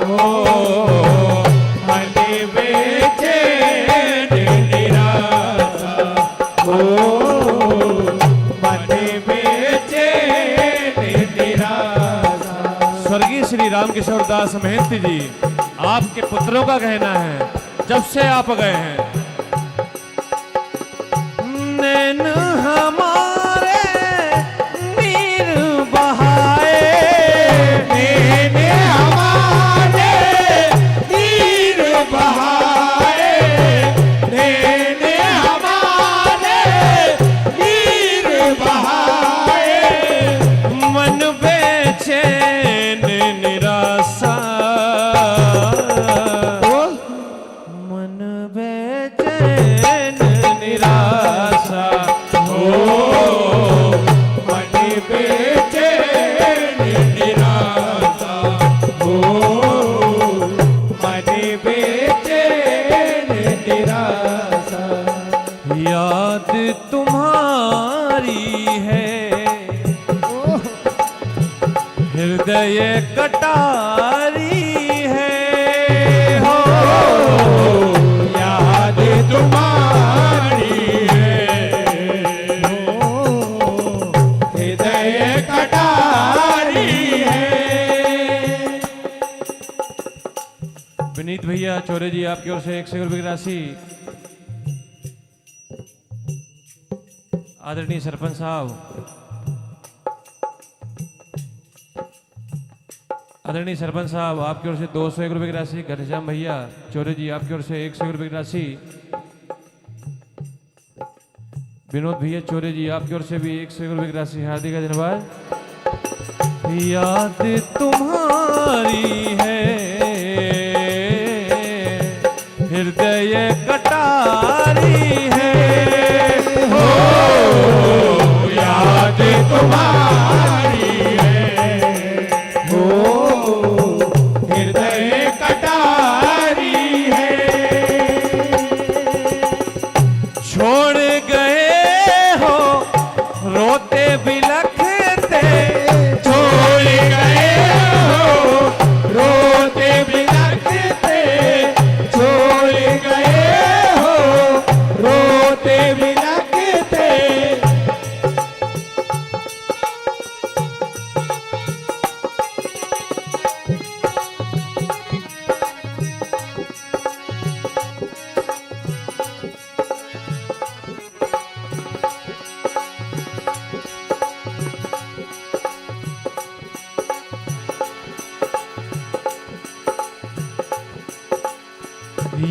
हो, मन बेचैन निराशा हो, मन बेचैन निराशा। स्वर्गीय श्री रामकिशोर दास महंत जी, आपके पुत्रों का कहना है, जब से आप गए हैं नैन हमारे नीर बहाए, नैन हमारे नीर बहाए। कटारी है हो याद तुम्हारी है हो हृदय कटारी है। विनीत भैया चौरे जी आपकी ओर से 100 रुपये की राशि। आदरणीय सरपंच साहब, आदरणीय सरपंच साहब आपकी ओर से 201 रुपये की राशि। घनश्याम भैया चौरे जी आपकी ओर से 100 रुपये की राशि। विनोद भैया चौरे जी आपकी ओर से भी 101 रुपये की राशि। हार्दिक धन्यवाद। याद तुम्हारी है हृदय कटारी है हो याद तुम्हारी है हो हृदय कटारी है। छोड़ गए हो रोते बिलखते छोड़ गए हो रोते बिलखते छोड़ गए हो रोते बिलखते।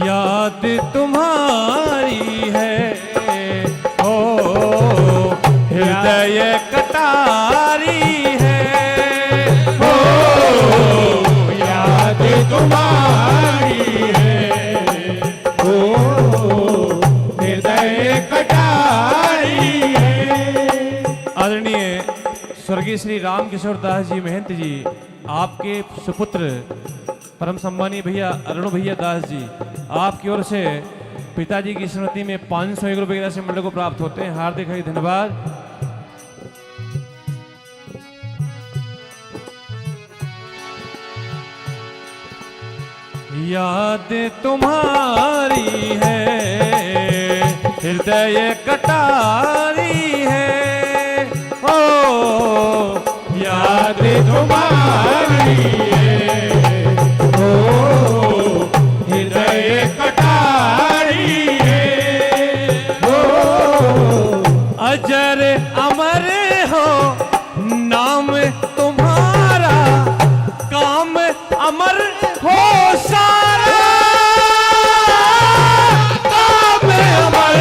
याद तुम्हारी है हो हृदय कटारी है हो याद तुम्हारी है हो हृदय कटारी है। आदरणीय स्वर्गीय श्री राम किशोर दास जी महंत जी आपके सुपुत्र परम सम्मानीय भैया अरुण भैया दास जी आपकी ओर से पिताजी की स्मृति में 501 रुपये की राशि मंडल को प्राप्त होते हैं। हार्दिक धन्यवाद। याद तुम्हारी है हृदय कटारी है ओ याद तुम्हारी है हो हृदय कटारी है हो अजर अमर हो नाम तुम्हारा काम अमर हो सारा काम अमर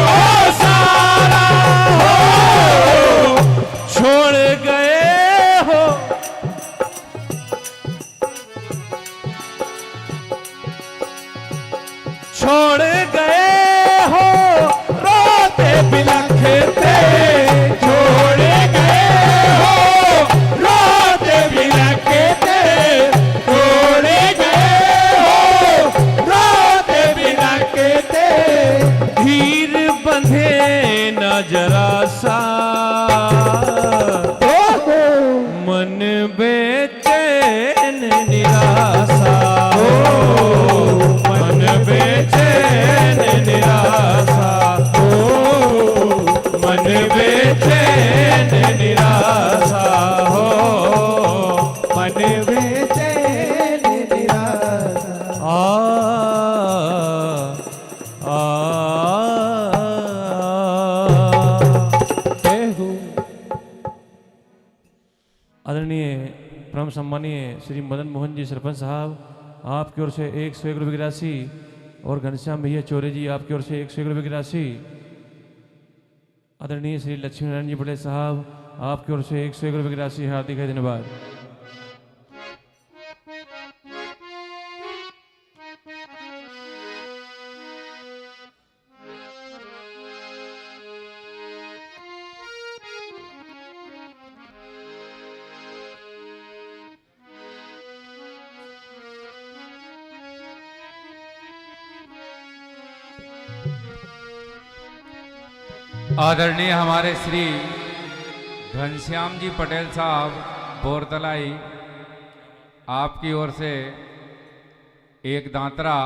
हो सारा हो छोड़ गए हो छोड़ गए हो रोते बिलखते छोड़ गए हो रोते बिलखते छोड़ गए हो रोते बिलखते। धीर बंधे न जरा सा मन बेचैन निराशा मन बेचैन निराशा हो मन बेचैन निराशा हो मन बेचैन निराशा। आदरणीय परम सम्मानीय श्री मदन मोहन जी सरपंच साहब आपकी ओर से 101 रुपये की राशि और घनश्याम भैया चौरे जी आपकी ओर से 101 रुपये की राशि। आदरणीय श्री लक्ष्मी नारायण जी पटेल साहब आपकी ओर से 101 रुपये की राशि। हार्दिक धन्यवाद। आदरणीय हमारे श्री घनश्याम जी पटेल साहब बोरतलाई आपकी ओर से एक दांतरा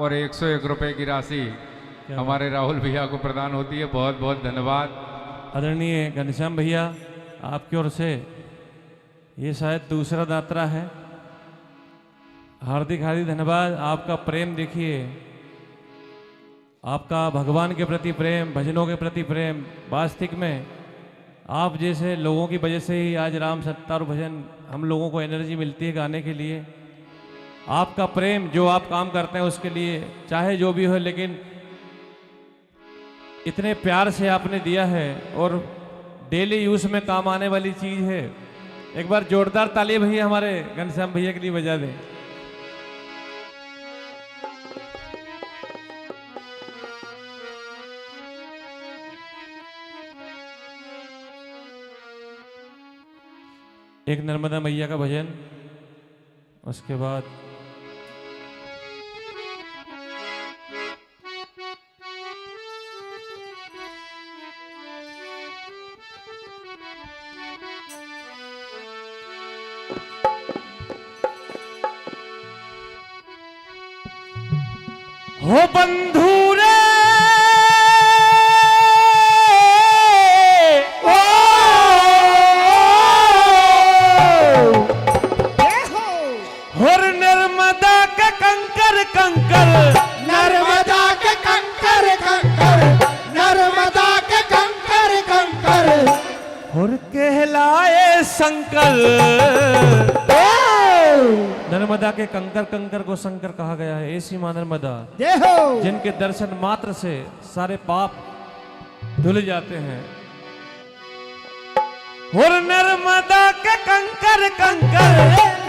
और 101 रुपए की राशि हमारे राहुल भैया को प्रदान होती है। बहुत बहुत धन्यवाद। आदरणीय घनश्याम भैया, आपकी ओर से ये शायद दूसरा दात्रा है। हार्दिक हार्दिक धन्यवाद। आपका प्रेम देखिए, आपका भगवान के प्रति प्रेम, भजनों के प्रति प्रेम, वास्तविक में आप जैसे लोगों की वजह से ही आज राम सत्तार भजन हम लोगों को एनर्जी मिलती है गाने के लिए। आपका प्रेम, जो आप काम करते हैं उसके लिए, चाहे जो भी हो, लेकिन इतने प्यार से आपने दिया है और डेली यूज में काम आने वाली चीज है। एक बार जोरदार ताली भैया हमारे घनश्याम भैया के लिए बजा दें। एक नर्मदा मैया का भजन, उसके बाद हो बंधु रे और नर्मदा के कंकर कंकर, नर्मदा के कंकर कंकर, नर्मदा के कंकर कंकर और कहलाए शंकर। नर्मदा के कंकर कंकर को शंकर कहा गया है। ऐसी मां नर्मदा जिनके दर्शन मात्र से सारे पाप धुल जाते हैं। और नर्मदा के कंकर कंकर,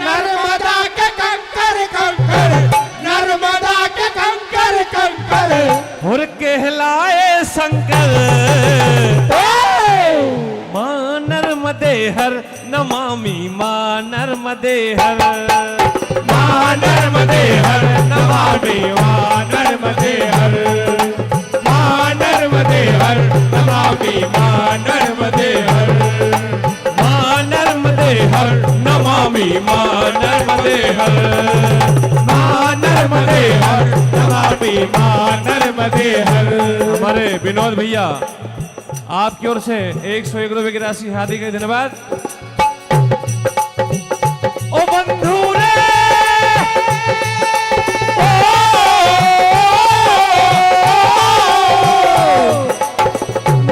नर्मदा के कंकर कंकर, नर्मदा के कंकर कंकर और कहलाए शंकर। मां नर्मदे हर नमामि मां नर्मदे हर, मां नर्मदे हर नमामि मां नर्मदे हर, मां नर्मदे हर नमामि मां नर्मदे हर, मां नर्मदे हर नमामि मां नर्मदे हर, मां नर्मदे हर नमामि मां नर्मदे हर। हमारे विनोद भैया, आपकी ओर से 101 रुपए की राशि हार्दिक धन्यवाद। ओ बंधु रे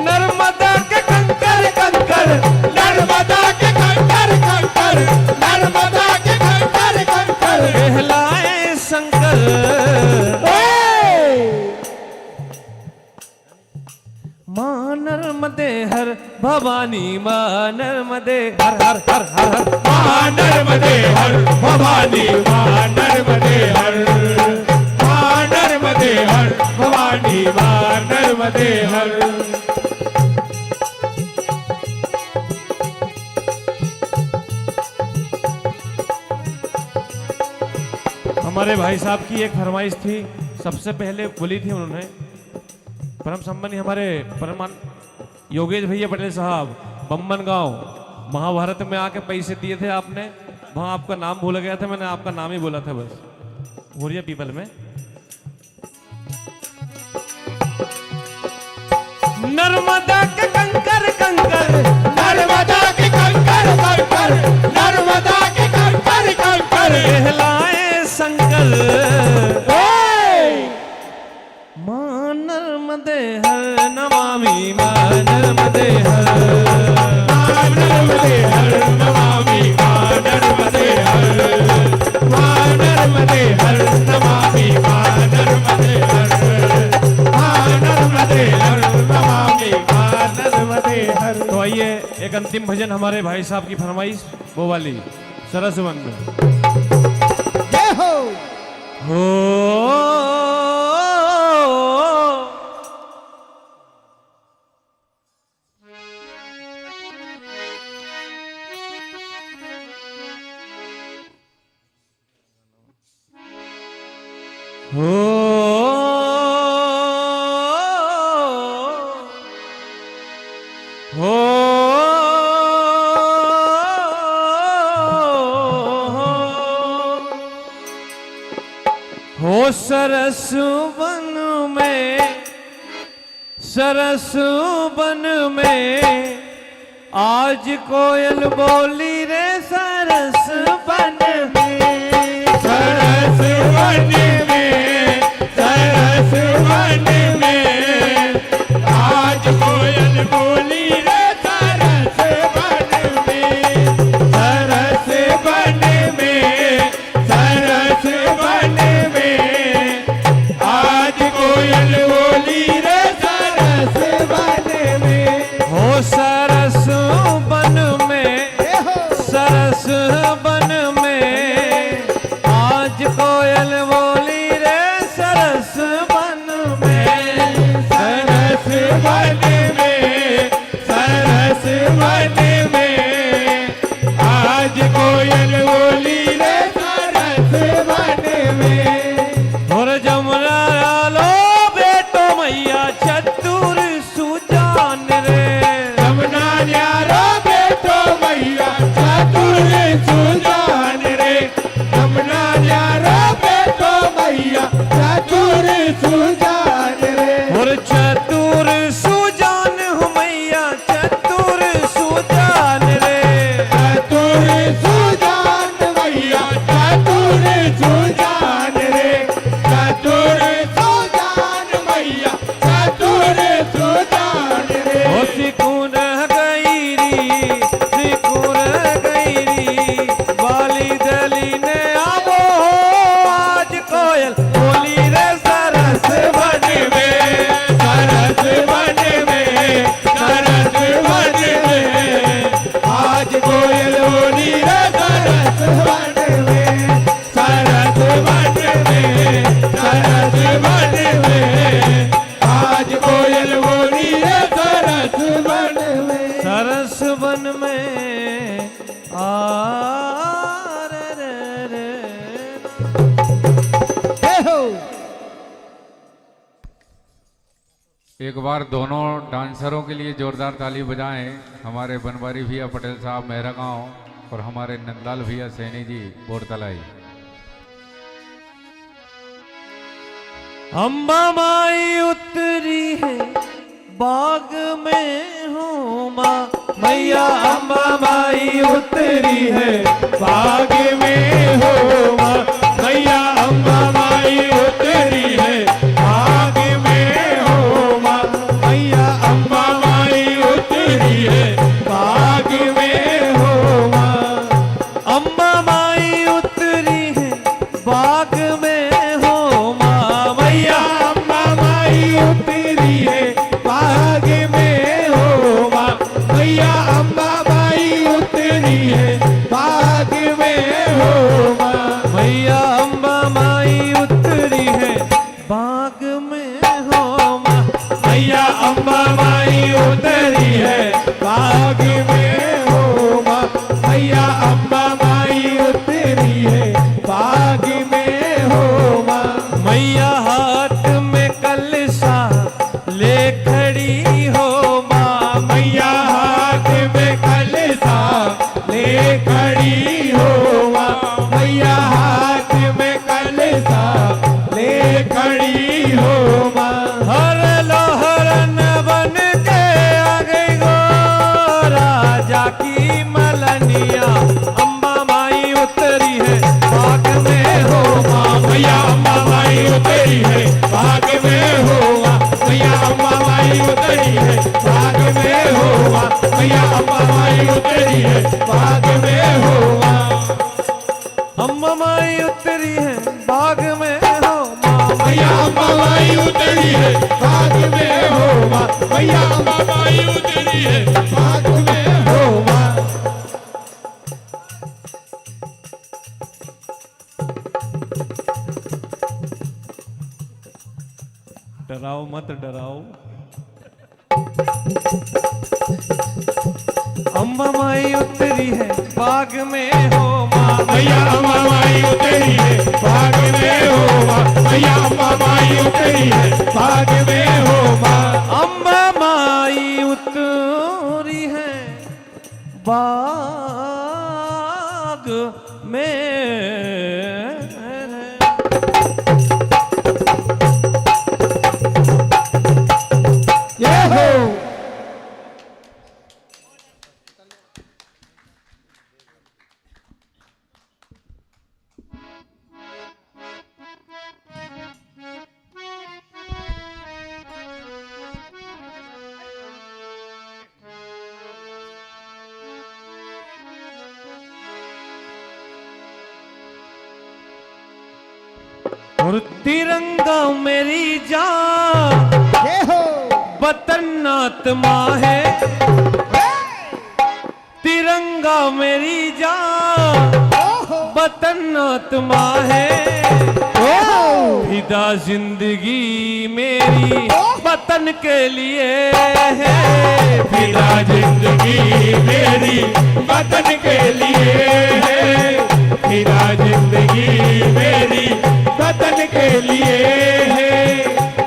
नर्मदा के कंकर कंकर, नर्मदा के कंकर कंकर, नर्मदा के कंकर कंकर कहलाए शंकर। मां नर्मदे हर भवानी मां नर्मदे हर हर हर हर हर, मां नर्मदे हर भवानी मां नर्मदे हर, मां नर्मदे हर भवानी मां नर्मदे हर। हमारे भाई साहब की एक फरमाइश थी, सबसे पहले बोली थी उन्होंने। परम संबंधी हमारे परमान योगेश भैया पटेल साहब, बम्बन गांव, महाभारत में आके पैसे दिए थे आपने, वहां आपका नाम भूल गया था, मैंने आपका नाम ही बोला था बस, भूरिया पीपल में। नर्मदा के कंकर कंकर, नर्मदा के कंकर कंकर, नर्मदा के कंकर कंकर कहलाए शंकर। मां नर्मदे हर नमामि मां नर्मदे हर, मां नर्मदे हर नमामि मां नर्मदे हर, मां नर्मदे हर नमामि मां नर्मदे हर, मां नर्मदे हर नमामि मां नर्मदे हर। तो आइए एक अंतिम भजन हमारे भाई साहब की फरमाइश, वो वाली सरसवन में। जय हो सरस वन में आज कोयल बोली रे सरस वन में, सरस वन में, सरस वन में आज कोयल बोली रे सरस वन में, सरस वन में, सरस वन में आज कोयल बोली रे सरस वन में। हो सरस वन में, सरस वन में आज कोयल बोली रे सरस वन में, सरस वन में, सरस वन में आज कोयल बोली रे सरस वन में। और जमुना लो बेटो मैया चतुर सुजान रे, जमुना न्यारो बेटो मैया चतुर सुजान रे, जमुना न्यारो बेटो मैया चतुर सुजान रे। और चतुर सुजान हो मैया चतुर सुजान रे, चतुर सुजान मैया चतुर सुजान रे, चतुर सुजान मैया चतुर सुजान रे। ओ सिकुन गईरी बाली दली ने आवो आज कोयल बोली रे सरस वन में, सरस वन में, सरस वन में आज कोयल बोली रे सरस वन में, सरस वन में, सरस वन में आज कोयल बोली रे सरस वन में। सरस वन में आ रे रे एक बार दोनों डांसरों के लिए जोरदार ताली बजाएं। हमारे बनवारी भैया पटेल साहब मेहरा गांव और हमारे नंदलाल भैया सैनी जी बोरतलाई। अम्बा माई उतरी है बाग में हूँ माँ मैया, अम्बा माई उतरी है बाग में हो माँ मैया, अम्बा माई उतरी है बाग में हो माँ मैया, अम्बा माई उतरी है बाग में हो माँ। अम्बा माई उतरी है बाग में हो माँ मैया, अम्बा माई उतरी है बाग में हो माँ मैया, अम्बा माई उतरी है बाग में हो माँ। मैया अम्बा माई उतरी है बाग में हो माँ मैया अम्बा माई उतरी है बाग में हो माँ मैया, अम्बा माई उतरी है बाग में हो माँ। मैया हाथ में कलसा ले खड़ी हो माँ मैया हाथ में कलसा ले खड़ी हो माँ मैया, हाथ में कलसा ले खड़ी हो माँ। हर लोहरन बन के आ गई गो राजा की मलनिया, अम्बा माई उतरी है बाग में हो माँ मैया अम्बा माई उतरी है बाग में हो माँ मैया, अम्बा माई उतरी है बाग में हो माँ मैया, अम्बा माई उतरी है बाग में हो माँ। अम्बा माई उतरी है बाग में हो माँ मैया अम्बा माई उतरी है बाग में हो माँ मैया, अम्बा माई उतरी है बाग में हो माँ। डराओ मत डराओ। अम्बा माई उतरी है बाग में हो माँ मैया, अम्बा माई उतरी है बाग में हो माँ मैया, अम्बा माई उतरी है बाग में हो माँ। अम्बा माई उतरी है बाग में और तिरंगा मेरी जान जय हो वतन आत्मा है, तिरंगा मेरी जान वतन आत्मा है, फिदा जिंदगी मेरी वतन के लिए है, फिदा जिंदगी मेरी वतन के लिए है, फिदा जिंदगी मेरी वतन के लिए है,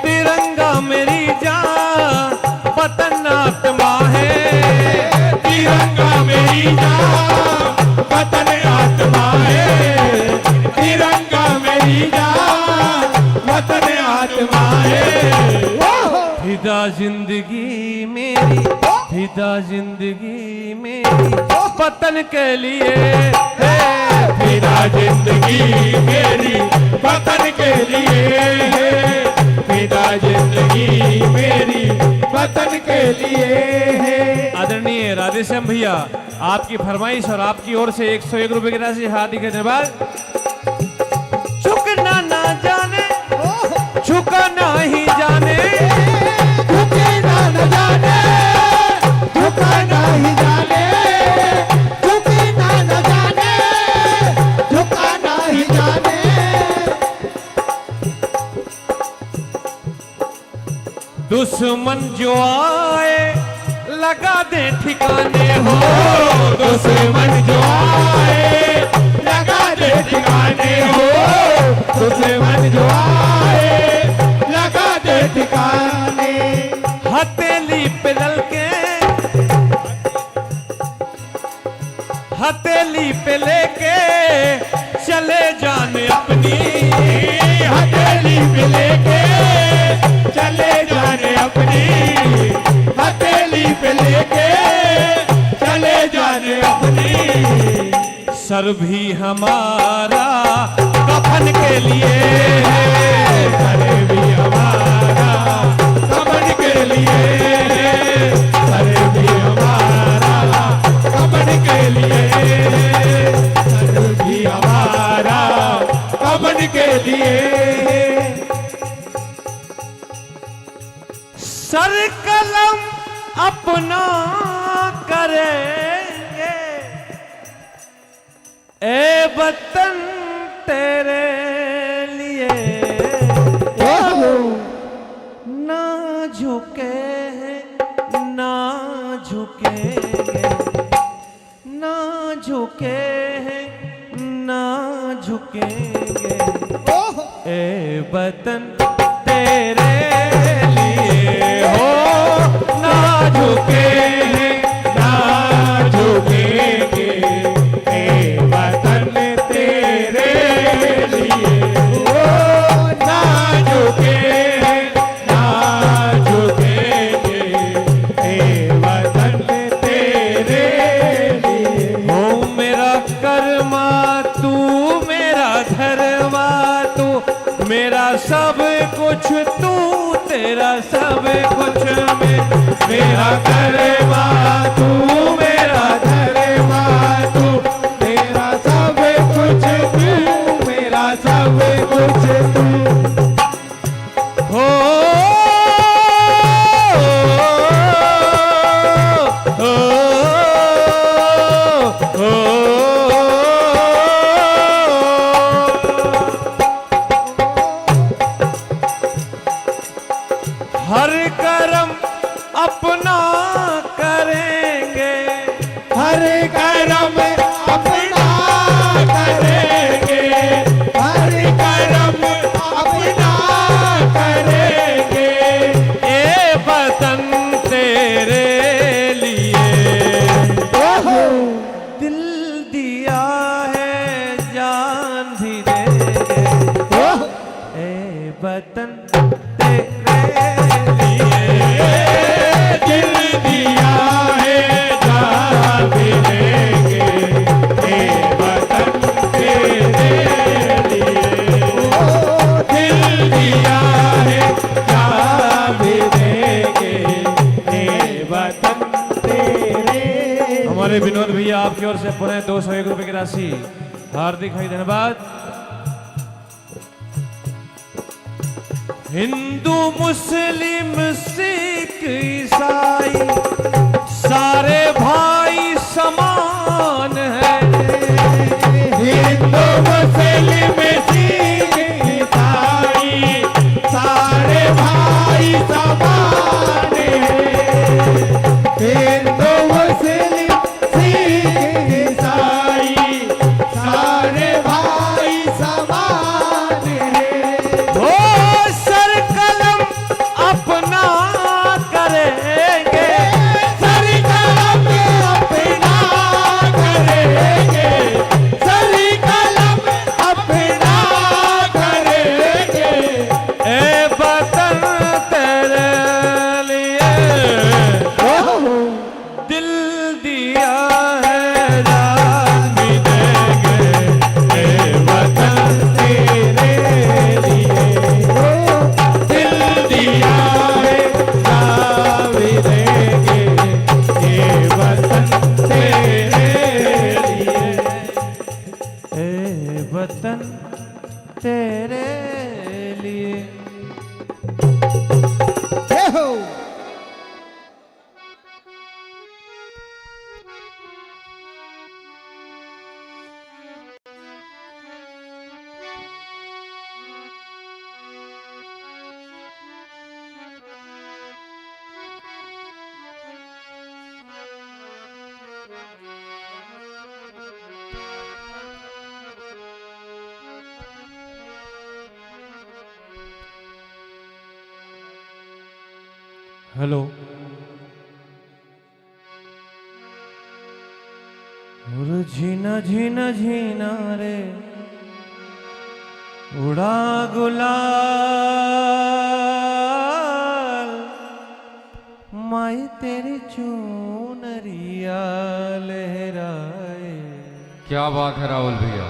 तिरंगा मेरी जान वतन आत्मा है, तिरंगा मेरी जान वतन आत्मा है, तिरंगा मेरी जान वतन आत्मा है, फिदा जिंदगी मेरी, फिदा जिंदगी मेरी वतन के लिए है, फिदा जिंदगी मेरी वतन के लिए है, फिदा जिंदगी मेरी वतन के लिए है। आदरणीय राधेश्याम भैया, आपकी फरमाइश और आपकी ओर से 101 रुपए की राशि हार्दिक धन्यवाद। झुकना ना जाने, झुकना ही जाने, झुकना न जाने, झुकना ही जाने, झुकना न जाने, झुकना ही जाने। दुश्मन जो आए लगा दे ठिकाने हो, दुश्मन जो आए लगा दे ठिकाने हो, दुश्मन जो आए लगा दे ठिकाने, हथेली पे ललके, हथेली पे लेके चले जाने अपनी, हथेली पे लेके चले जाने अपनी, हथेली पे लेके चले जाने अपनी, सर भी हमारा कफन के लिए है, सर भी हमारा कफन के लिए है, सर भी हमारा कफन के लिए है, सर भी हमारा कफन के लिए, सर कलम अपना करेंगे, ए वतन तेरे लिए, ना झुके ना झुकेंगे, ना झुके ना झुकेंगे, ए वतन तेरे लिए हो, ना झुके ना झुकेंगे, ए वतन तेरे लिए हो, ना झुके ना झुकेंगे, ए वतन तेरे लिए हो, मेरा कर्मा तू मेरा धर्मा तू, मेरा सब कुछ तू, तेरा सब कुछ में, मेरा कर्मा तू मेरा धर्मा तू, तेरा सब कुछ तू, मेरा सब कुछ तू, हो हर कर्म अपना करेंगे, हर कर्म अपना करेंगे, हर कर्म अपना करेंगे, ए वतन तेरे लिए, दिल दिया है जान भी देंगे, ए वतन तेरे लिए, दिल दिया है जान भी देंगे, ए वतन तेरे लिए, दिल दिया है जान भी देंगे, ए वतन तेरे। हमारे विनोद भैया आपकी ओर से पुनः 201 रुपए की राशि हार्दिक धन्यवाद। हिंदू मुस्लिम सिख ईसाई सारे भाई समान है। हिंदू मुस्लिम सिख ईसाई सारे भाई समान हैं। हिंदू मुस्लिम सिख ईसाई सारे भाई समान हैं। वो सर कलम अपना करेंगे, सर कलम अपना करेंगे, सर कलम अपना करेंगे। ए वतन तेरे लिए दिल दिया है, जान भी देंगे। ए वतन तेरे लिए दिल दिया है, जान भी देंगे। ये वतन तेरे लिए। ए वतन तेरे लिए। जय हो। हेलो, और झीना झीना झीना रे उड़ा गुलाल, माई तेरी चूनरिया लहराए। क्या बात है राहुल भैया।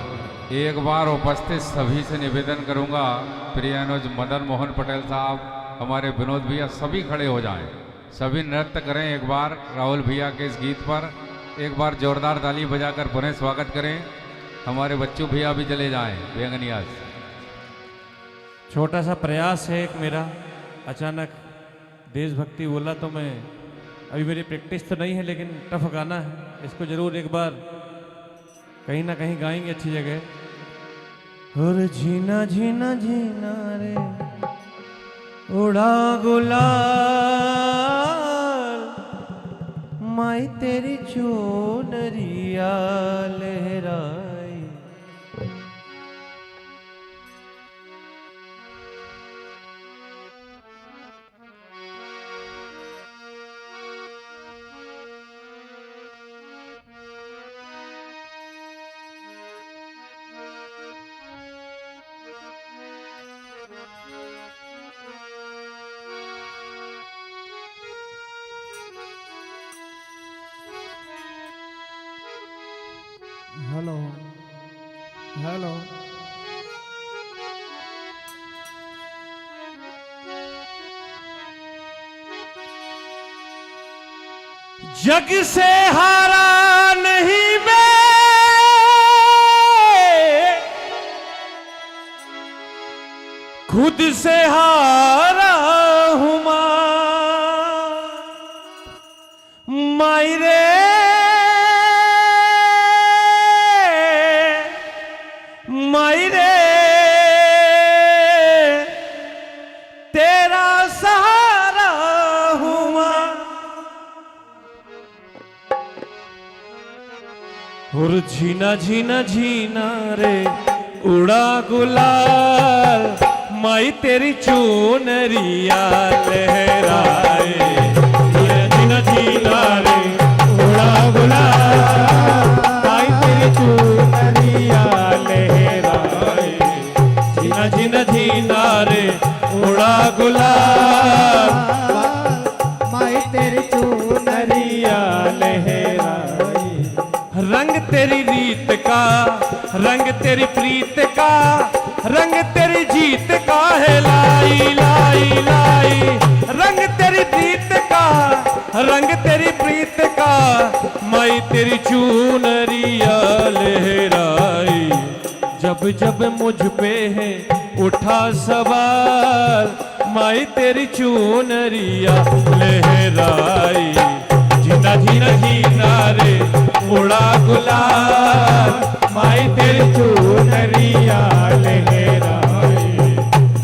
एक बार उपस्थित सभी से निवेदन करूंगा, प्रिय अनुज मदन मोहन पटेल साहब, हमारे विनोद भैया, सभी खड़े हो जाएं, सभी नृत्य करें एक बार राहुल भैया के इस गीत पर। एक बार जोरदार ताली बजाकर पुनः स्वागत करें। हमारे बच्चों भैया भी चले जाएं बेंगनियाज। छोटा सा प्रयास है एक मेरा, अचानक देशभक्ति बोला तो मैं, अभी मेरी प्रैक्टिस तो नहीं है लेकिन टफ गाना है, इसको जरूर एक बार कहीं ना कहीं गाएंगे अच्छी जगह। और झीना झीना झीना रे उड़ा गुलाल, माई तेरी चूनरिया लहराई। Hello hello. जग से हारा नहीं मैं, खुद से हारा हूं माई रे। माई रे तेरा सहारा हुआ। और झीना झीना झीना रे उड़ा गुलाल, माई तेरी चूनरिया लहराए। झीना झीना रे उड़ा गुलाल, माई तेरी चूनरिया लहराए। झीना झीना झीना रे उड़ा गुलाल, माई तेरी चूनरिया लहराई। रंग तेरी रीत का, रंग तेरी प्रीत का, रंग तेरी जीत का है लाई लाई लाई। रंग तेरी प्रीत का, रंग तेरी प्रीत का, माई तेरी चूनरिया लहराई। जब जब मुझ पे है उठा सवाल, माई तेरी चूनरिया लहराई, जीना जीना जीना रे उड़ा गुलाल, माई तेरी चूनरिया लहराई,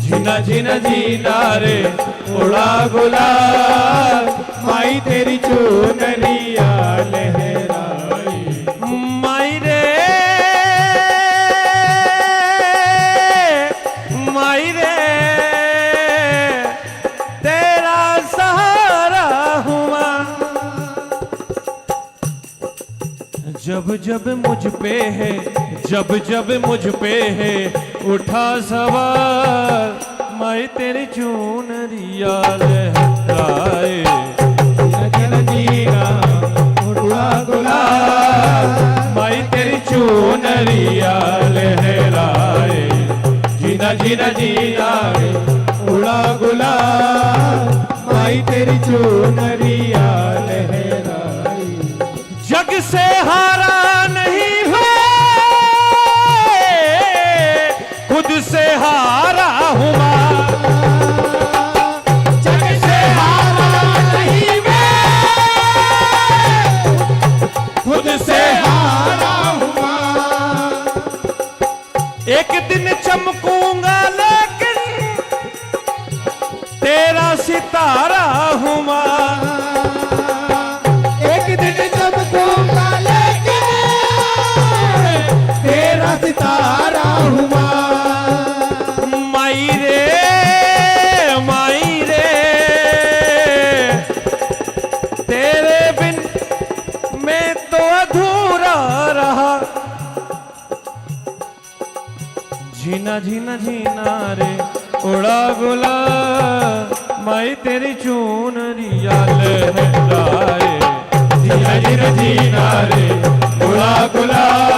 जीना जीना जीना रे उड़ा गुलाल, माई तेरी चूनरिया लहराई। माई रे माई रे तेरा सहारा हुआ, जब जब मुझ पे है, जब जब मुझ पे है उठा सवार, माई तेरी चूनरिया लहराए, जीना जीना उड़ा गुलाल, माई तेरी चूनरिया लहराए, जीना जीना जीना उड़ा गुलाल, माई तेरी चूनरिया लहराई। जग से हारा नहीं है, खुद से हारा हुआ, जग से हारा नहीं मैं, खुद से हारा हुआ, एक दिन चमकूंगा लेकिन तेरा सितारा हुआ, एक दिन चमकूंगा लेकिन तेरा सितारा हुआ। माई रे तेरे बिन मैं तो अधूरा रहा, जीना जीना जीना रे उड़ा गुलाल, माई तेरी चूनरिया लहराए, जीना जीना जीना रे उड़ा गुलाल,